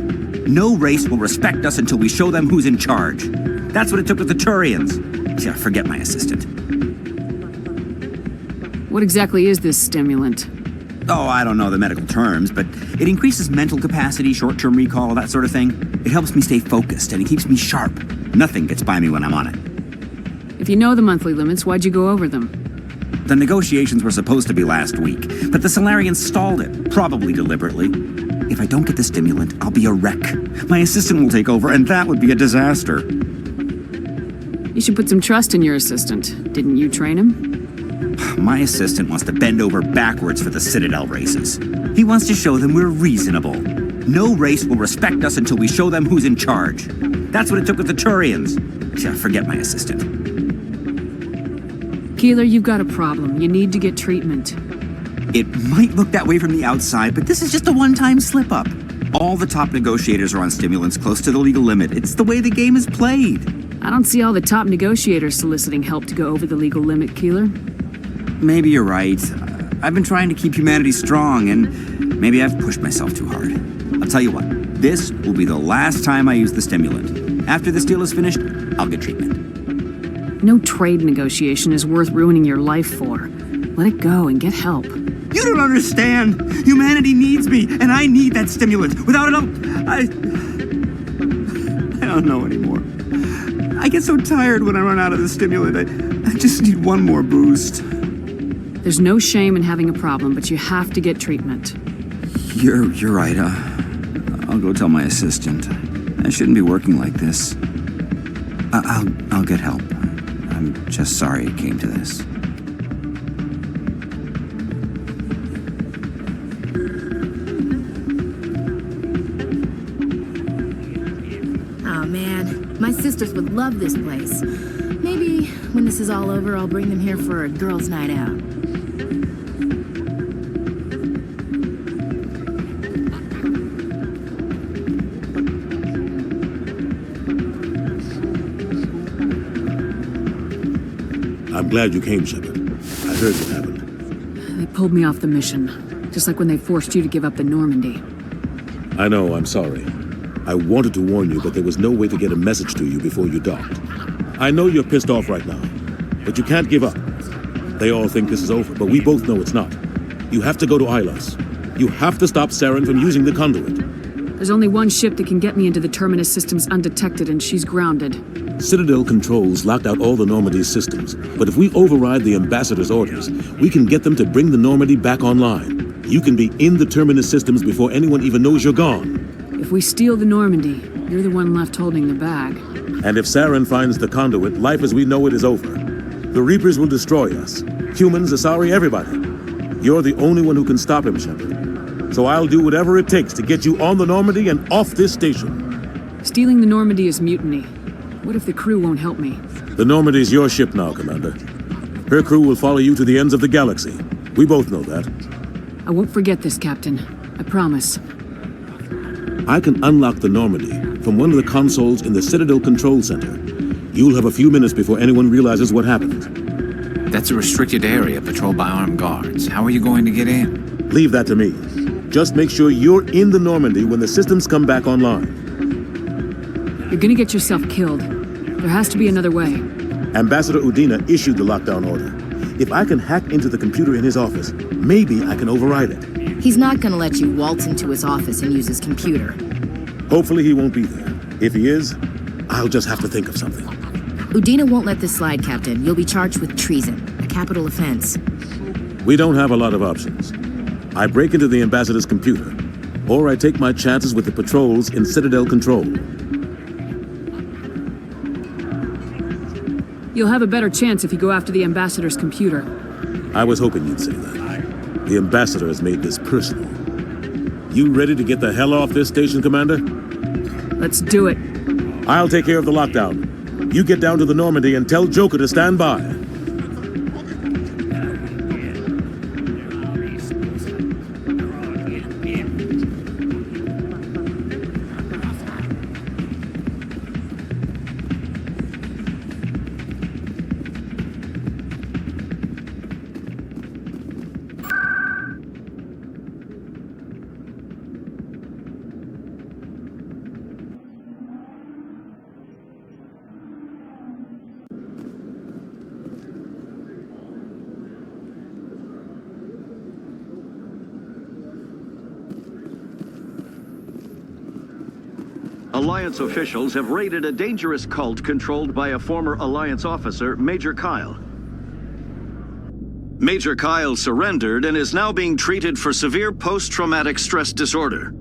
F: No race will respect us until we show them who's in charge. That's what it took with the Turians. Yeah, forget my assistant.
A: What exactly is this stimulant?
F: Oh, I don't know the medical terms, but it increases mental capacity, short-term recall, that sort of thing. It helps me stay focused, and it keeps me sharp. Nothing gets by me when I'm on it.
A: If you know the monthly limits, why'd you go over them?
F: The negotiations were supposed to be last week, but the Solarians stalled it, probably deliberately. If I don't get the stimulant, I'll be a wreck. My assistant will take over, and that would be a disaster.
A: You should put some trust in your assistant. Didn't you train him?
F: My assistant wants to bend over backwards for the Citadel races. He wants to show them we're reasonable. No race will respect us until we show them who's in charge. That's what it took with the Turians. Yeah, forget my assistant.
A: Keeler, you've got a problem. You need to get treatment.
F: It might look that way from the outside, but this is just a one-time slip-up. All the top negotiators are on stimulants close to the legal limit. It's the way the game is played.
A: I don't see all the top negotiators soliciting help to go over the legal limit, Keeler.
F: Maybe you're right. I've been trying to keep humanity strong, and maybe I've pushed myself too hard. I'll tell you what, this will be the last time I use the stimulant. After this deal is finished, I'll get treatment.
A: No trade negotiation is worth ruining your life for. Let it go and get help.
F: You don't understand! Humanity needs me, and I need that stimulant. Without it, I don't know anymore. I get so tired when I run out of the stimulant. I just need one more boost.
A: There's no shame in having a problem, but you have to get treatment.
F: You're right. I'll go tell my assistant. I shouldn't be working like this. I'll get help. I'm just sorry it came to this.
O: Oh man, my sisters would love this place. Maybe when this is all over, I'll bring them here for a girls' night out.
P: I'm glad you came, Shepard. I heard what happened.
A: They pulled me off the mission, just like when they forced you to give up the Normandy.
P: I know, I'm sorry. I wanted to warn you, but there was no way to get a message to you before you docked. I know you're pissed off right now, but you can't give up. They all think this is over, but we both know it's not. You have to go to Ilos. You have to stop Saren from using the conduit.
A: There's only one ship that can get me into the Terminus systems undetected, and she's grounded.
P: Citadel controls locked out all the Normandy's systems, but if we override the Ambassador's orders, we can get them to bring the Normandy back online. You can be in the Terminus systems before anyone even knows you're gone.
A: If we steal the Normandy, you're the one left holding the bag.
P: And if Saren finds the conduit, life as we know it is over. The Reapers will destroy us. Humans, Asari, everybody. You're the only one who can stop him, Shepard. So I'll do whatever it takes to get you on the Normandy and off this station.
A: Stealing the Normandy is mutiny. What if the crew won't help me?
P: The Normandy's your ship now, Commander. Her crew will follow you to the ends of the galaxy. We both know that.
A: I won't forget this, Captain. I promise.
P: I can unlock the Normandy from one of the consoles in the Citadel Control Center. You'll have a few minutes before anyone realizes what happened.
M: That's a restricted area patrolled by armed guards. How are you going to get in?
P: Leave that to me. Just make sure you're in the Normandy when the systems come back online.
A: You're gonna get yourself killed. There has to be another way.
P: Ambassador Udina issued the lockdown order. If I can hack into the computer in his office, maybe I can override it.
O: He's not gonna let you waltz into his office and use his computer.
P: Hopefully he won't be there. If he is, I'll just have to think of something.
O: Udina won't let this slide, Captain. You'll be charged with treason, a capital offense.
P: We don't have a lot of options. I break into the ambassador's computer, or I take my chances with the patrols in Citadel control.
A: You'll have a better chance if you go after the ambassador's computer.
P: I was hoping you'd say that. The ambassador has made this personal. You ready to get the hell off this station, Commander?
A: Let's do it.
P: I'll take care of the lockdown. You get down to the Normandy and tell Joker to stand by.
D: Alliance officials have raided a dangerous cult controlled by a former Alliance officer, Major Kyle. Major Kyle surrendered and is now being treated for severe post-traumatic stress disorder.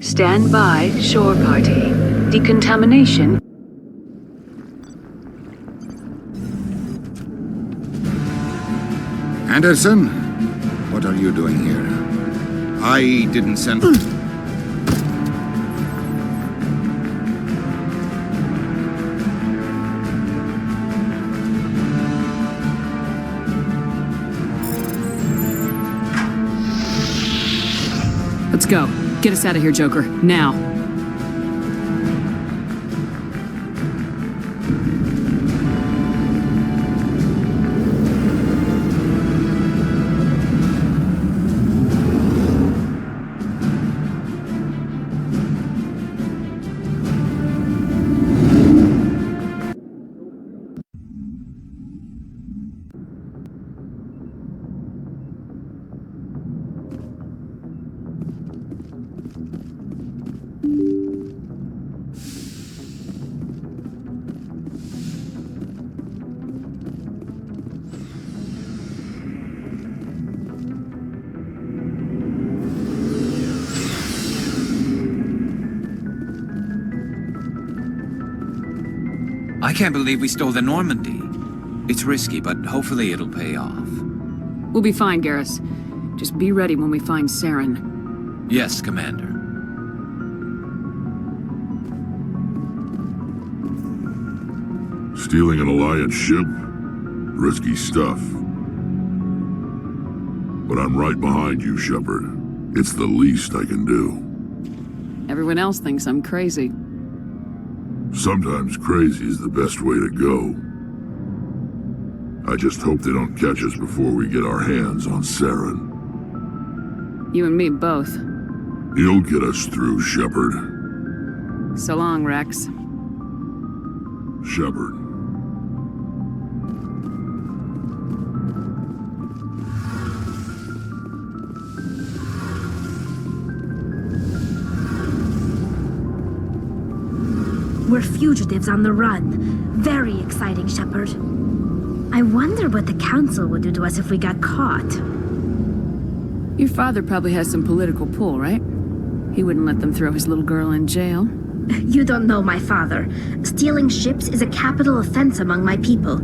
E: Stand by, shore party. Decontamination.
L: Anderson, what are you doing here? I didn't send...
A: Let's go. Get us out of here, Joker. Now.
M: I can't believe we stole the Normandy. It's risky, but hopefully it'll pay off.
A: We'll be fine, Garrus. Just be ready when we find Saren.
M: Yes, Commander.
H: Stealing an Alliance ship? Risky stuff. But I'm right behind you, Shepard. It's the least I can do.
A: Everyone else thinks I'm crazy.
H: Sometimes crazy is the best way to go. I just hope they don't catch us before we get our hands on Saren.
A: You and me both.
H: He'll get us through, Shepard.
A: So long, Rex.
H: Shepard.
N: We're fugitives on the run. Very exciting, Shepard. I wonder what the Council would do to us if we got caught.
A: Your father probably has some political pull, right? He wouldn't let them throw his little girl in jail.
N: You don't know my father. Stealing ships is a capital offense among my people.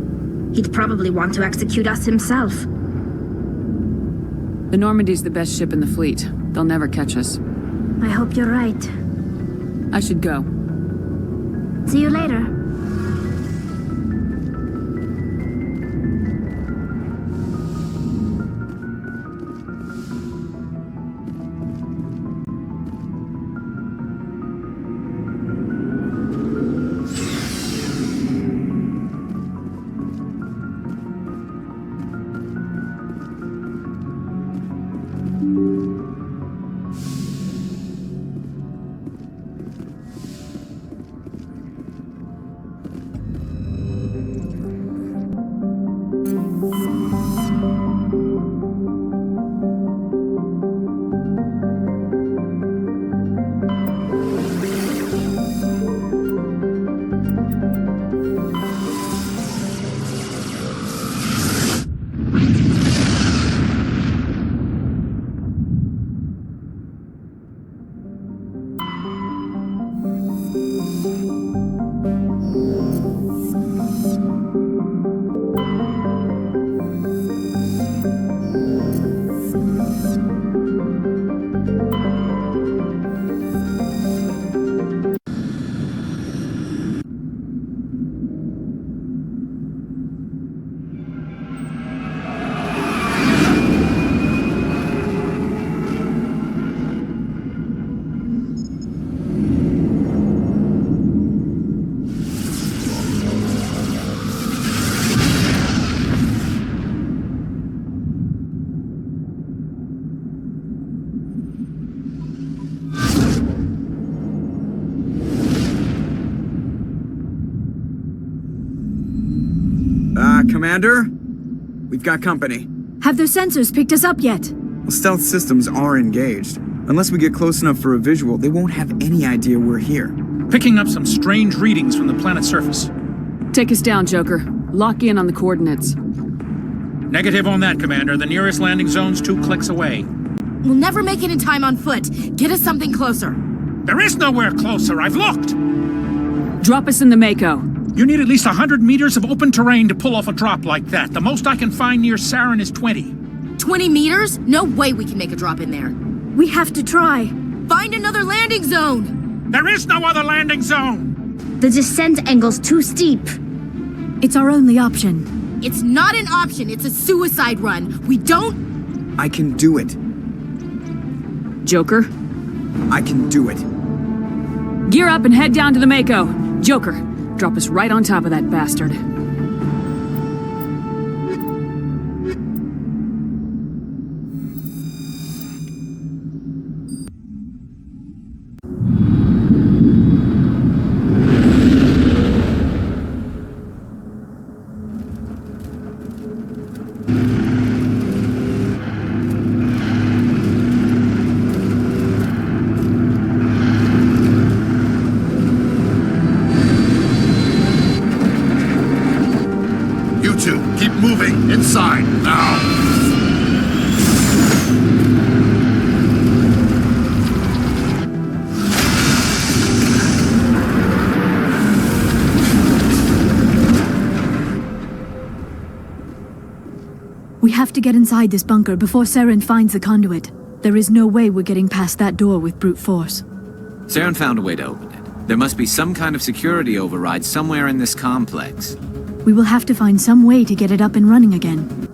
N: He'd probably want to execute us himself.
A: The Normandy's the best ship in the fleet. They'll never catch us.
N: I hope you're right.
A: I should go.
N: See you later.
I: Commander? We've got company.
R: Have their sensors picked us up yet?
I: Well, stealth systems are engaged. Unless we get close enough for a visual, they won't have any idea we're here.
T: Picking up some strange readings from the planet's surface.
A: Take us down, Joker. Lock in on the coordinates.
T: Negative on that, Commander. The nearest landing zone's 2 clicks away.
C: We'll never make it in time on foot. Get us something closer.
T: There is nowhere closer. I've looked.
A: Drop us in the Mako.
T: You need at least 100 meters of open terrain to pull off a drop like that. The most I can find near Saren is 20.
C: 20 meters? No way we can make a drop in there.
R: We have to try.
C: Find another landing zone!
T: There is no other landing zone!
N: The descent angle's too steep.
R: It's our only option.
C: It's not an option, it's a suicide run. We don't...
I: I can do it.
A: Joker?
I: I can do it.
A: Gear up and head down to the Mako. Joker, drop us right on top of that bastard.
L: Inside, now!
R: We have to get inside this bunker before Saren finds the conduit. There is no way we're getting past that door with brute force.
M: Saren found a way to open it. There must be some kind of security override somewhere in this complex.
R: We will have to find some way to get it up and running again.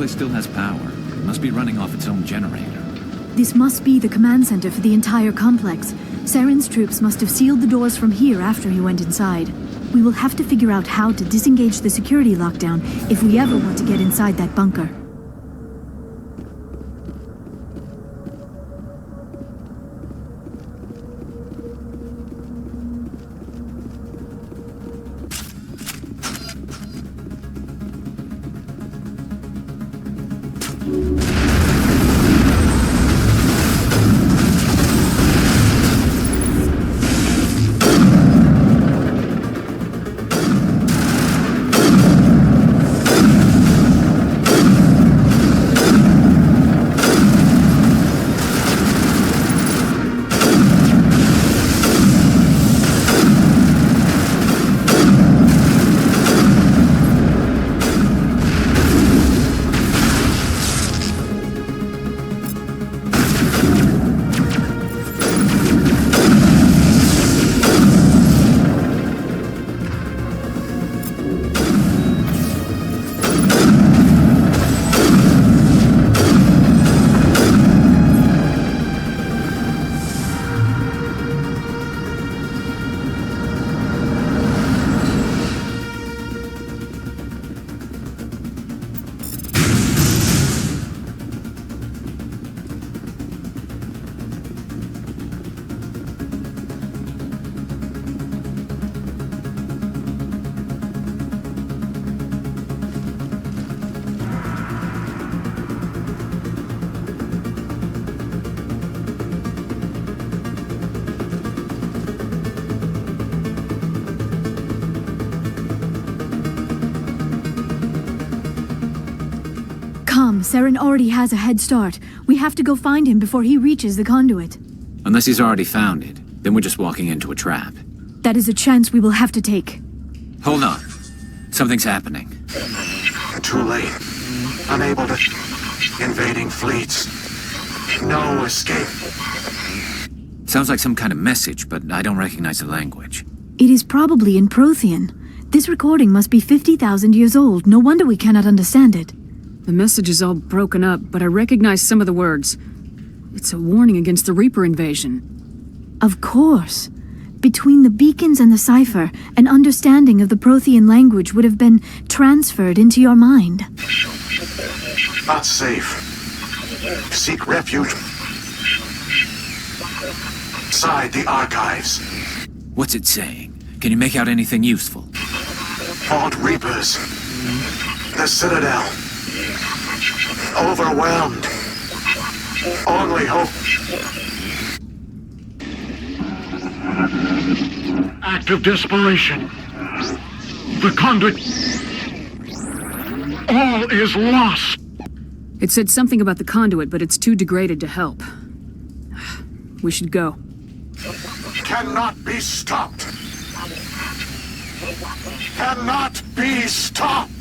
M: place still has power. It must be running off its own generator.
R: This must be the command center for the entire complex. Saren's troops must have sealed the doors from here after he went inside. We will have to figure out how to disengage the security lockdown if we ever want to get inside that bunker. Saren already has a head start. We have to go find him before he reaches the conduit.
M: Unless he's already found it, then we're just walking into a trap.
R: That is a chance we will have to take.
M: Hold on. Something's happening.
K: Too late. Unable to... Invading fleets. No escape.
M: Sounds like some kind of message, but I don't recognize the language.
R: It is probably in Prothean. This recording must be 50,000 years old. No wonder we cannot understand it.
A: The message is all broken up, but I recognize some of the words. It's a warning against the Reaper invasion.
R: Of course. Between the beacons and the cipher, an understanding of the Prothean language would have been transferred into your mind.
K: Not safe. Seek refuge inside the archives.
M: What's it saying? Can you make out anything useful?
K: Fought Reapers. The Citadel. Overwhelmed. Only hope. Act of desperation. The conduit. All is lost.
A: It said something about the conduit, but it's too degraded to help. We should go.
K: Cannot be stopped. Cannot be stopped.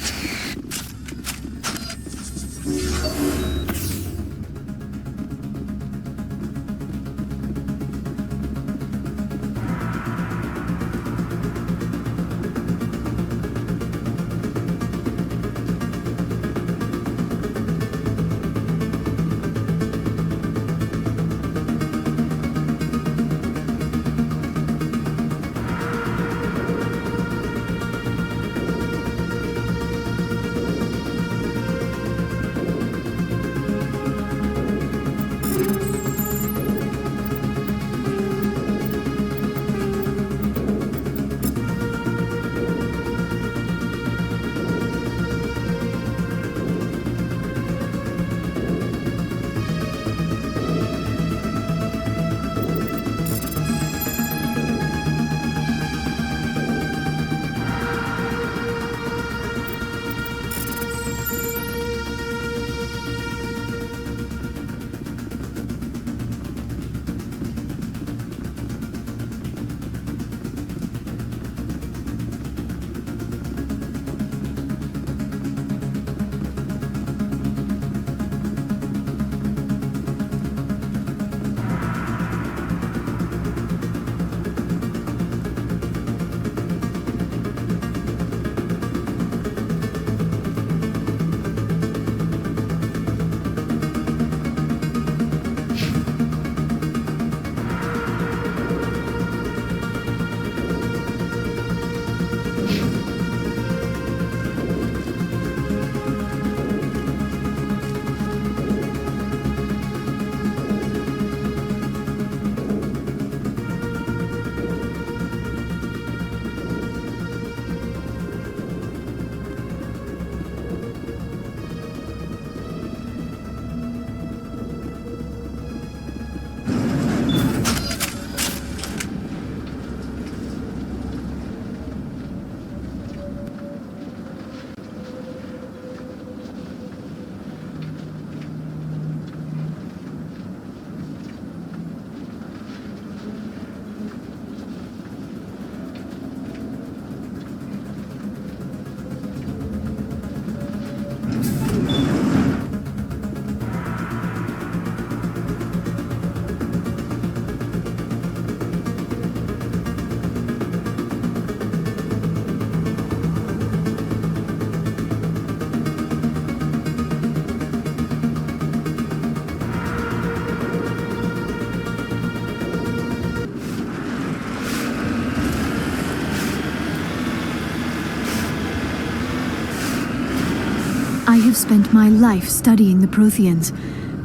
R: have spent my life studying the Protheans,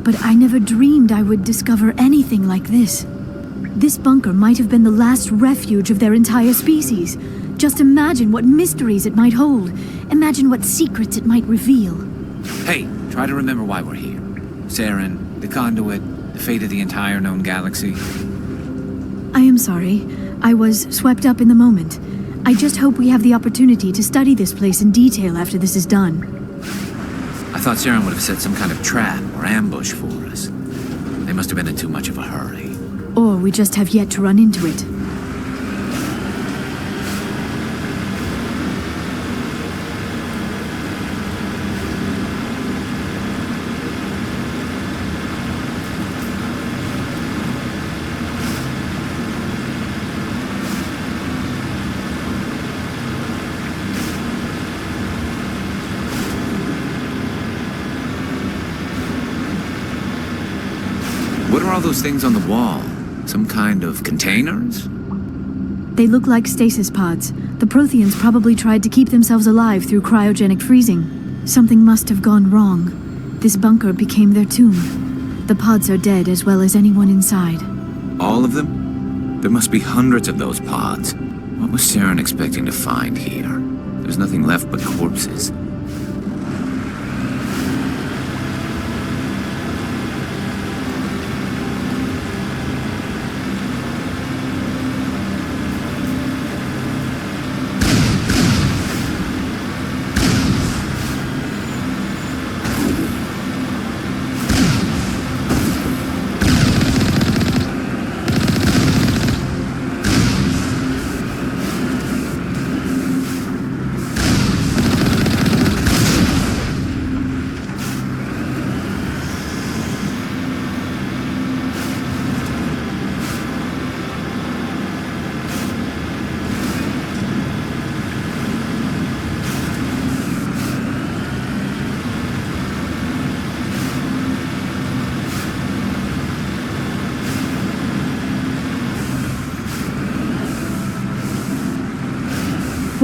R: but I never dreamed I would discover anything like this. This bunker might have been the last refuge of their entire species. Just imagine what mysteries it might hold. Imagine what secrets it might reveal.
M: Hey, try to remember why we're here. Saren, the conduit, the fate of the entire known galaxy.
R: I am sorry. I was swept up in the moment. I just hope we have the opportunity to study this place in detail after this is done.
M: I thought Saren would have set some kind of trap or ambush for us. They must have been in too much of a hurry.
R: Or we just have yet to run into it.
M: What are all those things on the wall? Some kind of containers?
R: They look like stasis pods. The Protheans probably tried to keep themselves alive through cryogenic freezing. Something must have gone wrong. This bunker became their tomb. The pods are dead as well as anyone inside.
M: All of them? There must be hundreds of those pods. What was Saren expecting to find here? There's nothing left but corpses.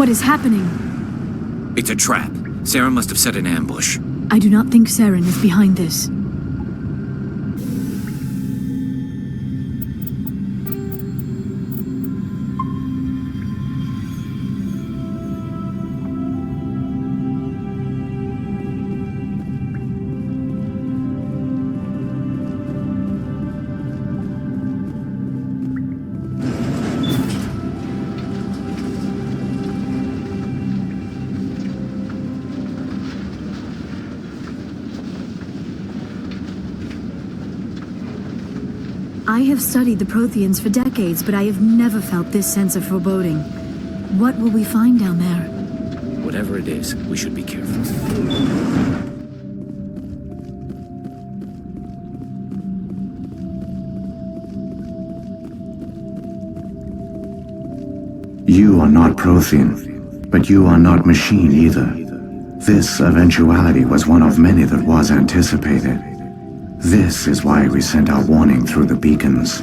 R: What is happening?
M: It's a trap. Saren must have set an ambush.
R: I do not think Saren is behind this. I have studied the Protheans for decades, but I have never felt this sense of foreboding. What will we find down there?
M: Whatever it is, we should be careful.
K: You are not Prothean, but you are not machine either. This eventuality was one of many that was anticipated. This is why we sent our warning through the beacons.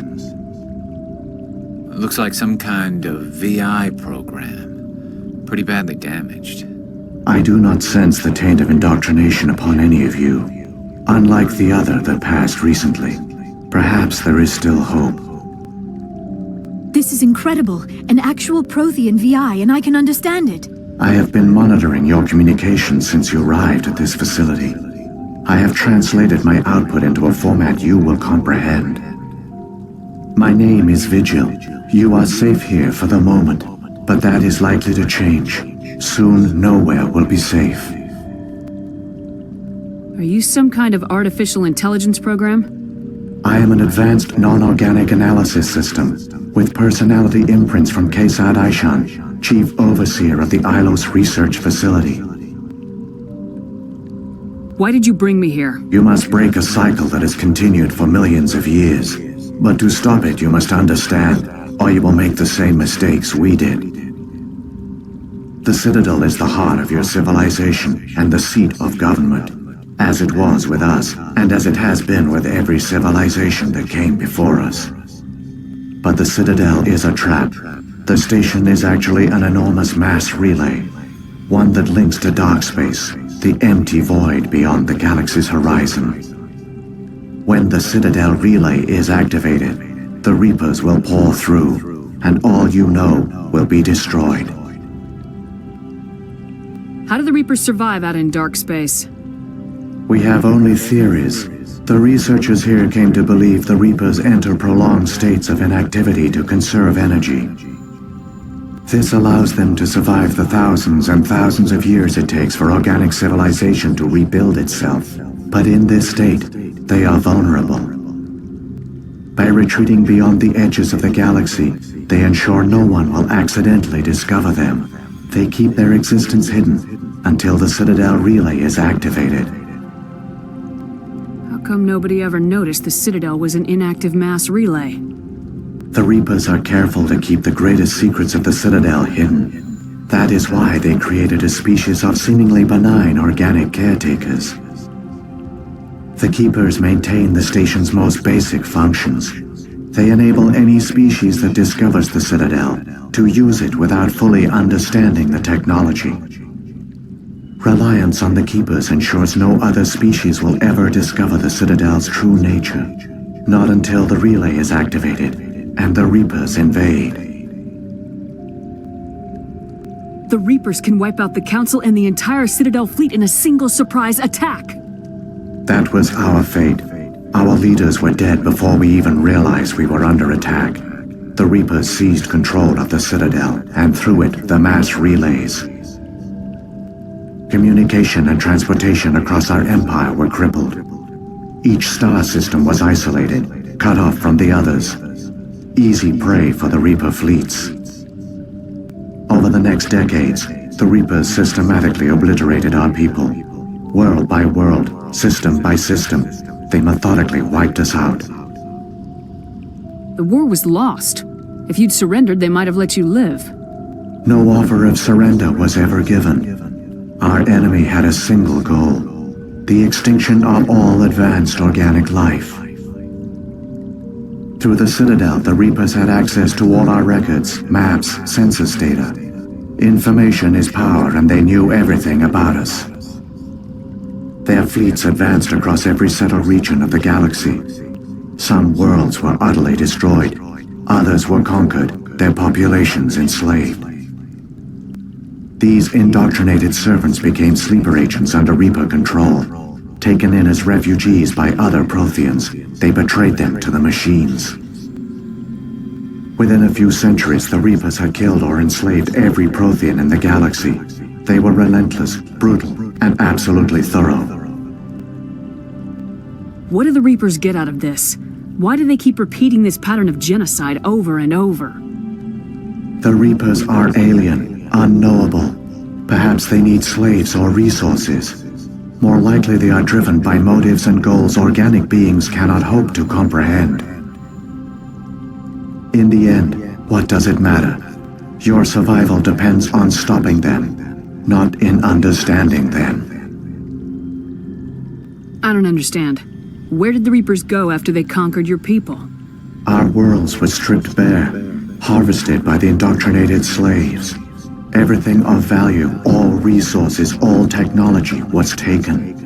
M: Looks like some kind of VI program. Pretty badly damaged.
K: I do not sense the taint of indoctrination upon any of you. Unlike the other that passed recently. Perhaps there is still hope.
R: This is incredible. An actual Prothean VI, and I can understand it.
K: I have been monitoring your communications since you arrived at this facility. I have translated my output into a format you will comprehend. My name is Vigil. You are safe here for the moment, but that is likely to change. Soon, nowhere will be safe.
A: Are you some kind of artificial intelligence program?
K: I am an advanced non-organic analysis system, with personality imprints from Kesad Aishan, Chief Overseer of the Ilos Research Facility.
A: Why did you bring me here?
K: You must break a cycle that has continued for millions of years. But to stop it, you must understand, or you will make the same mistakes we did. The Citadel is the heart of your civilization and the seat of government, as it was with us, and as it has been with every civilization that came before us. But the Citadel is a trap. The station is actually an enormous mass relay, one that links to dark space, the empty void beyond the galaxy's horizon. When the Citadel relay is activated, the Reapers will pour through, and all you know will be destroyed.
A: How do the Reapers survive out in dark space?
K: We have only theories. The researchers here came to believe the Reapers enter prolonged states of inactivity to conserve energy. This allows them to survive the thousands and thousands of years it takes for organic civilization to rebuild itself. But in this state, they are vulnerable. By retreating beyond the edges of the galaxy, they ensure no one will accidentally discover them. They keep their existence hidden until the Citadel relay is activated.
A: How come nobody ever noticed the Citadel was an inactive mass relay?
K: The Reapers are careful to keep the greatest secrets of the Citadel hidden. That is why they created a species of seemingly benign organic caretakers. The Keepers maintain the station's most basic functions. They enable any species that discovers the Citadel to use it without fully understanding the technology. Reliance on the Keepers ensures no other species will ever discover the Citadel's true nature. Not until the relay is activated and the Reapers invade.
A: The Reapers can wipe out the Council and the entire Citadel fleet in a single surprise attack.
K: That was our fate. Our leaders were dead before we even realized we were under attack. The Reapers seized control of the Citadel, and through it, the mass relays. Communication and transportation across our empire were crippled. Each star system was isolated, cut off from the others. Easy prey for the Reaper fleets. Over the next decades, the Reapers systematically obliterated our people. World by world, system by system, they methodically wiped us out.
A: The war was lost. If you'd surrendered, they might have let you live.
K: No offer of surrender was ever given. Our enemy had a single goal: the extinction of all advanced organic life. Through the Citadel, the Reapers had access to all our records, maps, census data. Information is power, and they knew everything about us. Their fleets advanced across every settled region of the galaxy. Some worlds were utterly destroyed. Others were conquered, their populations enslaved. These indoctrinated servants became sleeper agents under Reaper control. Taken in as refugees by other Protheans, they betrayed them to the machines. Within a few centuries, the Reapers had killed or enslaved every Prothean in the galaxy. They were relentless, brutal, and absolutely thorough.
A: What do the Reapers get out of this? Why do they keep repeating this pattern of genocide over and over?
K: The Reapers are alien, unknowable. Perhaps they need slaves or resources. More likely they are driven by motives and goals organic beings cannot hope to comprehend. In the end, what does it matter? Your survival depends on stopping them, not in understanding them.
A: I don't understand. Where did the Reapers go after they conquered your people?
K: Our worlds were stripped bare, harvested by the indoctrinated slaves. Everything of value, all resources, all technology was taken.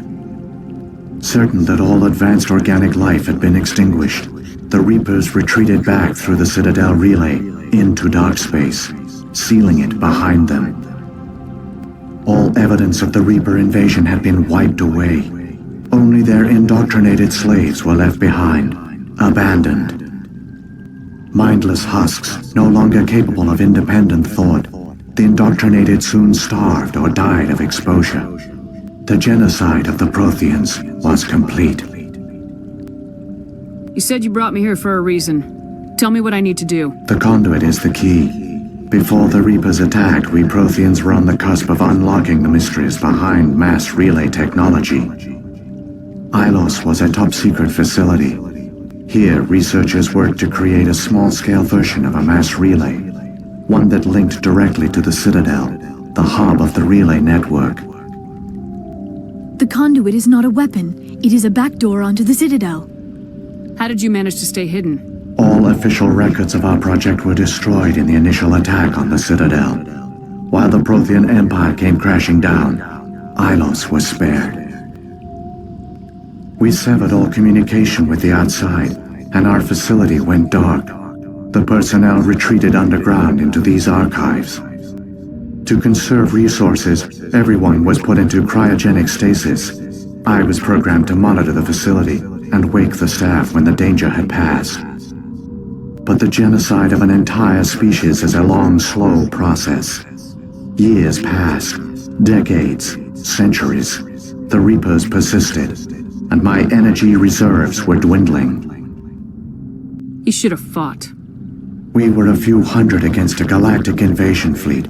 K: Certain that all advanced organic life had been extinguished, the Reapers retreated back through the Citadel relay into dark space, sealing it behind them. All evidence of the Reaper invasion had been wiped away. Only their indoctrinated slaves were left behind, abandoned. Mindless husks, no longer capable of independent thought. The indoctrinated soon starved or died of exposure. The genocide of the Protheans was complete.
A: You said you brought me here for a reason. Tell me what I need to do.
K: The conduit is the key. Before the Reapers attacked, we Protheans were on the cusp of unlocking the mysteries behind mass relay technology. Ilos was a top-secret facility. Here, researchers worked to create a small-scale version of a mass relay, one that linked directly to the Citadel, the hub of the relay network.
R: The conduit is not a weapon. It is a backdoor onto the Citadel.
A: How did you manage to stay hidden?
K: All official records of our project were destroyed in the initial attack on the Citadel. While the Prothean Empire came crashing down, Ilos was spared. We severed all communication with the outside, and our facility went dark. The personnel retreated underground into these archives. To conserve resources, everyone was put into cryogenic stasis. I was programmed to monitor the facility and wake the staff when the danger had passed. But the genocide of an entire species is a long, slow process. Years passed, decades, centuries. The Reapers persisted, and my energy reserves were dwindling.
A: You should have fought.
K: We were a few hundred against a galactic invasion fleet.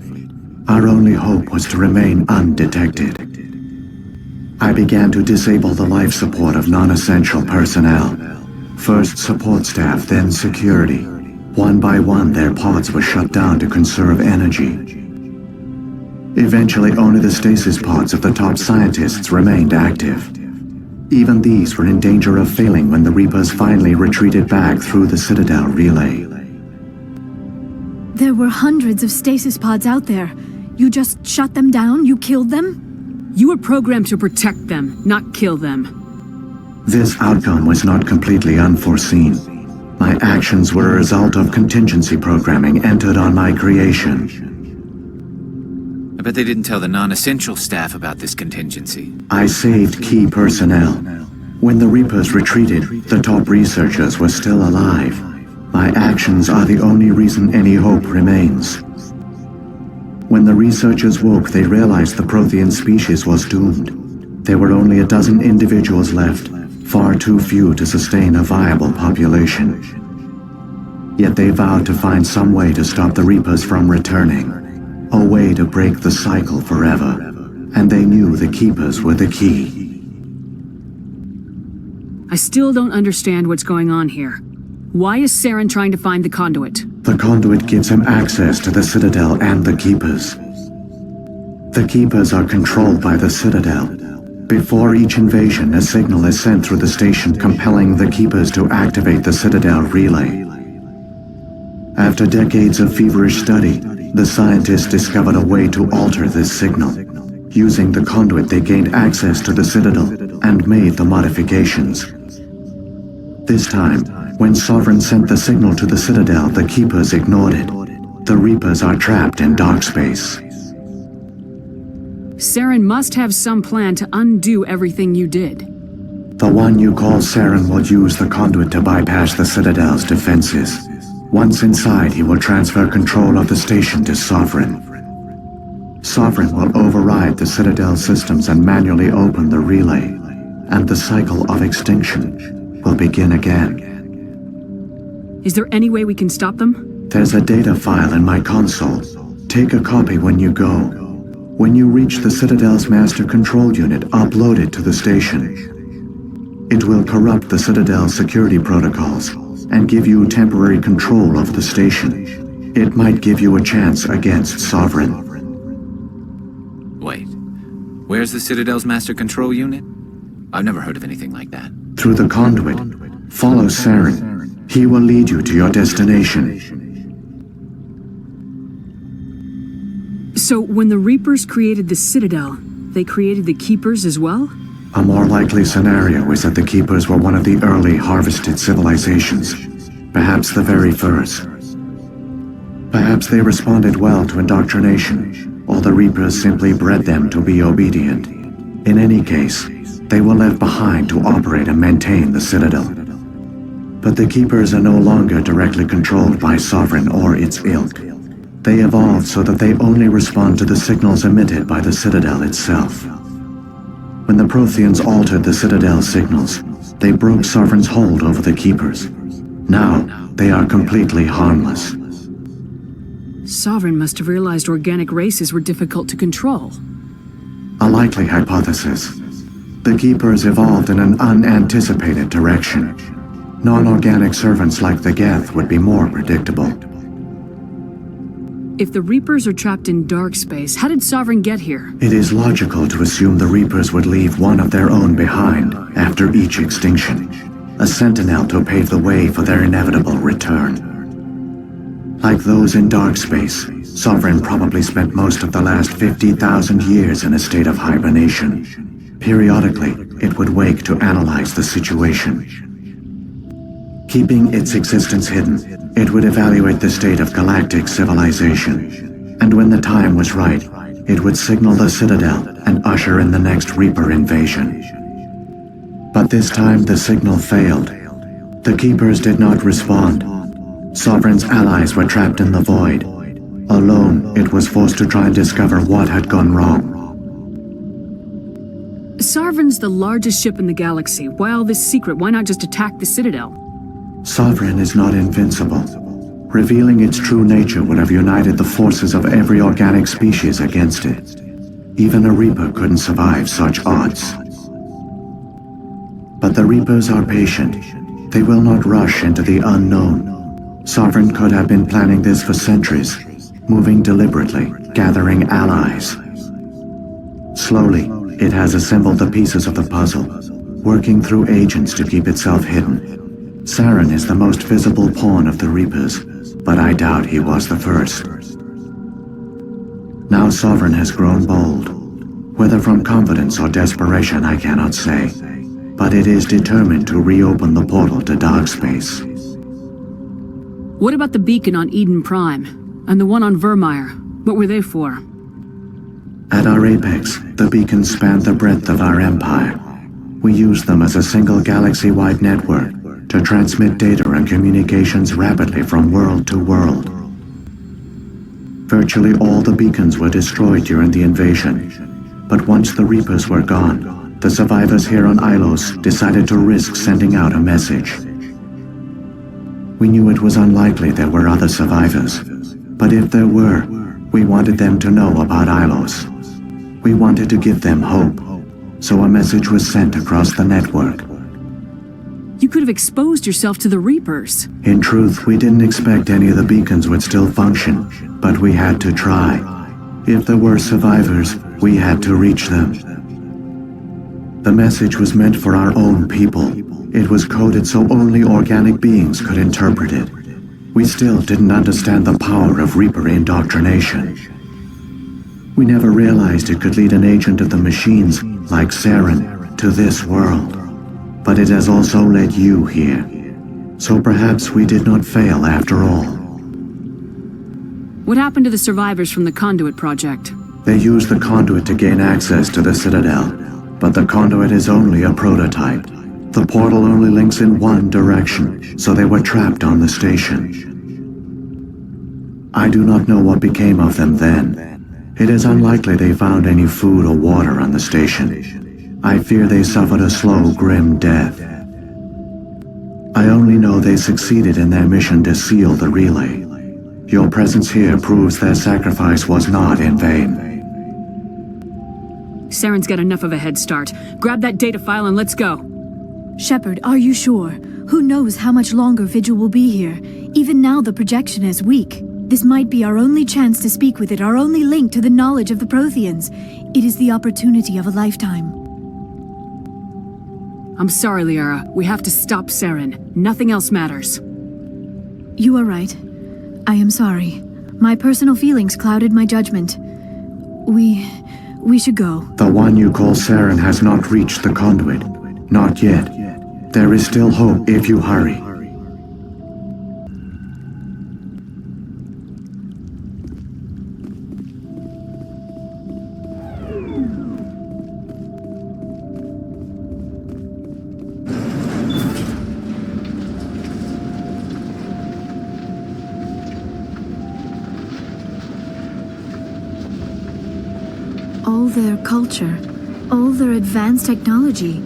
K: Our only hope was to remain undetected. I began to disable the life support of non-essential personnel. First support staff, then security. One by one, their pods were shut down to conserve energy. Eventually, only the stasis pods of the top scientists remained active. Even these were in danger of failing when the Reapers finally retreated back through the Citadel relay.
R: There were hundreds of stasis pods out there. You just shut them down? You killed them?
A: You were programmed to protect them, not kill them.
K: This outcome was not completely unforeseen. My actions were a result of contingency programming entered on my creation.
M: I bet they didn't tell the non-essential staff about this contingency.
K: I saved key personnel. When the Reapers retreated, the top researchers were still alive. My actions are the only reason any hope remains. When the researchers woke, they realized the Prothean species was doomed. There were only a dozen individuals left, far too few to sustain a viable population. Yet they vowed to find some way to stop the Reapers from returning. A way to break the cycle forever. And they knew the Keepers were the key.
A: I still don't understand what's going on here. Why is Saren trying to find the conduit?
K: The conduit gives him access to the Citadel and the Keepers. The Keepers are controlled by the Citadel. Before each invasion, a signal is sent through the station compelling the Keepers to activate the Citadel relay. After decades of feverish study, the scientists discovered a way to alter this signal. Using the conduit, they gained access to the Citadel and made the modifications. This time, when Sovereign sent the signal to the Citadel, the Keepers ignored it. The Reapers are trapped in dark space.
A: Saren must have some plan to undo everything you did.
K: The one you call Saren will use the conduit to bypass the Citadel's defenses. Once inside, he will transfer control of the station to Sovereign. Sovereign will override the Citadel systems and manually open the relay, and the cycle of extinction will begin again.
A: Is there any way we can stop them?
K: There's a data file in my console. Take a copy when you go. When you reach the Citadel's master control unit, upload it to the station. It will corrupt the Citadel's security protocols and give you temporary control of the station. It might give you a chance against Sovereign.
M: Wait, where's the Citadel's master control unit? I've never heard of anything like that.
K: Through the conduit, follow Saren. He will lead you to your destination.
A: So, when the Reapers created the Citadel, they created the Keepers as well?
K: A more likely scenario is that the Keepers were one of the early harvested civilizations. Perhaps the very first. Perhaps they responded well to indoctrination, or the Reapers simply bred them to be obedient. In any case, they were left behind to operate and maintain the Citadel. But the Keepers are no longer directly controlled by Sovereign or its ilk. They evolved so that they only respond to the signals emitted by the Citadel itself. When the Protheans altered the Citadel's signals, they broke Sovereign's hold over the Keepers. Now, they are completely harmless.
A: Sovereign must have realized organic races were difficult to control.
K: A likely hypothesis. The Keepers evolved in an unanticipated direction. Non-organic servants like the Geth would be more predictable.
A: If the Reapers are trapped in dark space, how did Sovereign get here?
K: It is logical to assume the Reapers would leave one of their own behind after each extinction. A sentinel to pave the way for their inevitable return. Like those in dark space, Sovereign probably spent most of the last 50,000 years in a state of hibernation. Periodically, it would wake to analyze the situation. Keeping its existence hidden, it would evaluate the state of galactic civilization. And when the time was right, it would signal the Citadel and usher in the next Reaper invasion. But this time the signal failed. The Keepers did not respond. Sovereign's allies were trapped in the void. Alone, it was forced to try and discover what had gone wrong.
A: Sovereign's the largest ship in the galaxy. Why all this secret? Why not just attack the Citadel?
K: Sovereign is not invincible. Revealing its true nature would have united the forces of every organic species against it. Even a Reaper couldn't survive such odds. But the Reapers are patient. They will not rush into the unknown. Sovereign could have been planning this for centuries, moving deliberately, gathering allies. Slowly, it has assembled the pieces of the puzzle, working through agents to keep itself hidden. Saren is the most visible pawn of the Reapers, but I doubt he was the first. Now Sovereign has grown bold. Whether from confidence or desperation, I cannot say. But it is determined to reopen the portal to dark space.
A: What about the beacon on Eden Prime? And the one on Vermeer? What were they for?
K: At our apex, the beacons spanned the breadth of our empire. We used them as a single galaxy-wide network to transmit data and communications rapidly from world to world. Virtually all the beacons were destroyed during the invasion, but once the Reapers were gone, the survivors here on Ilos decided to risk sending out a message. We knew it was unlikely there were other survivors, but if there were, we wanted them to know about Ilos. We wanted to give them hope, so a message was sent across the network.
A: You could have exposed yourself to the Reapers.
K: In truth, we didn't expect any of the beacons would still function, but we had to try. If there were survivors, we had to reach them. The message was meant for our own people. It was coded so only organic beings could interpret it. We still didn't understand the power of Reaper indoctrination. We never realized it could lead an agent of the machines, like Saren, to this world. But it has also led you here. So perhaps we did not fail after all.
A: What happened to the survivors from the Conduit project?
K: They used the Conduit to gain access to the Citadel, but the Conduit is only a prototype. The portal only links in one direction, so they were trapped on the station. I do not know what became of them then. It is unlikely they found any food or water on the station. I fear they suffered a slow, grim death. I only know they succeeded in their mission to seal the relay. Your presence here proves their sacrifice was not in vain.
A: Saren's got enough of a head start. Grab that data file and let's go.
R: Shepard, are you sure? Who knows how much longer Vigil will be here? Even now the projection is weak. This might be our only chance to speak with it, our only link to the knowledge of the Protheans. It is the opportunity of a lifetime.
A: I'm sorry, Liara. We have to stop Saren. Nothing else matters.
R: You are right. I am sorry. My personal feelings clouded my judgment. We should go.
K: The one you call Saren has not reached the Conduit. Not yet. There is still hope if you hurry.
R: All their culture, all their advanced technology,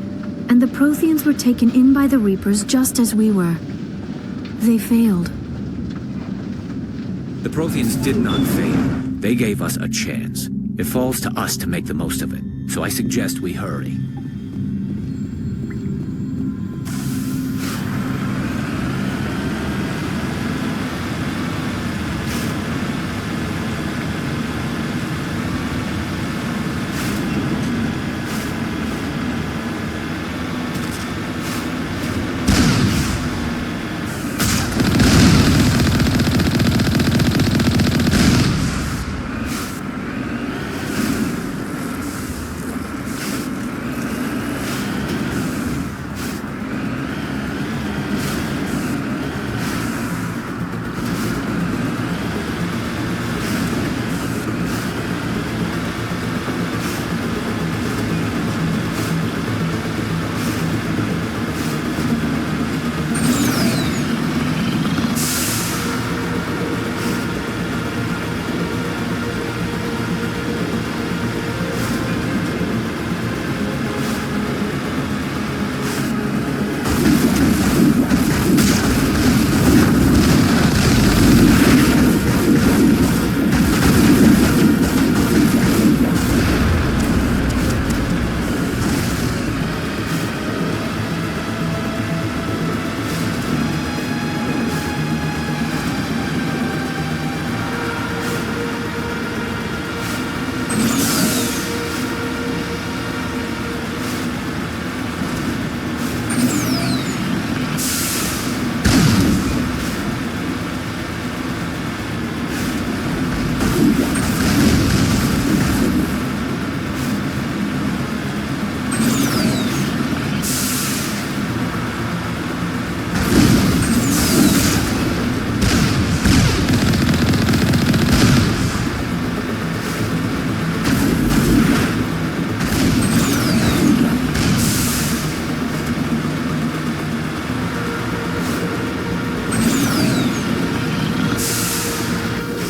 R: and the Protheans were taken in by the Reapers just as we were. They failed.
M: The Protheans did not fail. They gave us a chance. It falls to us to make the most of it, so I suggest we hurry.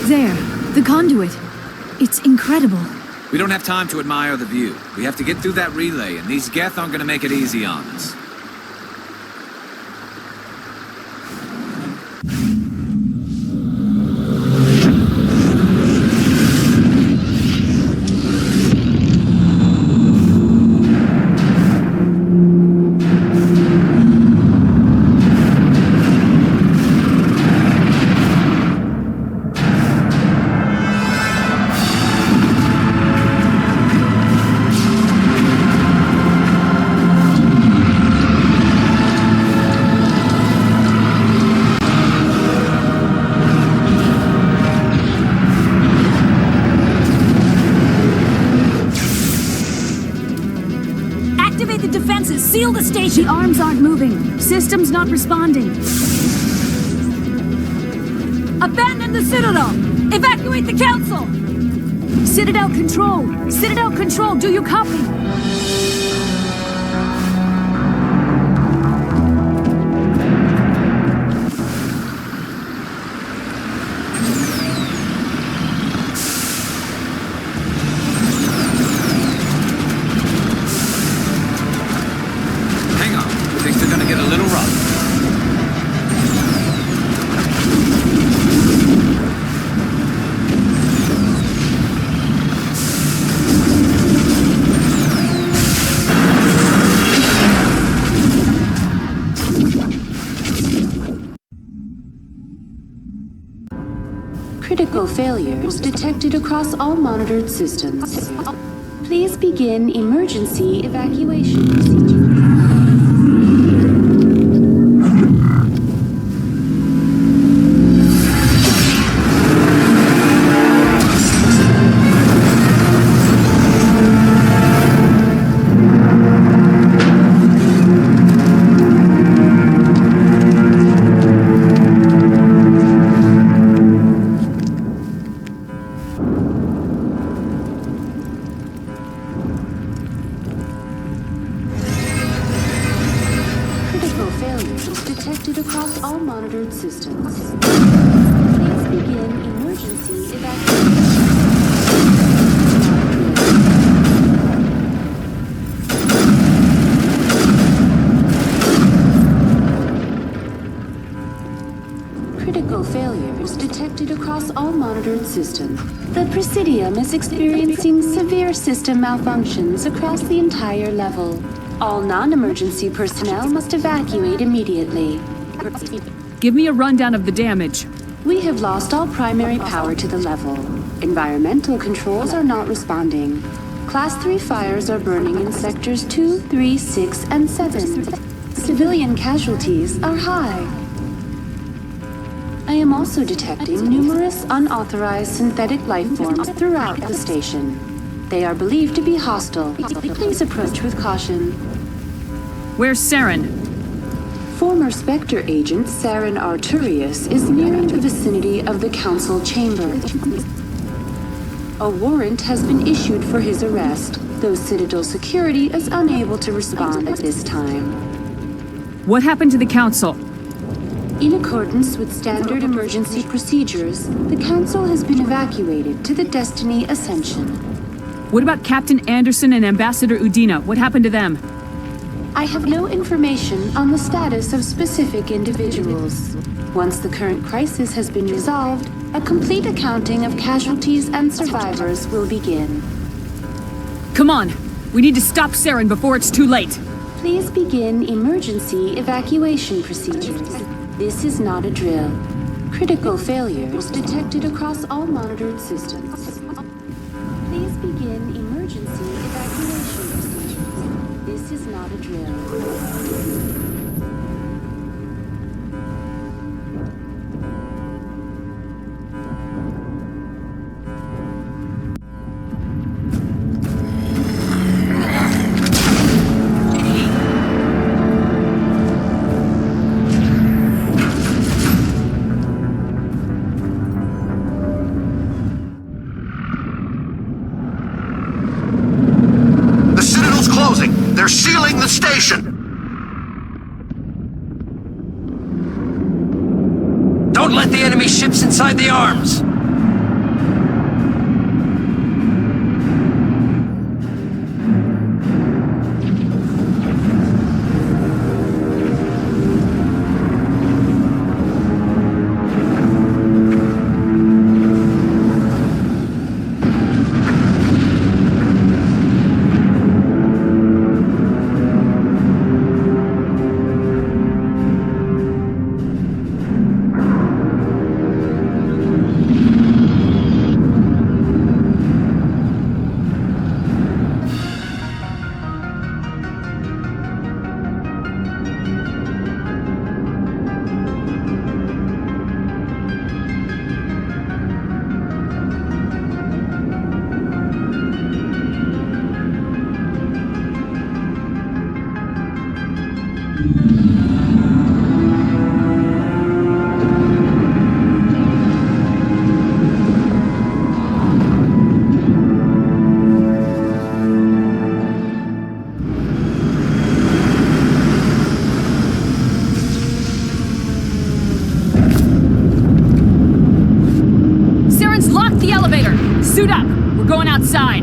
R: There, the conduit. It's incredible.
M: We don't have time to admire the view. We have to get through that relay, and these Geth aren't gonna make it easy on us.
R: Seal the station! The arms aren't moving. Systems not responding.
Q: Abandon the Citadel! Evacuate the Council!
R: Citadel Control! Citadel Control, do you copy?
E: Critical failures detected across all monitored systems. Please begin emergency evacuation procedure. The Presidium is experiencing severe system malfunctions across the entire level. All non-emergency personnel must evacuate immediately.
A: Give me a rundown of the damage.
E: We have lost all primary power to the level. Environmental controls are not responding. Class 3 fires are burning in sectors 2, 3, 6, and 7. Civilian casualties are high. I am also detecting numerous unauthorized synthetic life forms throughout the station. They are believed to be hostile. Please approach with caution.
A: Where's Saren?
E: Former Spectre agent Saren Arturius is nearing the vicinity of the Council chamber. A warrant has been issued for his arrest, though Citadel security is unable to respond at this time.
A: What happened to the Council?
E: In accordance with standard emergency procedures, the Council has been evacuated to the Destiny Ascension.
A: What about Captain Anderson and Ambassador Udina? What happened to them?
E: I have no information on the status of specific individuals. Once the current crisis has been resolved, a complete accounting of casualties and survivors will begin.
A: Come on! We need to stop Saren before it's too late!
E: Please begin emergency evacuation procedures. This is not a drill. Critical failures detected across all monitored systems. Please begin emergency evacuation procedures. This is not a drill.
L: They're sealing the station!
U: Don't let the enemy ships inside the arms!
A: Suit up! We're going outside!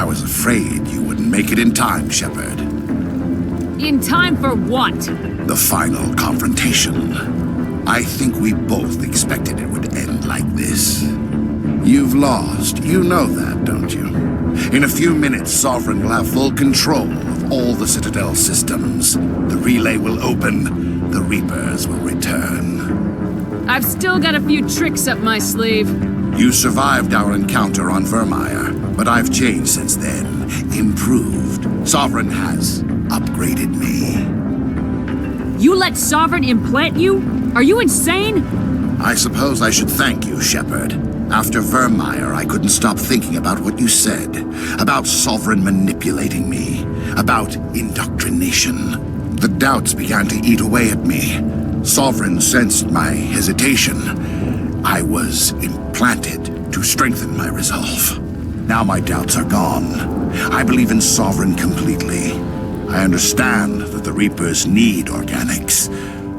L: was afraid you wouldn't make it in time, Shepard.
A: In time for what?
L: The final confrontation. I think we both expected it would end like this. You've lost. You know that, don't you? In a few minutes, Sovereign will have full control of all the Citadel systems. The relay will open. The Reapers will return.
A: I've still got a few tricks up my sleeve.
L: You survived our encounter on Virmire, but I've changed since then. Improved. Sovereign has upgraded me.
A: You let Sovereign implant you? Are you insane?
L: I suppose I should thank you, Shepard. After Virmire, I couldn't stop thinking about what you said. About Sovereign manipulating me. About indoctrination. The doubts began to eat away at me. Sovereign sensed my hesitation. I was implanted to strengthen my resolve. Now my doubts are gone. I believe in Sovereign completely. I understand that the Reapers need organics.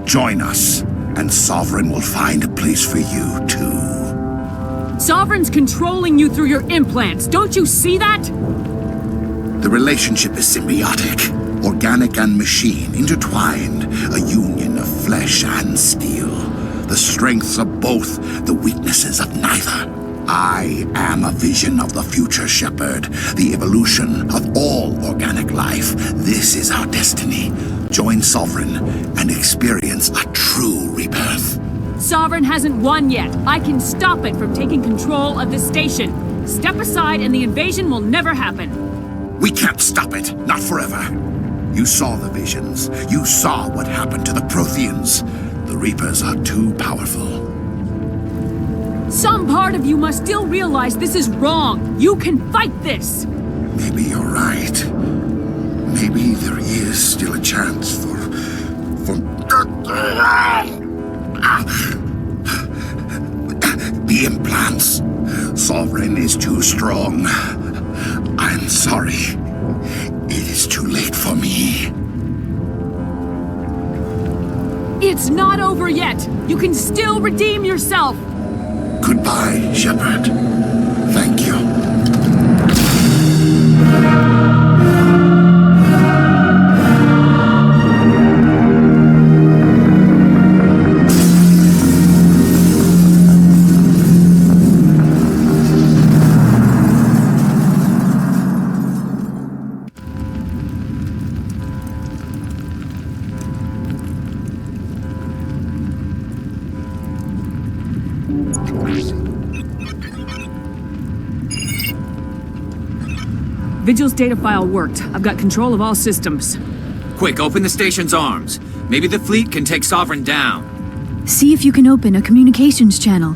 L: Join us, and Sovereign will find a place for you, too.
A: Sovereign's controlling you through your implants. Don't you see that?
L: The relationship is symbiotic. Organic and machine intertwined. A union of flesh and steel. The strengths of both, the weaknesses of neither. I am a vision of the future, Shepard. The evolution of all organic life. This is our destiny. Join Sovereign and experience a true rebirth.
A: Sovereign hasn't won yet. I can stop it from taking control of the station. Step aside and the invasion will never happen.
L: We can't stop it. Not forever. You saw the visions. You saw what happened to the Protheans. The Reapers are too powerful.
A: Some part of you must still realize this is wrong. You can fight this.
L: Maybe you're right. Maybe there is still a chance for... The implants. Sovereign is too strong. I'm sorry. It is too late for me.
A: It's not over yet. You can still redeem yourself.
L: Goodbye, Shepard. Thank you.
A: Vigil's data file worked. I've got control of all systems.
M: Quick, open the station's arms. Maybe the fleet can take Sovereign down.
R: See if you can open a communications channel.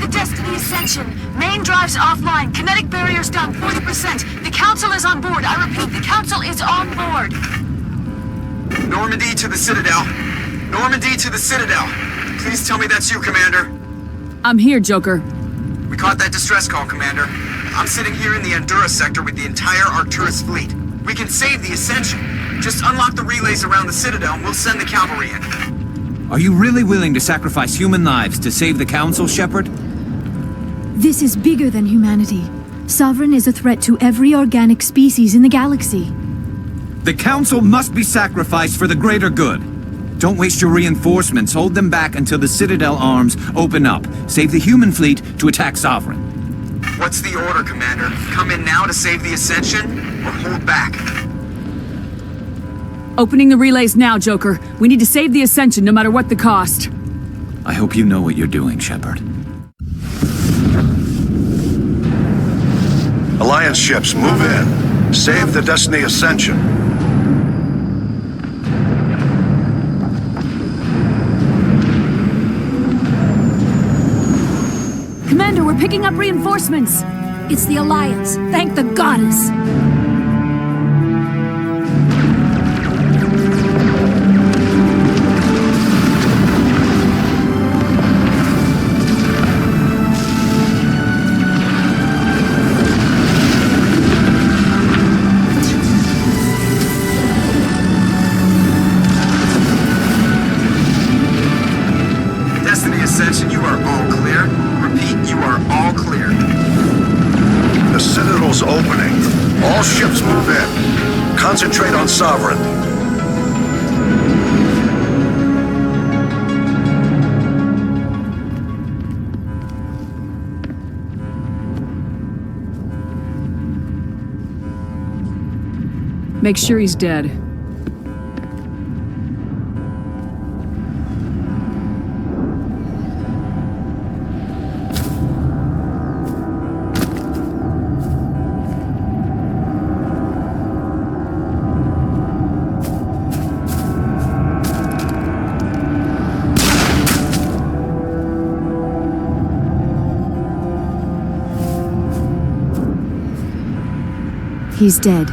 J: The Destiny Ascension. Main drives offline. Kinetic barriers down 40%. The Council is on board. I repeat, the Council is on board.
I: Normandy to the Citadel. Normandy to the Citadel. Please tell me that's you, Commander.
A: I'm here, Joker.
I: We caught that distress call, Commander. I'm sitting here in the Endura sector with the entire Arcturus fleet. We can save the Ascension. Just unlock the relays around the Citadel and we'll send the cavalry in.
M: Are you really willing to sacrifice human lives to save the Council, Shepard?
R: This is bigger than humanity. Sovereign is a threat to every organic species in the galaxy.
M: The Council must be sacrificed for the greater good. Don't waste your reinforcements. Hold them back until the Citadel arms open up. Save the human fleet to attack Sovereign.
I: What's the order, Commander? Come in now to save the Ascension, or hold back?
A: Opening the relays now, Joker. We need to save the Ascension no matter what the cost.
M: I hope you know what you're doing, Shepard.
S: Alliance ships, move in. Save the Destiny Ascension.
A: Commander, we're picking up reinforcements.
Q: It's the Alliance. Thank the goddess.
I: Destiny Ascension, you are all clear. Repeat, you are all clear.
S: opening. All ships move in. Concentrate on Sovereign.
A: Make sure he's dead.
R: He's dead.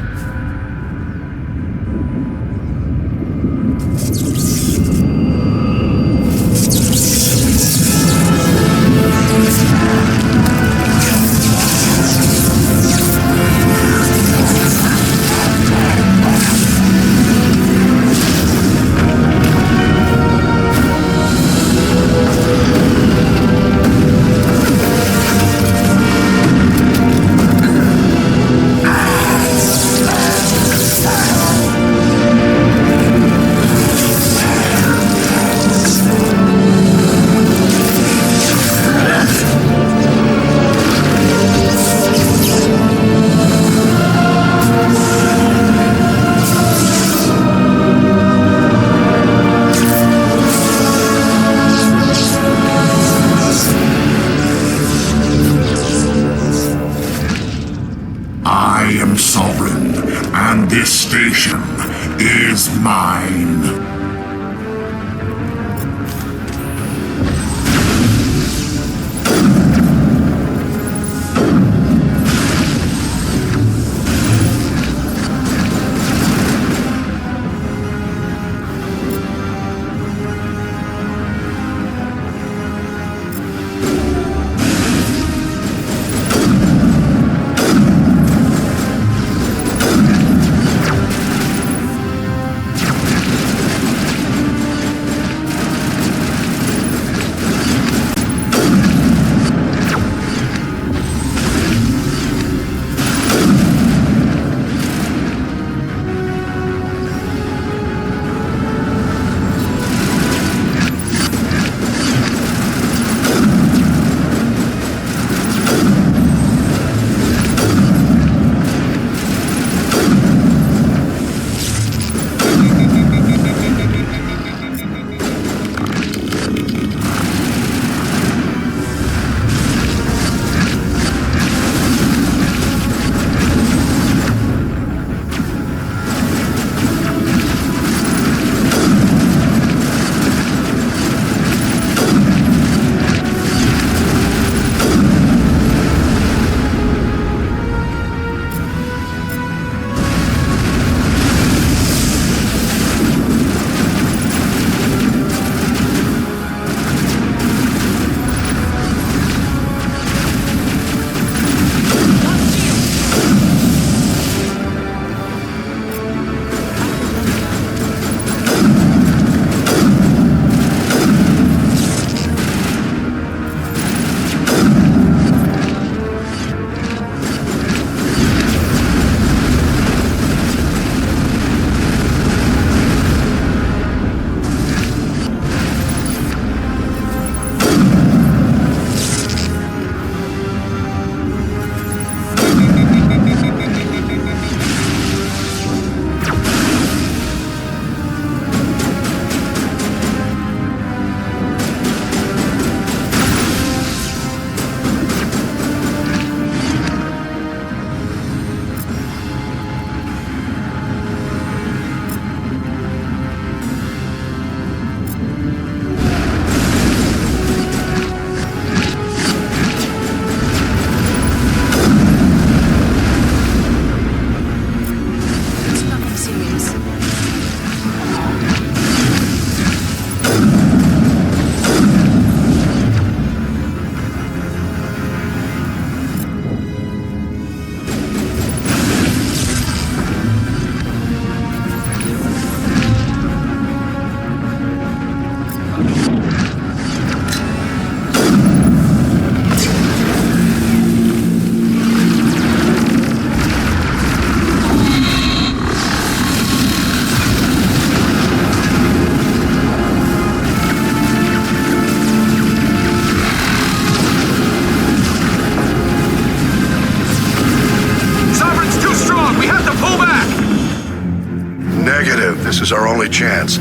S: This is our only chance.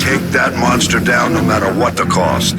S: Take that monster down no matter what the cost.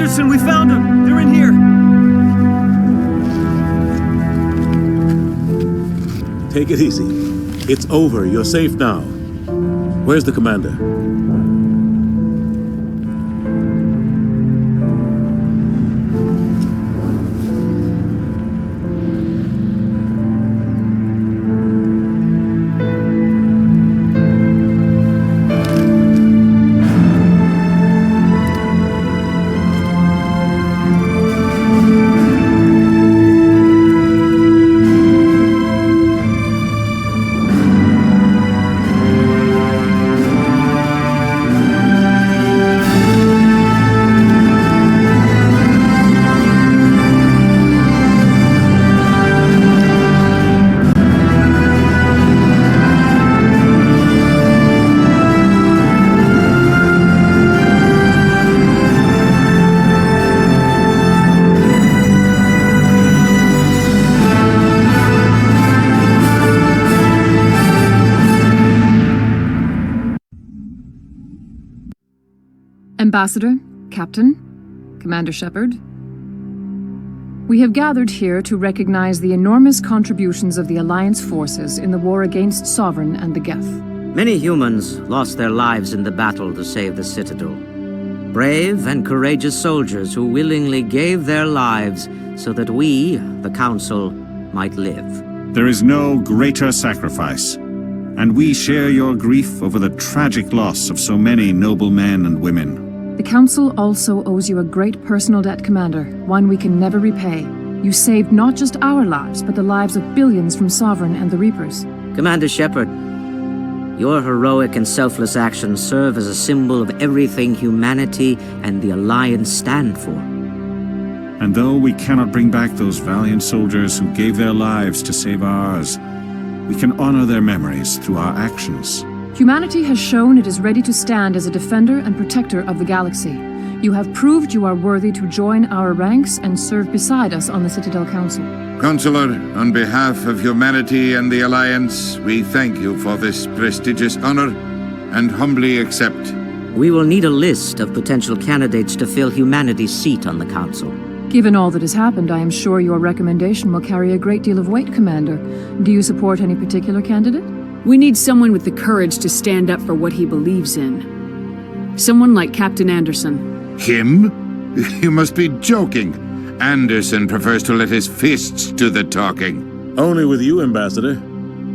B: Anderson, we found them. They're in here.
P: Take it easy. It's over. You're safe now. Where's the commander?
G: Ambassador, Captain, Commander Shepard. We have gathered here to recognize the enormous contributions of the Alliance forces in the war against Sovereign and the Geth.
V: Many humans lost their lives in the battle to save the Citadel. Brave and courageous soldiers who willingly gave their lives so that we, the Council, might live.
W: There is no greater sacrifice, and we share your grief over the tragic loss of so many noble men and women.
G: The Council also owes you a great personal debt, Commander, one we can never repay. You saved not just our lives, but the lives of billions from Sovereign and the Reapers.
V: Commander Shepard, your heroic and selfless actions serve as a symbol of everything humanity and the Alliance stand for.
W: And though we cannot bring back those valiant soldiers who gave their lives to save ours, we can honor their memories through our actions.
G: Humanity has shown it is ready to stand as a defender and protector of the galaxy. You have proved you are worthy to join our ranks and serve beside us on the Citadel Council.
X: Counselor, on behalf of humanity and the Alliance, we thank you for this prestigious honor and humbly accept.
V: We will need a list of potential candidates to fill humanity's seat on the Council.
G: Given all that has happened, I am sure your recommendation will carry a great deal of weight, Commander. Do you support any particular candidate?
A: We need someone with the courage to stand up for what he believes in. Someone like Captain Anderson.
X: Him? You must be joking. Anderson prefers to let his fists do the talking.
P: Only with you, Ambassador.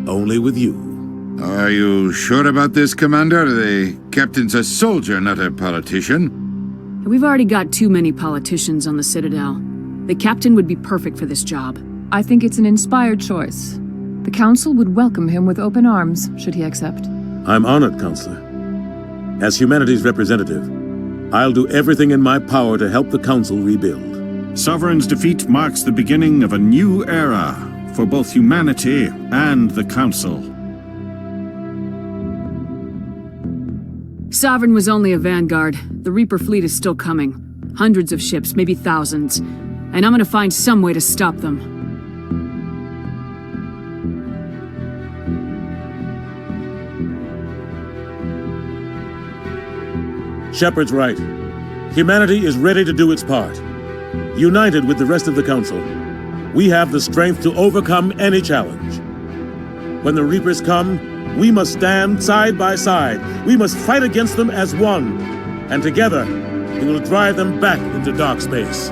P: Only with you.
X: Are you sure about this, Commander? The captain's a soldier, not a politician.
A: We've already got too many politicians on the Citadel. The captain would be perfect for this job.
G: I think it's an inspired choice. The Council would welcome him with open arms, should he accept.
P: I'm honored, Counselor. As humanity's representative, I'll do everything in my power to help the Council rebuild.
W: Sovereign's defeat marks the beginning of a new era for both humanity and the Council.
A: Sovereign was only a vanguard. The Reaper fleet is still coming. Hundreds of ships, maybe thousands. And I'm gonna find some way to stop them.
P: Shepard's right. Humanity is ready to do its part. United with the rest of the Council, we have the strength to overcome any challenge. When the Reapers come, we must stand side by side. We must fight against them as one. And together, we will drive them back into dark space.